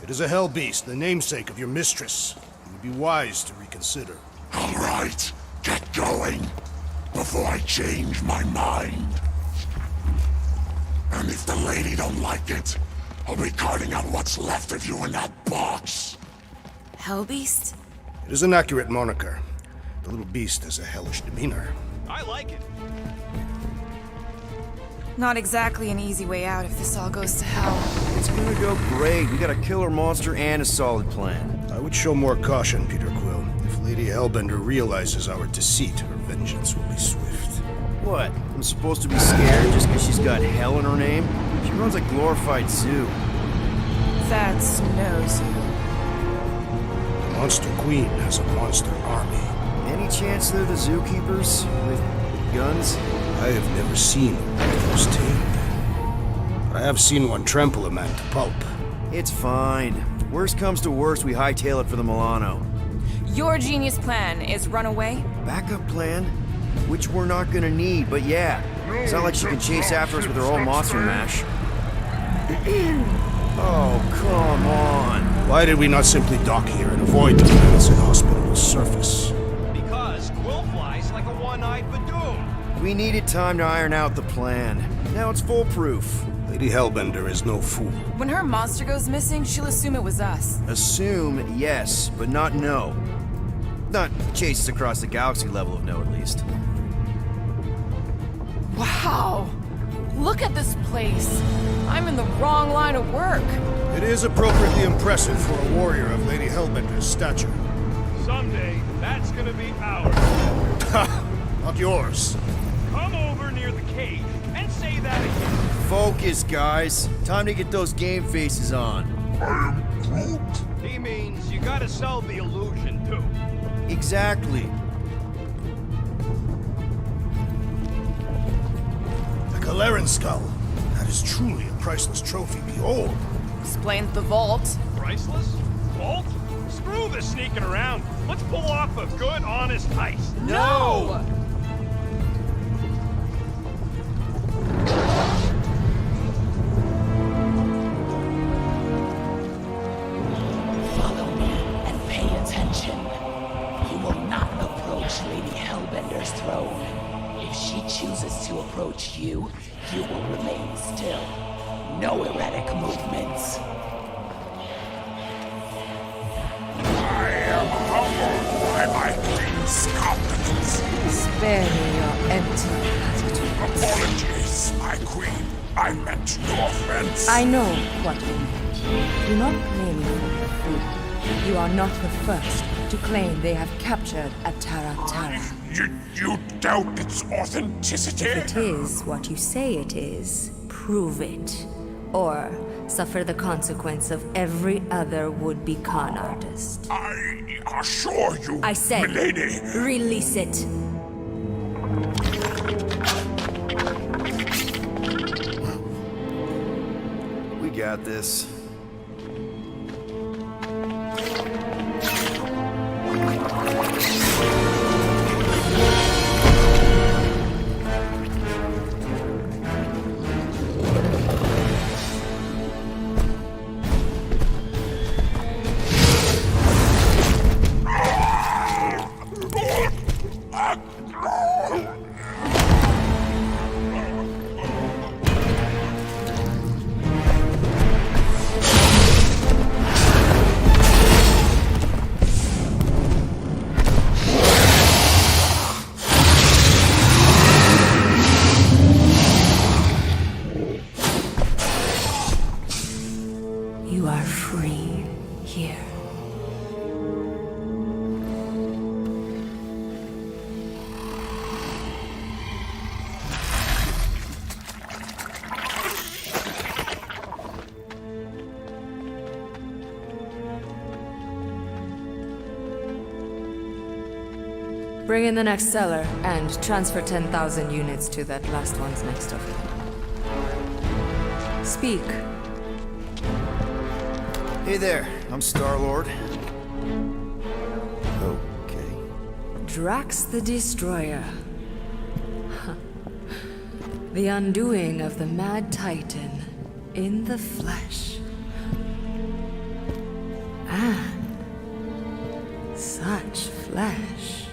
It is a hell beast, the namesake of your mistress. It would be wise to reconsider. All right, get going. Before I change my mind. And if the lady don't like it, I'll be carting out what's left of you in that box. Hellbeast? It is an accurate moniker. The little beast has a hellish demeanor. I like it. Not exactly an easy way out if this all goes to hell. It's gonna go great. We got a killer monster and a solid plan. I would show more caution, Peter Quill. If Lady Hellbender realizes our deceit, her vengeance will be swift. What? I'm supposed to be scared just because she's got hell in her name? She runs a glorified zoo. That's no zoo. The Monster Queen has a monster army. Any chance they're the zookeepers? With guns? I have never seen one of those tamed. But I have seen one trample a man to pulp. It's fine. Worst comes to worst, we hightail it for the Milano. Your genius plan is run away? Backup plan? Which we're not gonna need, but yeah. It's not like she can chase after us with her old monster mash. Oh, come on. Why did we not simply dock here and avoid the planet's inhospitable surface? Because Quill flies like a one-eyed Badoon. We needed time to iron out the plan. Now it's foolproof. Lady Hellbender is no fool. When her monster goes missing, she'll assume it was us. Assume, yes, but not no. Not chase us across the galaxy level of no, at least. Wow! Look at this place! I'm in the wrong line of work. It is appropriately impressive for a warrior of Lady Hellbender's stature. Someday, that's gonna be ours. Ha! Not yours. Come over near the cage and say that again. Focus, guys. Time to get those game faces on. I am Groot. He means you gotta sell the illusion, too. Exactly. The Galarian skull. That is truly a priceless trophy. Behold. Explains the vault. Priceless? Vault? Screw the sneaking around. Let's pull off a good, honest heist. No! Follow me and pay attention. You will not approach Lady Hellbender's throne. If she chooses to approach you, you will remain still. No erratic movements. I am humbled by my queen's competence. Spare me your empty platitudes. Apologies, my queen. I meant no offense. I know what you meant. Do not play me for your fool. You are not the first to claim they have captured a Tara. You doubt its authenticity? If it is what you say it is, prove it. Or suffer the consequence of every other would-be con artist. I assure you, I said, milady. Release it. We got this. Bring in the next seller and transfer 10,000 units to that last one's next of it. Speak. Hey there, I'm Star-Lord. Okay. Drax the Destroyer. The undoing of the Mad Titan in the flesh. And such flesh.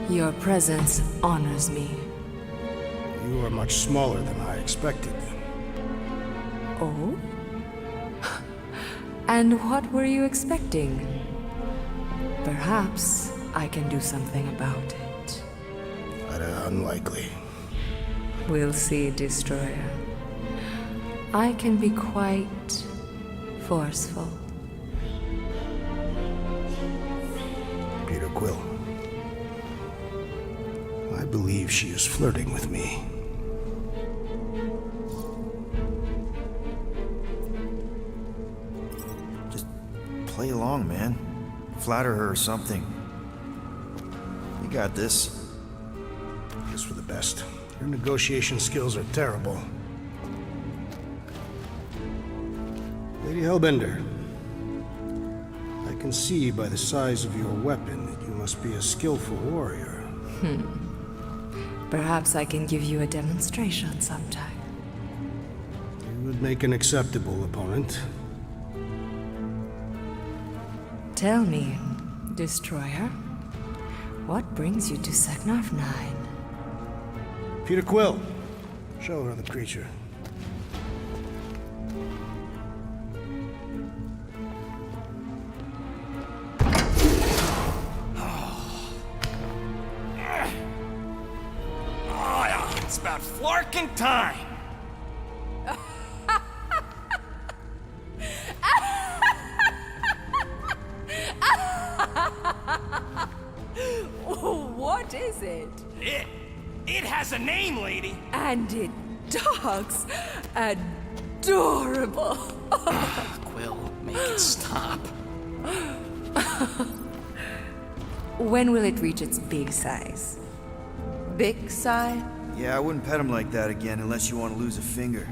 Your presence honors me. You are much smaller than I expected. Oh? And what were you expecting? Perhaps I can do something about it. But unlikely. We'll see, Destroyer. I can be quite forceful. Peter Quill. I believe she is flirting with me. Just play along, man. Flatter her or something. You got this. It's for the best. Your negotiation skills are terrible. Lady Hellbender, I can see by the size of your weapon that you must be a skillful warrior. Perhaps I can give you a demonstration sometime. You would make an acceptable opponent. Tell me, Destroyer, what brings you to Seknarf 9? Peter Quill, show her the creature. It's about flarkin' time. What is it? It has a name, lady. And it talks adorable. Quill, make it stop. When will it reach its big size? Big size? Yeah, I wouldn't pet him like that again unless you want to lose a finger.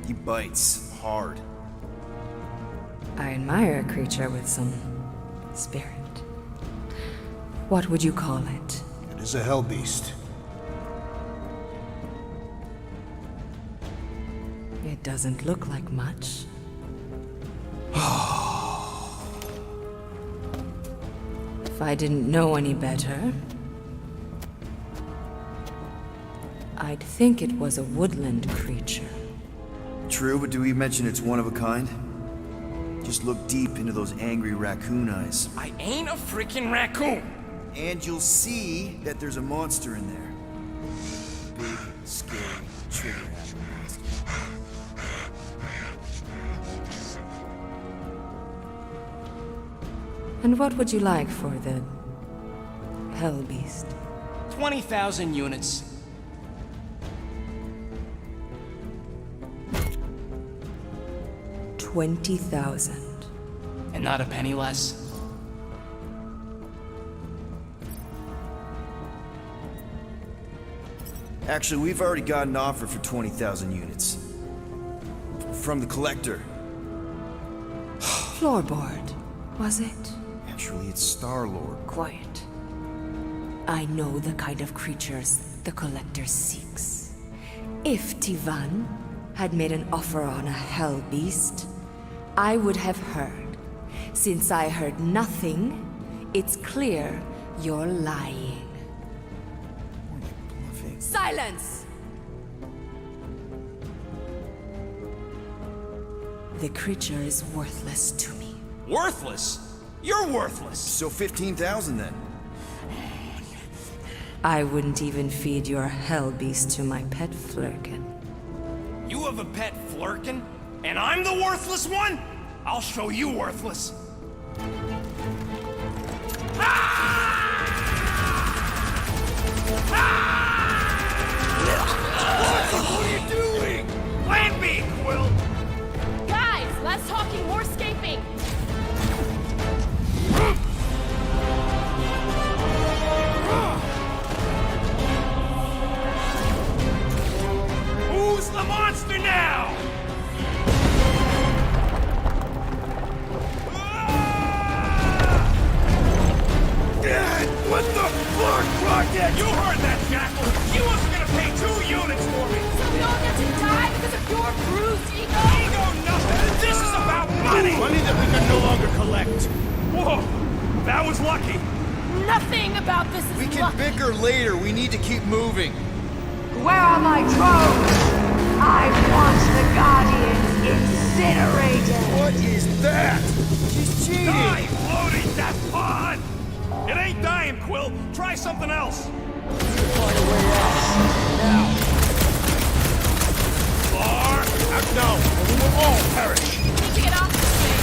He bites hard. I admire a creature with some spirit. What would you call it? It is a hell beast. It doesn't look like much. If I didn't know any better, I'd think it was a woodland creature. True, but do we mention it's one of a kind? Just look deep into those angry raccoon eyes. I ain't a freaking raccoon. And you'll see that there's a monster in there. Big, scary, trigger-happy monster. And what would you like for the hell beast? 20,000 units. $20,000. And not a penny less. Actually, we've already got an offer for 20,000 units. From the Collector. Floorboard, was it? Actually, it's Star-Lord. Quiet. I know the kind of creatures the Collector seeks. If Tivan had made an offer on a hell beast, I would have heard. Since I heard nothing, it's clear you're lying. Silence! The creature is worthless to me. Worthless? You're worthless. So 15,000 then. I wouldn't even feed your hell beast to my pet Flurkin. You have a pet Flurkin? And I'm the worthless one? I'll show you worthless. What are you doing? Less talking, more escaping! Who's the monster now? What the fuck, Rocket? You heard that, Jackal! You wasn't gonna pay 2 units for me! So we all get to die because of your bruised ego? Ego nothing! This is about money! Money that we can no longer collect. Whoa! That was lucky! Nothing about this is We can bicker later. We need to keep moving. Where are my drones? I want the Guardians incinerated. What is that? She's cheating. Die, floating that pod! It ain't dying, Quill. Try something else. Find a way out. Now. Far out now, or we will all perish. We need to get off this thing.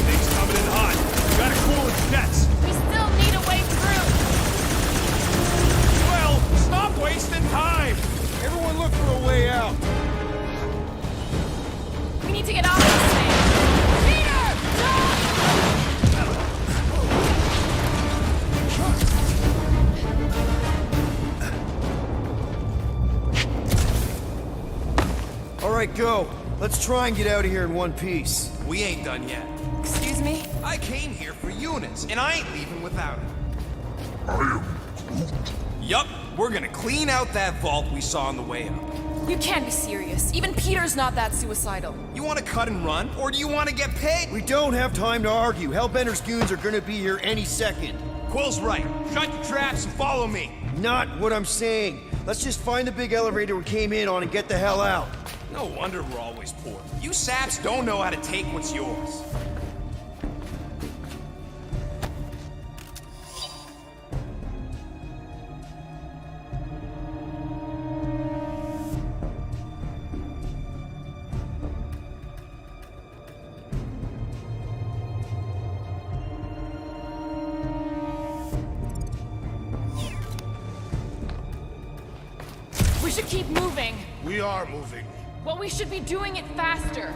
Things coming in hot. Gotta cool its jets. We still need a way through. Well, stop wasting time. Everyone look for a way out. We need to get off this thing. Peter! No! All right, go. Let's try and get out of here in one piece. We ain't done yet. Excuse me? I came here for units, and I ain't leaving without it. Yup, we're gonna clean out that vault we saw on the way up. You can't be serious. Even Peter's not that suicidal. You wanna cut and run, or do you wanna get paid? We don't have time to argue. Hellbender's goons are gonna be here any second. Quill's right. Shut your traps and follow me. Not what I'm saying. Let's just find the big elevator we came in on and get the hell out. No wonder we're always poor. You saps don't know how to take what's yours. We should keep moving. We are moving. Well, we should be doing it faster.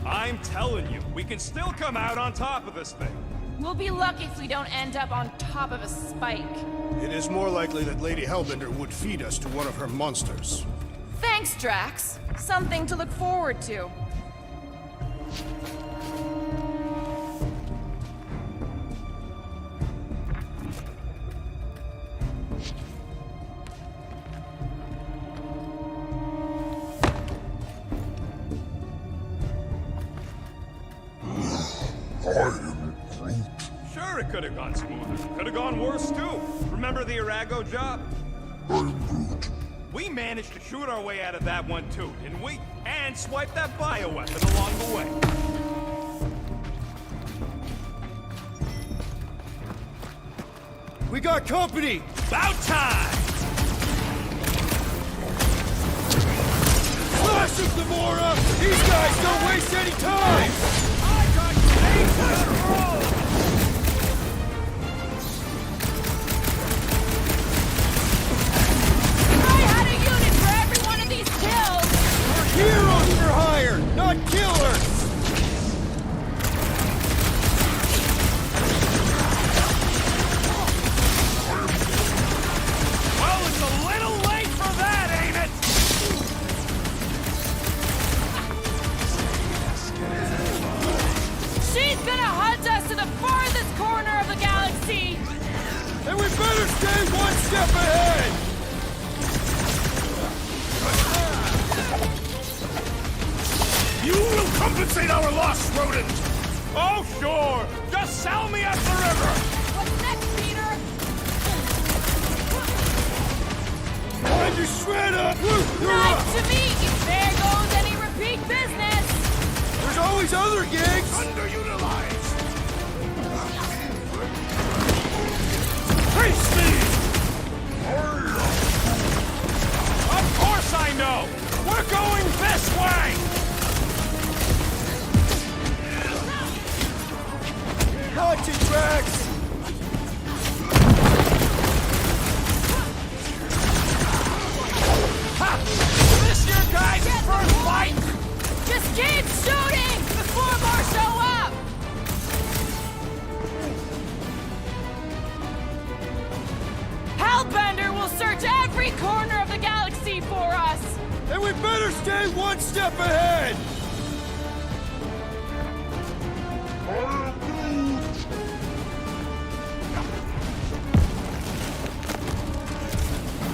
I'm telling you, we can still come out on top of this thing. We'll be lucky if we don't end up on top of a spike. It is more likely that Lady Hellbender would feed us to one of her monsters. Thanks, Drax. Something to look forward to. Sure, it could have gone smoother. Could have gone worse, too. Remember the Arago job? We managed to shoot our way out of that one, too, didn't we? And swipe that bioweapon along the way. We got company! About time! Flash of Gamora! These guys don't waste any time! I got space control! I had a unit for every one of these kills! We're heroes for stay one step ahead! You will compensate our loss, rodent! Oh, sure! Just sell me at the river! What's next, Peter? Find your shredder! Nice to meet you. There goes any repeat business. There's always other gigs! Underutilized! Face me! Of course I know! We're going this way! Watch it, Drax! Ha! This your guys' first fight? Just keep shooting before more show up. Hellbender will search every corner of the galaxy for us. And we better stay one step ahead!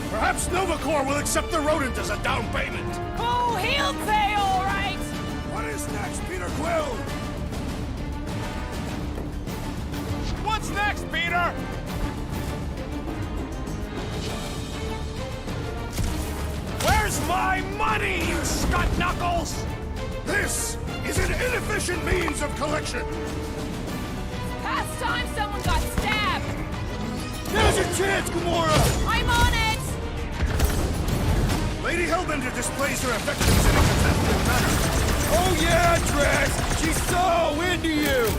Perhaps Nova Corps will accept the rodent as a down payment. Oh, he'll pay all right. What is next, Peter Quill? What's next, Peter? Where's my money, you scut knuckles? This is an inefficient means of collection. Past time someone got stabbed. Now's your chance, Gamora! I'm on it. Lady Hellbender displays her affections in a competitive manner. Oh yeah, Drax! She's so into you!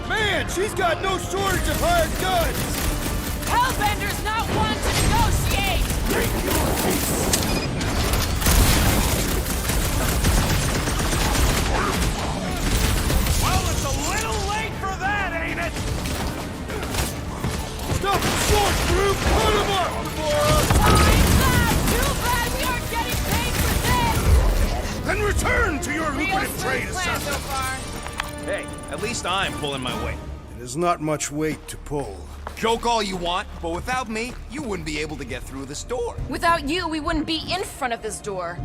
Man, she's got no shortage of hired guns! Hellbender's not one to negotiate. Make your peace! Well, it's a little late for that, ain't it? Stop the short group! Put him up, Gamora! Time's up. Too bad we aren't getting paid for this. Then return to your Real lucrative smooth trade plan so assignment. far. Hey, at least I'm pulling my weight. There's not much weight to pull. Joke all you want, but without me, you wouldn't be able to get through this door. Without you, we wouldn't be in front of this door.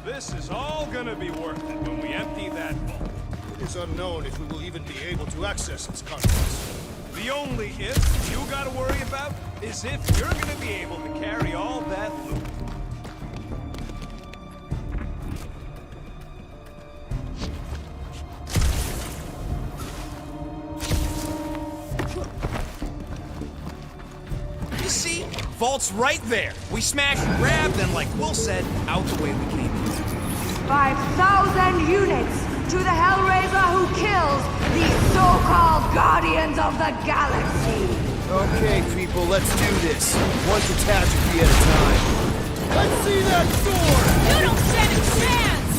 This is all gonna be worth it when we empty that vault. It is unknown if we will even be able to access its contents. The only if you gotta worry about is if you're gonna be able to carry all that loot. You see? Vault's right there. We smashed, grabbed, and like Will said, out the way we came in. 5,000 units to the Hellraiser who kills these so-called Guardians of the Galaxy. Okay, people, let's do this. One catastrophe at a time. Let's see that sword! You don't stand a chance.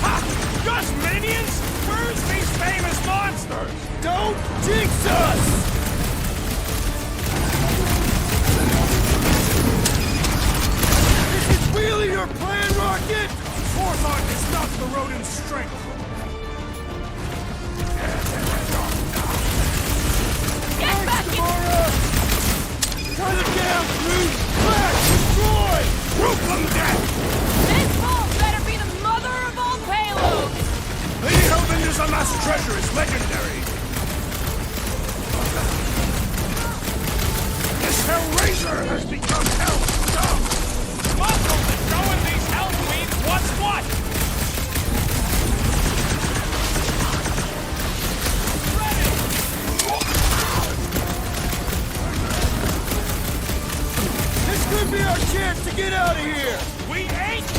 Ha! Just minions? Where's these famous monsters? Don't jinx us! This is really your plan, Rocket? Forethought is not the rodent's strength. Get back in. Cut it down, Groot! Flash, destroy! Group them dead! This vault better be the mother of all payloads. Lady Hellbender's amassed treasure is legendary. This Hellraiser has become Hell's dumb. Muscles is showing these hell queens what's what! This could be our chance to get out of here! We ain't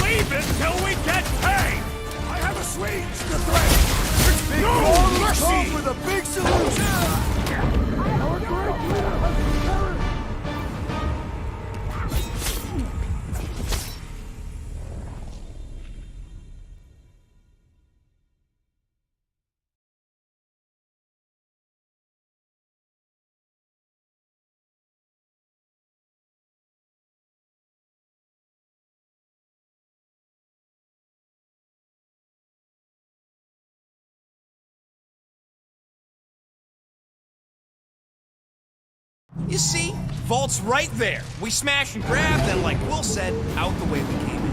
You see? Vault's right there. We smash and grab, then like Will said, out the way we came in.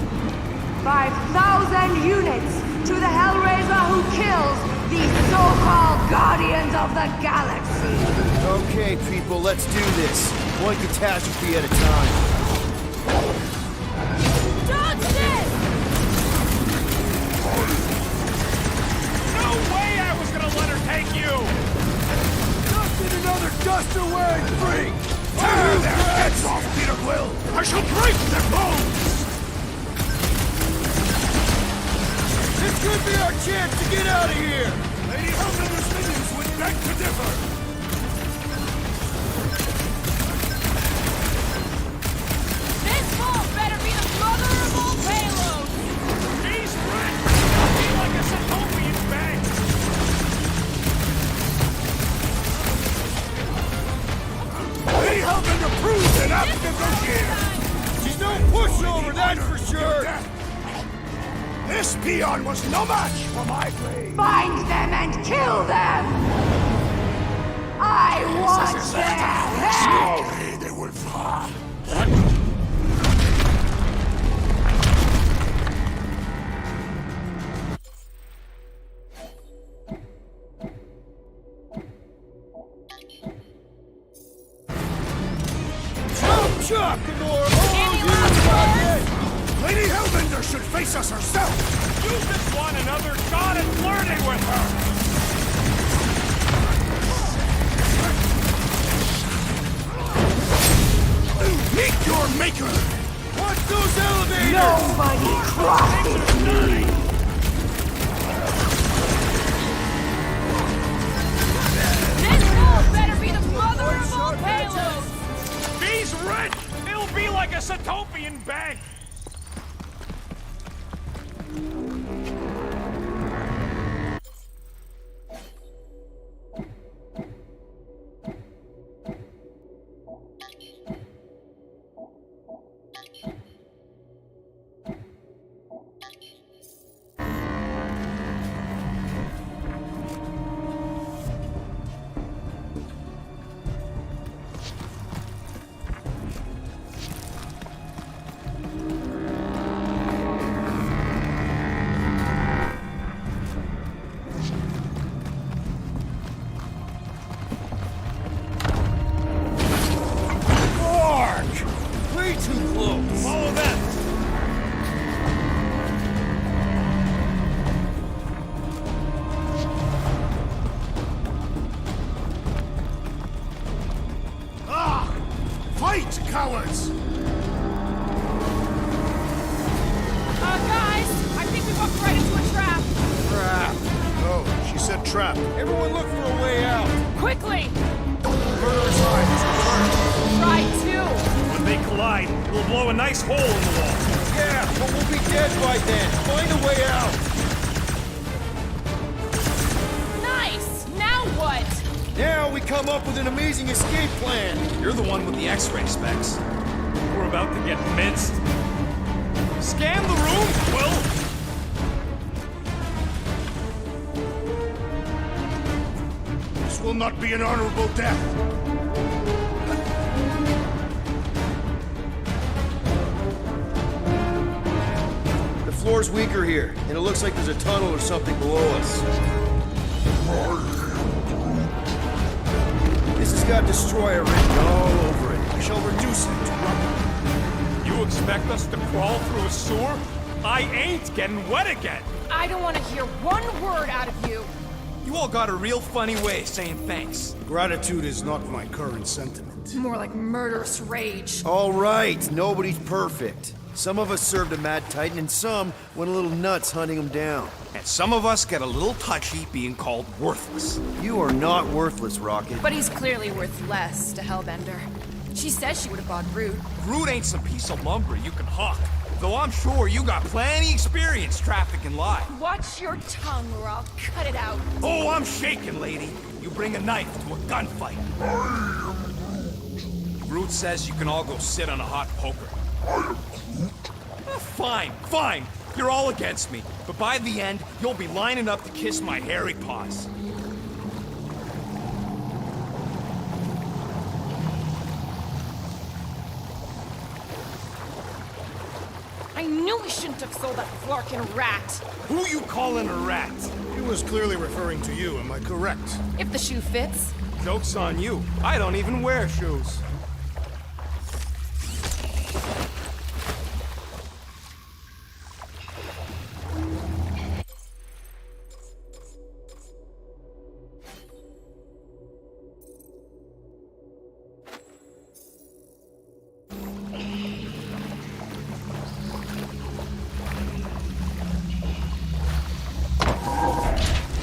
5,000 units to the Hellraiser who kills these so-called Guardians of the Galaxy. Okay, people, let's do this. One catastrophe at a time. Johnson! No way I was gonna let her take you! Just in another duster-wearing freak! Tear their heads off, Peter Quill! I shall break their bones! This could be our chance to get out of here! Lady Hellbender's minions would beg to differ! This ball better be the mother of all payloads! He's red! I'll be like a Sokovian bag! Lady Hellbender proves an apt negotiator! She's no pushover, that's for sure! This peon was no match for my blade! Find them and kill them! I want their head! Slowly they will fall. Chop, Gamora! Lady Hellbender should face us herself! You just want another shot at flirting with her! Meet your maker! Watch those elevators! Nobody crosses me! This ball better be the mother of all payloads! He's rich! It'll be like a Sotopian bank! Way too close! Follow them! Ah! Fight, cowards! Guys, I think we walked right into a trap. Trap. Oh, she said trap. Everyone look for a way out! Quickly! Murderous eye has returned! Try to! When they collide, we'll blow a nice hole in the wall. Yeah, but we'll be dead by then. Find a way out! Nice! Now what? Now we come up with an amazing escape plan! You're the one with the X-ray specs. We're about to get minced. Scan the room, Will! This will not be an honorable death! The floor's weaker here, and it looks like there's a tunnel or something below us. This has got destroyer written all over it. We shall reduce it to rubble. You expect us to crawl through a sewer? I ain't getting wet again! I don't want to hear one word out of you. You all got a real funny way of saying thanks. Gratitude is not my current sentiment. More like murderous rage. All right, nobody's perfect. Some of us served a Mad Titan, and some went a little nuts hunting him down. And some of us get a little touchy being called worthless. You are not worthless, Rocket. But he's clearly worth less to Hellbender. She says she would have bought Groot. Groot ain't some piece of lumber you can hawk. Though I'm sure you got plenty experience trafficking live. Watch your tongue or I'll cut it out. Oh, I'm shaking, lady. You bring a knife to a gunfight. Groot says you can all go sit on a hot poker. Fine, fine. You're all against me. But by the end, you'll be lining up to kiss my hairy paws. shouldn't have sold that Flarkin rat. Who you calling a rat? He was clearly referring to you, am I correct? If the shoe fits. Joke's on you. I don't even wear shoes.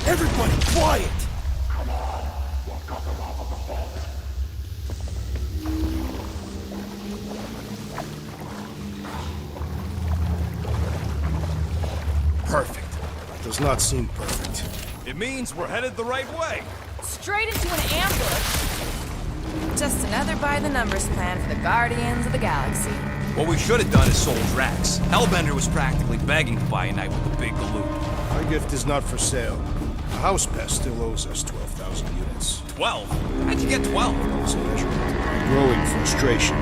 Everybody quiet! Perfect. Does not seem perfect. It means we're headed the right way. Straight into an ambush. Just another by-the-numbers plan for the Guardians of the Galaxy. What we should have done is sold Drax. Hellbender was practically begging to buy a night with the big galoot. My gift is not for sale. The house pest still owes us 12,000 units. 12? How'd you get 12? It's a measurement of growing frustration.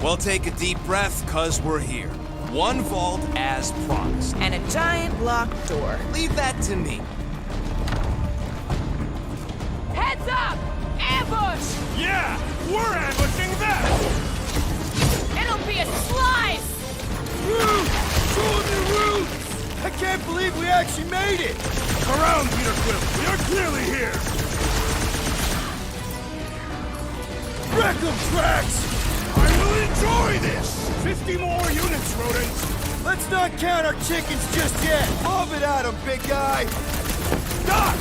Well, take a deep breath, cause we're here. One vault as promised. And a giant locked door. Leave that to me. Heads up! Ambush! Yeah, we're ambushing them! It'll be a slice! Show them the roots! I can't believe we actually made it! Around, Peter Quill. We are clearly here. Wreck 'em, Drax! I will enjoy this! 50 more units, rodents! Let's not count our chickens just yet! Lob it at 'em, big guy! Doc!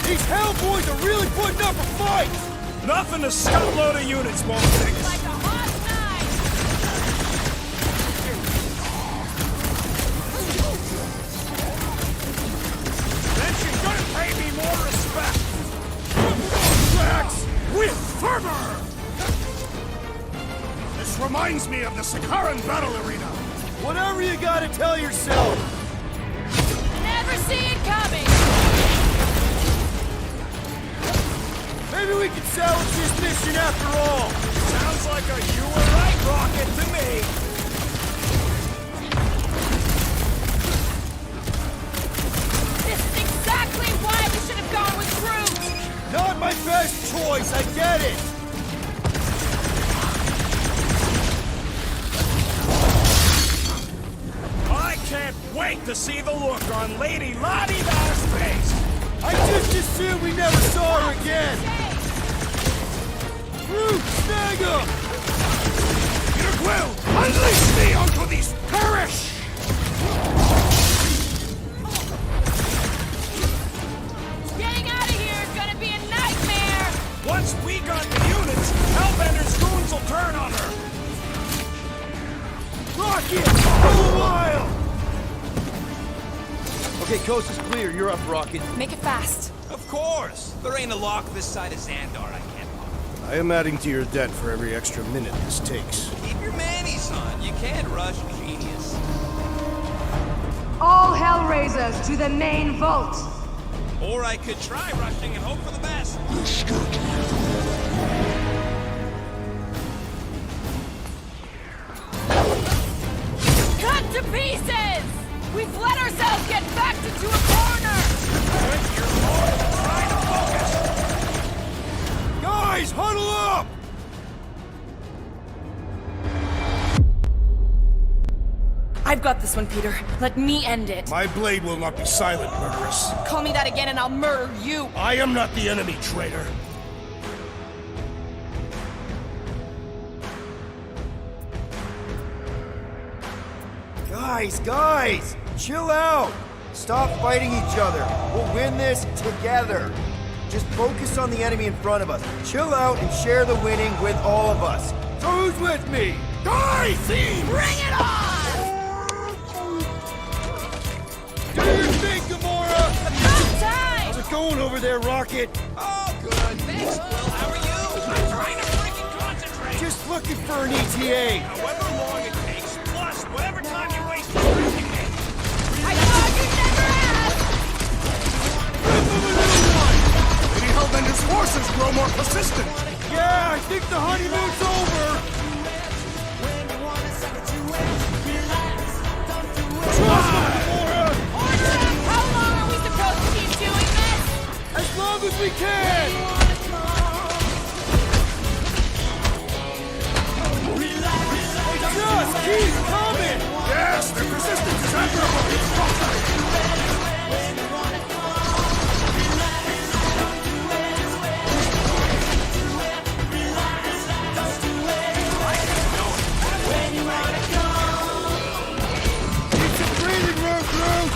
These Hellboys are really putting up a fight! Nothing a scuttload of units won't fix. Like a hot knife! Then she's gonna pay me more respect! Drax, with fervor! This reminds me of the Sakaran battle arena. Whatever you gotta tell yourself! Never see it coming! Maybe we can salvage this mission after all! Sounds like a you were right rocket to me! This is exactly why we should have gone with Groot! Not my best choice, I get it! I can't wait to see the look on Lady Lottie Dar's face! I just assumed we never saw her again! Groot, snag him! Peter Quill, unleash me onto these perish! Getting out of here is gonna be a nightmare! Once we got the units, Hellbender's goons will turn on her! Rocket! Go wild! Okay, coast is clear. You're up, Rocket. Make it fast. Of course! There ain't a lock this side of Xandar I can't lock. I am adding to your debt for every extra minute this takes. Keep your manis on. You can't rush genius. All Hellraisers to the main vault! Or I could try rushing and hope for the best. Cut to pieces! We've let ourselves get backed into a corner! Put your ball, try to focus! Guys, huddle up! I've got this one, Peter. Let me end it. My blade will not be silent, murderess. Call me that again and I'll murder you! I am not the enemy, traitor. Guys! Chill out! Stop fighting each other. We'll win this together. Just focus on the enemy in front of us. Chill out and share the winning with all of us. So who's with me? Die, thieves! Bring it on! Do your thing, Gamora! About time! How's it going over there, Rocket? Oh, good. Thanks, Quill. How are you? I'm trying to freaking concentrate. Just looking for an ETA. However long it takes, plus whatever time you waste distracting me. I thought you'd never little more persistent. Yeah, I think the honeymoon's over. Trust me, Gamora! Order up! How long are we supposed to keep doing this? As long as we can! Just keep coming! Yes, their persistence is admirable. Keep some breathing room, Groot!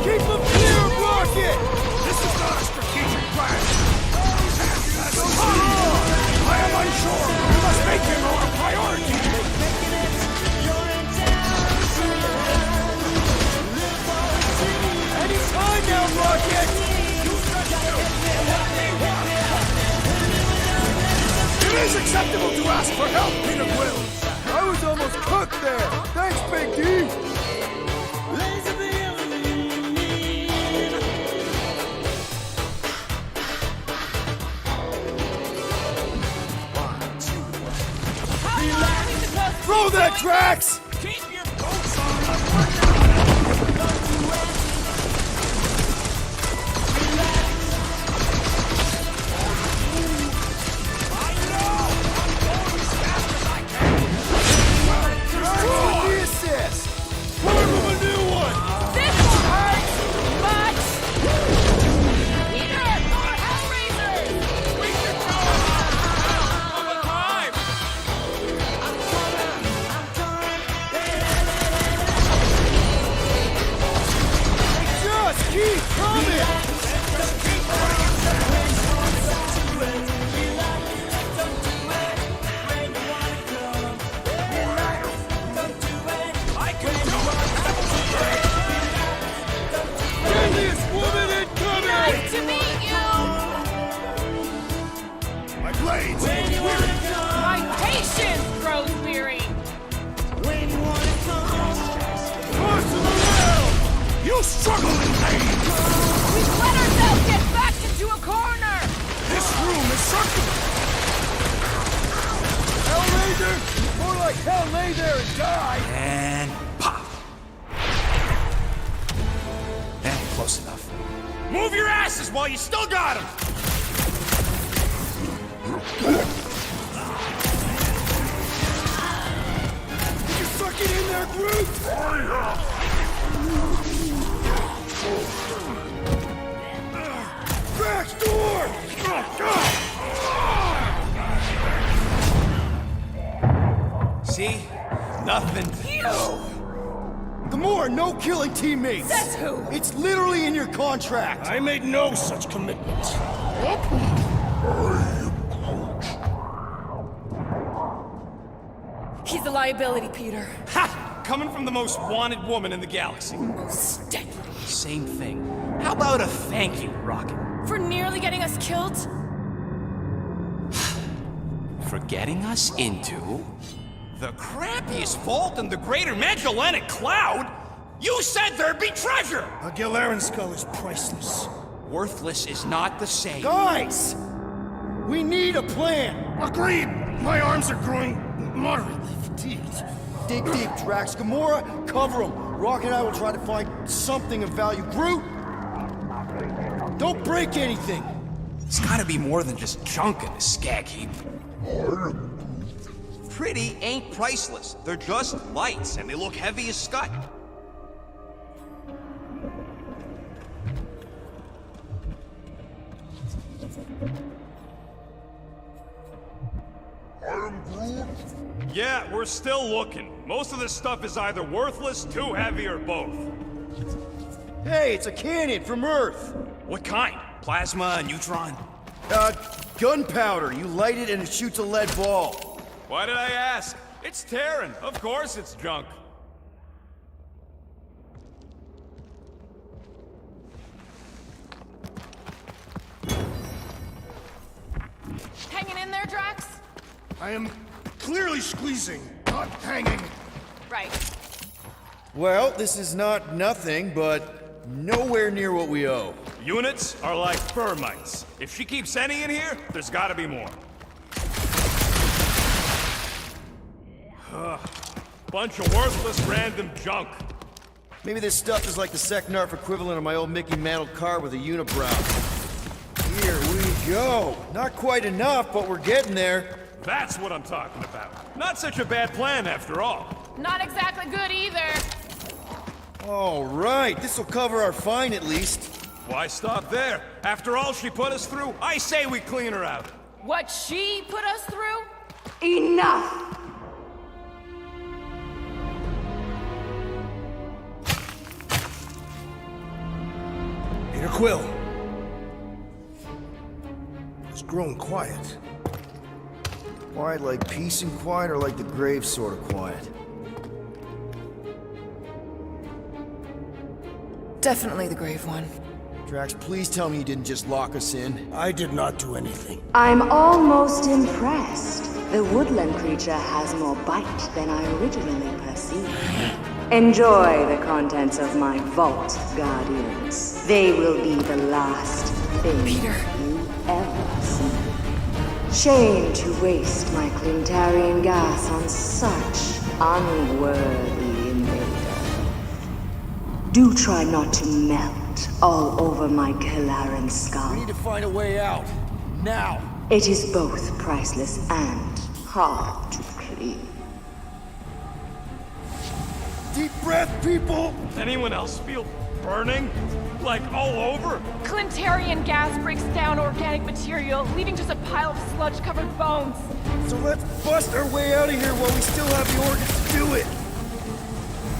Keep them clear, Rocket! This is not a strategic plan. I am unsure. We must make him a priority. Any time now, Rocket! It is acceptable to ask for help, Peter Quill. I was almost cooked there. Thanks, Big D. Throw that, Drax! Keep your boats on. The assist! Form him a new one! This will hurt! But... Peter! More Hellraisers! We should go all the time! Just keep coming! Deadliest woman incoming! Nice to meet you! My blades. My patience grows weary! Toss him around! You struggle in vain. We've let ourselves get backed into a corner! This room is circular. Hellraiser! More like hell lay there and die! And pop. Close enough. Move your asses while you still got him! Did you suck it in there, Groot? Drax, door! See? Nothing. Gamora, no killing teammates! Says who? It's literally in your contract! I made no such commitment. He's a liability, Peter. Ha! Coming from the most wanted woman in the galaxy. Most deadly. Same thing. How about a thank you, Rocket? For nearly getting us killed? For getting us into the crappiest vault in the greater Magellanic Cloud? You said there'd be treasure! A Galaran skull is priceless. Worthless is not the same. Guys! We need a plan! Agreed. My arms are growing moderately fatigued. Dig deep, Drax. Gamora, cover him. Rock and I will try to find something of value. Groot! Don't break anything! It's gotta be more than just junk in this skag heap. Pretty ain't priceless. They're just lights, and they look heavy as scut. Yeah, we're still looking. Most of this stuff is either worthless, too heavy, or both. Hey, it's a cannon from Earth! What kind? Plasma, neutron? Gunpowder. You light it and it shoots a lead ball. Why did I ask? It's Terran. Of course it's junk. Hanging in there, Drax? I am clearly squeezing, not hanging. Right. Well, this is not nothing, but nowhere near what we owe. Units are like fur mites. If she keeps any in here, there's gotta be more. Bunch of worthless random junk. Maybe this stuff is like the Sec-Narf equivalent of my old Mickey Mantle car with a unibrow. Here we go. Not quite enough, but we're getting there. That's what I'm talking about. Not such a bad plan after all. Not exactly good either. All right, this'll cover our fine at least. Why stop there? After all she put us through, I say we clean her out. What she put us through? Enough! Peter Quill. It's grown quiet. Quiet like peace and quiet, or like the grave sort of quiet? Definitely the grave one. Drax, please tell me you didn't just lock us in. I did not do anything. I'm almost impressed. The woodland creature has more bite than I originally perceived. Enjoy the contents of my vault, Guardians. They will be the last thing you ever see. Shame to waste my Clintarian gas on such unworthy invader. Do try not to melt all over my Kalaran skull. We need to find a way out. Now! It is both priceless and hard to clean. Deep breath, people! Anyone else feel burning? Like all over? Clintarian gas breaks down organic material, leaving just a pile of sludge-covered bones. So let's bust our way out of here while we still have the organs to do it!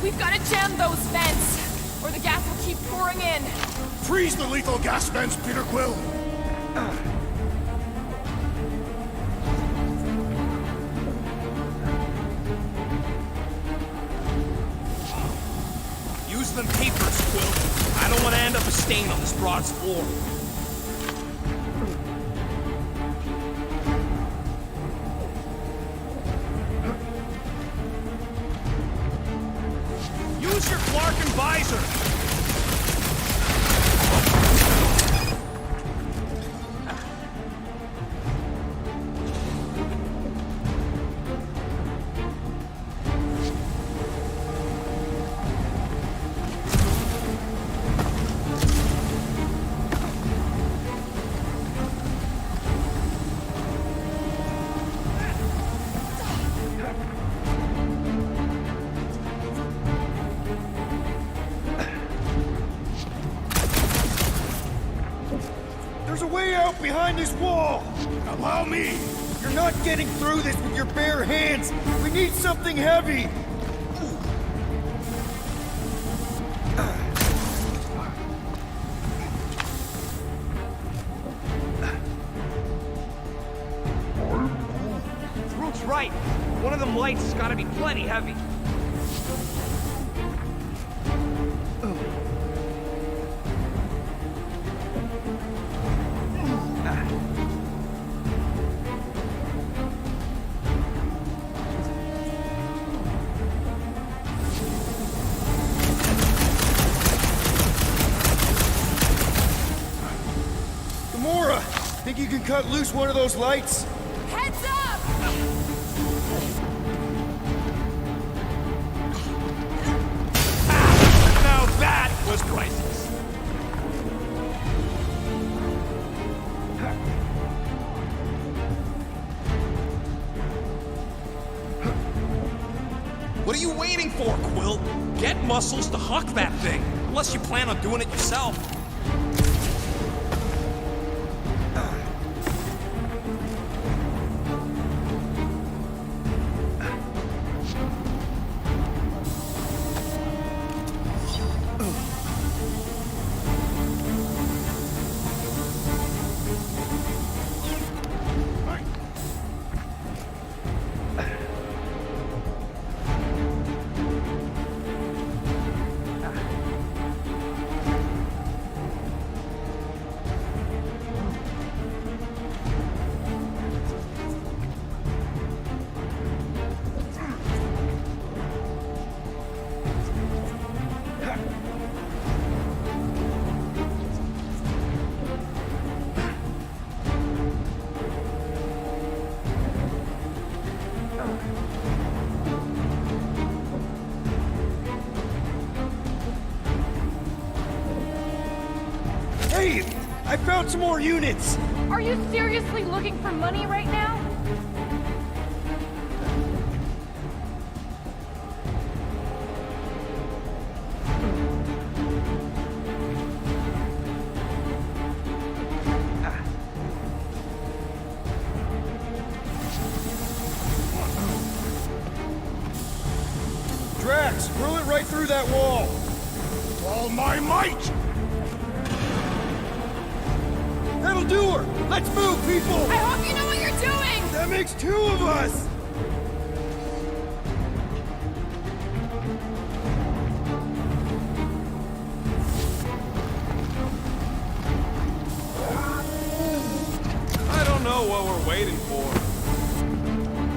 We've got to jam those vents, or the gas will keep pouring in. Freeze the lethal gas vents, Peter Quill! Use them papers, Quill. I don't want to end up a stain on this broad's floor. Use your Clark and visor! There's a way out behind this wall! Allow me! You're not getting through this with your bare hands! We need something heavy! Root's right. One of them lights has got to be plenty heavy. Gamora! Think you can cut loose one of those lights? Heads up! Now that was priceless. What are you waiting for, Quill? Get muscles to huck that thing. Unless you plan on doing it yourself. leave! I found some more units! Are you seriously looking for money right now? Drax, hurl it right through that wall! With all my might! That'll do her! Let's move, people! I hope you know what you're doing! That makes two of us! I don't know what we're waiting for.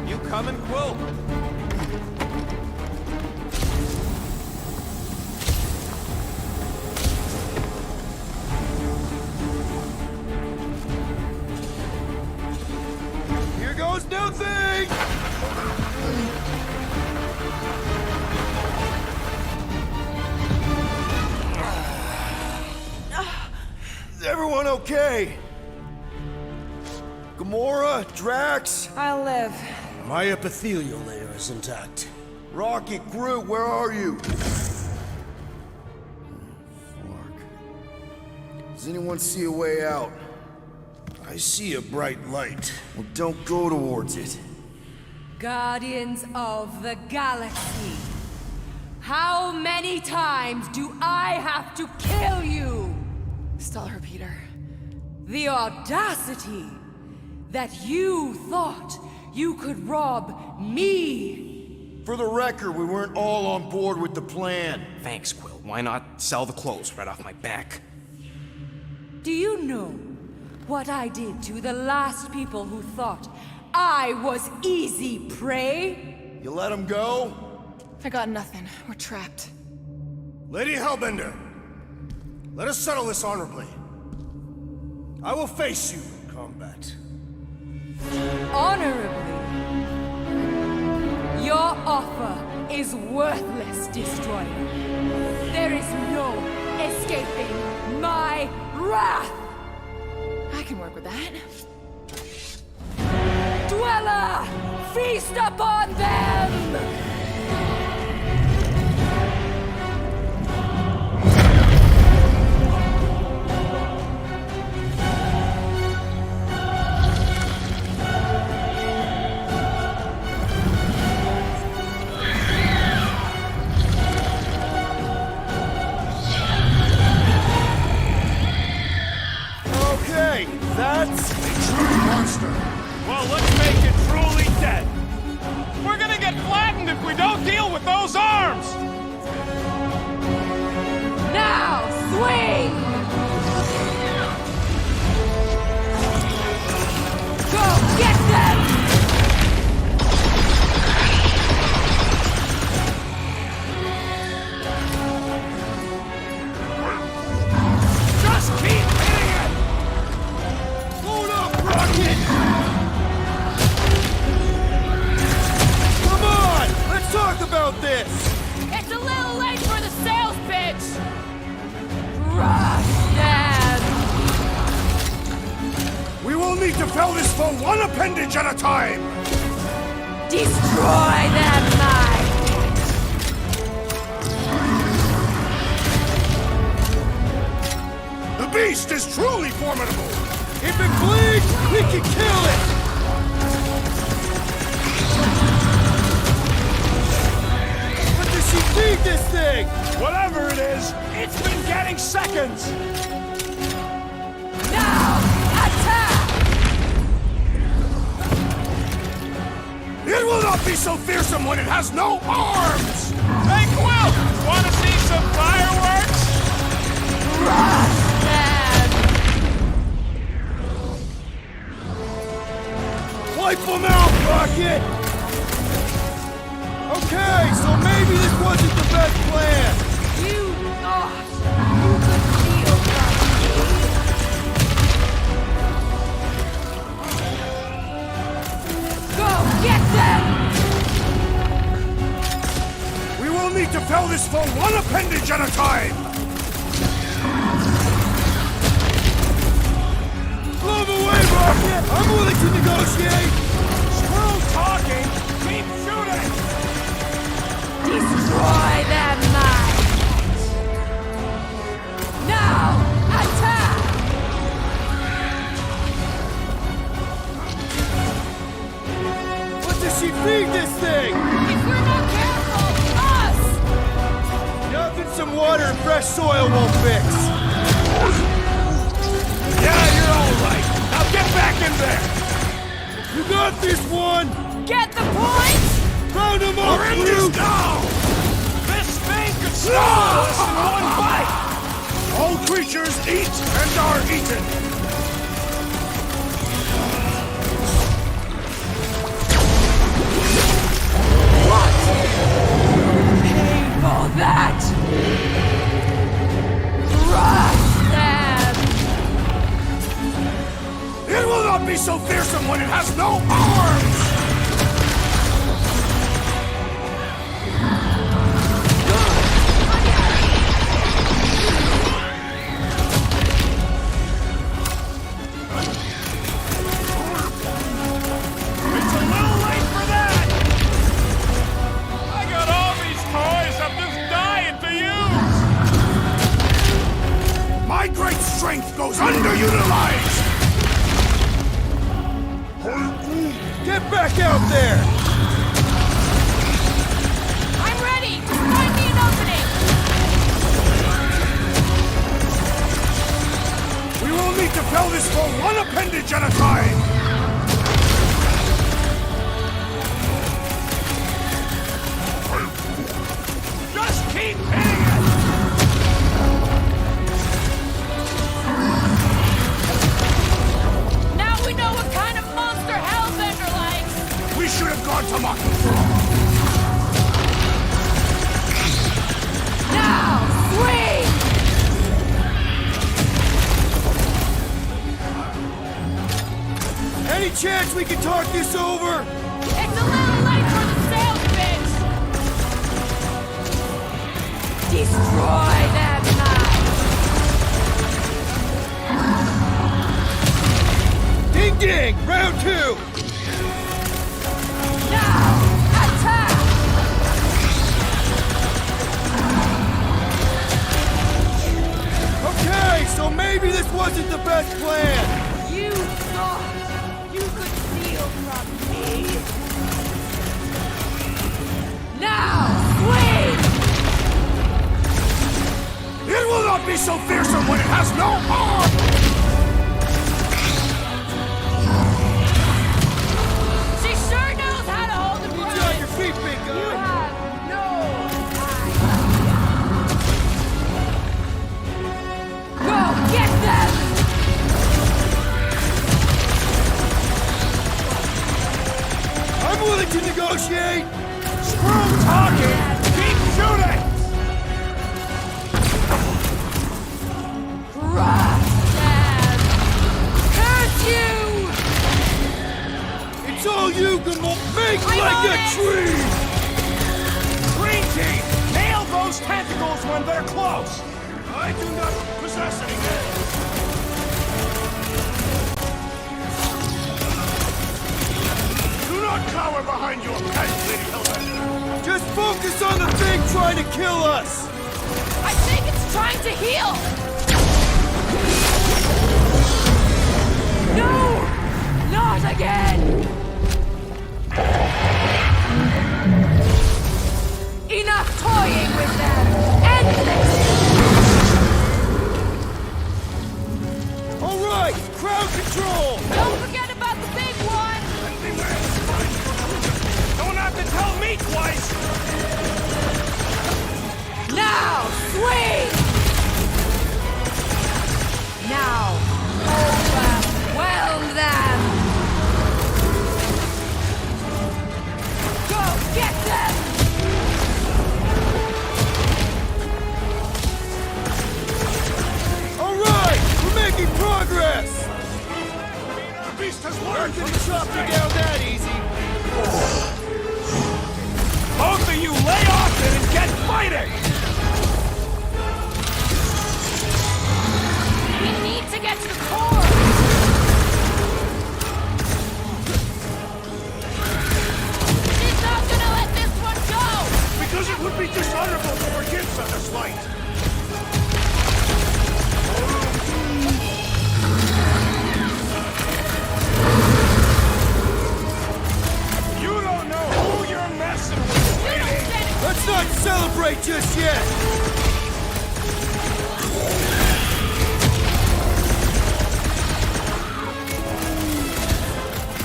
You coming, Quill? Here goes nothing! Is everyone okay? Gamora, Drax? I'll live. My epithelial layer is intact. Rocket, Groot, where are you? Does anyone see a way out? I see a bright light. Well, don't go towards it. Guardians of the Galaxy. How many times do I have to kill you? Stall her, Peter. The audacity that you thought you could rob me. For the record, we weren't all on board with the plan. Thanks, Quill. Why not sell the clothes right off my back? Do you know what I did to the last people who thought I was easy prey? You let him go? I got nothing. We're trapped. Lady Hellbender, let us settle this honorably. I will face you in combat. Honorably? Your offer is worthless, Destroyer. There is no escaping my wrath! I can work with that. Dweller! Feast upon them! Okay, that's a true monster. Well, let's make it truly dead. We're gonna get flattened if we don't deal with those arms! Now, swing! Go get them! Just keep hitting it! Hold up, Rocket! Come on! Let's talk about this! It's a little late for the sales pitch! Crush them! We will need to fell this foe one appendage at a time! Destroy them, Mike! The beast is truly formidable! If it bleeds, we can kill it! But does she feed this thing? Whatever it is, it's been getting seconds! Now, attack! It will not be so fearsome when it has no arms! Hey, Quill! Wanna see some fireworks? Crush them! Wipe them out, Rocket! Okay, so maybe this wasn't the best plan! You thought you could steal from me? Go get them! We will need to fell this foe one appendage at a time! Pull him away, Rocket! I'm willing to negotiate! Screw talking! Keep shooting! Destroy that mine! Now, attack! What does she feed this thing? If we're not careful, us! Nothing some water and fresh soil won't fix. Yeah, you're all right. Now get back in there! You got this one! Get the point? Round him up, We're in this now! This thing could swallow us in one bite! All creatures eat and are eaten. What? Pay for that! Crush them! It will not be so fearsome when it has no arms! It's a little late for that! I got all these toys I'm just dying to use! My great strength goes underutilized! Get back out there! I'm ready! Just find me an opening! We will need to fell this for one appendage at a time! Just keep hitting it! Now we know what kind of monster Hellbender likes! We should have gone to Mockingbird! Now, swing! Any chance we can talk this over? It's a little late for the sales pitch! Destroy that mine! Ding ding! Round two! Now, attack! Okay, so maybe this wasn't the best plan! You thought you could steal from me? Now, swing! It will not be so fearsome when it has no arms! She sure knows how to hold the Get on your feet, big You guy! have no idea. Go get them! I'm willing to negotiate! Screw talking! Keep shooting! Crush them! Curse you! It's all you can make I'm like on a it! tree! Green team, nail those tentacles when they're close! I do not possess any nails! Do not cower behind your pet, Lady Hellbender! Just focus on the thing trying to kill us! I think it's trying to heal! No! Not again! Enough toying with them! End this! Alright! Crowd control! Don't forget about the big one! Don't have to tell me twice! Now, swing! Now, overwhelm them! Go get them! Alright! We're making progress! Our beast has Not learned from gonna its chop you mistakes! down that easy! Both of you lay off it and get fighting! We need to get to the core!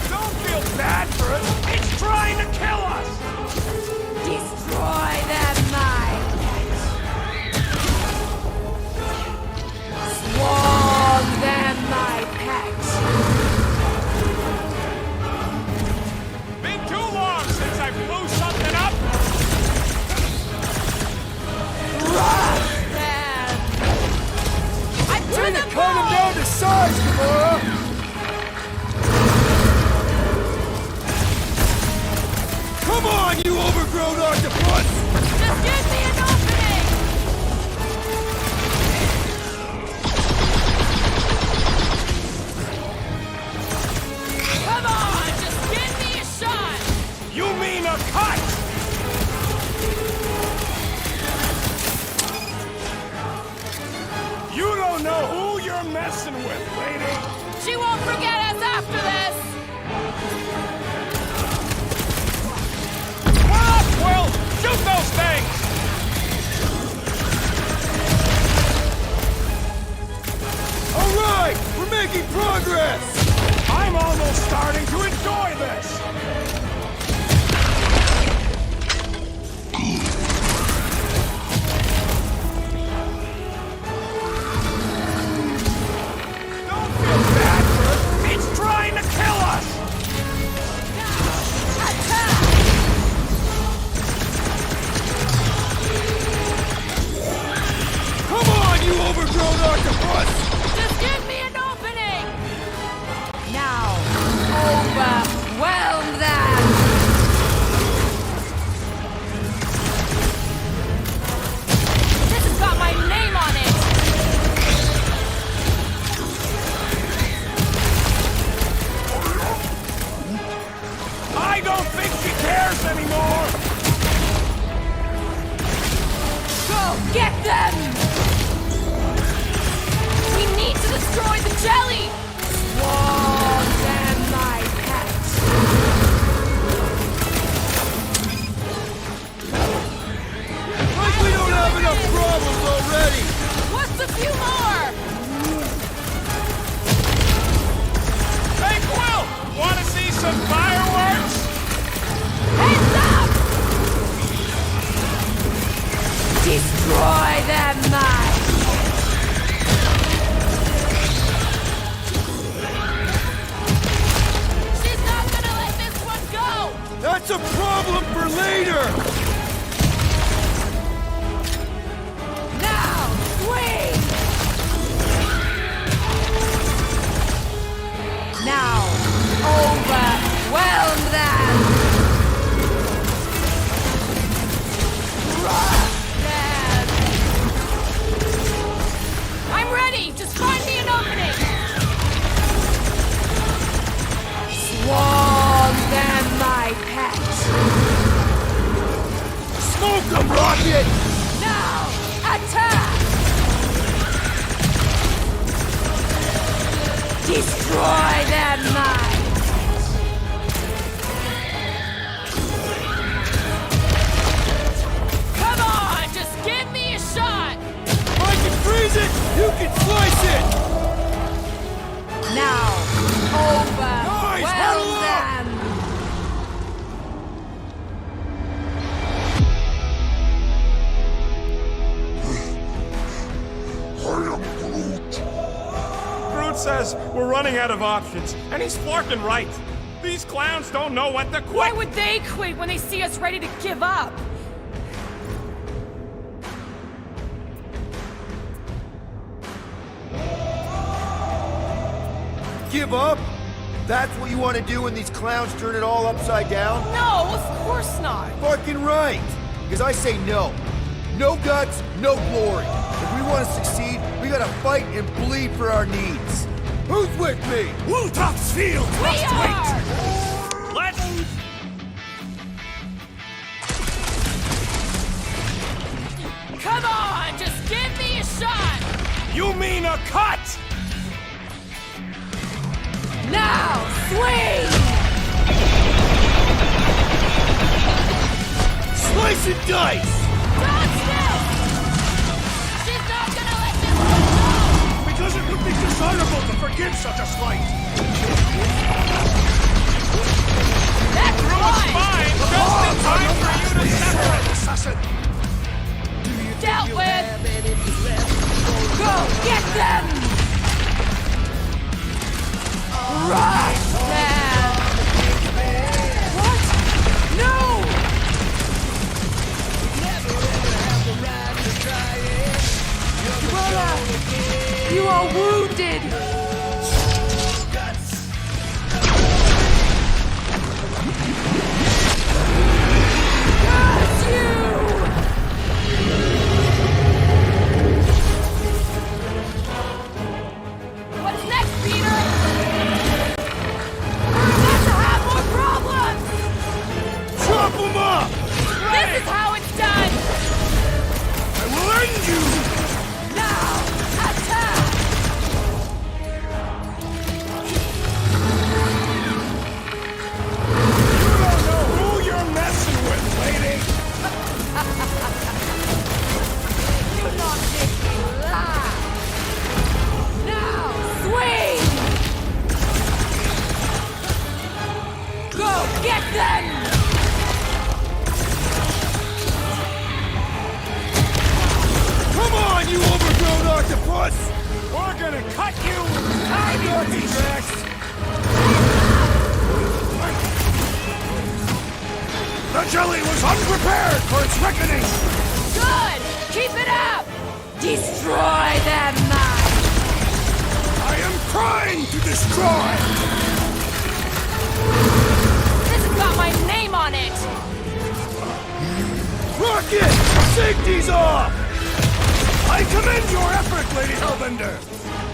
Don't feel bad for it. It's trying to kill us. Destroy them, my pet. Swarm them, my pet. Been too long since I blew something up. Rush them. I'm Way to cut him down to size, Gamora! Come on, you overgrown octopus! Just give me an opening! Come on, just give me a shot! You mean a cut? You don't know who you're messing with, lady. She won't forget us after this! Come on, Quill! Shoot those things! All right, we're making progress! I'm almost starting to enjoy this! Don't feel bad for it! It's trying to kill us! Come on, you overgrown octopus! Just give me an opening! Now, overwhelm them. This has got my name on it! I don't think she cares anymore! Go get them. We need to destroy the jelly! Swarm them, my pet. Like we don't have enough problems already! What's a few more? Hey, Quill! Wanna see some fireworks? Heads up! Destroy them, my. She's not gonna let this one go! That's a problem for later! Now, swing. Now, overwhelm them. Crush them. I'm ready! Just find me an opening! Swarm them, my pet. Smoke them, Rocket! Now, attack. Destroy them, my. Come on! Just give me a shot! I can freeze it! You can slice it! Now, overwhelm huddle up! them. Groot says we're running out of options, and he's fucking right. These clowns don't know when to quit. Why would they quit when they see us ready to give up? Give up? That's what you want to do when these clowns turn it all upside down? No, of course not. Fucking right! Because I say no. No guts, no glory. If we want to succeed, we gotta fight and bleed for our needs. Who's with me? Woltop's field must wait! Let's... Come on, just give me a shot! You mean a cut? Now, swing! Slice and dice! Stand still! get them! Rush them! What? No! Cruella, you are wounded! Curse you! What's next, Peter? We're about to have more problems! Chop them up! This is how it's done! I will end you! Now, attack! You don't know who you're messing with, lady! Do not make me laugh! Now, swing! Go get them! Come on, you overgrown octopus! We're gonna cut you tiny pieces! The jelly was unprepared for its reckoning! Good! Keep it up! Destroy them, man! I am trying to destroy! This has got my name on it! Rocket! Safety's off! I commend your effort, Lady Hellbender!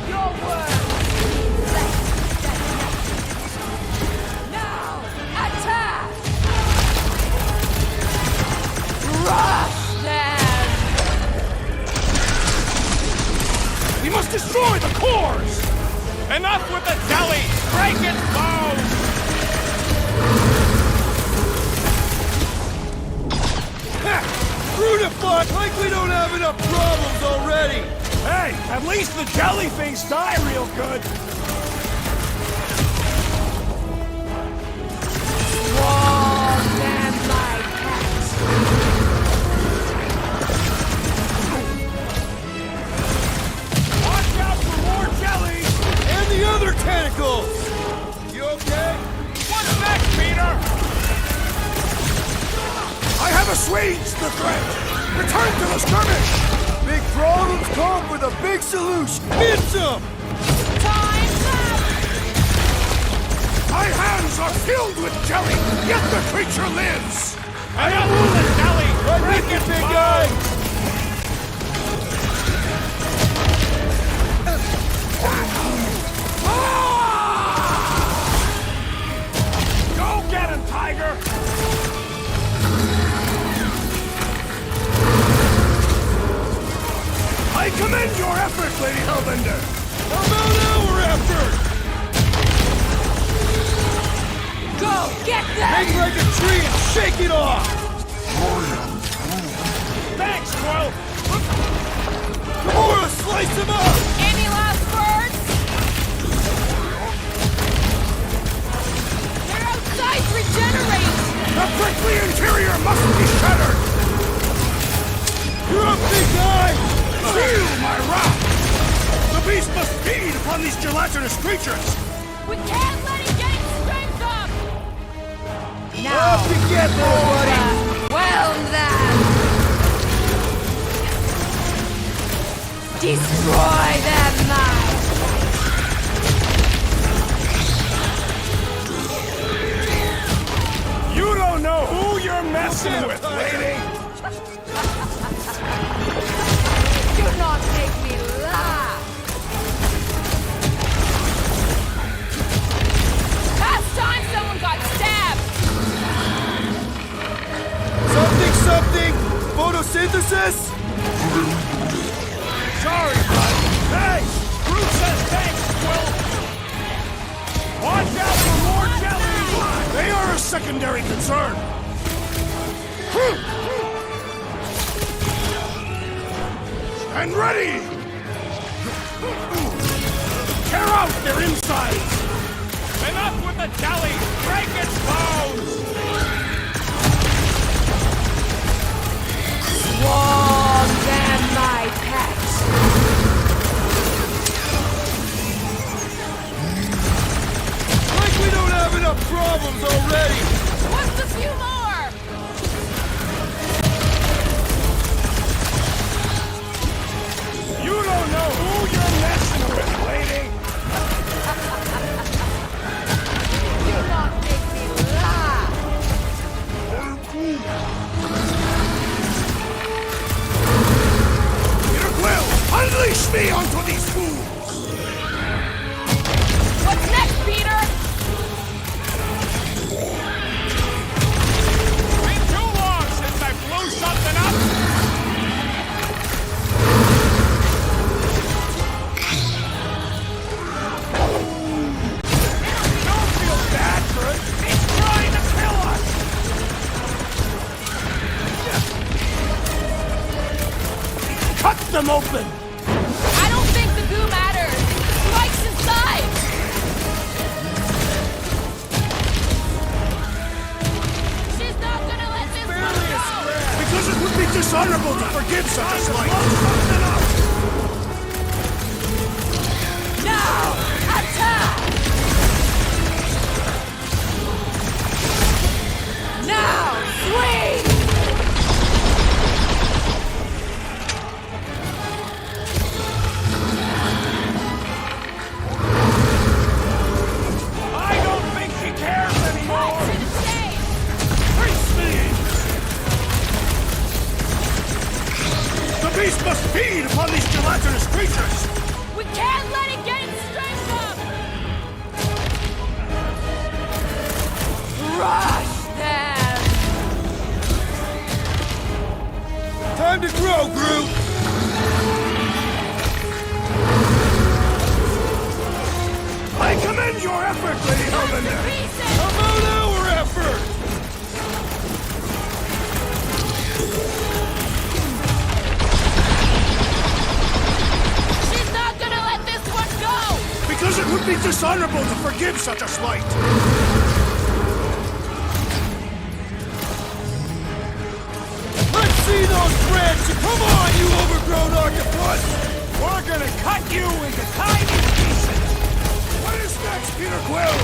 Your word! Now, attack! Rush them! We must destroy the cores! Enough with the jelly! Break its bones! Screw the fuck! Like we don't have enough problems already! Hey, at least the jelly things die real good! Swarm them like cats! Watch out for more jelly! And the other tentacles! You okay? What's next, Peter? I have assuaged the threat! Return to the skirmish! Big problems call for the big solution! Get some! Time's up! My hands are filled with jelly, yet the creature lives! Enough with the jelly! Break it, big guy! Go get him, Tiger! I commend your effort, Lady Hellbender! About our effort! Go get them! Hang like a tree and shake it off! Thanks, Quill! Gamora, slice him up! Any last words? Their outsides regenerate! The prickly interior must be shattered! You're up, big guy! Feel my wrath! The beast must feed upon these gelatinous creatures! We can't let it get its strength up! Now, up you get, little buddy! Whelm them! Destroy them, man! You don't know who you're messing with, lady! Do not make me laugh! Last time someone got stabbed! Something! Photosynthesis? Sorry, bud. Hey! Groot says thanks, Quill! Watch out for more jelly! They are a secondary concern! And ready! Tear out their insides! Enough with the jelly! Break its bones! Swarm them, my pets! Force me onto these fools! What's next, Peter? Been too long since I blew something up! Don't feel bad for it! It's trying to kill us! Cut them open! I don't think the goo matters. Spike's inside. She's not gonna let this one go. Because it would be dishonorable to forgive such a slight! Now, attack! Now, swing! I don't think she cares anymore! Back to the stage! Face me! The beast must feed upon these gelatinous creatures! We can't let it get its strength up! Rush them! Time to grow, Groot! I commend your effort, Lady Hellbender! How about our effort? She's not gonna let this one go! Because it would be dishonorable to forgive such a slight! Let's see those threads! Come on, you overgrown octopus! We're gonna cut you into tiny pieces! What is next, Peter Quill?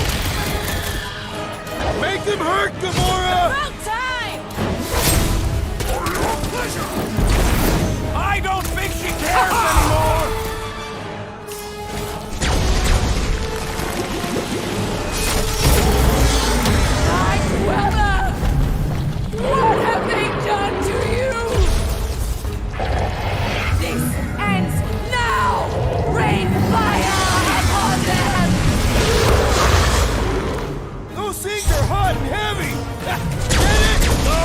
Make them hurt, Gamora! About time! For your pleasure! I don't think she cares anymore! Weather! What have they done to you? This ends now! Rain fire upon them! Those things are hot and heavy! Get it? No!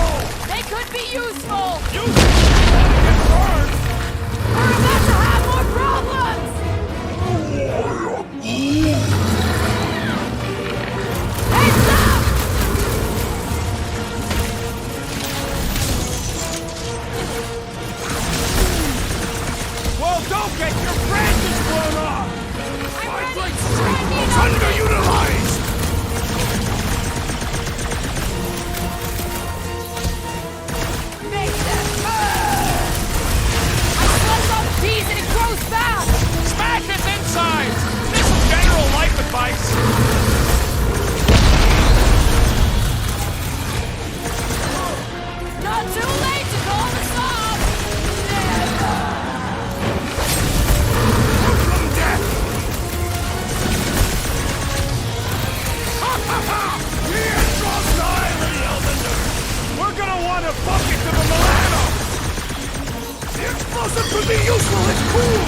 They could be useful! You get burned! We're about to have more problems! Heads up! Well, don't get your branches blown off! My great strength was underutilized! Make them burn! I slice off a piece and it grows back! Smash its insides! This is general life advice! Not too late to call this off! Never! From death! Ha ha ha! Here, strong die, Lady Hellbender! We're gonna want to bucket to the Milano! The explosive could be useful, it's cool!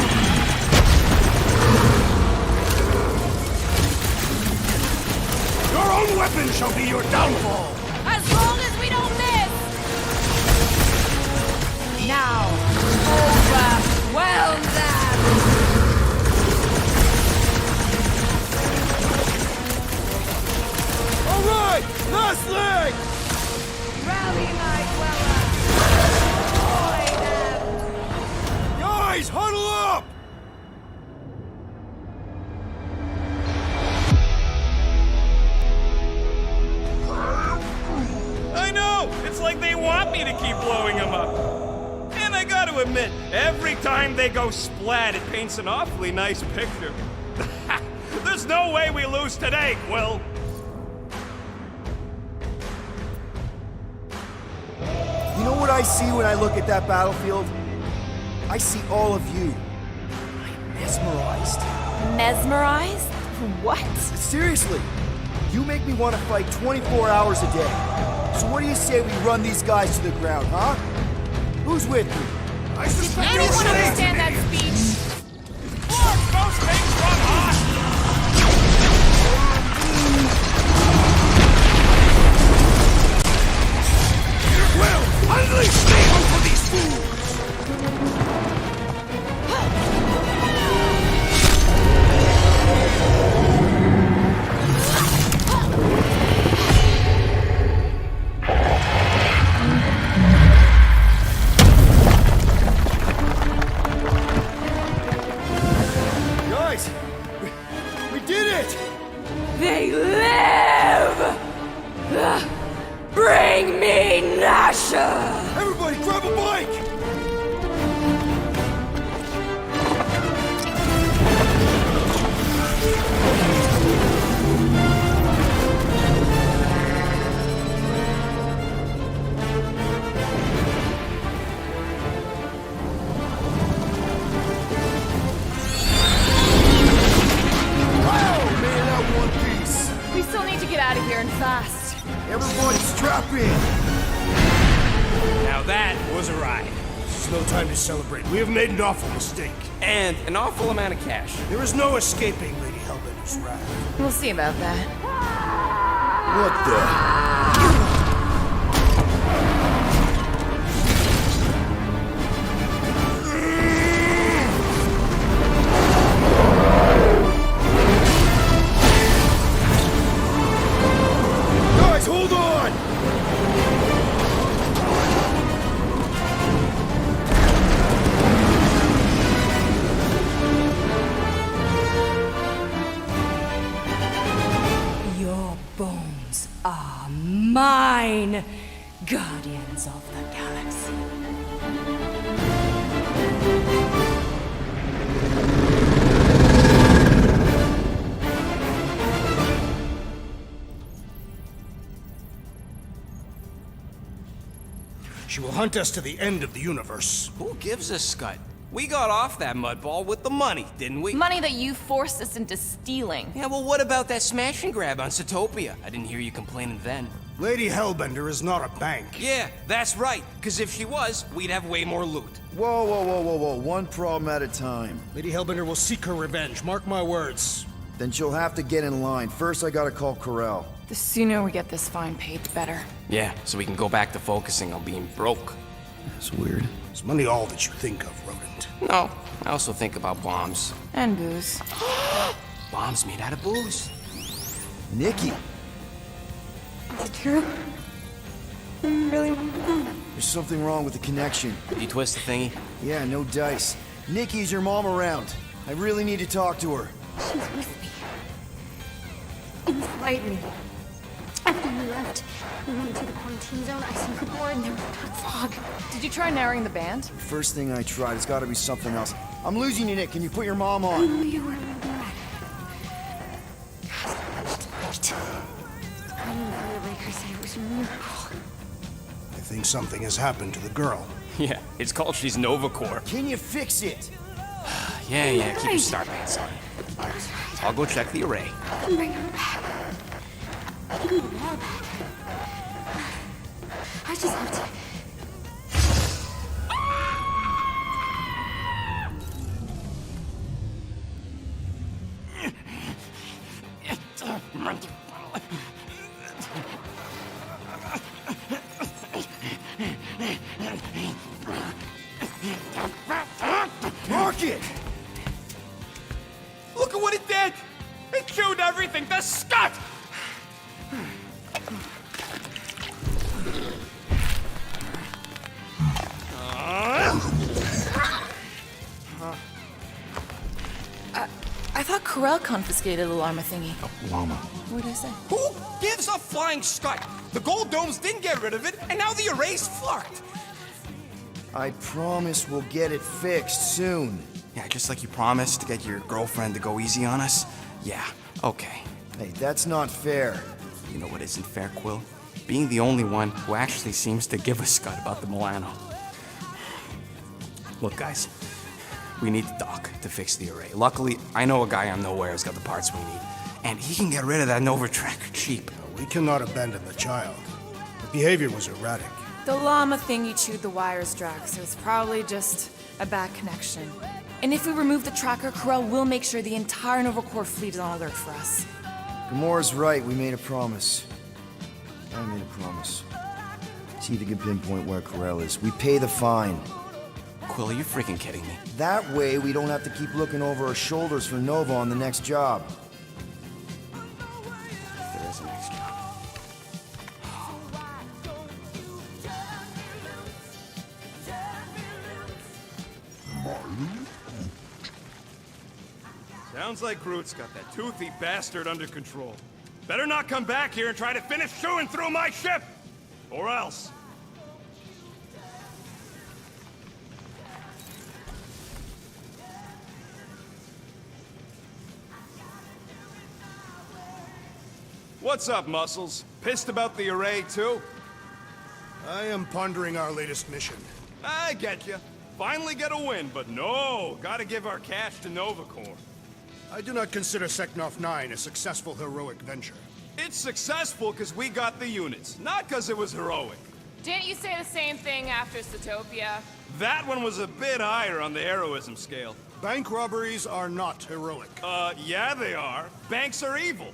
Your own weapon shall be your downfall! As long as we don't miss! Now, overwhelm them! All right, last leg! Rally, my dweller! Destroy them! Guys, huddle up! I know! It's like they want me to keep blowing them up! And I gotta admit, every time they go splat, it paints an awfully nice picture. There's no way we lose today, Quill! You know what I see when I look at that battlefield? I see all of you. I'm mesmerized. Mesmerized? What? Seriously, you make me want to fight 24 hours a day. So what do you say we run these guys to the ground, huh? Who's with me? I suspect Anyone understand that speech? happened? Now that was a ride. This is no time to celebrate. We have made an awful mistake. And an awful amount of cash. There is no escaping Lady Hellbender's wrath. We'll see about that. What the? Guys, hold on! Your bones are mine, Guardians of the Galaxy. She will hunt us to the end of the universe. Who gives a scut? We got off that mudball with the money, didn't we? Money that you forced us into stealing. Yeah, well, what about that smash and grab on Zootopia? I didn't hear you complaining then. Lady Hellbender is not a bank. Yeah, that's right. Because if she was, we'd have way more loot. Whoa, whoa, whoa, whoa, whoa. One problem at a time. Lady Hellbender will seek her revenge. Mark my words. Then she'll have to get in line. First, I gotta call Corel. The sooner we get this fine paid, the better. Yeah, so we can go back to focusing on being broke. That's weird. Is money all that you think of, rodent? No, I also think about bombs. And booze. Bombs made out of booze. Nikki! Is it true? Really? There's something wrong with the connection. Did you twist the thingy? Yeah, no dice. Nikki, is your mom around? I really need to talk to her. She's with me. Inside me. After we left, we went to the quarantine zone. I snuck aboard and there was dark fog. Did you try narrowing the band? First thing I tried, it's gotta be something else. I'm losing you, Nick. Can you put your mom I on? know you were right. Tonight. I knew the Baker said it was a miracle. I think something has happened to the girl. Yeah, it's called she's Nova Corps. Can you fix it? Yeah, keep your star pants on. I'll go check the array. Bring her back. Give me the wall back. I just have to. Mark it! Look at what it did! It chewed everything! The scut! I thought Corel confiscated the llama thingy. Llama. What did I say? Who gives a flying scut? The gold domes didn't get rid of it, and now the array's fucked. I promise we'll get it fixed soon. Yeah, just like you promised to get your girlfriend to go easy on us? Yeah, okay. Hey, that's not fair. You know what isn't fair, Quill? Being the only one who actually seems to give a scut about the Milano. Look, guys, we need the doc to fix the array. Luckily, I know a guy on Nowhere who's got the parts we need. And he can get rid of that Novatrek cheap. We cannot abandon the child. The behavior was erratic. The llama thingy chewed the wires, Drax, so it's probably just a bad connection. And if we remove the tracker, Corel will make sure the entire Nova Corps fleet is on alert for us. Gamora's right, we made a promise. I made a promise. See if you can pinpoint where Corel is. We pay the fine. Quill, are you freaking kidding me? That way, we don't have to keep looking over our shoulders for Nova on the next job. If there is a next job. Sounds like Groot's got that toothy bastard under control. Better not come back here and try to finish chewing through my ship! Or else. What's up, Muscles? Pissed about the array, too? I am pondering our latest mission. I get you. Finally get a win, but no! Gotta give our cash to Nova Corps. I do not consider Seknov 9 a successful heroic venture. It's successful because we got the units, not because it was heroic. Didn't you say the same thing after Satopia? That one was a bit higher on the heroism scale. Bank robberies are not heroic. Yeah they are. Banks are evil.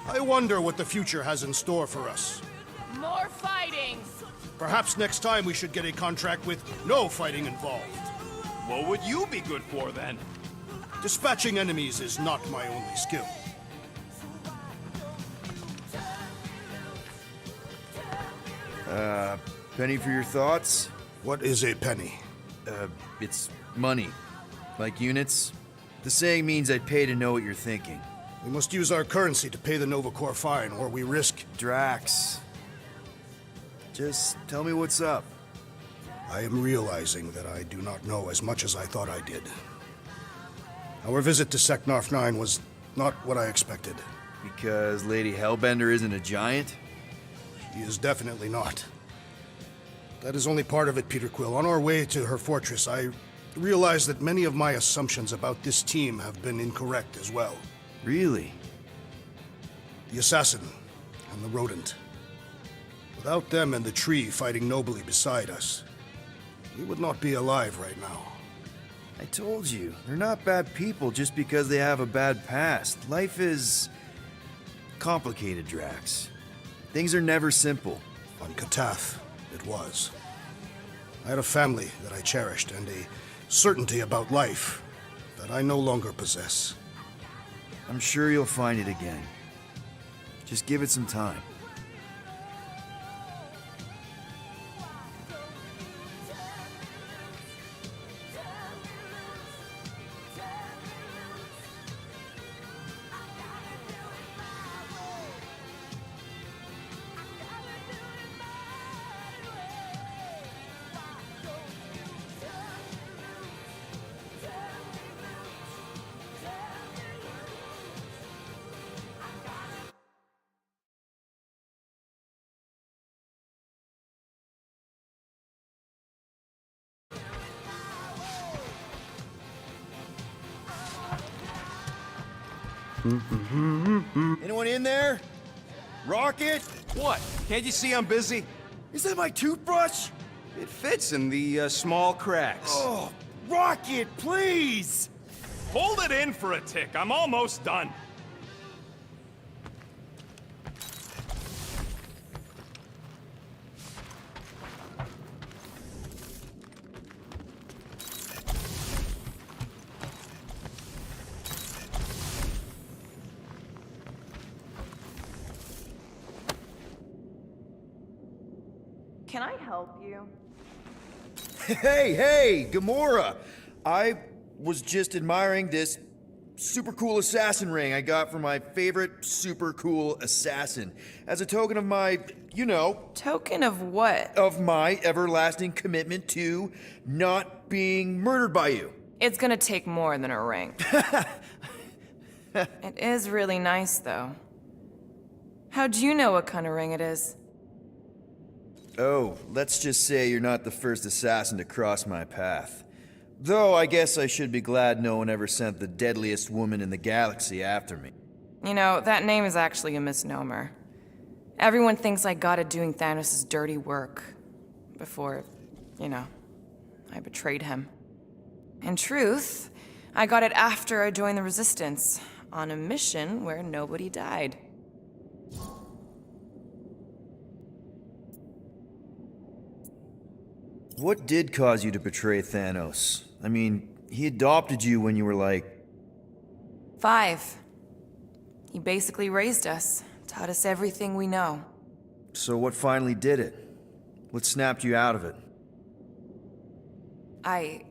I wonder what the future has in store for us. More fighting! Perhaps next time we should get a contract with no fighting involved. What would you be good for, then? Dispatching enemies is not my only skill. Penny for your thoughts? What is a penny? It's money. Like units. The saying means I'd pay to know what you're thinking. We must use our currency to pay the Nova Corps fine, or we risk... Drax. Just tell me what's up. I am realizing that I do not know as much as I thought I did. Our visit to Seknarf 9 was not what I expected. Because Lady Hellbender isn't a giant? She is definitely not. That is only part of it, Peter Quill. On our way to her fortress, I realized that many of my assumptions about this team have been incorrect as well. Really? The assassin and the rodent. Without them and the tree fighting nobly beside us, we would not be alive right now. I told you, they're not bad people just because they have a bad past. Life is complicated, Drax. Things are never simple. On Katath, it was. I had a family that I cherished and a certainty about life that I no longer possess. I'm sure you'll find it again. Just give it some time. Anyone in there? Rocket? What? Can't you see I'm busy? Is that my toothbrush? It fits in the small cracks. Oh, Rocket, please! Hold it in for a tick. I'm almost done. Can I help you? Hey, Gamora! I was just admiring this super cool assassin ring I got from my favorite super cool assassin. As a token of my, you know... Token of what? Of my everlasting commitment to not being murdered by you. It's gonna take more than a ring. It is really nice, though. How'd you know what kind of ring it is? Oh, let's just say you're not the first assassin to cross my path. Though I guess I should be glad no one ever sent the deadliest woman in the galaxy after me. You know, that name is actually a misnomer. Everyone thinks I got it doing Thanos' dirty work. Before, you know, I betrayed him. In truth, I got it after I joined the Resistance, on a mission where nobody died. What did cause you to betray Thanos? I mean, he adopted you when you were like... 5. He basically raised us, taught us everything we know. So what finally did it? What snapped you out of it? I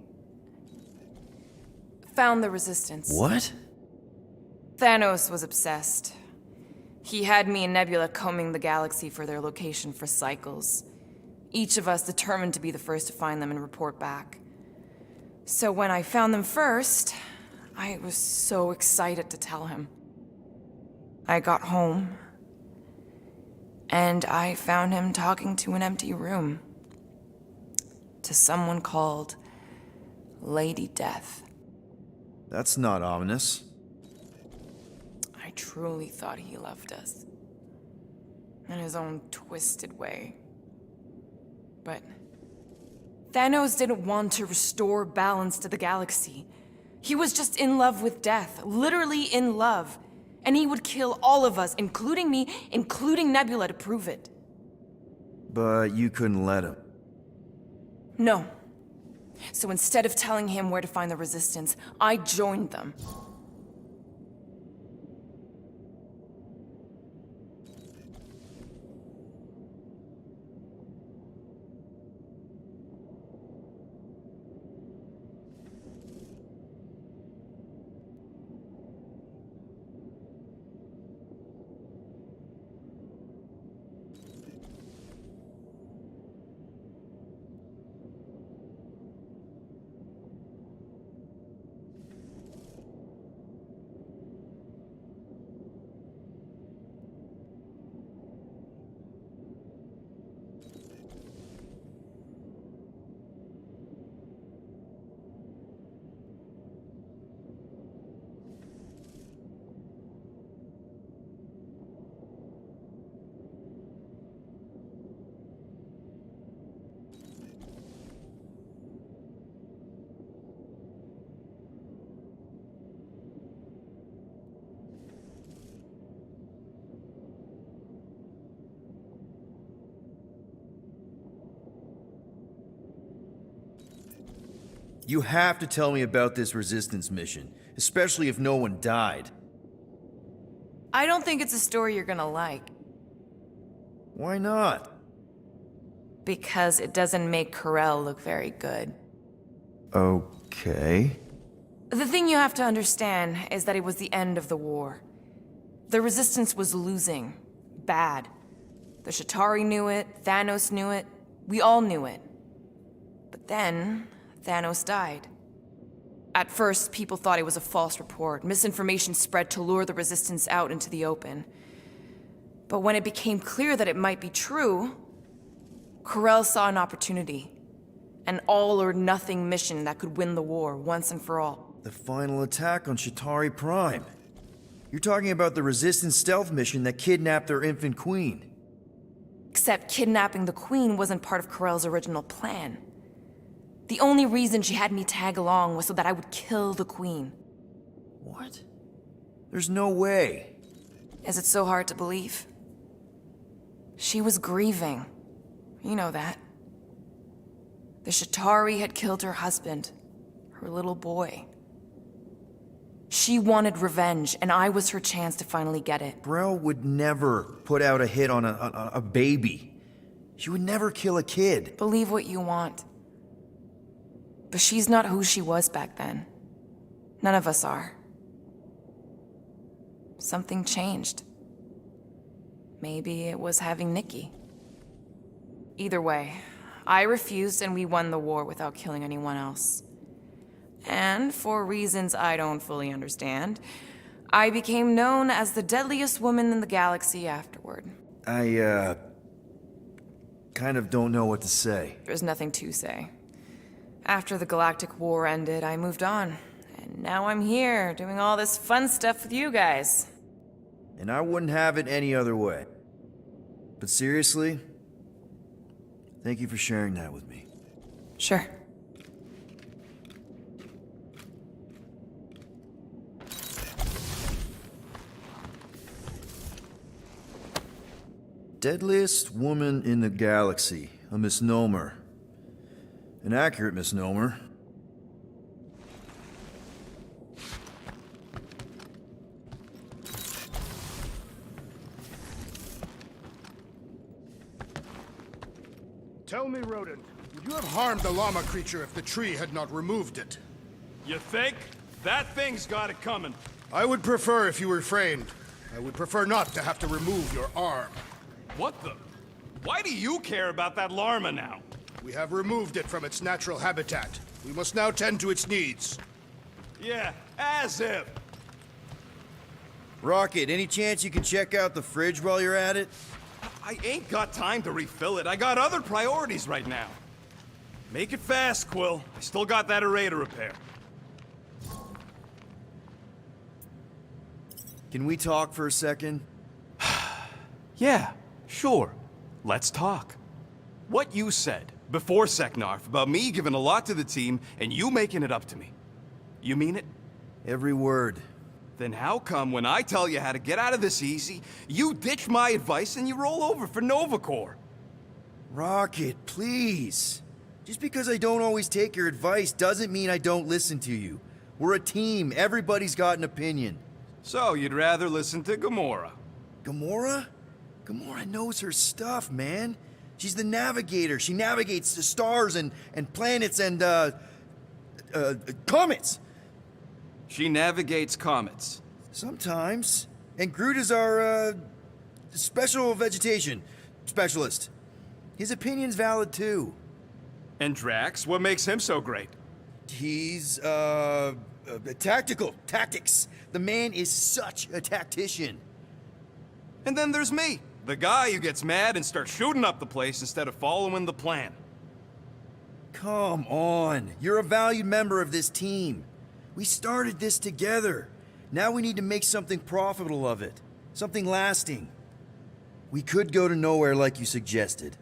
found the Resistance. What? Thanos was obsessed. He had me and Nebula combing the galaxy for their location for cycles. Each of us determined to be the first to find them and report back. So when I found them first, I was so excited to tell him. I got home, and I found him talking to an empty room. To someone called Lady Death. That's not ominous. I truly thought he loved us. In his own twisted way. But Thanos didn't want to restore balance to the galaxy. He was just in love with death, literally in love. And he would kill all of us, including me, including Nebula, to prove it. But you couldn't let him. No. So instead of telling him where to find the Resistance, I joined them. You have to tell me about this Resistance mission, especially if no one died. I don't think it's a story you're gonna like. Why not? Because it doesn't make Corell look very good. Okay. The thing you have to understand is that it was the end of the war. The Resistance was losing. Bad. The Chitauri knew it, Thanos knew it, we all knew it. But then, Thanos died. At first, people thought it was a false report. Misinformation spread to lure the Resistance out into the open. But when it became clear that it might be true, Corell saw an opportunity. An all-or-nothing mission that could win the war once and for all. The final attack on Chitauri Prime. You're talking about the Resistance stealth mission that kidnapped their infant queen. Except kidnapping the Queen wasn't part of Corell's original plan. The only reason she had me tag along was so that I would kill the Queen. What? There's no way. Is it so hard to believe? She was grieving. You know that. The Chitauri had killed her husband, her little boy. She wanted revenge, and I was her chance to finally get it. Brell would never put out a hit on a baby. She would never kill a kid. Believe what you want. But she's not who she was back then. None of us are. Something changed. Maybe it was having Nikki. Either way, I refused and we won the war without killing anyone else. And for reasons I don't fully understand, I became known as the deadliest woman in the galaxy afterward. I, kind of don't know what to say. There's nothing to say. After the Galactic War ended, I moved on. And now I'm here, doing all this fun stuff with you guys. And I wouldn't have it any other way. But seriously, thank you for sharing that with me. Sure. Deadliest woman in the galaxy. A misnomer. An accurate misnomer. Tell me, Rodent, would you have harmed the llama creature if the tree had not removed it? You think? That thing's got it coming. I would prefer if you refrained. I would prefer not to have to remove your arm. What the? Why do you care about that llama now? We have removed it from its natural habitat. We must now tend to its needs. Yeah, as if. Rocket, any chance you can check out the fridge while you're at it? I ain't got time to refill it. I got other priorities right now. Make it fast, Quill. I still got that array to repair. Can we talk for a second? Yeah, sure. Let's talk. What you said before Seknarf about me giving a lot to the team and you making it up to me. You mean it? Every word. Then how come when I tell you how to get out of this easy, you ditch my advice and you roll over for Nova Corps? Rocket, please. Just because I don't always take your advice doesn't mean I don't listen to you. We're a team. Everybody's got an opinion. So you'd rather listen to Gamora? Gamora? Gamora knows her stuff, man. She's the navigator. She navigates the stars and planets and, comets. She navigates comets. Sometimes. And Groot is our, special vegetation specialist. His opinion's valid, too. And Drax? What makes him so great? He's, tactics. The man is such a tactician. And then there's me, the guy who gets mad and starts shooting up the place instead of following the plan. Come on. You're a valued member of this team. We started this together. Now we need to make something profitable of it. Something lasting. We could go to nowhere like you suggested.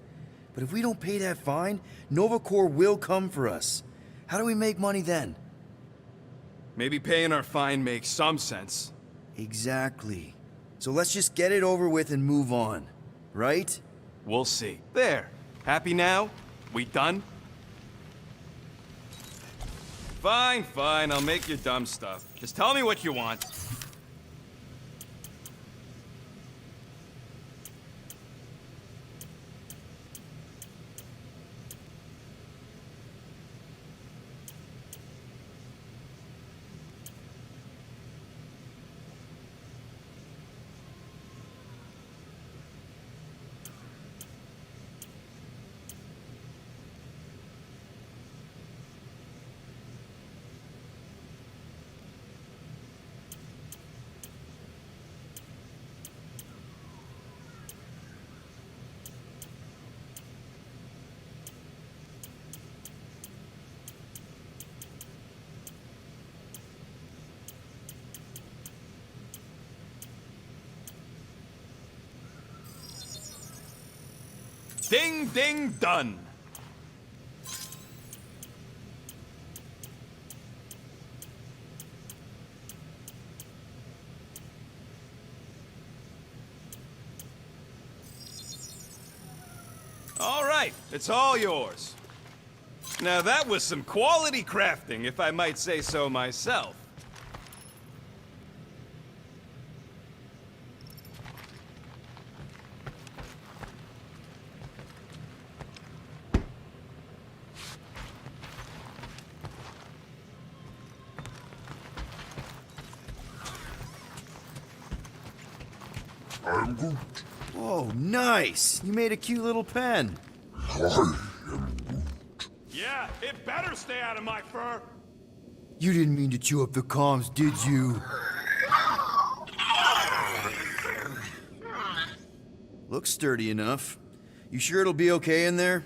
But if we don't pay that fine, Nova Corps will come for us. How do we make money then? Maybe paying our fine makes some sense. Exactly. So let's just get it over with and move on. Right? We'll see. There. Happy now? We done? Fine, I'll make your dumb stuff. Just tell me what you want. Ding, ding, done. All right, it's all yours. Now that was some quality crafting, if I might say so myself. I'm Groot. Oh, nice! You made a cute little pen. I am Groot. Yeah, it better stay out of my fur. You didn't mean to chew up the comms, did you? Looks sturdy enough. You sure it'll be okay in there?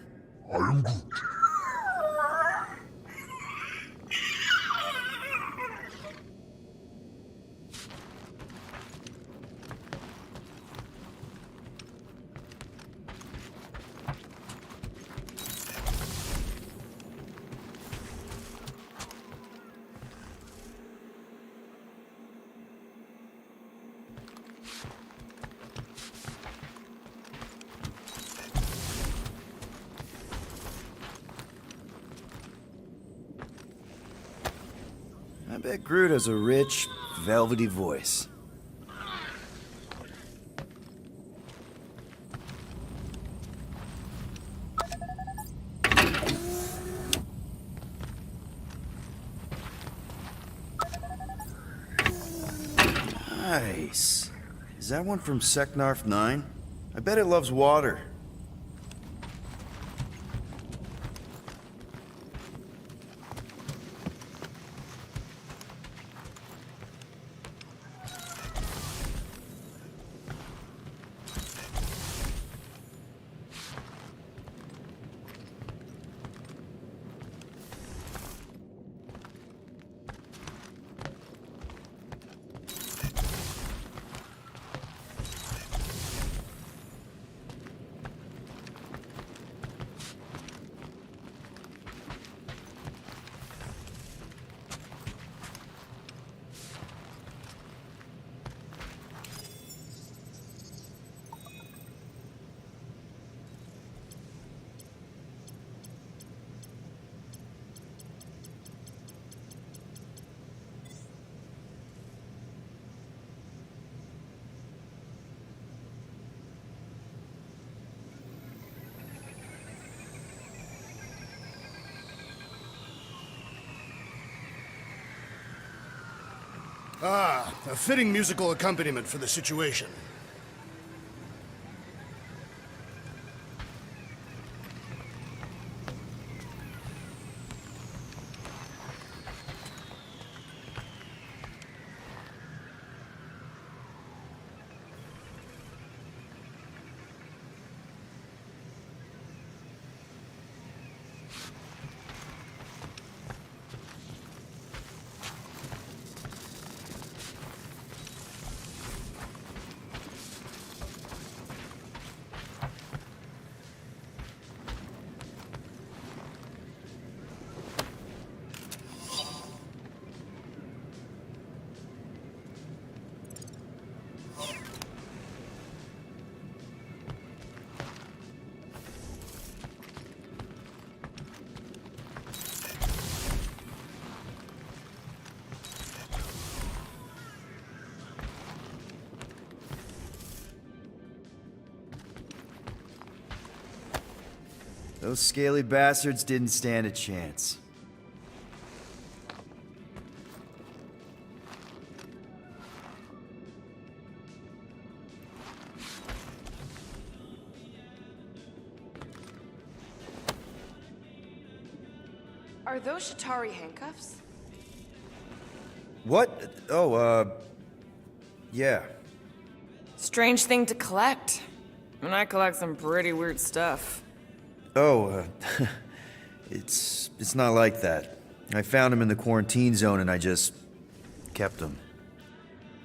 I am Groot. I bet Groot has a rich, velvety voice. Nice. Is that one from Seknarf 9? I bet it loves water. Ah, a fitting musical accompaniment for the situation. Those scaly bastards didn't stand a chance. Are those Shatari handcuffs? What? Yeah. Strange thing to collect. And I collect some pretty weird stuff. It's not like that. I found him in the quarantine zone and I just kept him.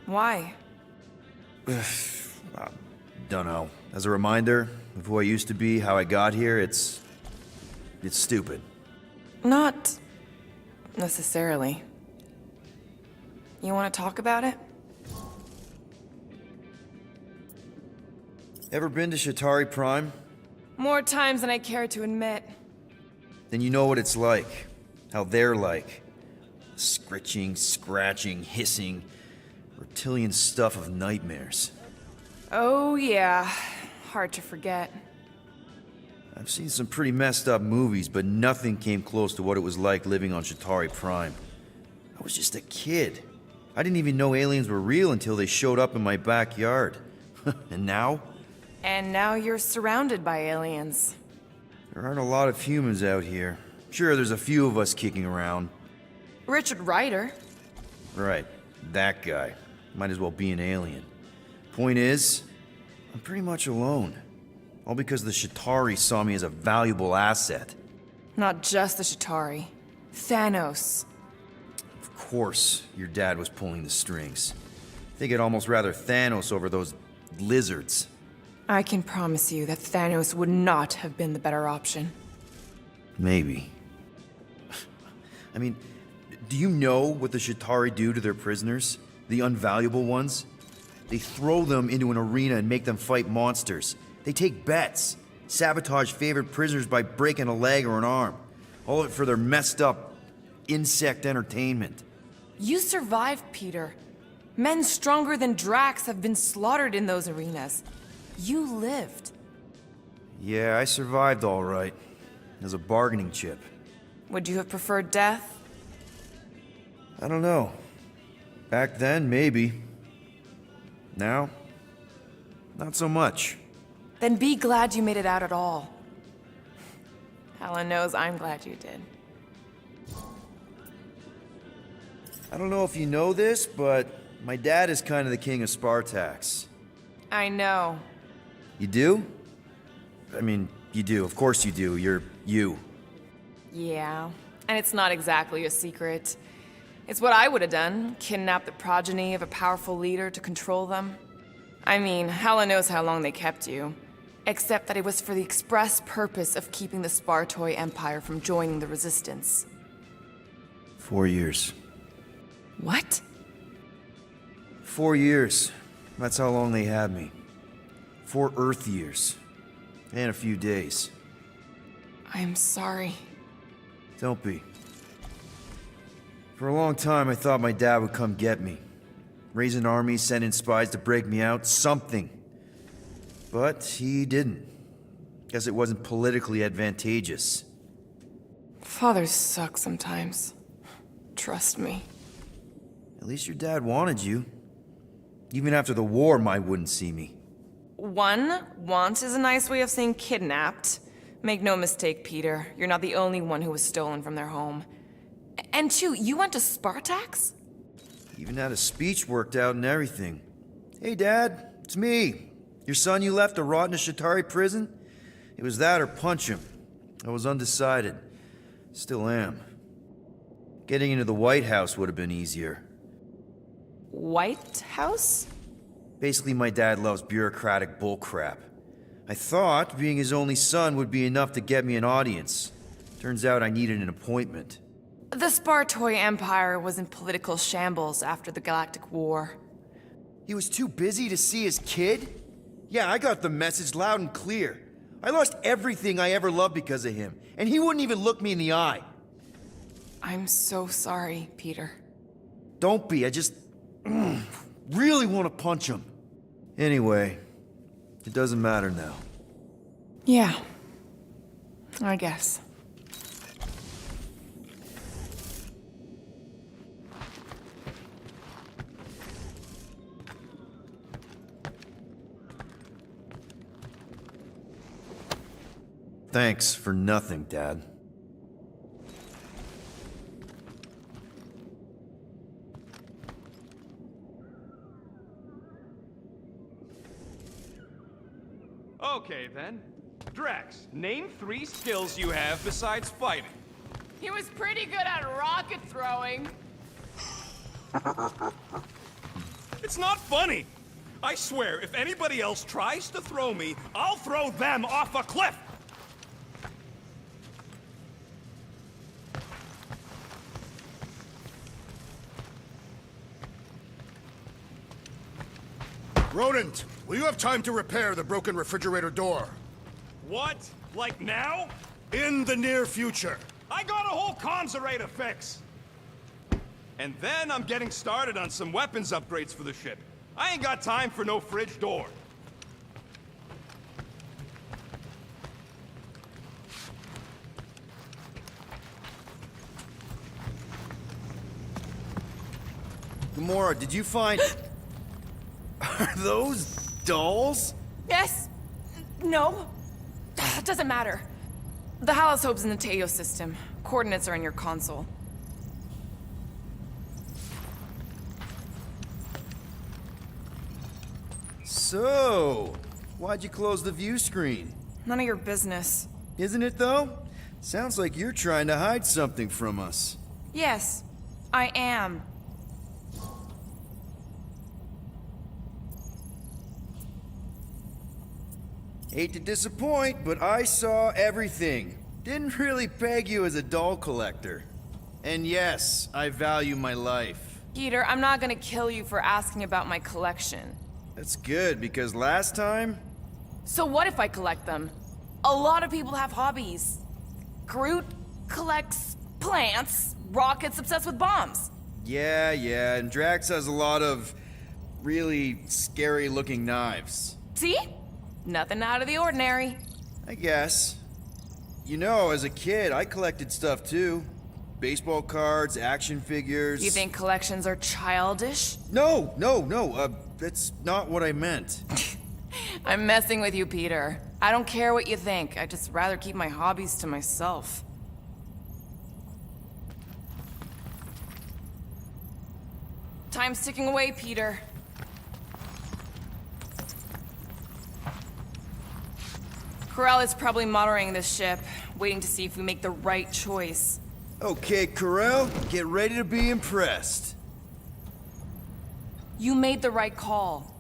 Why? Don't know. As a reminder of who I used to be, how I got here, it's stupid. Not necessarily. You want to talk about it? Ever been to Shatari Prime? More times than I care to admit. Then you know what it's like. How they're like. Scritching, scratching, hissing. Reptilian stuff of nightmares. Oh yeah, hard to forget. I've seen some pretty messed up movies, but nothing came close to what it was like living on Shatari Prime. I was just a kid. I didn't even know aliens were real until they showed up in my backyard. And now? And now you're surrounded by aliens. There aren't a lot of humans out here. Sure, there's a few of us kicking around. Richard Ryder. Right, that guy. Might as well be an alien. Point is, I'm pretty much alone. All because the Shatari saw me as a valuable asset. Not just the Shatari. Thanos. Of course, your dad was pulling the strings. I think I'd almost rather Thanos over those lizards. I can promise you that Thanos would not have been the better option. Maybe. I mean, do you know what the Shatari do to their prisoners? The unvaluable ones? They throw them into an arena and make them fight monsters. They take bets, sabotage favorite prisoners by breaking a leg or an arm. All of it for their messed up insect entertainment. You survived, Peter. Men stronger than Drax have been slaughtered in those arenas. You lived. Yeah, I survived all right. As a bargaining chip. Would you have preferred death? I don't know. Back then, maybe. Now, not so much. Then be glad you made it out at all. Helen knows I'm glad you did. I don't know if you know this, but my dad is kind of the king of Spartax. I know. You do? I mean, you do. Of course you do. You're you. Yeah, and it's not exactly a secret. It's what I would have done, kidnap the progeny of a powerful leader to control them. I mean, Helen knows how long they kept you. Except that it was for the express purpose of keeping the Spartoi Empire from joining the Resistance. 4 years. What? 4 years. That's how long they had me. 4 Earth years. And a few days. I'm sorry. Don't be. For a long time, I thought my dad would come get me. Raise an army, send in spies to break me out, something. But he didn't. Guess it wasn't politically advantageous. Fathers suck sometimes. Trust me. At least your dad wanted you. Even after the war, my wouldn't see me. Want is a nice way of saying kidnapped. Make no mistake, Peter. You're not the only one who was stolen from their home. And two, you went to Spartax? Even had a speech worked out and everything. Hey, Dad, it's me. Your son you left to rot in a Shatari prison? It was that or punch him. I was undecided. Still am. Getting into the White House would have been easier. White House? Basically, my dad loves bureaucratic bullcrap. I thought being his only son would be enough to get me an audience. Turns out I needed an appointment. The Spartoy Empire was in political shambles after the Galactic War. He was too busy to see his kid? Yeah, I got the message loud and clear. I lost everything I ever loved because of him, and he wouldn't even look me in the eye. I'm so sorry, Peter. Don't be, I just really want to punch him. Anyway, it doesn't matter now. Yeah, I guess. Thanks for nothing, Dad. Okay, then. Drax, name 3 skills you have besides fighting. He was pretty good at rocket throwing. It's not funny. I swear, if anybody else tries to throw me, I'll throw them off a cliff. Rodent, will you have time to repair the broken refrigerator door? What? Like now? In the near future. I got a whole conservator to fix. And then I'm getting started on some weapons upgrades for the ship. I ain't got time for no fridge door. Gamora, did you find... Are those dolls? Yes. No. Doesn't matter. The Halosope's in the Teo system. Coordinates are in your console. So, why'd you close the view screen? None of your business. Isn't it, though? Sounds like you're trying to hide something from us. Yes, I am. Hate to disappoint, but I saw everything. Didn't really peg you as a doll collector. And yes, I value my life. Peter, I'm not gonna kill you for asking about my collection. That's good, because last time... So what if I collect them? A lot of people have hobbies. Groot collects plants, Rocket's obsessed with bombs. Yeah, and Drax has a lot of really scary-looking knives. See? Nothing out of the ordinary. I guess. You know, as a kid, I collected stuff too. Baseball cards, action figures... You think collections are childish? No, that's not what I meant. I'm messing with you, Peter. I don't care what you think. I'd just rather keep my hobbies to myself. Time's ticking away, Peter. Corell is probably monitoring this ship, waiting to see if we make the right choice. Okay, Corell, get ready to be impressed. You made the right call.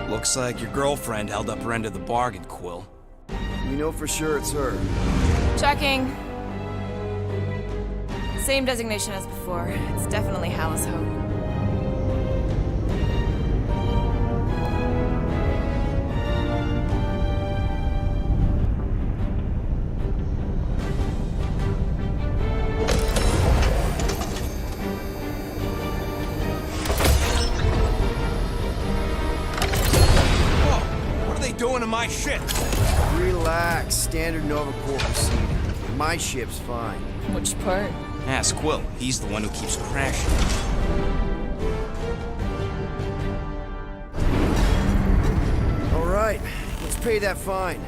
Looks like your girlfriend held up her end of the bargain, Quill. We know for sure it's her. Checking. Same designation as before. It's definitely Halo's Hope. doing to my ship? Relax. Standard Nova Corps proceeding. My ship's fine. Which part? Ask Quill. He's the one who keeps crashing. All right, let's pay that fine.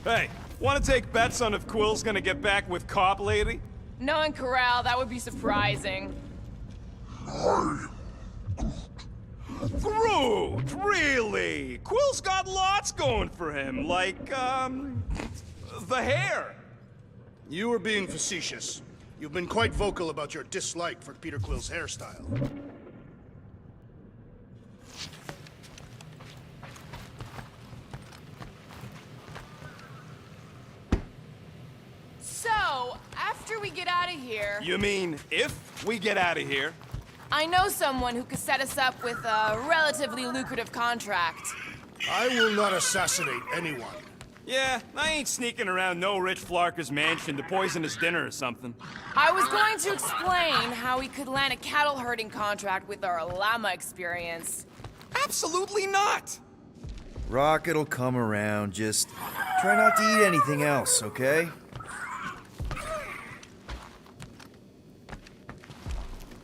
Hey, want to take bets on if Quill's gonna get back with Cop Lady? Knowing Corral, that would be surprising. Groot! Really? Quill's got lots going for him, like, the hair. You were being facetious. You've been quite vocal about your dislike for Peter Quill's hairstyle. So, after we get out of here... You mean if we get out of here? I know someone who could set us up with a relatively lucrative contract. I will not assassinate anyone. Yeah, I ain't sneaking around no rich flarker's mansion to poison his dinner or something. I was going to explain how we could land a cattle herding contract with our llama experience. Absolutely not! Rocket'll come around. Just try not to eat anything else, okay?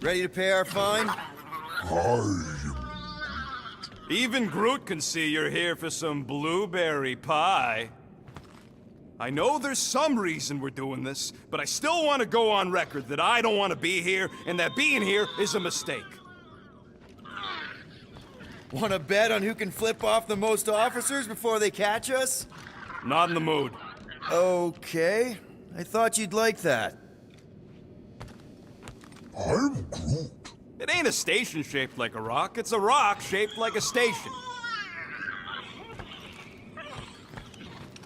Ready to pay our fine? Even Groot can see you're here for some blueberry pie. I know there's some reason we're doing this, but I still want to go on record that I don't want to be here, and that being here is a mistake. Want to bet on who can flip off the most officers before they catch us? Not in the mood. Okay. I thought you'd like that. I'm Groot. It ain't a station shaped like a rock, it's a rock shaped like a station.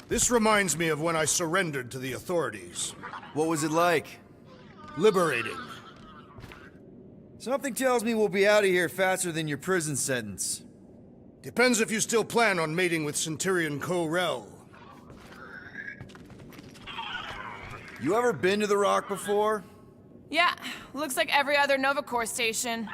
This reminds me of when I surrendered to the authorities. What was it like? Liberating. Something tells me we'll be out of here faster than your prison sentence. Depends if you still plan on mating with Centurion Ko-Rel. You ever been to the Rock before? Yeah, looks like every other Nova Corps station.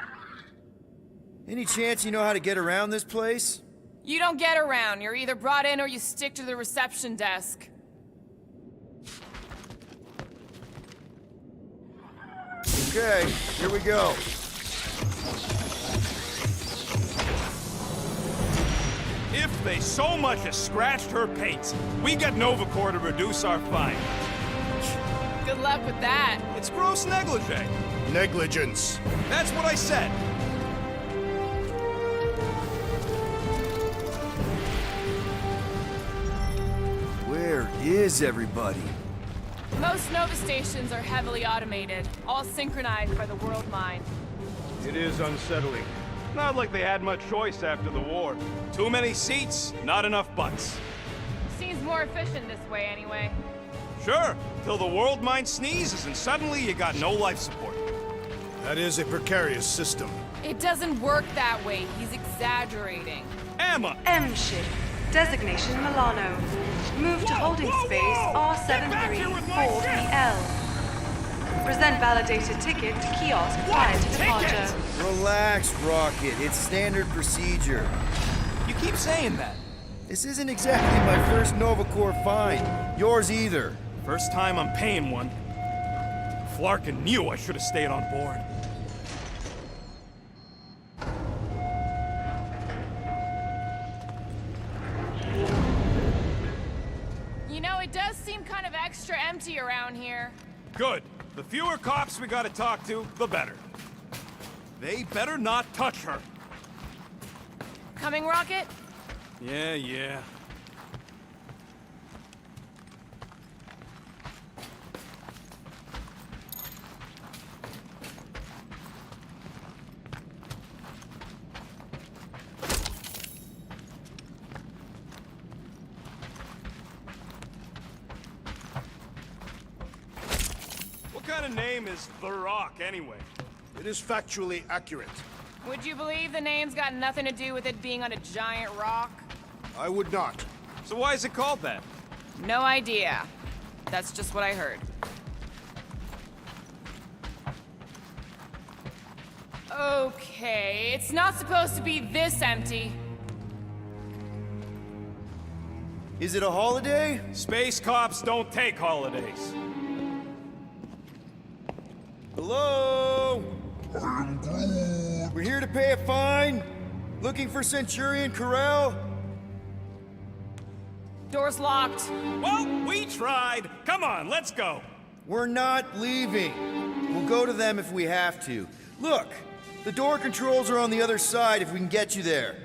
Any chance you know how to get around this place? You don't get around. You're either brought in or you stick to the reception desk. Okay, here we go. If they so much as scratched her paint, we get Nova Corps to reduce our fine. Good luck with that. It's gross negligee. Negligence. That's what I said. Where is everybody? Most Nova stations are heavily automated, all synchronized by the world mind. It is unsettling. Not like they had much choice after the war. Too many seats, not enough butts. Seems more efficient this way anyway. Sure, till the world mind sneezes and suddenly you got no life support. That is a precarious system. It doesn't work that way. He's exaggerating. Emma! M ship. Designation Milano. Move to holding space R734BL. Present validated ticket to kiosk prior to departure. Relax, Rocket. It's standard procedure. You keep saying that. This isn't exactly my first Nova Corps fine. Yours either. First time I'm paying one. Flarkin knew I should have stayed on board. You know, it does seem kind of extra empty around here. Good. The fewer cops we gotta talk to, the better. They better not touch her. Coming, Rocket? Yeah. What kind of name is The Rock, anyway? It is factually accurate. Would you believe the name's got nothing to do with it being on a giant rock? I would not. So why is it called that? No idea. That's just what I heard. Okay, it's not supposed to be this empty. Is it a holiday? Space cops don't take holidays. Hello? We're here to pay a fine. Looking for Centurion Corral? Door's locked. Well, we tried. Come on, let's go. We're not leaving. We'll go to them if we have to. Look, the door controls are on the other side if we can get you there.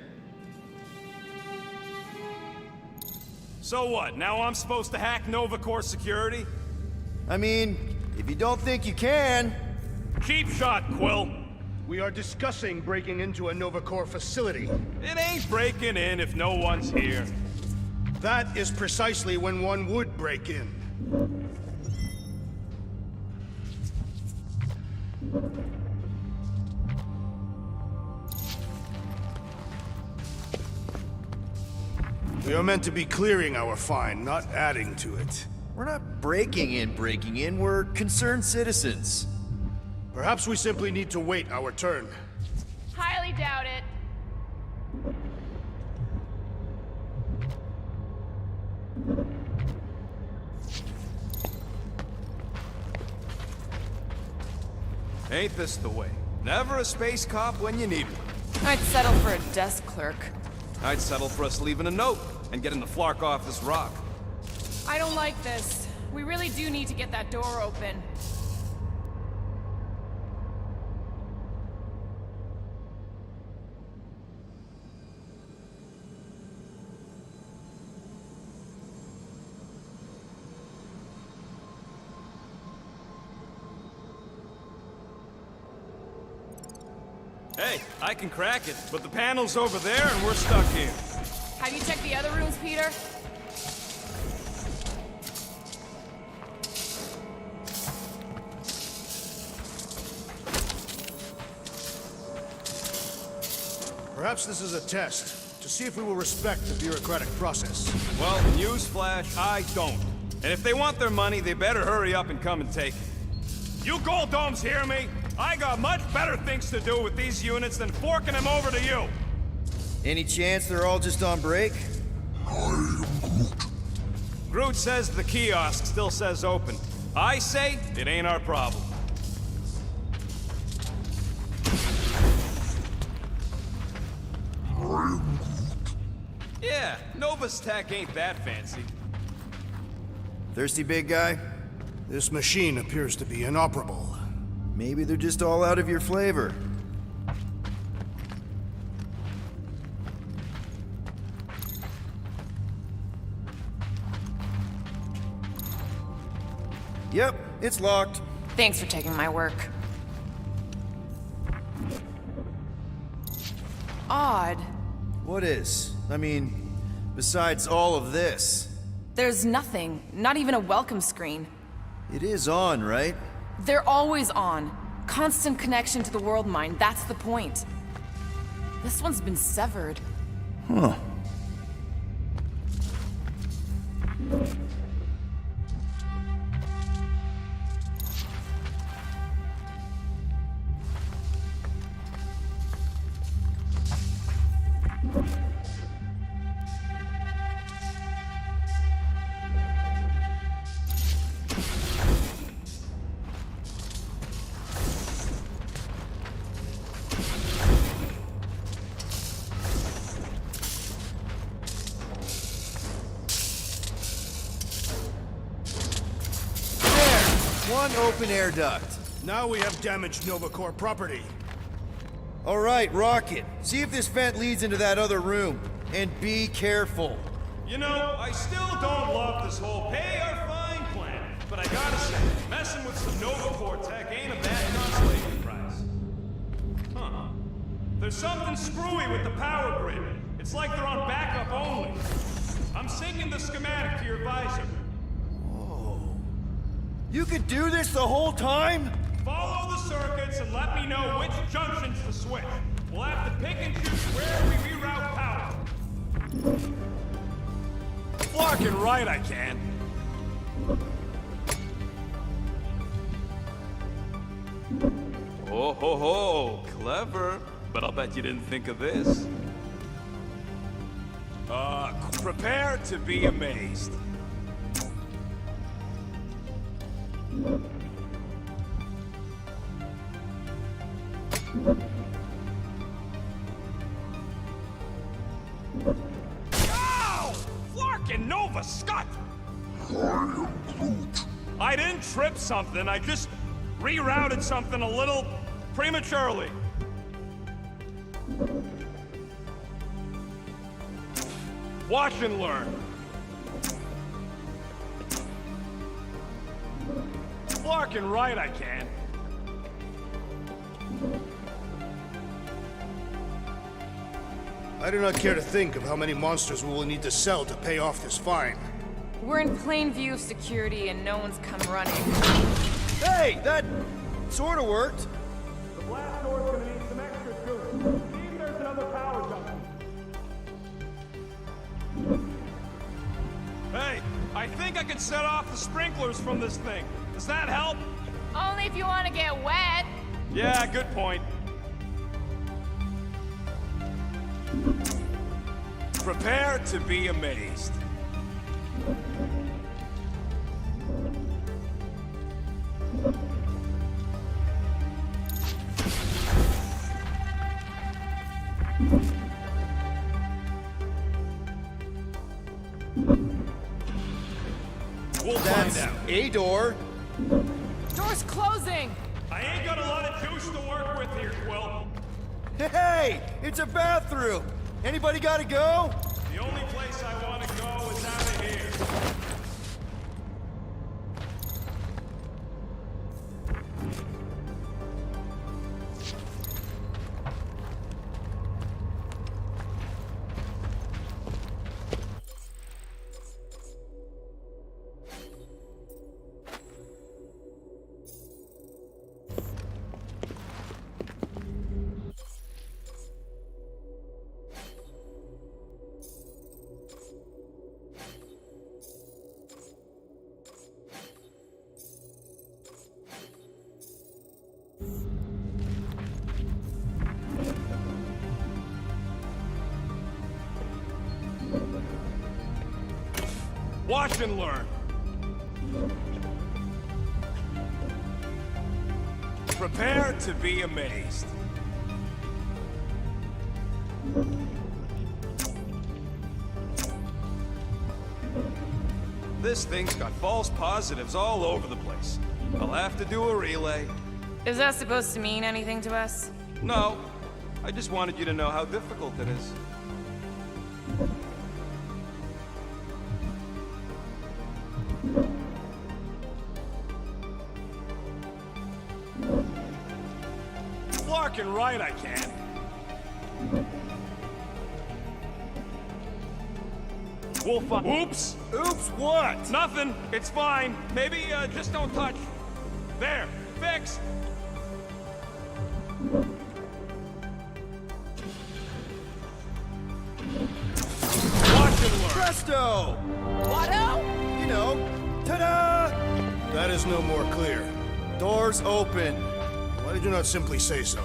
So what, now I'm supposed to hack Nova Corps security? I mean, if you don't think you can... Cheap shot, Quill. We are discussing breaking into a Nova Corps facility. It ain't breaking in if no one's here. That is precisely when one would break in. We are meant to be clearing our fine, not adding to it. We're not breaking in, we're concerned citizens. Perhaps we simply need to wait our turn. Highly doubt it. Ain't this the way? Never a space cop when you need one. I'd settle for a desk clerk. I'd settle for us leaving a note and getting the flark off this rock. I don't like this. We really do need to get that door open. Hey, I can crack it, but the panel's over there and we're stuck here. Have you checked the other rooms, Peter? Perhaps this is a test, to see if we will respect the bureaucratic process. Well, newsflash, I don't. And if they want their money, they better hurry up and come and take it. You Gold Domes hear me? I got much better things to do with these units than forking them over to you. Any chance they're all just on break? Groot says the kiosk still says open. I say it ain't our problem. Yeah, Nova's tech ain't that fancy. Thirsty, big guy? This machine appears to be inoperable. Maybe they're just all out of your flavor. Yep, it's locked. Thanks for taking my work. Odd. What is? I mean, besides all of this. There's nothing. Not even a welcome screen. It is on, right? They're always on. Constant connection to the world mind, that's the point. This one's been severed. Huh. One open air duct. Now we have damaged Nova Corps property. All right, Rocket. See if this vent leads into that other room. And be careful. You know, I still don't love this whole pay or fine plan. But I gotta say, messing with some Nova Corps tech ain't a bad consolation prize. Huh. There's something screwy with the power grid. It's like they're on backup only. I'm syncing the schematic to your visor. You could do this the whole time? Follow the circuits and let me know which junctions to switch. We'll have to pick and choose where we reroute power. Flock Flarkin' right I can. Oh ho ho, clever. But I'll bet you didn't think of this. Prepare to be amazed. Ow! Flarkin' Nova Scott! I didn't trip something, I just rerouted something a little prematurely. Watch and learn. Flarkin' right I can. I do not care to think of how many monsters we will need to sell to pay off this fine. We're in plain view of security and no one's come running. Hey, that sort of worked. The blast door's gonna need some extra juice. See if there's another power junction. Hey, I think I can set off the sprinklers from this thing. Does that help? Only if you want to get wet. Yeah, good point. Prepare to be amazed. We'll find out. A door. Door's closing. I ain't got a lot of juice to work with here, Quill. Hey, it's a bathroom. Anybody gotta go? The only place I want to go is out of here. Watch and learn. Prepare to be amazed. This thing's got false positives all over the place. I'll have to do a relay. Is that supposed to mean anything to us? No, I just wanted you to know how difficult it is. Flarkin' right I can. We'll find. Oops! Oops, what? Nothing. It's fine. Maybe just don't touch. There. Fixed. Watch and learn. Presto! Watto? You know, ta-da! That is no more clear. Doors open. Why did you not simply say so?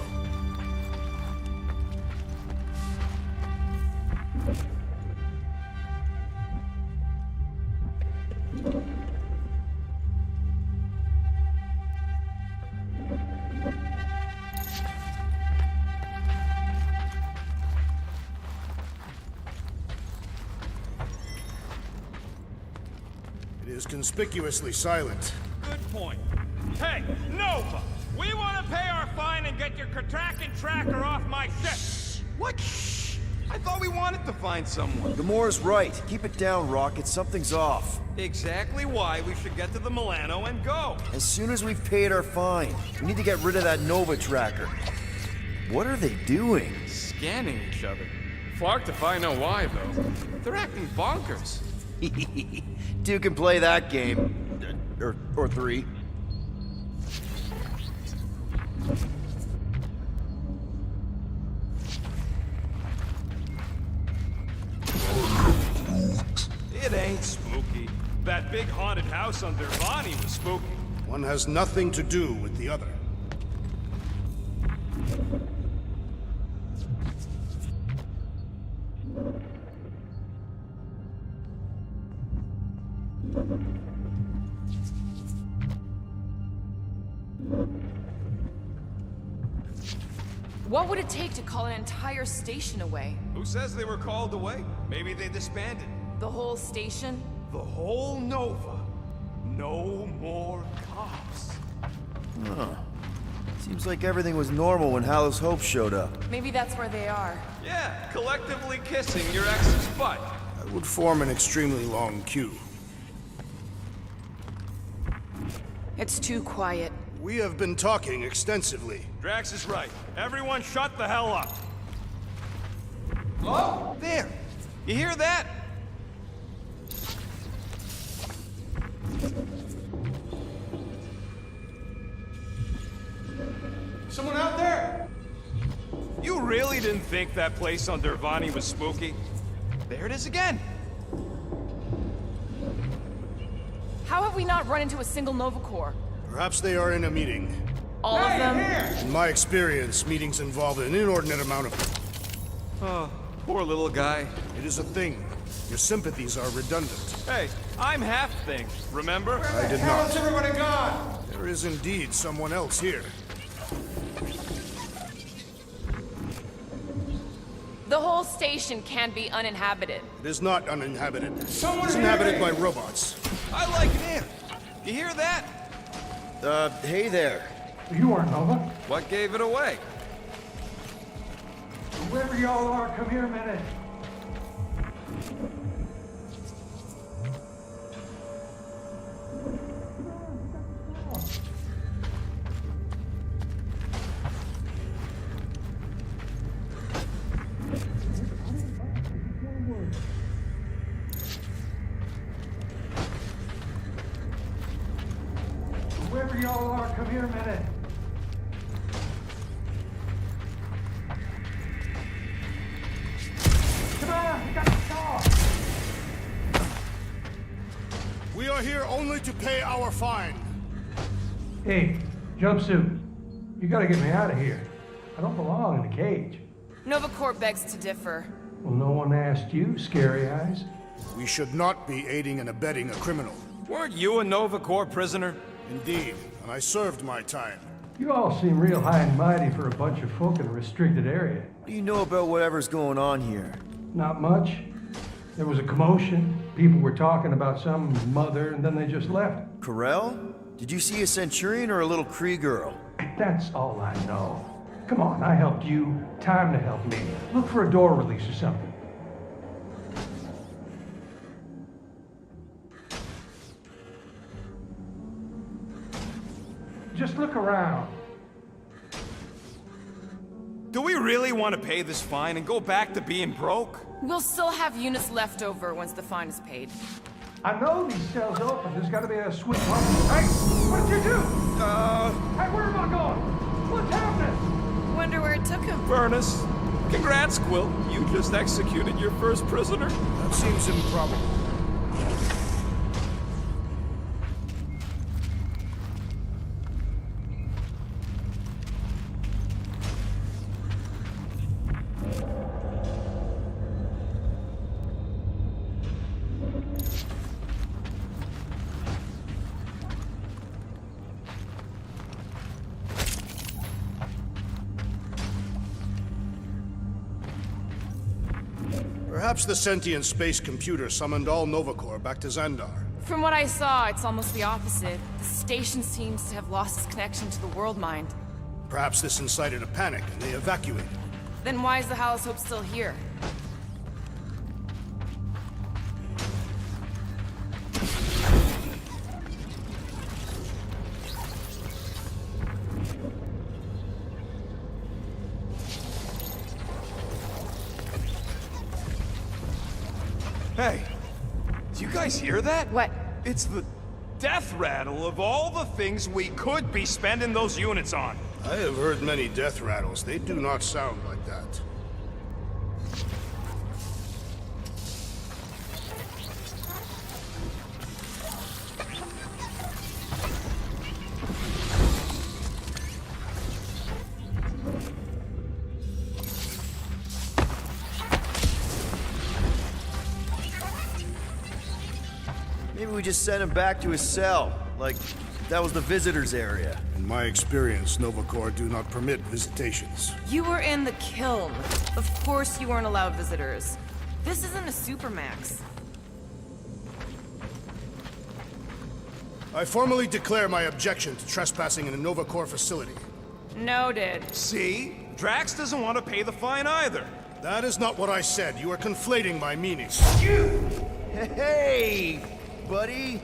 It is conspicuously silent. Good point. Hey, Nova! We want to pay our fine and get your Kraken tracker off my ship! What? I thought we wanted to find someone. Gamora's right. Keep it down, Rocket. Something's off. Exactly why we should get to the Milano and go. As soon as we've paid our fine, we need to get rid of that Nova tracker. What are they doing? Scanning each other. Flark to find out why, though. They're acting bonkers. Two can play that game. Or three. it ain't spooky. That big haunted house on Dervani was spooky. One has nothing to do with the other. What would it take to call an entire station away? Who says they were called away? Maybe they disbanded. The whole station? The whole Nova. No more cops. Huh. Seems like everything was normal when Hallows Hope showed up. Maybe that's where they are. Yeah, collectively kissing your ex's butt. That would form an extremely long queue. It's too quiet. We have been talking extensively. Drax is right. Everyone shut the hell up. Hello? There. You hear that? Someone out there? You really didn't think that place on Dervani was spooky? There it is again. How have we not run into a single Nova Corps? Perhaps they are in a meeting. All of them? In my experience, meetings involve an inordinate amount of... Oh, poor little guy. It is a thing. Your sympathies are redundant. Hey, I'm half thing, remember? I did not. everybody gone? There is indeed someone else here. The whole station can be uninhabited. It is not uninhabited. It's inhabited by robots. I like it here. You hear that? Hey there. You aren't Nova. What gave it away? Whoever y'all are, come here a minute. Whoever y'all are, come here a minute. Come on, we got to talk. We are here only to pay our fine. Hey, jumpsuit. You gotta get me out of here. I don't belong in a cage. Nova Corps begs to differ. Well, no one asked you, Scary Eyes. We should not be aiding and abetting a criminal. Weren't you a Nova Corps prisoner? Indeed, and I served my time. You all seem real high and mighty for a bunch of folk in a restricted area. What do you know about whatever's going on here? Not much. There was a commotion. People were talking about some mother, and then they just left. Corel? Did you see a Centurion or a little Kree girl? That's all I know. Come on, I helped you. Time to help me. Look for a door release or something. Just look around. Do we really want to pay this fine and go back to being broke? We'll still have units left over once the fine is paid. I know these cells open. There's got to be a switch. Hey, what did you do? Hey, where am I going? What's happening? Wonder where it took him. Furnace. Congrats, Quill. You just executed your first prisoner. That seems improbable. Perhaps the sentient space computer summoned all Nova Corps back to Xandar. From what I saw, it's almost the opposite. The station seems to have lost its connection to the world mind. Perhaps this incited a panic and they evacuated. Then why is the Hallows Hope still here? Hey, do you guys hear that? What? It's the death rattle of all the things we could be spending those units on. I have heard many death rattles. They do not sound like that. Maybe we just send him back to his cell, like that was the visitors area. In my experience, Nova Corps do not permit visitations. You were in the kiln. Of course you weren't allowed visitors. This isn't a supermax. I formally declare my objection to trespassing in a Nova Corps facility. Noted. See? Drax doesn't want to pay the fine either. That is not what I said. You are conflating my meaning. Hey, buddy.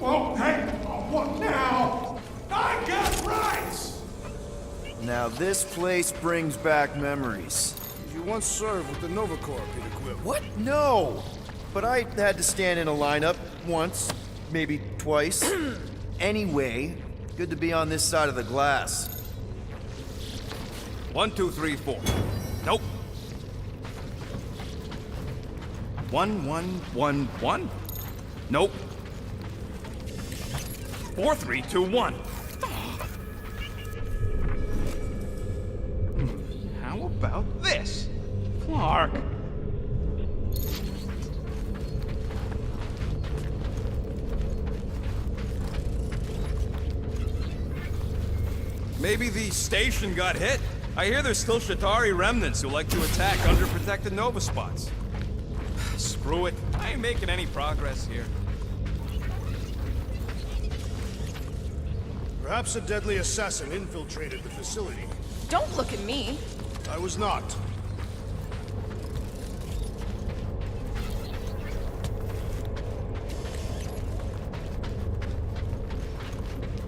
Oh, hey, what now? I got rights! Now this place brings back memories. You once served with the Nova Corps, Peter Quill. What? No! But I had to stand in a lineup once, maybe twice. Anyway, good to be on this side of the glass. 1, 2, 3, 4. Nope. 1, 1, 1, 1. Nope. 4, 3, 2, 1. How about this? Clark. Maybe the station got hit. I hear there's still Shatari remnants who like to attack underprotected Nova spots. Screw it. I ain't making any progress here. Perhaps a deadly assassin infiltrated the facility. Don't look at me. I was not.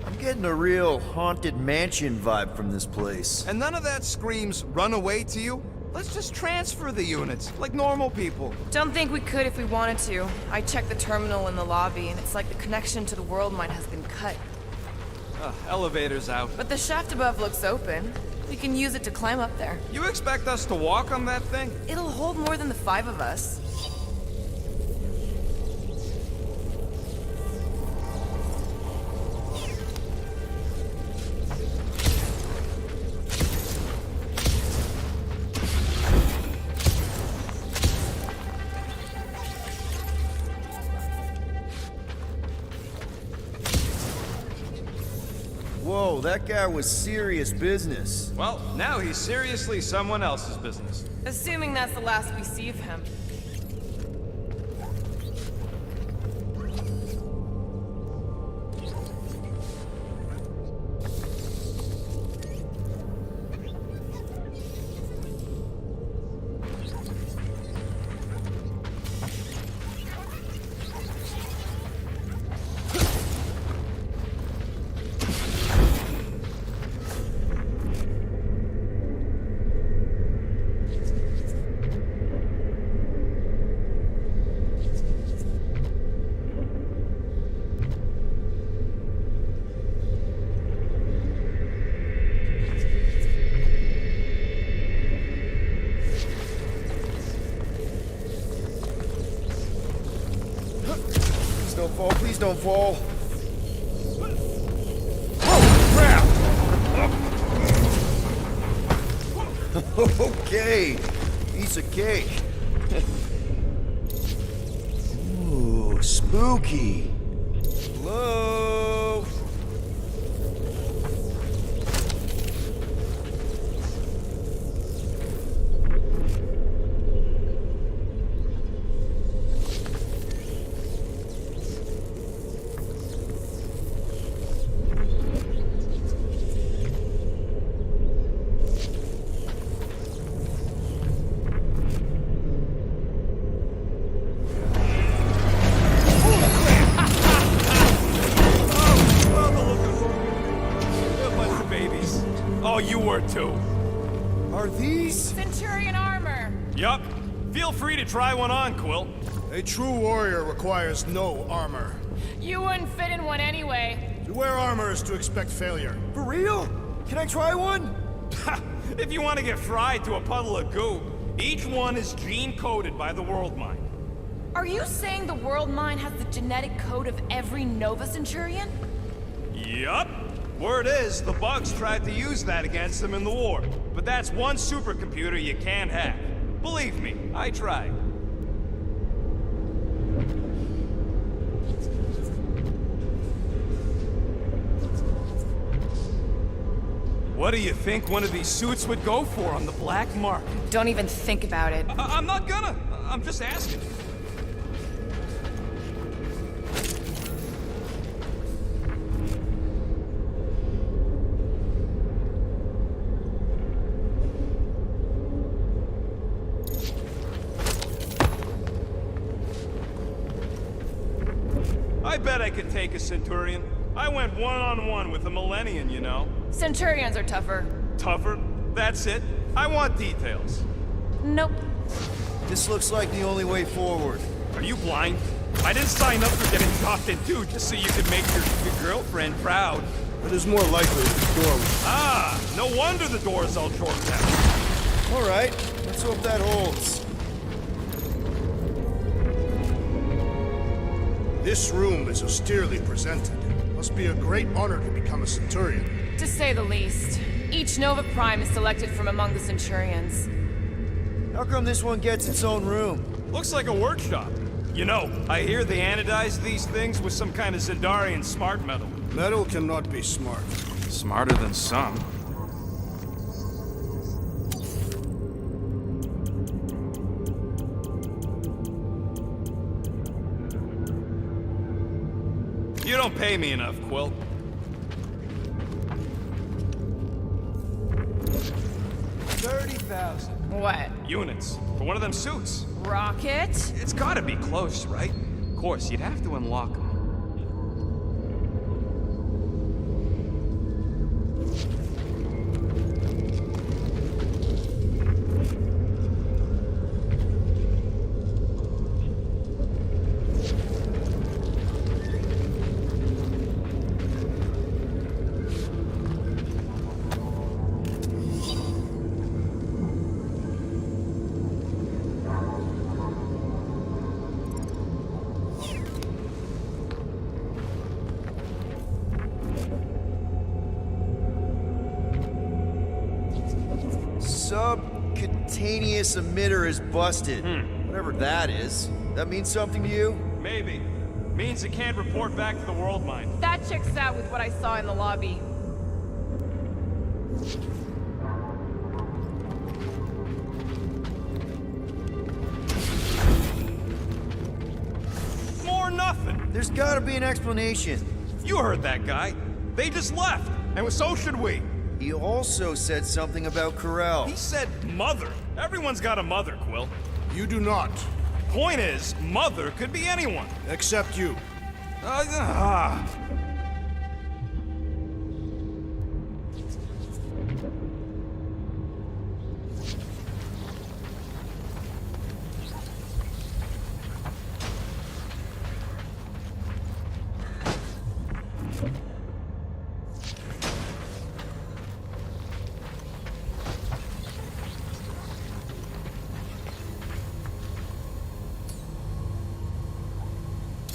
I'm getting a real haunted mansion vibe from this place. And none of that screams run away to you? Let's just transfer the units, like normal people. Don't think we could if we wanted to. I checked the terminal in the lobby, and it's like the connection to the world mine has been cut. Elevator's out. But the shaft above looks open. We can use it to climb up there. You expect us to walk on that thing? It'll hold more than the 5 of us. Whoa, that guy was serious business. Well, now he's seriously someone else's business. Assuming that's the last we see of him. Please don't fall. Okay, piece of cake. Ooh, spooky. Hello? Are these? Centurion armor! Yup. Feel free to try one on, Quill. A true warrior requires no armor. You wouldn't fit in one anyway. To wear armor is to expect failure. For real? Can I try one? If you want to get fried to a puddle of goo, each one is gene-coded by the World Mine. Are you saying the World Mine has the genetic code of every Nova Centurion? Yup. Word is, the Bugs tried to use that against them in the war. But that's one supercomputer you can't hack. Believe me, I tried. What do you think one of these suits would go for on the black market? Don't even think about it. I'm not gonna. I'm just asking. I bet I could take a Centurion. I went one-on-one with a Millennium, you know. Centurions are tougher. Tougher? That's it. I want details. Nope. This looks like the only way forward. Are you blind? I didn't sign up for getting dropped in too, just so you could make your girlfriend proud. It is more likely that the door will... Ah, no wonder the door's all chorked out. All right, let's hope that holds. This room is austerely presented. Must be a great honor to become a Centurion. To say the least. Each Nova Prime is selected from among the Centurions. How come this one gets its own room? Looks like a workshop. You know, I hear they anodize these things with some kind of Zendarian smart metal. Metal cannot be smart. Smarter than some. You don't pay me enough, Quill. $30,000. What? Units. For one of them suits. Rocket? It's gotta be close, right? Of course, you'd have to unlock them. Subcutaneous emitter is busted. Whatever that is. That means something to you? Maybe. Means it can't report back to the world mine. That checks out with what I saw in the lobby. More nothing. There's gotta be an explanation. You heard that guy. They just left. And so should we. He also said something about Corel. He said mother. Everyone's got a mother, Quill. You do not. Point is, mother could be anyone. Except you.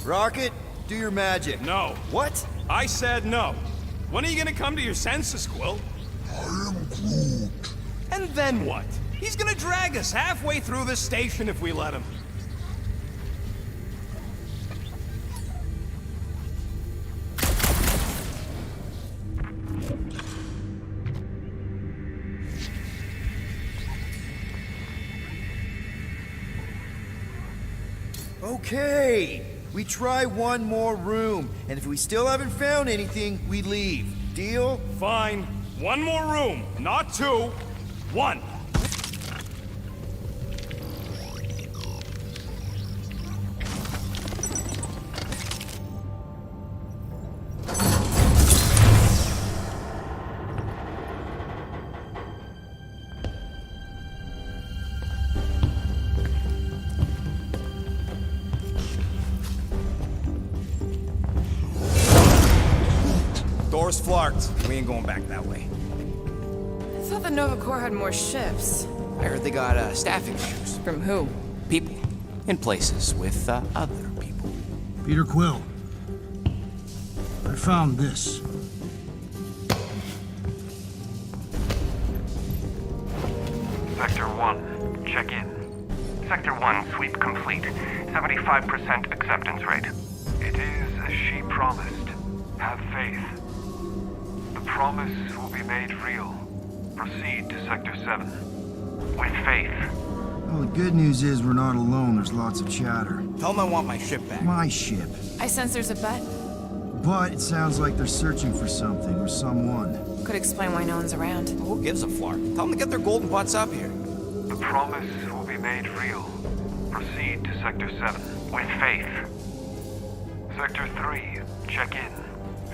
Rocket, do your magic. No. What? I said no. When are you gonna come to your senses, Quill? I am Groot. And then what? He's gonna drag us halfway through this station if we let him. Okay. We try one more room, and if we still haven't found anything, we leave. Deal? Fine. One more room. Not two. One. Door's flarked. We ain't going back that way. I thought the Nova Corps had more ships. I heard they got staffing issues. From who? People. In places with other people. Peter Quill. I found this. Sector 1, check in. Sector 1, sweep complete. 75% acceptance rate. It is as she promised. Have faith. The promise will be made real. Proceed to Sector 7. With faith. Well, the good news is we're not alone. There's lots of chatter. Tell them I want my ship back. My ship. I sense there's a bet. But it sounds like they're searching for something or someone. Could explain why no one's around. Who gives a flark? Tell them to get their golden butts up here. The promise will be made real. Proceed to Sector 7. With faith. Sector 3, check in.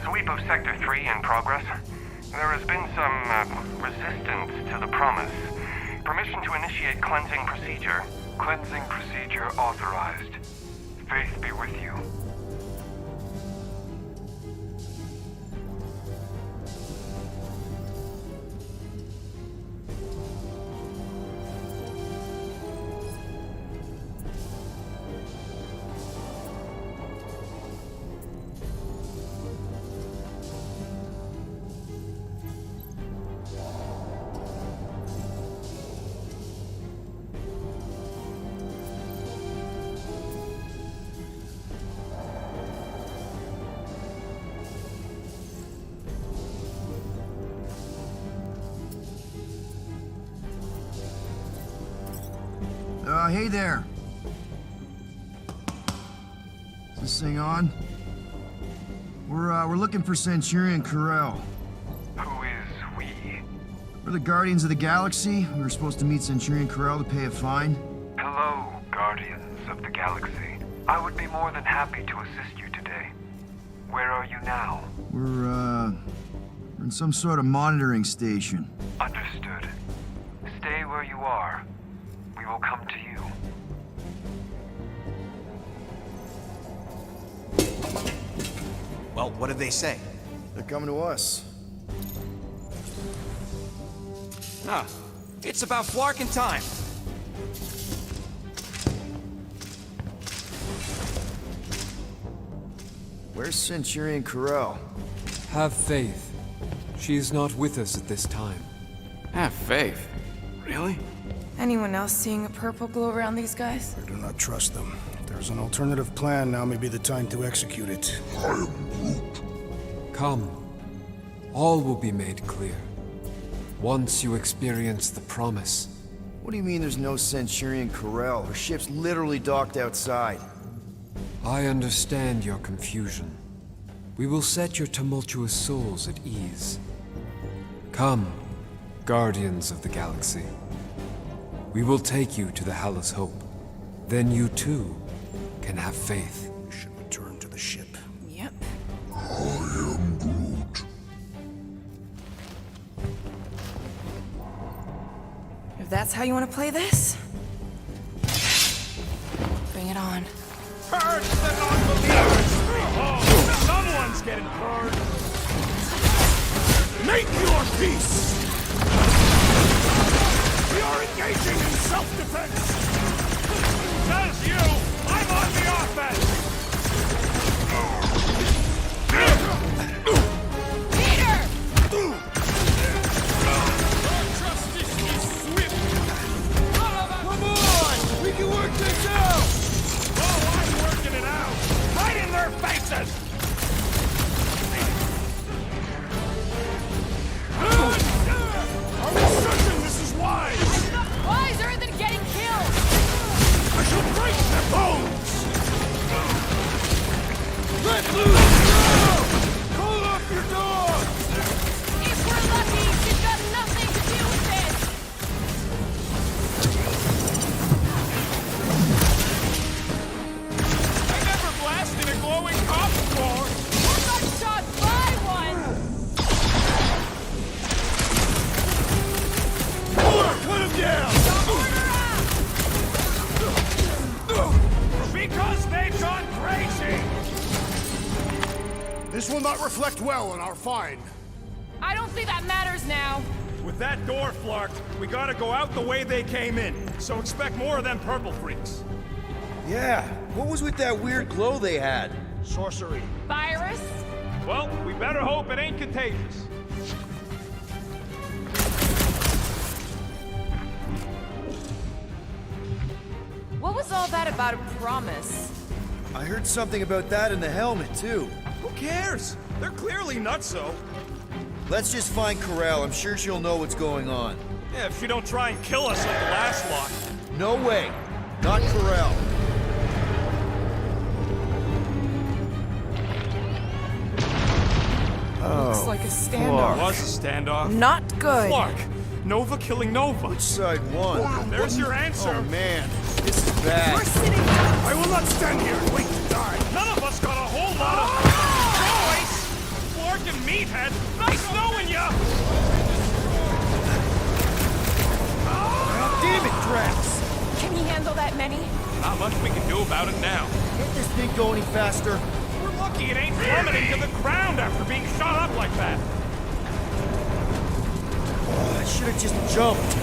Sweep of Sector 3 in progress. There has been some, resistance to the promise. Permission to initiate cleansing procedure. Cleansing procedure authorized. Faith be with you. Hey there. Is this thing on? We're looking for Centurion Corell. Who is we? We're the Guardians of the Galaxy. We were supposed to meet Centurion Corell to pay a fine. Hello, Guardians of the Galaxy. I would be more than happy to assist you today. Where are you now? We're in some sort of monitoring station. Understood. Stay where you are. We will come to you. Well, what did they say? They're coming to us. Huh. It's about flarking time. Where's Centurion Corell? Have faith. She is not with us at this time. Have faith? Really? Anyone else seeing a purple glow around these guys? I do not trust them. If there's an alternative plan, now may be the time to execute it. Come. All will be made clear. Once you experience the promise. What do you mean there's no Centurion Corell? Her ship's literally docked outside. I understand your confusion. We will set your tumultuous souls at ease. Come, Guardians of the Galaxy. We will take you to the Hallis Hope. Then you too can have faith. We should return to the ship. Yep. I am Groot. If that's how you want to play this, bring it on. Purge the non-believers! Oh, someone's getting purged! Make your peace! We are engaging in self-defense! Says you! I'm on the offense! Peter! Our justice is swift! Come on! We can work this out! Oh, I'm working it out! Right in their faces! Are we certain this is wise? Wiser than getting killed! I shall break their bones! Let loose! Call up your dog! If we're lucky, she's got nothing to do with this! I never blasted a glowing cop before! I got shot by one! Cut him down! Because they've gone crazy! This will not reflect well on our fine. I don't think that matters now. With that door flarked, we gotta go out the way they came in. So expect more of them purple freaks. Yeah, what was with that weird glow they had? Sorcery. Virus? Well, we better hope it ain't contagious. What was all that about a promise? I heard something about that in the helmet, too. Who cares? They're clearly nutso. Let's just find Corral. I'm sure she'll know what's going on. Yeah, if she don't try and kill us like the last lot. No way. Not Corral. Looks like a standoff. Was a standoff. Not good. Clark, Nova killing Nova. Which side won? There's your answer. Oh man, this is bad. We're sitting. I will not stand here and wait to die. None of us got a whole lot of choice. Clark and Meathead, nice knowing ya. Damn it, Drax! Can you handle that many? Not much we can do about it now. Can't this thing go any faster? We're lucky it ain't plummeting to the ground after being shot up like that. Oh, I should have just jumped.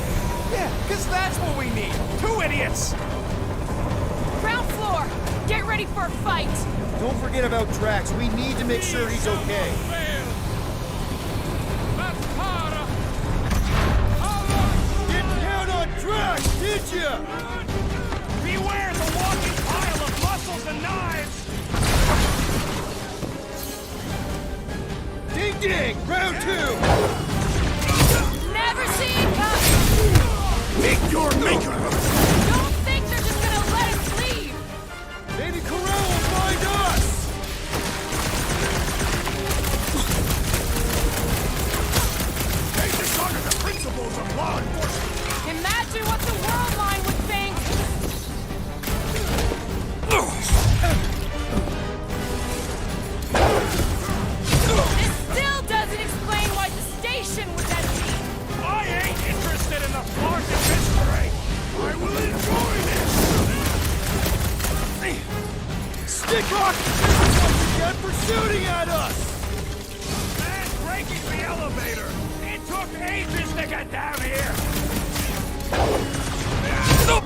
Yeah, because that's what we need. 2 idiots. Ground floor! Get ready for a fight! Don't forget about Drax. We need to make sure he's okay. Didn't count on Drax, did ya? Beware the walking pile of muscles and knives. Ding ding! Round 2! Never seen coming! Meet your maker! Don't think they're just gonna let us leave! Maybe Corral will find us! They dishonor the principles of law enforcement! Imagine what the world line would think! This still doesn't explain why the station was empty! I ain't interested in the Spartan history. I will enjoy this! Stick rock! Once again for shooting at us! Man breaking the elevator. It took ages to get down here.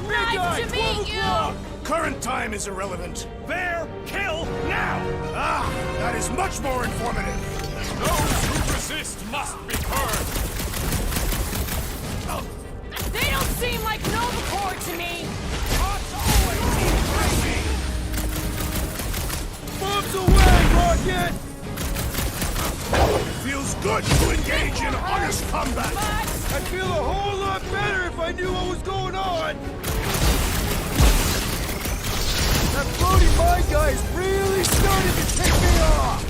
Nice to meet you! Current time is irrelevant. There, kill now. Ah, that is much more informative. Those who resist must be heard. They don't seem like Nova Corps to me! Bombs away, Rocket! Feels good to engage in honest combat. I'd feel a whole lot better if I knew what was going on! That floaty mine guy is really starting to tick me off!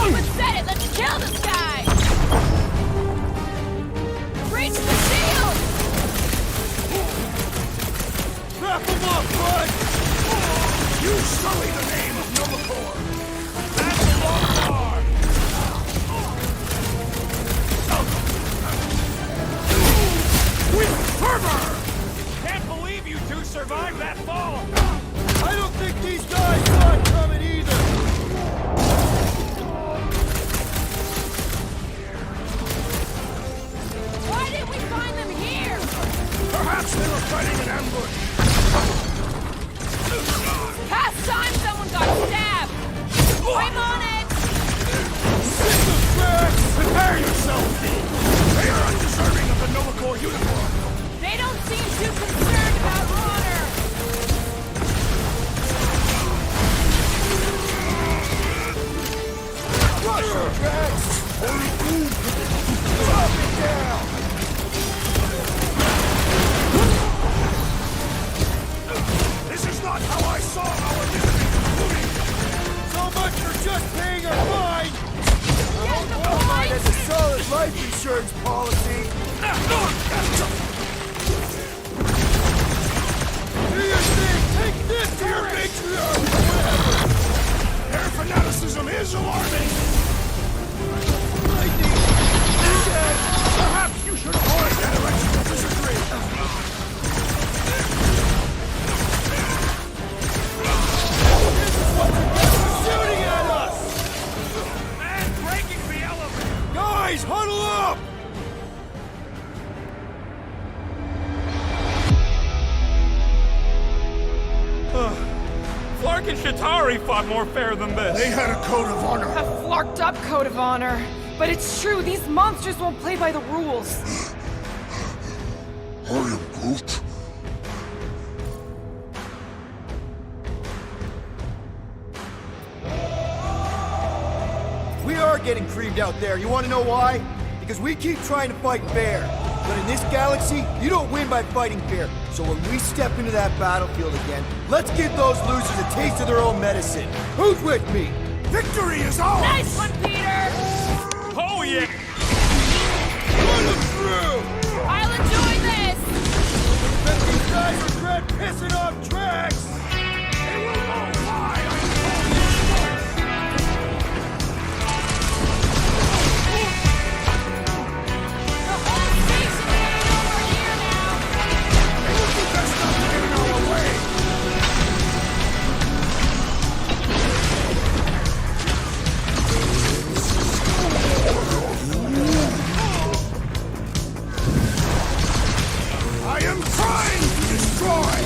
Almost said it! Let's kill this guy! Reach the shield! Wrap him up, bud! You sully the name of Nova Corps. That's a long bar. With fervor! Can't believe you two survived that fall. I don't think these guys saw it coming either! Why didn't we find them here? Perhaps they were fighting an ambush. Past time someone got stabbed! I'm on it! Prepare yourself! They are undeserving of the Nova Corps uniform. They don't seem too concerned about honor! Rush her, Drax! Drop it down! This is not how I saw our mission concluding. So much for just paying our fine! I hope Walmart has a solid life insurance policy! Do your thing! Take this to your matriarch! Their fanaticism is alarming. Lightning! Dead! Perhaps you should avoid that direction of wizardry. Shooting at us! Man breaking the elevator. Guys, huddle up! Clark and Shatari fought more fair than this. They had a code of honor. A flarked up code of honor. But it's true, these monsters won't play by the rules. I am Groot. We are getting creamed out there. You want to know why? because we keep trying to fight fair. But in this galaxy, you don't win by fighting fair. So when we step into that battlefield again, let's give those losers a taste of their own medicine. Who's with me? Victory is ours! Nice one, Peter! Oh, yeah! Run them through! I'll enjoy this! Bet these guys regret pissing off tracks! They will know why I am trying to destroy!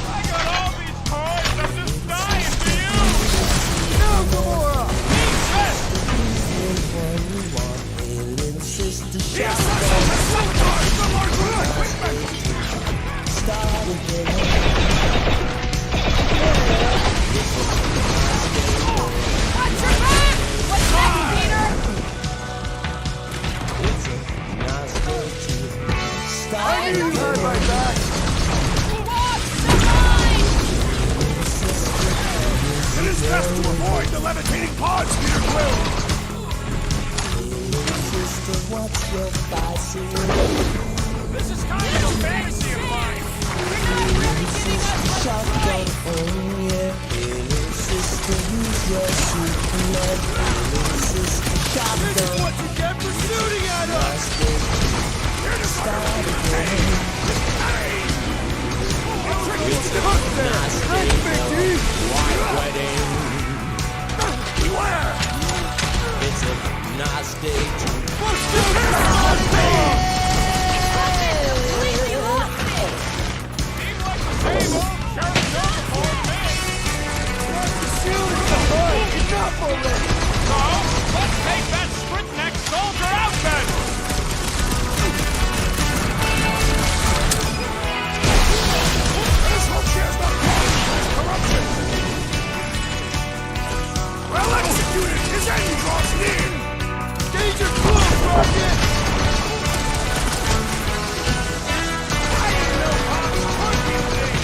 I got all these toys, I'm just dying for you! No, Gamora! Yes, let's sabotage the larger equipment! Watch your back! What's next, Peter? I knew you had my back! It is best to avoid the levitating pods, Peter Quill! This is kind of a fantasy of mine! You're not really giving us what's right! This is what you get for shooting at us! Here to start the game! Beware! It's a nice day to Completely lost it! Seems like the same old Sheriff Jones for me! Enough already! So, let's take that sprint-neck soldier out then! This whole shares not corruption! Well executed! His end draws near! Danger close, Rocket! I didn't know how to hunt these things!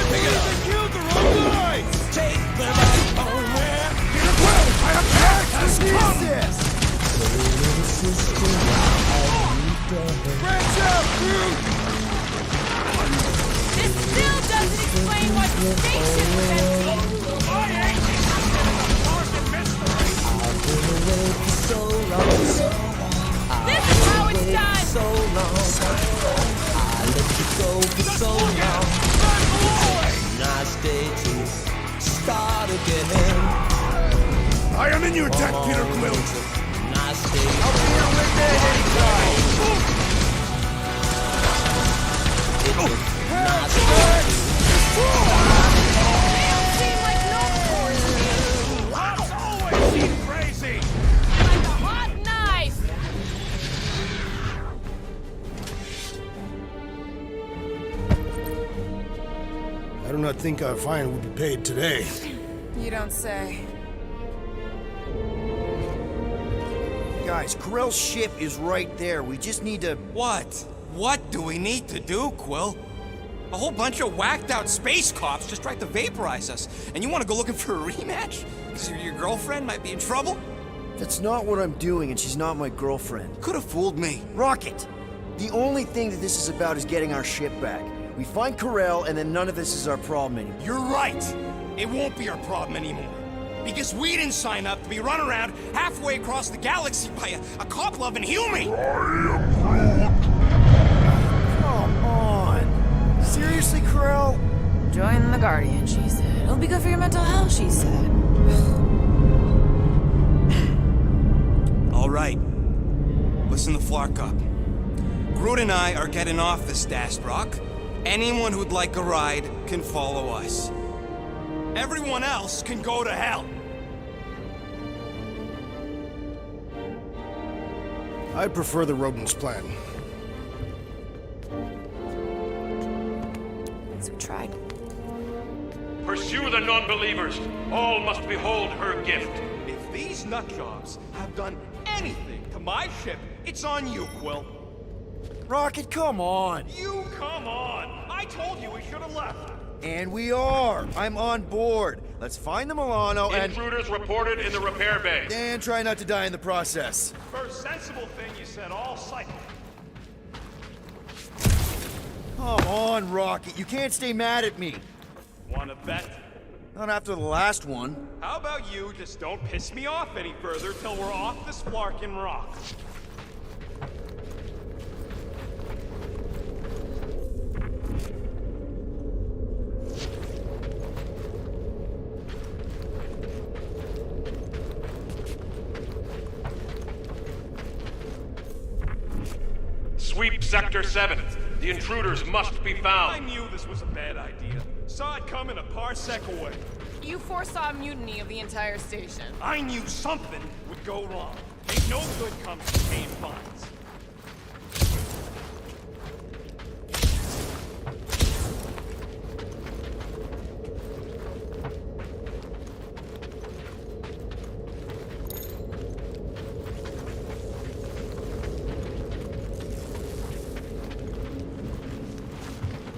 They killed the wrong guys! take them back home where Peter Quill, I have attack has come! Jesus! Branch out, crew! This still doesn't explain why the station was empty! I ain't interested in the Martian mystery! This is how it's done! so long. I let you go for so long. Nice day to start again. I am in your debt, Peter Quill. Nice day. I'll be here with you anytime! Nice day. They don't seem like no to me! Lots always seem crazy! Like a hot knife! I do not think our fine will be paid today. You don't say. Guys, Corell's ship is right there. We just need to... What? What do we need to do, Quill? A whole bunch of whacked-out space cops just tried to vaporize us, and you want to go looking for a rematch? Because your girlfriend might be in trouble? That's not what I'm doing, and she's not my girlfriend. Could have fooled me. Rocket! The only thing that this is about is getting our ship back. We find Corell, and then none of this is our problem anymore. You're right. It won't be our problem anymore. Because we didn't sign up to be run around halfway across the galaxy by a cop-loving human. Come on! Seriously, Corell? Join the Guardian, she said. It'll be good for your mental health, she said. All right. Listen to Flark up. Groot and I are getting off this Dast Rock. Anyone who'd like a ride can follow us. Everyone else can go to hell. I prefer the rodent's plan. So we tried. Pursue the non-believers. All must behold her gift. If these nutjobs have done anything to my ship, it's on you, Quill. Rocket, come on! You come on! I told you we should have left. And we are! I'm on board. Let's find the Milano and... Intruders reported in the repair bay. And try not to die in the process. First sensible thing you said all cycle. Come on, Rocket. You can't stay mad at me. Wanna bet? Not after the last one. How about you just don't piss me off any further till we're off this Flarkin rock? Sweep Sector 7. The intruders must be I found. knew this was a bad idea. Saw it coming a parsec away. You foresaw a mutiny of the entire station. I knew something would go wrong. Ain't no good comes from paying fines.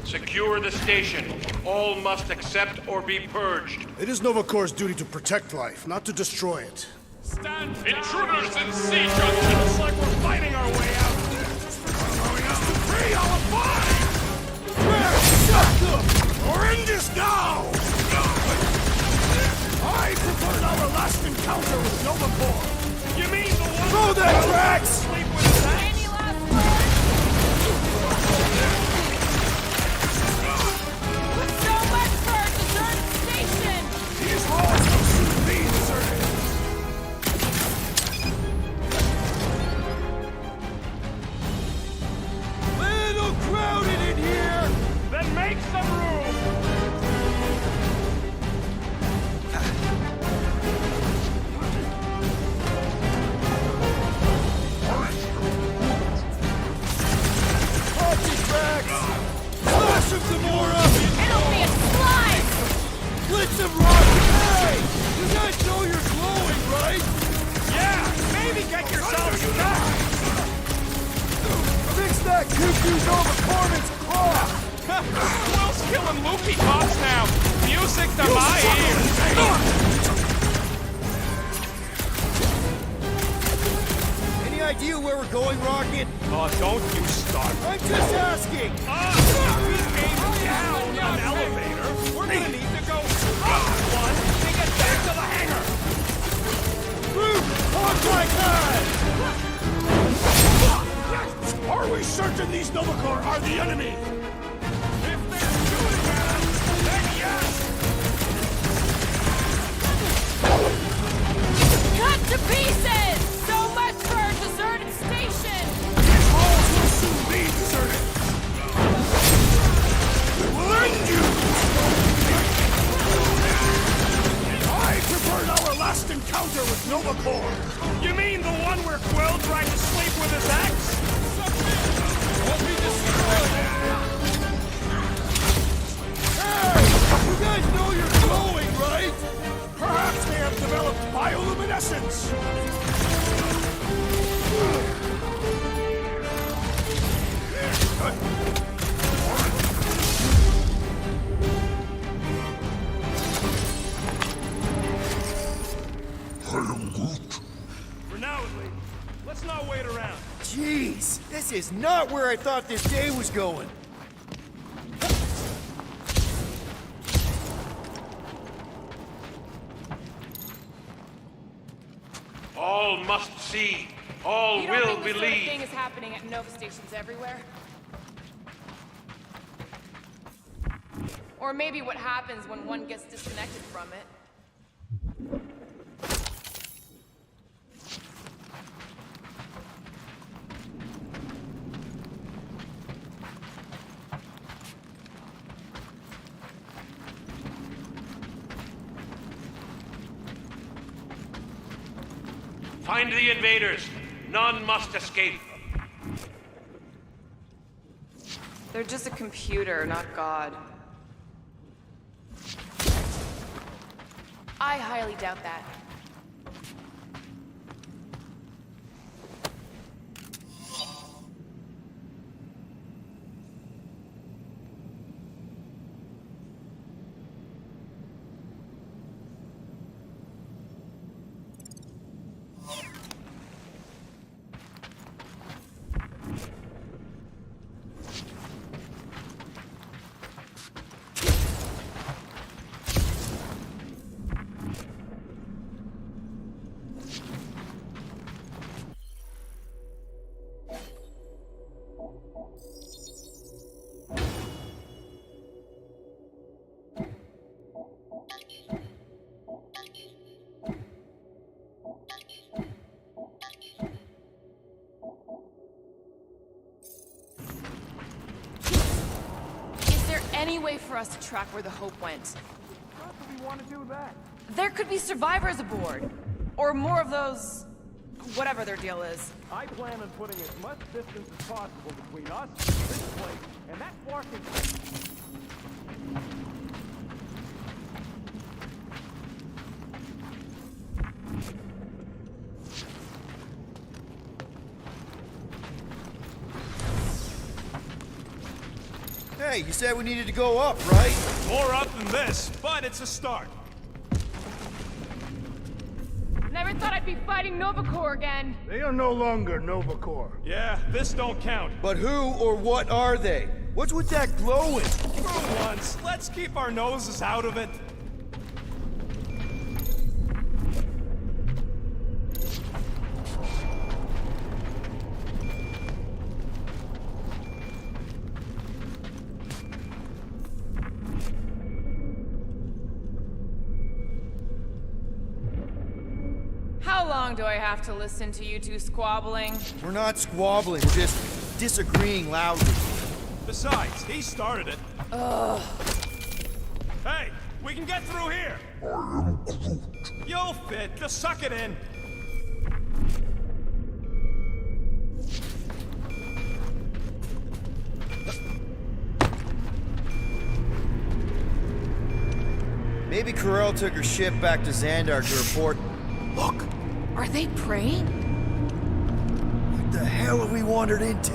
Secure the station. All must accept or be purged. It is Nova Corps' duty to protect life, not to destroy it. Stand down! Intruders in C junction! Looks like we're fighting our way out. Going out to 3 out of 5! We're in this now! I preferred our last encounter with Nova Corps. You mean the one... Throw that, Drax! Sleep with his axe? Any last words? So much for a deserted station! These halls will soon be deserted. Little crowded in here! Then make some room! Flash of Gamora! It'll be a slide! Blitz of Rocket! Hey! You guys know you're glowing, right? Yeah! Maybe get yourselves stuck! Fix that cuckoo's over Corman's claw! Will's killing Loopy Cops now! Music to my ears! Any idea where we're going, Rocket? Oh, don't you start. I'm just asking! If we aim down an elevator, we're gonna need to go up one to get back to the hangar! Groot! Talk like that! Are we certain these Nova Corps are the enemy? If they're shooting at us, then yes! Cut to pieces! So much for a deserted station! These halls will soon be deserted. We will end you! I preferred our last encounter with Nova Corps. You mean the one where Quill tried to sleep with his axe? Won't be destroyed! Hey! You guys know you're glowing, right? Perhaps they have developed bioluminescence. For now, at least. Let's not wait around. Jeez, this is not where I thought this day was going. All must see. All You don't will think this sort of believe. thing is happening at Nova stations everywhere? Or maybe what happens when one gets disconnected from it. Find the invaders. None must escape. They're just a computer, not God. I highly doubt that. any way for us to track where the Hope went? How do we want to do that? There could be survivors aboard. Or more of those... whatever their deal is. I plan on putting as much distance as possible between us, this place, and that barking. Hey, you said we needed to go up, right? More up than this, but it's a start. Never thought I'd be fighting Nova Corps again. They are no longer Nova Corps. Yeah, this don't count. But who or what are they? What's with that glowing? For once, let's keep our noses out of it. How long do I have to listen to you two squabbling? We're not squabbling, we're just disagreeing loudly. Besides, he started it. Ugh. Hey, we can get through here. I am Groot. You'll fit. Just suck it in. Maybe Corel took her ship back to Xandar to report. Look! Are they praying? What the hell have we wandered into?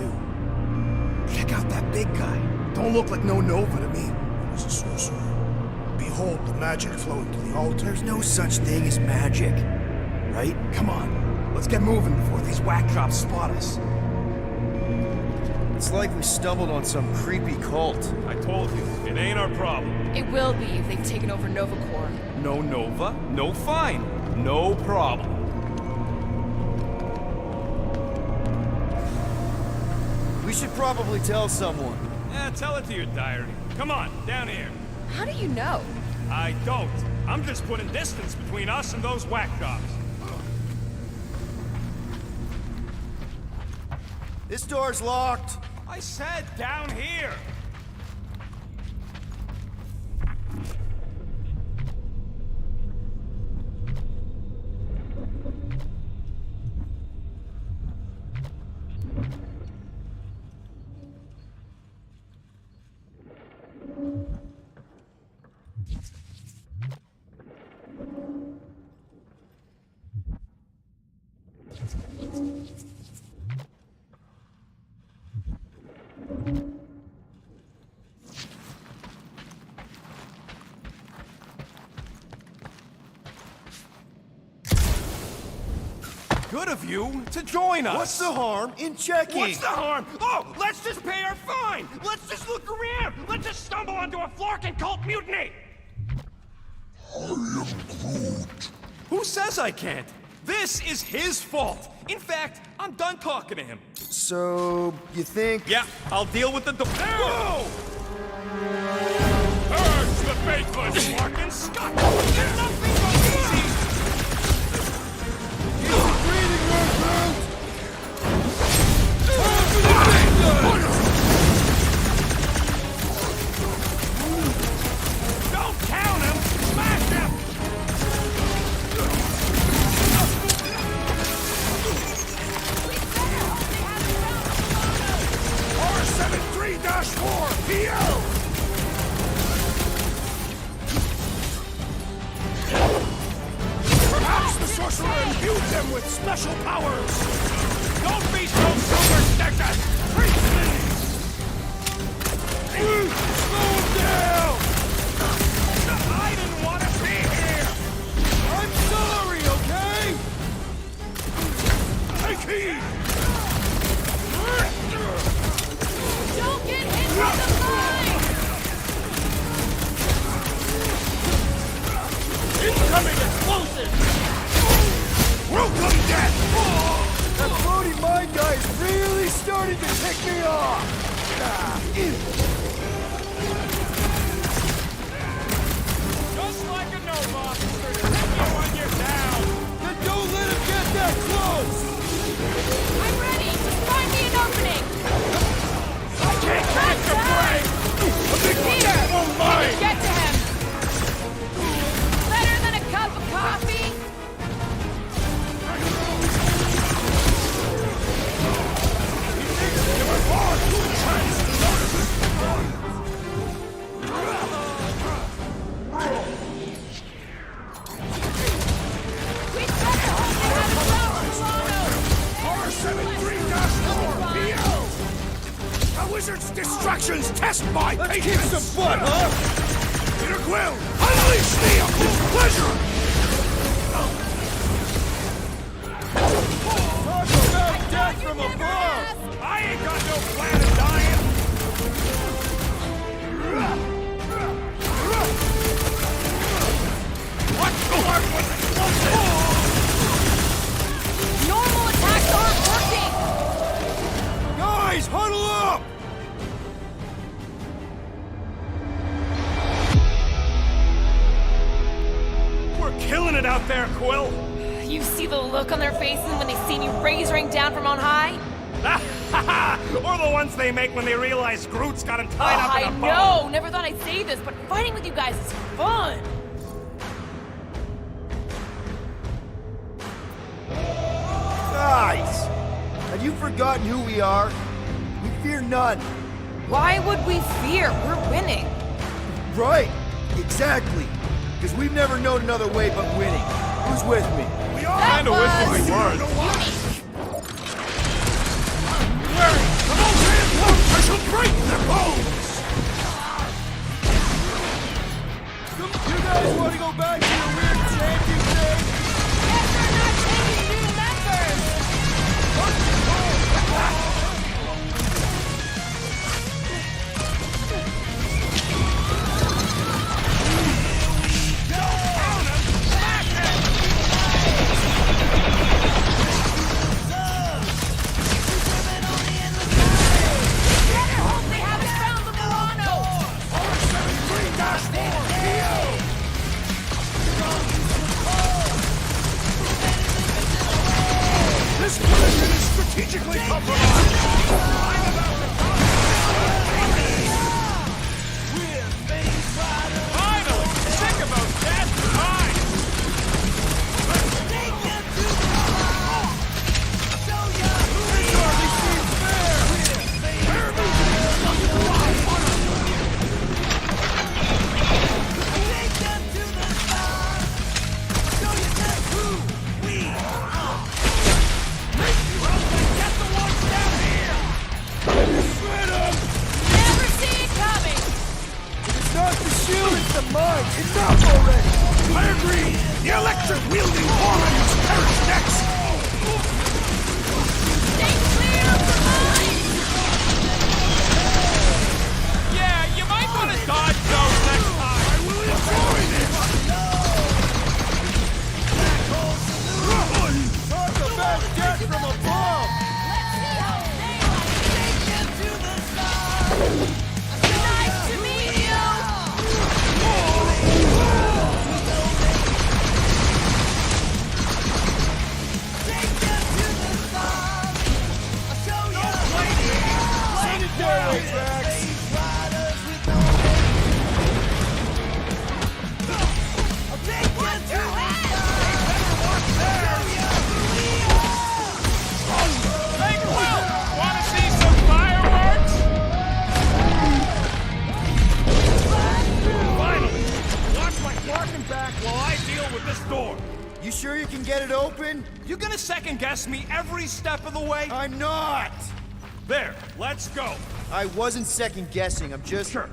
Check out that big guy. Don't look like no Nova to me. He's a sorcerer. Behold the magic flowing to the altar. There's no such thing as magic. Right? Come on, let's get moving before these whack drops spot us. It's like we stumbled on some creepy cult. I told you, it ain't our problem. It will be if they've taken over Nova Corps. No Nova, no fine. No problem. We should probably tell someone. Yeah, tell it to your diary. Come on, down here. How do you know? I don't. I'm just putting distance between us and those whack jobs. This door's locked. I said down here. Good of you to join us. What's the harm in checking? What's the harm? Oh, let's just pay our fine. Let's just look around. Let's just stumble onto a Flarkin cult mutiny. I am Groot. Who says I can't? This is his fault. In fact, I'm done talking to him. So, you think? Yeah, I'll deal with the Whoa! Urge the faithless, Flarkin Scott! There's nothing but easy! Don't count him! Smash him! R73-4, PO! Perhaps the sorcerer imbued them with special powers! Don't be so superstitious! Preach me! Slow down! I didn't want to be here! I'm sorry, okay? Take heed! Don't get hit with the line! Incoming explosive! Welcome, death! That floating mind guy is really starting to tick me off! Just like a Nova officer to hit you when you're down! Then don't let him get that close! I'm ready! Just find me an opening! I can't catch a break! A big one! Here! Let's kick some butt, huh? Peter Quill, unleash me with pleasure! Talk about death from above! I ain't got no plan of dying! What's the word with explosive? Normal attacks aren't working! Guys, huddle up! We're killing it out there, Quill! You see the look on their faces when they see you rain down from on high? Or the ones they make when they realize Groot's got him tied up in a bow. I know! Never thought I'd say this, but fighting with you guys is fun! Guys! Have you forgotten who we are? We fear none. Why would we fear? We're winning. Right! Exactly! Because we've never known another way but winning. Who's with me? We all kind of wish we weren't. I shall break their bones! You guys want to go back to your weird chanting thing? Yes, we're not taking new members! This position is strategically compromised! I'm about to Finally! Sick of those bastard mines! This hardly seems fair! Never see it coming! It's not the shield, it's the mine! Enough already! I agree! The electric-wielding Mormons perish next! Stay clear of the mine! Yeah, you might want to dodge those next time! I will enjoy this! Talk about death from above! Nice to meet you! Send it their way, Drax! Hey, Quill! Wanna see some fireworks? Finally! Watch my Clarkin back while I deal with this door. You sure you can get it open? You gonna second-guess me every step of the way? I'm not! There, let's go. I wasn't second-guessing, I'm just... Sure.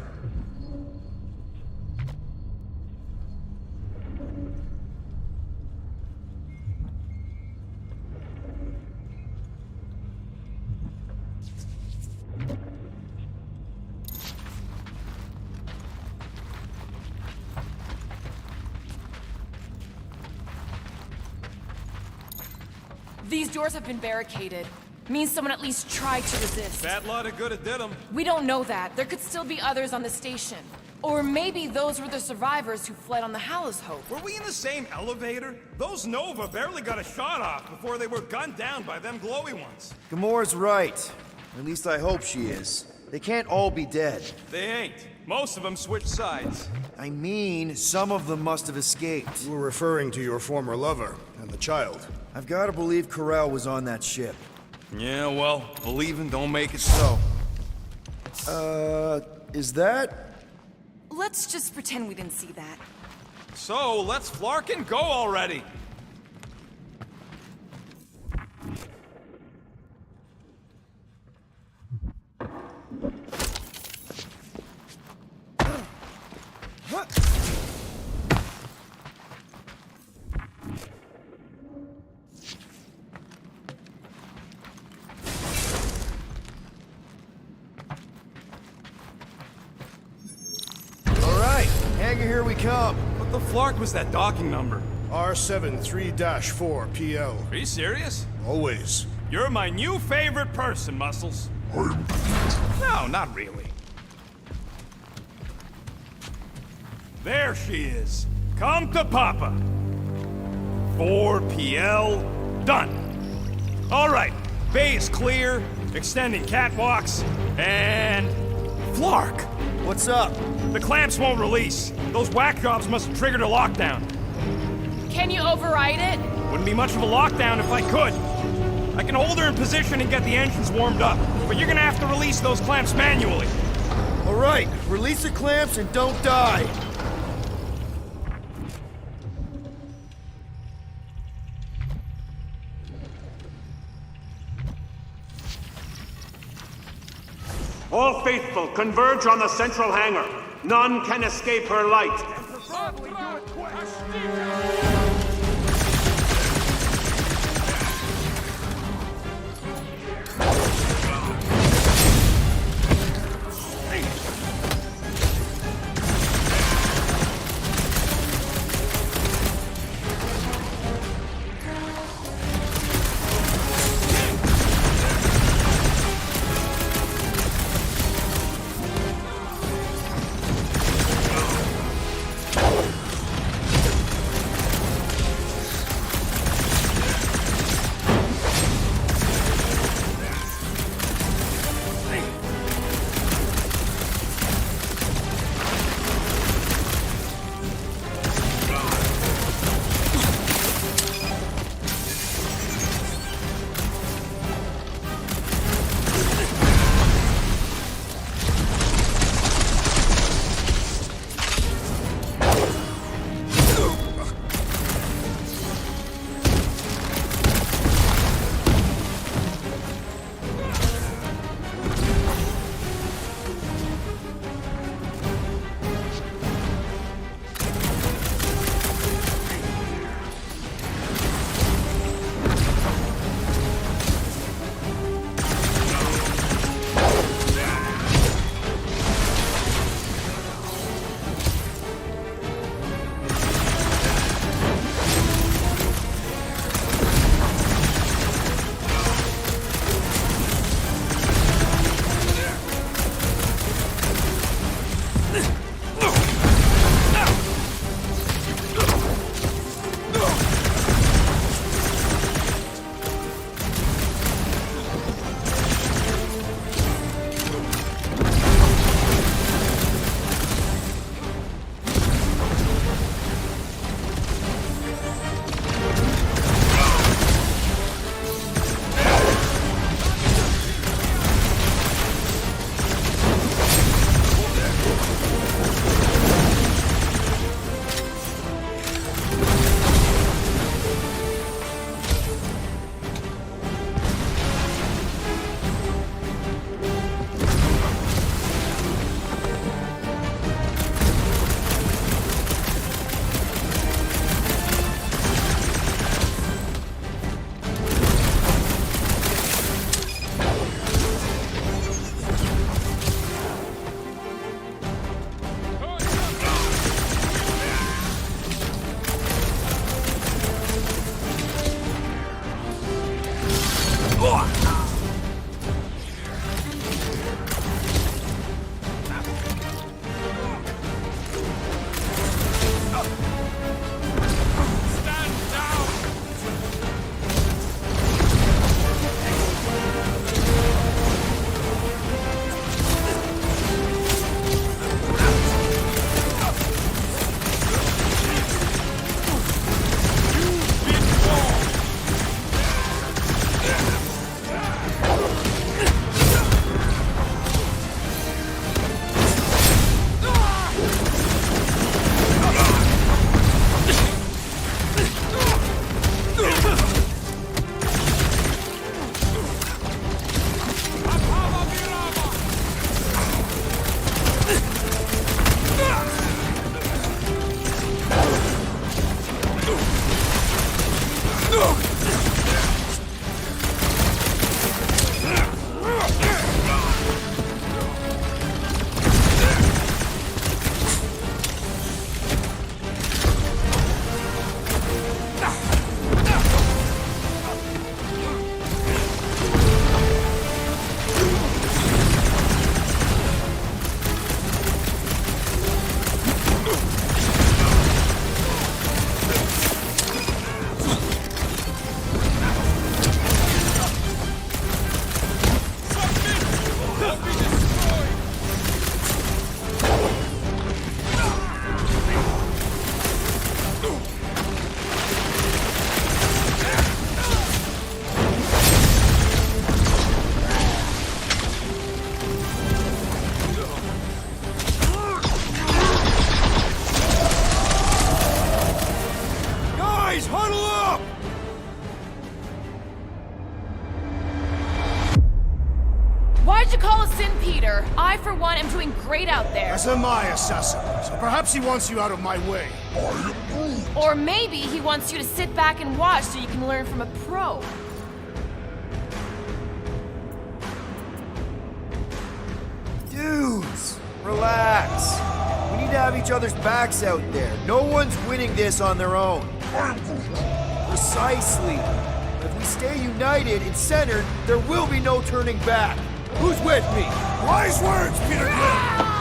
These doors have been barricaded. Means someone at least tried to resist. Bad lot of good it did them. We don't know that. There could still be others on the station. Or maybe those were the survivors who fled on the Hallows Hope. Were we in the same elevator? Those Nova barely got a shot off before they were gunned down by them glowy ones. Gamora's right. At least I hope she is. They can't all be dead. They ain't. Most of them switched sides. I mean, some of them must have escaped. We're referring to your former lover and the child. I've got to believe Corral was on that ship. Yeah, well, believing don't make it so. Is that? Let's just pretend we didn't see that. So, let's Flarkin go already! hangar, here we come. What the flark was that docking number? R73-4 PL. Are you serious? Always. You're my new favorite person, Muscles. No, not really. There she is. Come to Papa. 4 PL, done. All right, bay is clear, extending catwalks, and... Flark! What's up? The clamps won't release. Those whack jobs must have triggered a lockdown. Can you override it? Wouldn't be much of a lockdown if I could. I can hold her in position and get the engines warmed up, but you're gonna have to release those clamps manually. All right, release the clamps and don't die. All faithful, converge on the central hangar. None can escape her light. As am I, assassin. So perhaps he wants you out of my way. Or maybe he wants you to sit back and watch so you can learn from a pro. Dudes, relax. We need to have each other's backs out there. No one's winning this on their own. Precisely. If we stay united and centered, there will be no turning back. Who's with me? Wise words, Peter Quill!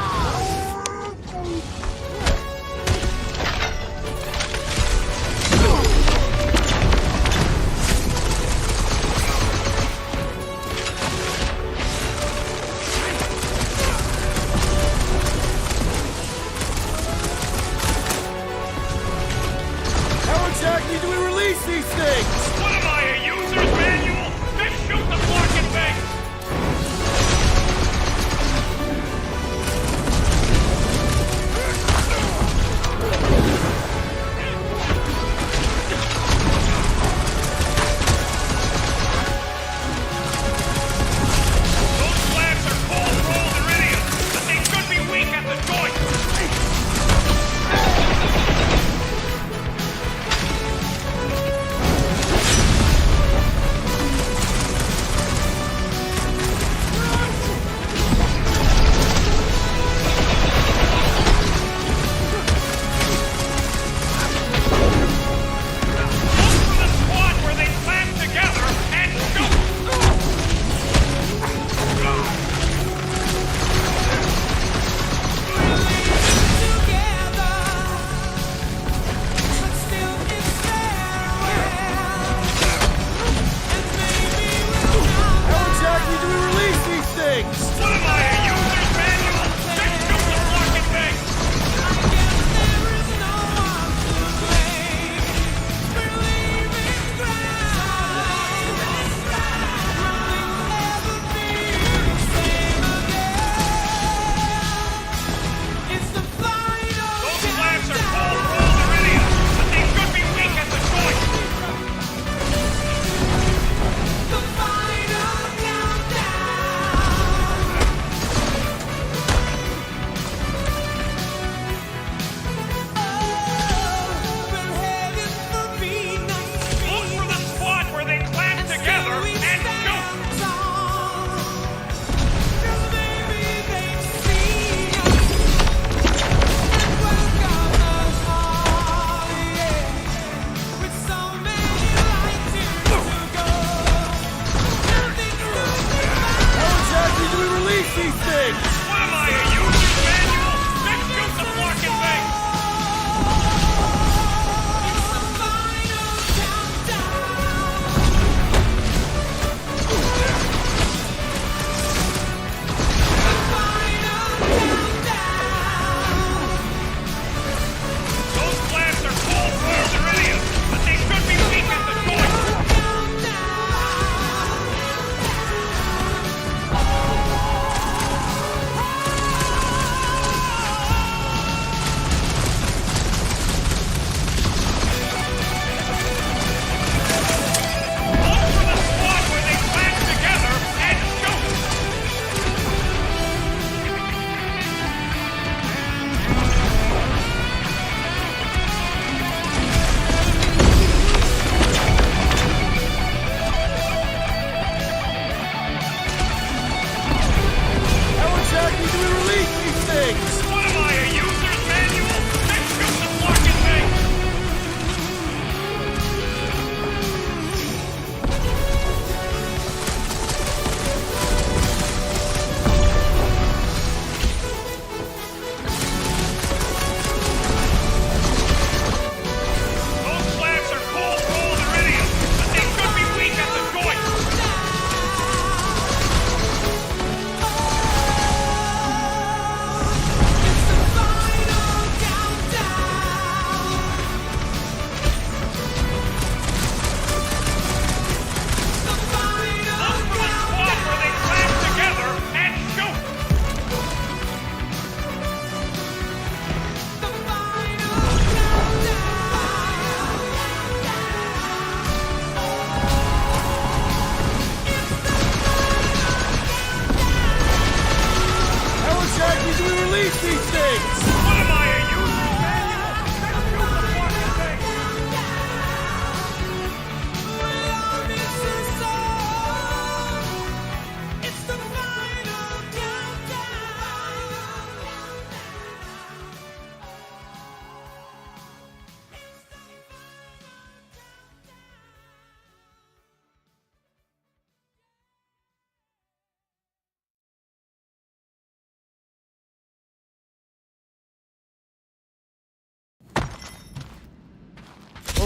How exactly do we release these things? What am I, a user's manual? Just shoot the fucking thing! Those slabs are cold-rolled iridium, but they should be weak at the joint!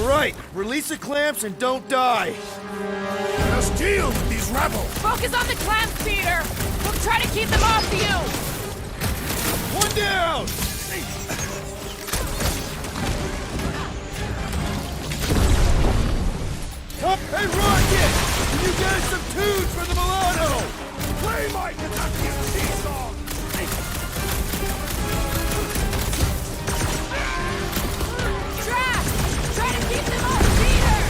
All right, release the clamps and don't die. Let us deal with these rebels. Focus on the clamps, Peter! We'll try to keep them off you! One down! Up and rocket! Can you get us some tunes for the Milano? Play my Kentuckian sea song. Track! Try to keep them off Peter!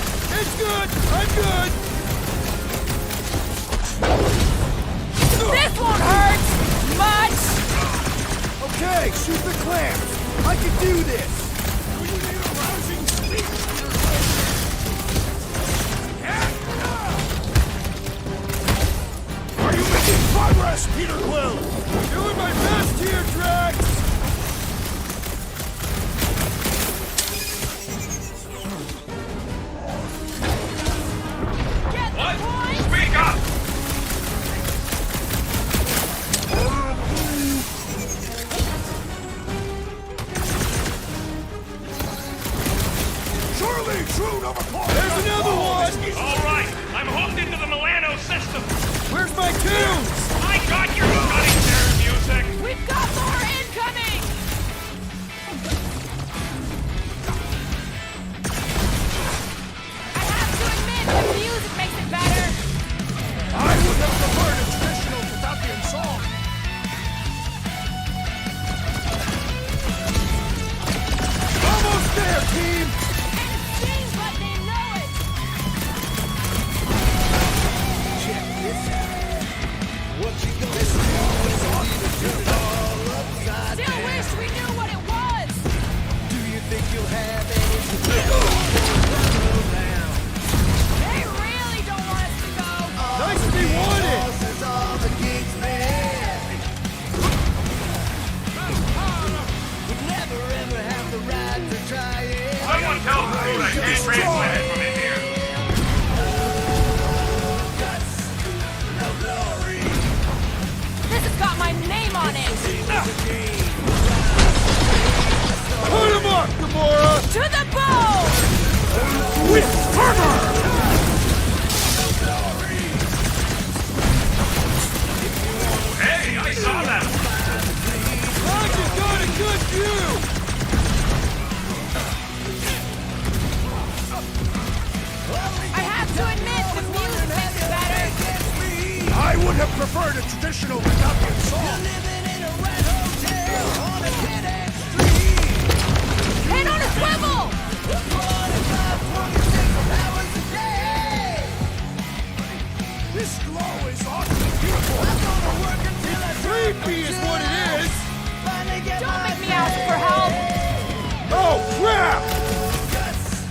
It's good! I'm good! This won't hurt! Much! Okay, shoot the clamps! I can do this! Do you need a rousing speech? Are you making progress, Peter Quill? Doing my best here, Drax! What? Speak up! Surely, true overclock. There's another one! All right, I'm hooked into the Milano system. Where's my tunes? I got your cutting their music. We've got more incoming! I have to admit, the music makes it better! I would have preferred a traditional Kentuckian song. Almost there, team! And it seems like they know it! Check this out. What you gonna do? Still wish we knew what it was! Do you think you'll have any down? They really don't want us to go! Nice to be wanted! All the gigs, man. Would never ever have the right to try it. Someone tell Groot I can't translate it from in here. No glory. This has got my name on it! Put him up, Gamora! To the bone! With fervor! Hey, I saw that. Roger's got a good view! I have to admit, the music makes it better! I would have preferred a traditional Kentuckian song. Living in a red hotel on a dead-end street. Head on a swivel! 25, 26 hours a day. This glow is awesome beautiful. I'm gonna work until I Creepy is what it is! finally get Don't my make me ask for help! Oh, crap! guts.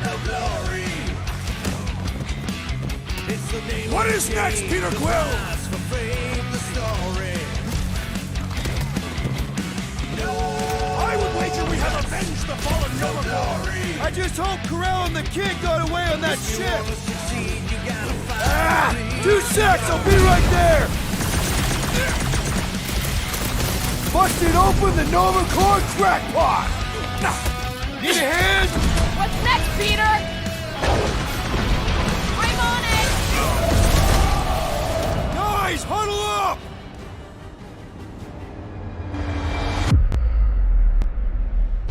No glory. It's the name What is next, Peter Quill? for fame, the story. I would wager we have avenged the fallen Unicorn. I just hope Corell and the kid got away on that ship! Succeed, you gotta fight. Ah! 2 secs, I'll be right there! Busted open the Nova Core crackpot! Need a hand? What's next, Peter? I'm on it! Guys, huddle up!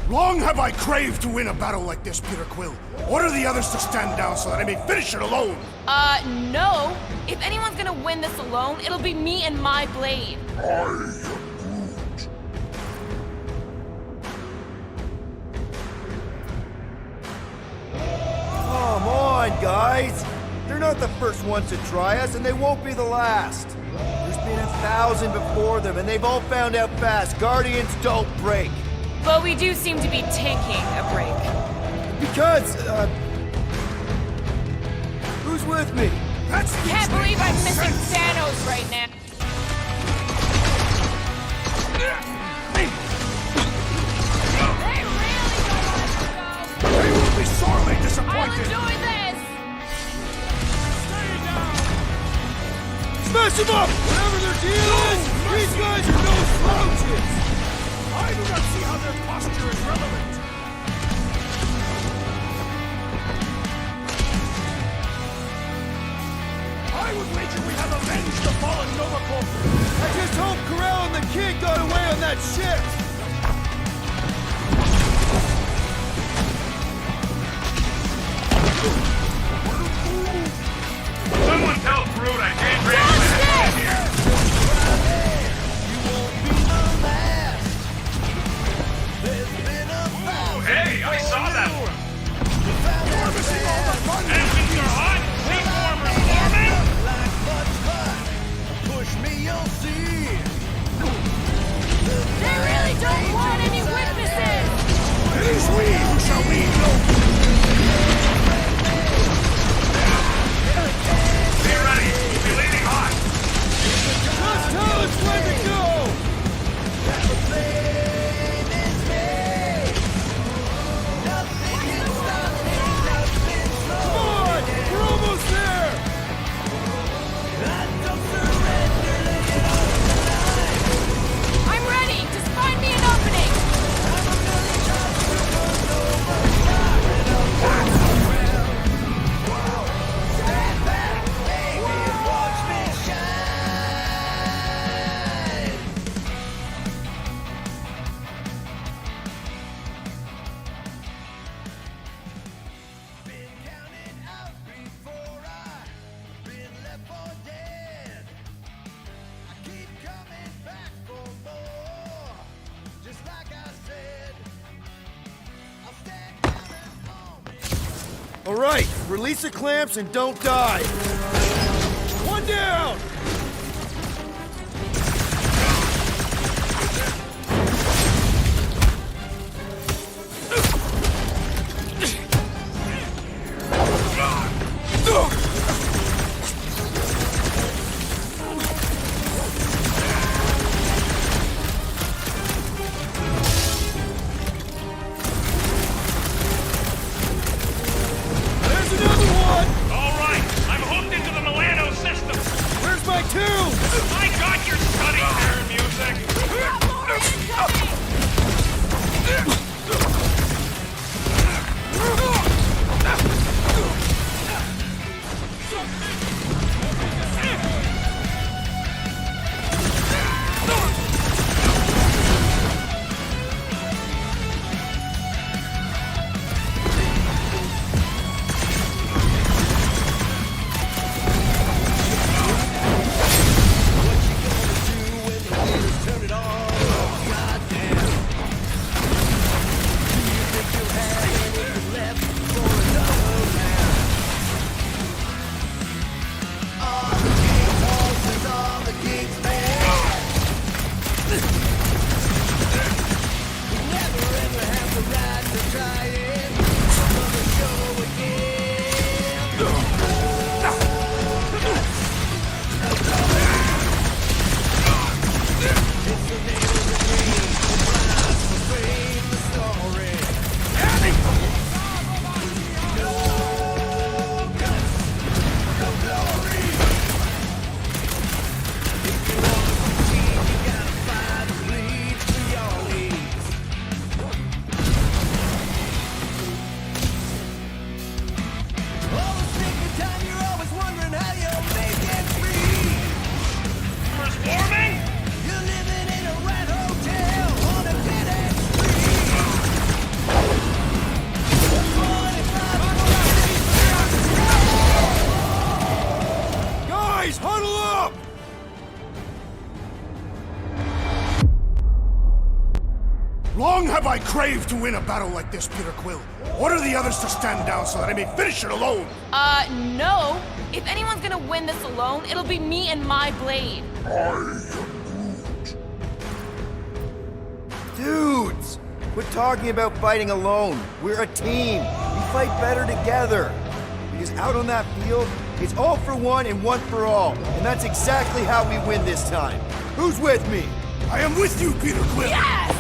Long have I craved to win a battle like this, Peter Quill. Order the others to stand down so that I may finish it alone. No. If anyone's gonna win this alone, it'll be me and my blade. Come on, guys! They're not the first ones to try us, and they won't be the last. There's been 1,000 before them, and they've all found out fast. Guardians don't break. But we do seem to be taking a break. Because, who's with me? That's Can't believe I'm missing Thanos right now. They really don't want us to go. They will be sorely I'll disappointed. enjoy this. Smash them up! Whatever their deal is, these guys are no slouches! I do not see how their posture is relevant. fallen Nova Corps. I just hope Corell and the kid got away on that ship! Someone tell Groot I can't bring him here. Ooh, hey, I saw that one. Engines are hot. Seaformers forming. Push me, you'll see. They really don't want any witnesses! It is we who shall lead no. Be ready. We'll be leading hot. Just tell us when to go! Come on! We're almost there! I'm ready! Just find me an opening! All right, release the clamps and don't die. One down! All right, I'm hooked into the Milano system. Where's my tube? I got your study there, music. Long have I craved to win a battle like this, Peter Quill. Order the others to stand down so that I may finish it alone. No. If anyone's gonna win this alone, it'll be me and my blade. Dudes! Quit talking about fighting alone. We're a team. We fight better together. Because out on that field, it's all for one and one for all. And that's exactly how we win this time. Who's with me? I am with you, Peter Quill. Yes!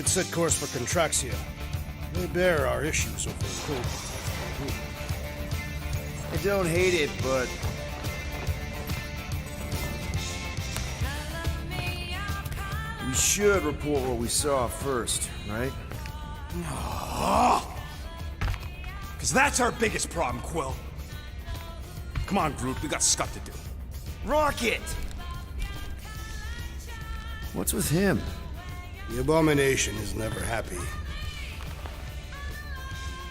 should set course for Contraxia. They bear our issues over a cold. I don't hate it, but... we should report what we saw first, right? Because that's our biggest problem, Quill. Come on, Groot, we got stuff to do. Rocket! What's with him? The Abomination is never happy.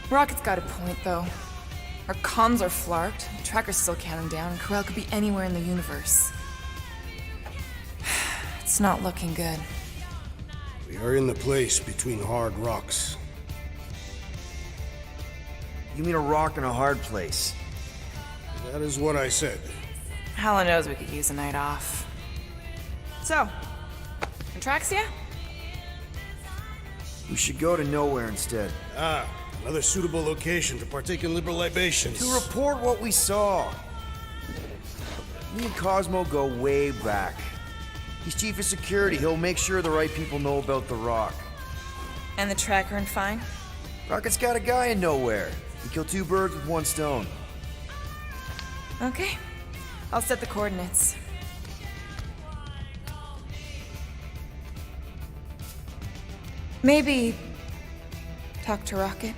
Rocket's got a point, though. Our comms are flarked, the tracker's still counting down, and Corel could be anywhere in the universe. It's not looking good. We are in the place between hard rocks. You mean a rock in a hard place? That is what I said. Hella knows we could use a night off. So, Contraxia? We should go to nowhere instead. Ah, another suitable location to partake in liberal libations. To report what we saw. Me and Cosmo go way back. He's chief of security. He'll make sure the right people know about the rock. And the tracker and fine? Rocket's got a guy in nowhere. He killed two birds with one stone. Okay. I'll set the coordinates. Maybe talk to Rocket.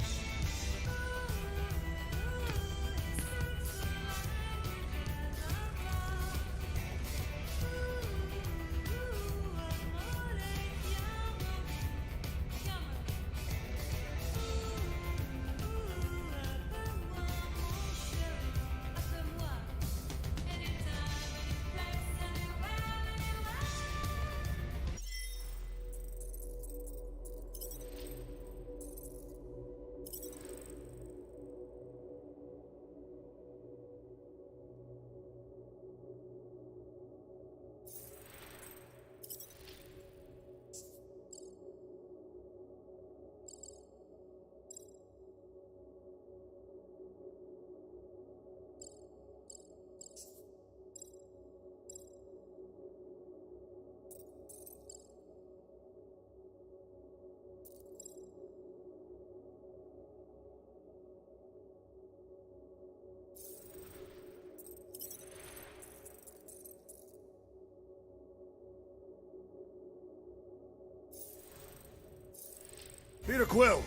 Peter Quill,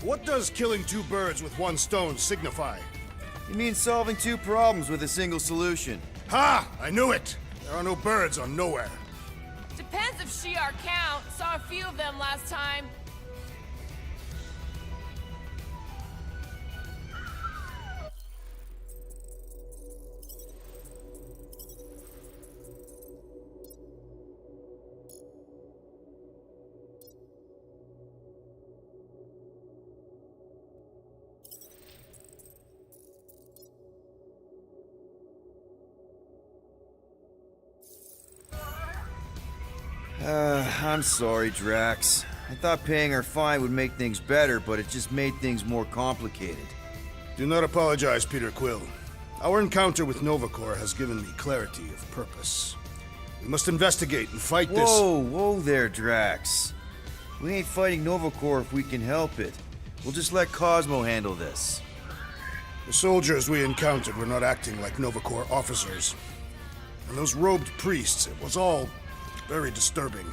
what does killing two birds with one stone signify? You mean solving two problems with a single solution. Ha! I knew it! There are no birds on nowhere. Depends if Shi'ar count. Saw a few of them last time. I'm sorry, Drax. I thought paying our fine would make things better, but it just made things more complicated. Do not apologize, Peter Quill. Our encounter with Nova Corps has given me clarity of purpose. We must investigate and fight this— Whoa there, Drax. We ain't fighting Nova Corps if we can help it. We'll just let Cosmo handle this. The soldiers we encountered were not acting like Nova Corps officers. And those robed priests, it was all very disturbing.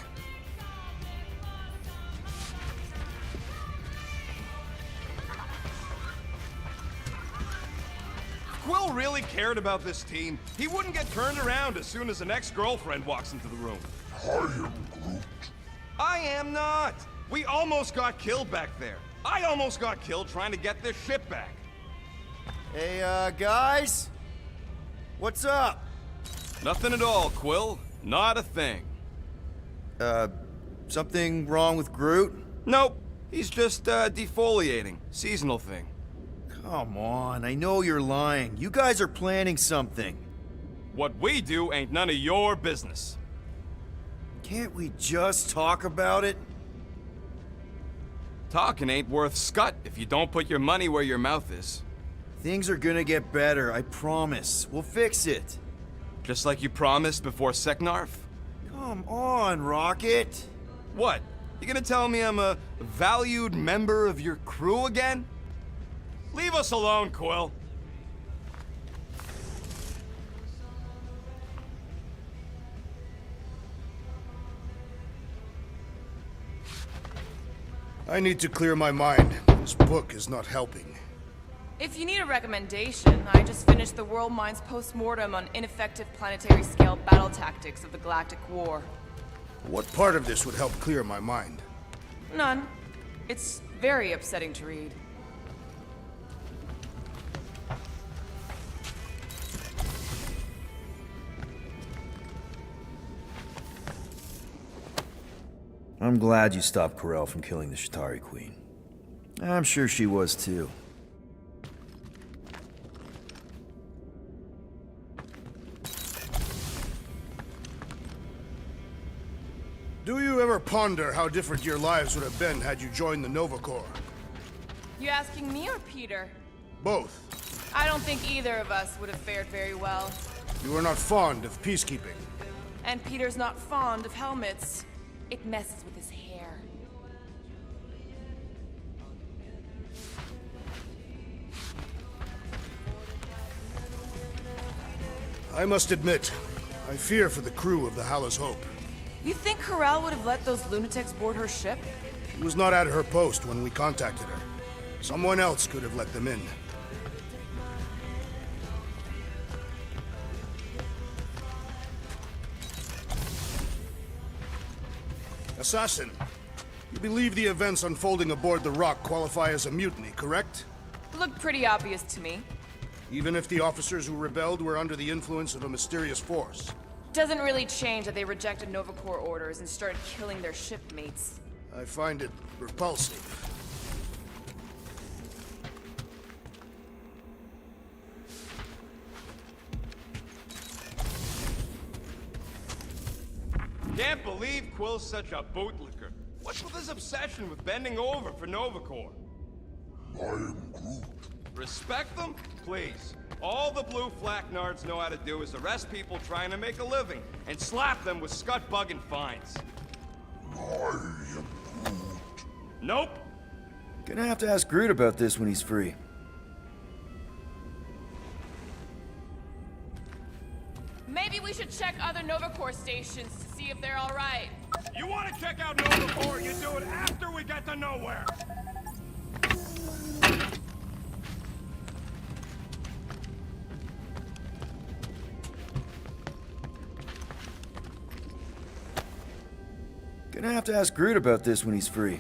Quill really cared about this team. He wouldn't get turned around as soon as an ex-girlfriend walks into the room. I am Groot. I am not. We almost got killed back there. I almost got killed trying to get this ship back. Hey, guys? What's up? Nothing at all, Quill. Not a thing. Something wrong with Groot? Nope. He's just, defoliating. Seasonal thing. Come on, I know you're lying. You guys are planning something. What we do ain't none of your business. Can't we just talk about it? Talking ain't worth scut if you don't put your money where your mouth is. Things are gonna get better, I promise. We'll fix it. Just like you promised before Seknarf? Come on, Rocket. What? You gonna tell me I'm a valued member of your crew again? Leave us alone, Quill. I need to clear my mind. This book is not helping. If you need a recommendation, I just finished the World Mind's post-mortem on ineffective planetary scale battle tactics of the Galactic War. What part of this would help clear my mind? None. It's very upsetting to read. I'm glad you stopped Corel from killing the Shatari Queen. I'm sure she was too. Do you ever ponder how different your lives would have been had you joined the Nova Corps? You asking me or Peter? Both. I don't think either of us would have fared very well. You are not fond of peacekeeping. And Peter's not fond of helmets. It messes with his hair. I must admit, I fear for the crew of the Hala's Hope. You think Corel would have let those lunatics board her ship? She was not at her post when we contacted her. Someone else could have let them in. Assassin, you believe the events unfolding aboard the Rock qualify as a mutiny, correct? Looked pretty obvious to me. Even if the officers who rebelled were under the influence of a mysterious force? Doesn't really change that they rejected Nova Corps orders and started killing their shipmates. I find it repulsive. Can't believe Quill's such a bootlicker. What's with his obsession with bending over for Nova Corps? I am Groot. Respect them? Please. All the blue flak nards know how to do is arrest people trying to make a living and slap them with scut-bugging fines. I am Groot. Nope. Gonna have to ask Groot about this when he's free. Maybe we should check other Nova Corps stations to see if they're all right. You want to check out Nova Corps, you do it after we get to nowhere. Gonna have to ask Groot about this when he's free.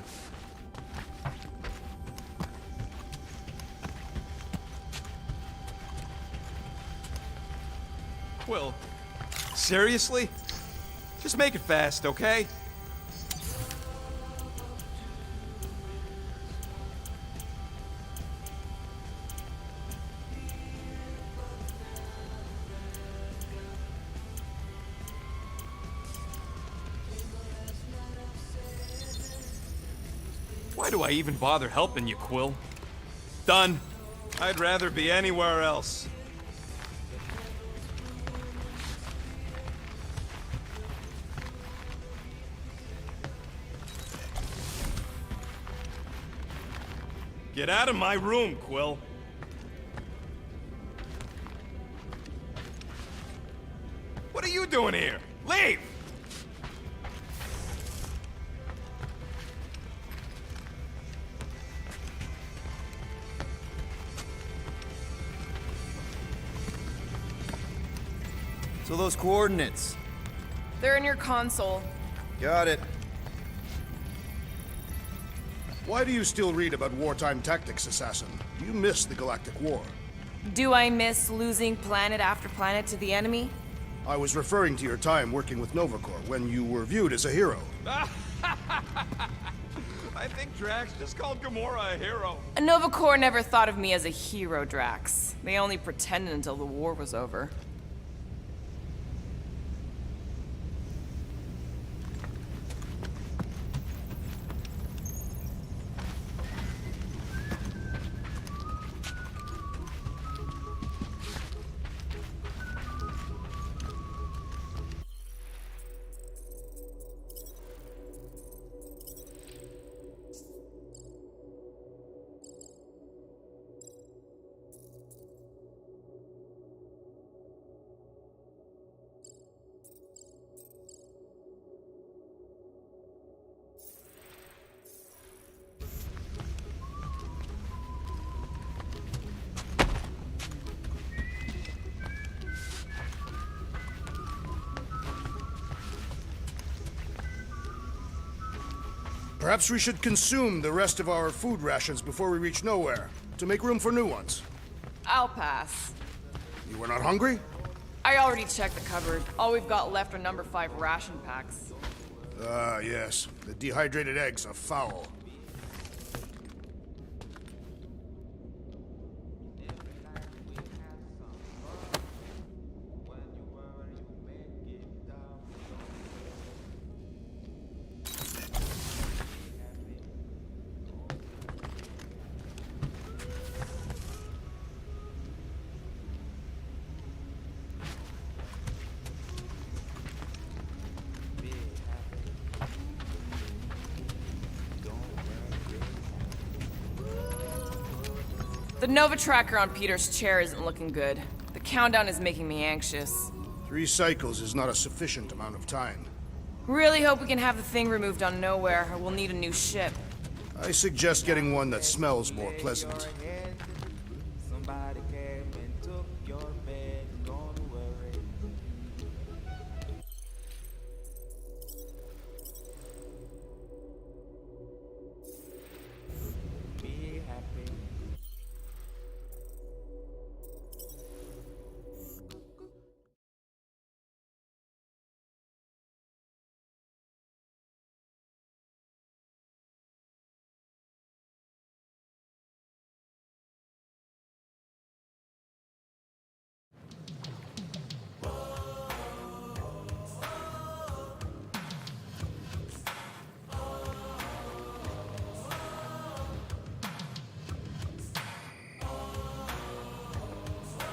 Quill, seriously? Just make it fast, okay? Why do I even bother helping you, Quill? Done. I'd rather be anywhere else. Get out of my room, Quill. What are you doing here? Leave! So those coordinates. They're in your console. Got it. Why do you still read about wartime tactics, Assassin? Do you miss the Galactic War? Do I miss losing planet after planet to the enemy? I was referring to your time working with Nova Corps when you were viewed as a hero. I think Drax just called Gamora a hero. Nova Corps never thought of me as a hero, Drax. They only pretended until the war was over. Perhaps we should consume the rest of our food rations before we reach nowhere, to make room for new ones. I'll pass. You were not hungry? I already checked the cupboard. All we've got left are number 5 ration packs. Ah, yes. The dehydrated eggs are foul. The Nova tracker on Peter's chair isn't looking good. The countdown is making me anxious. 3 cycles is not a sufficient amount of time. Really hope we can have the thing removed on Nowhere, or we'll need a new ship. I suggest getting one that smells more pleasant.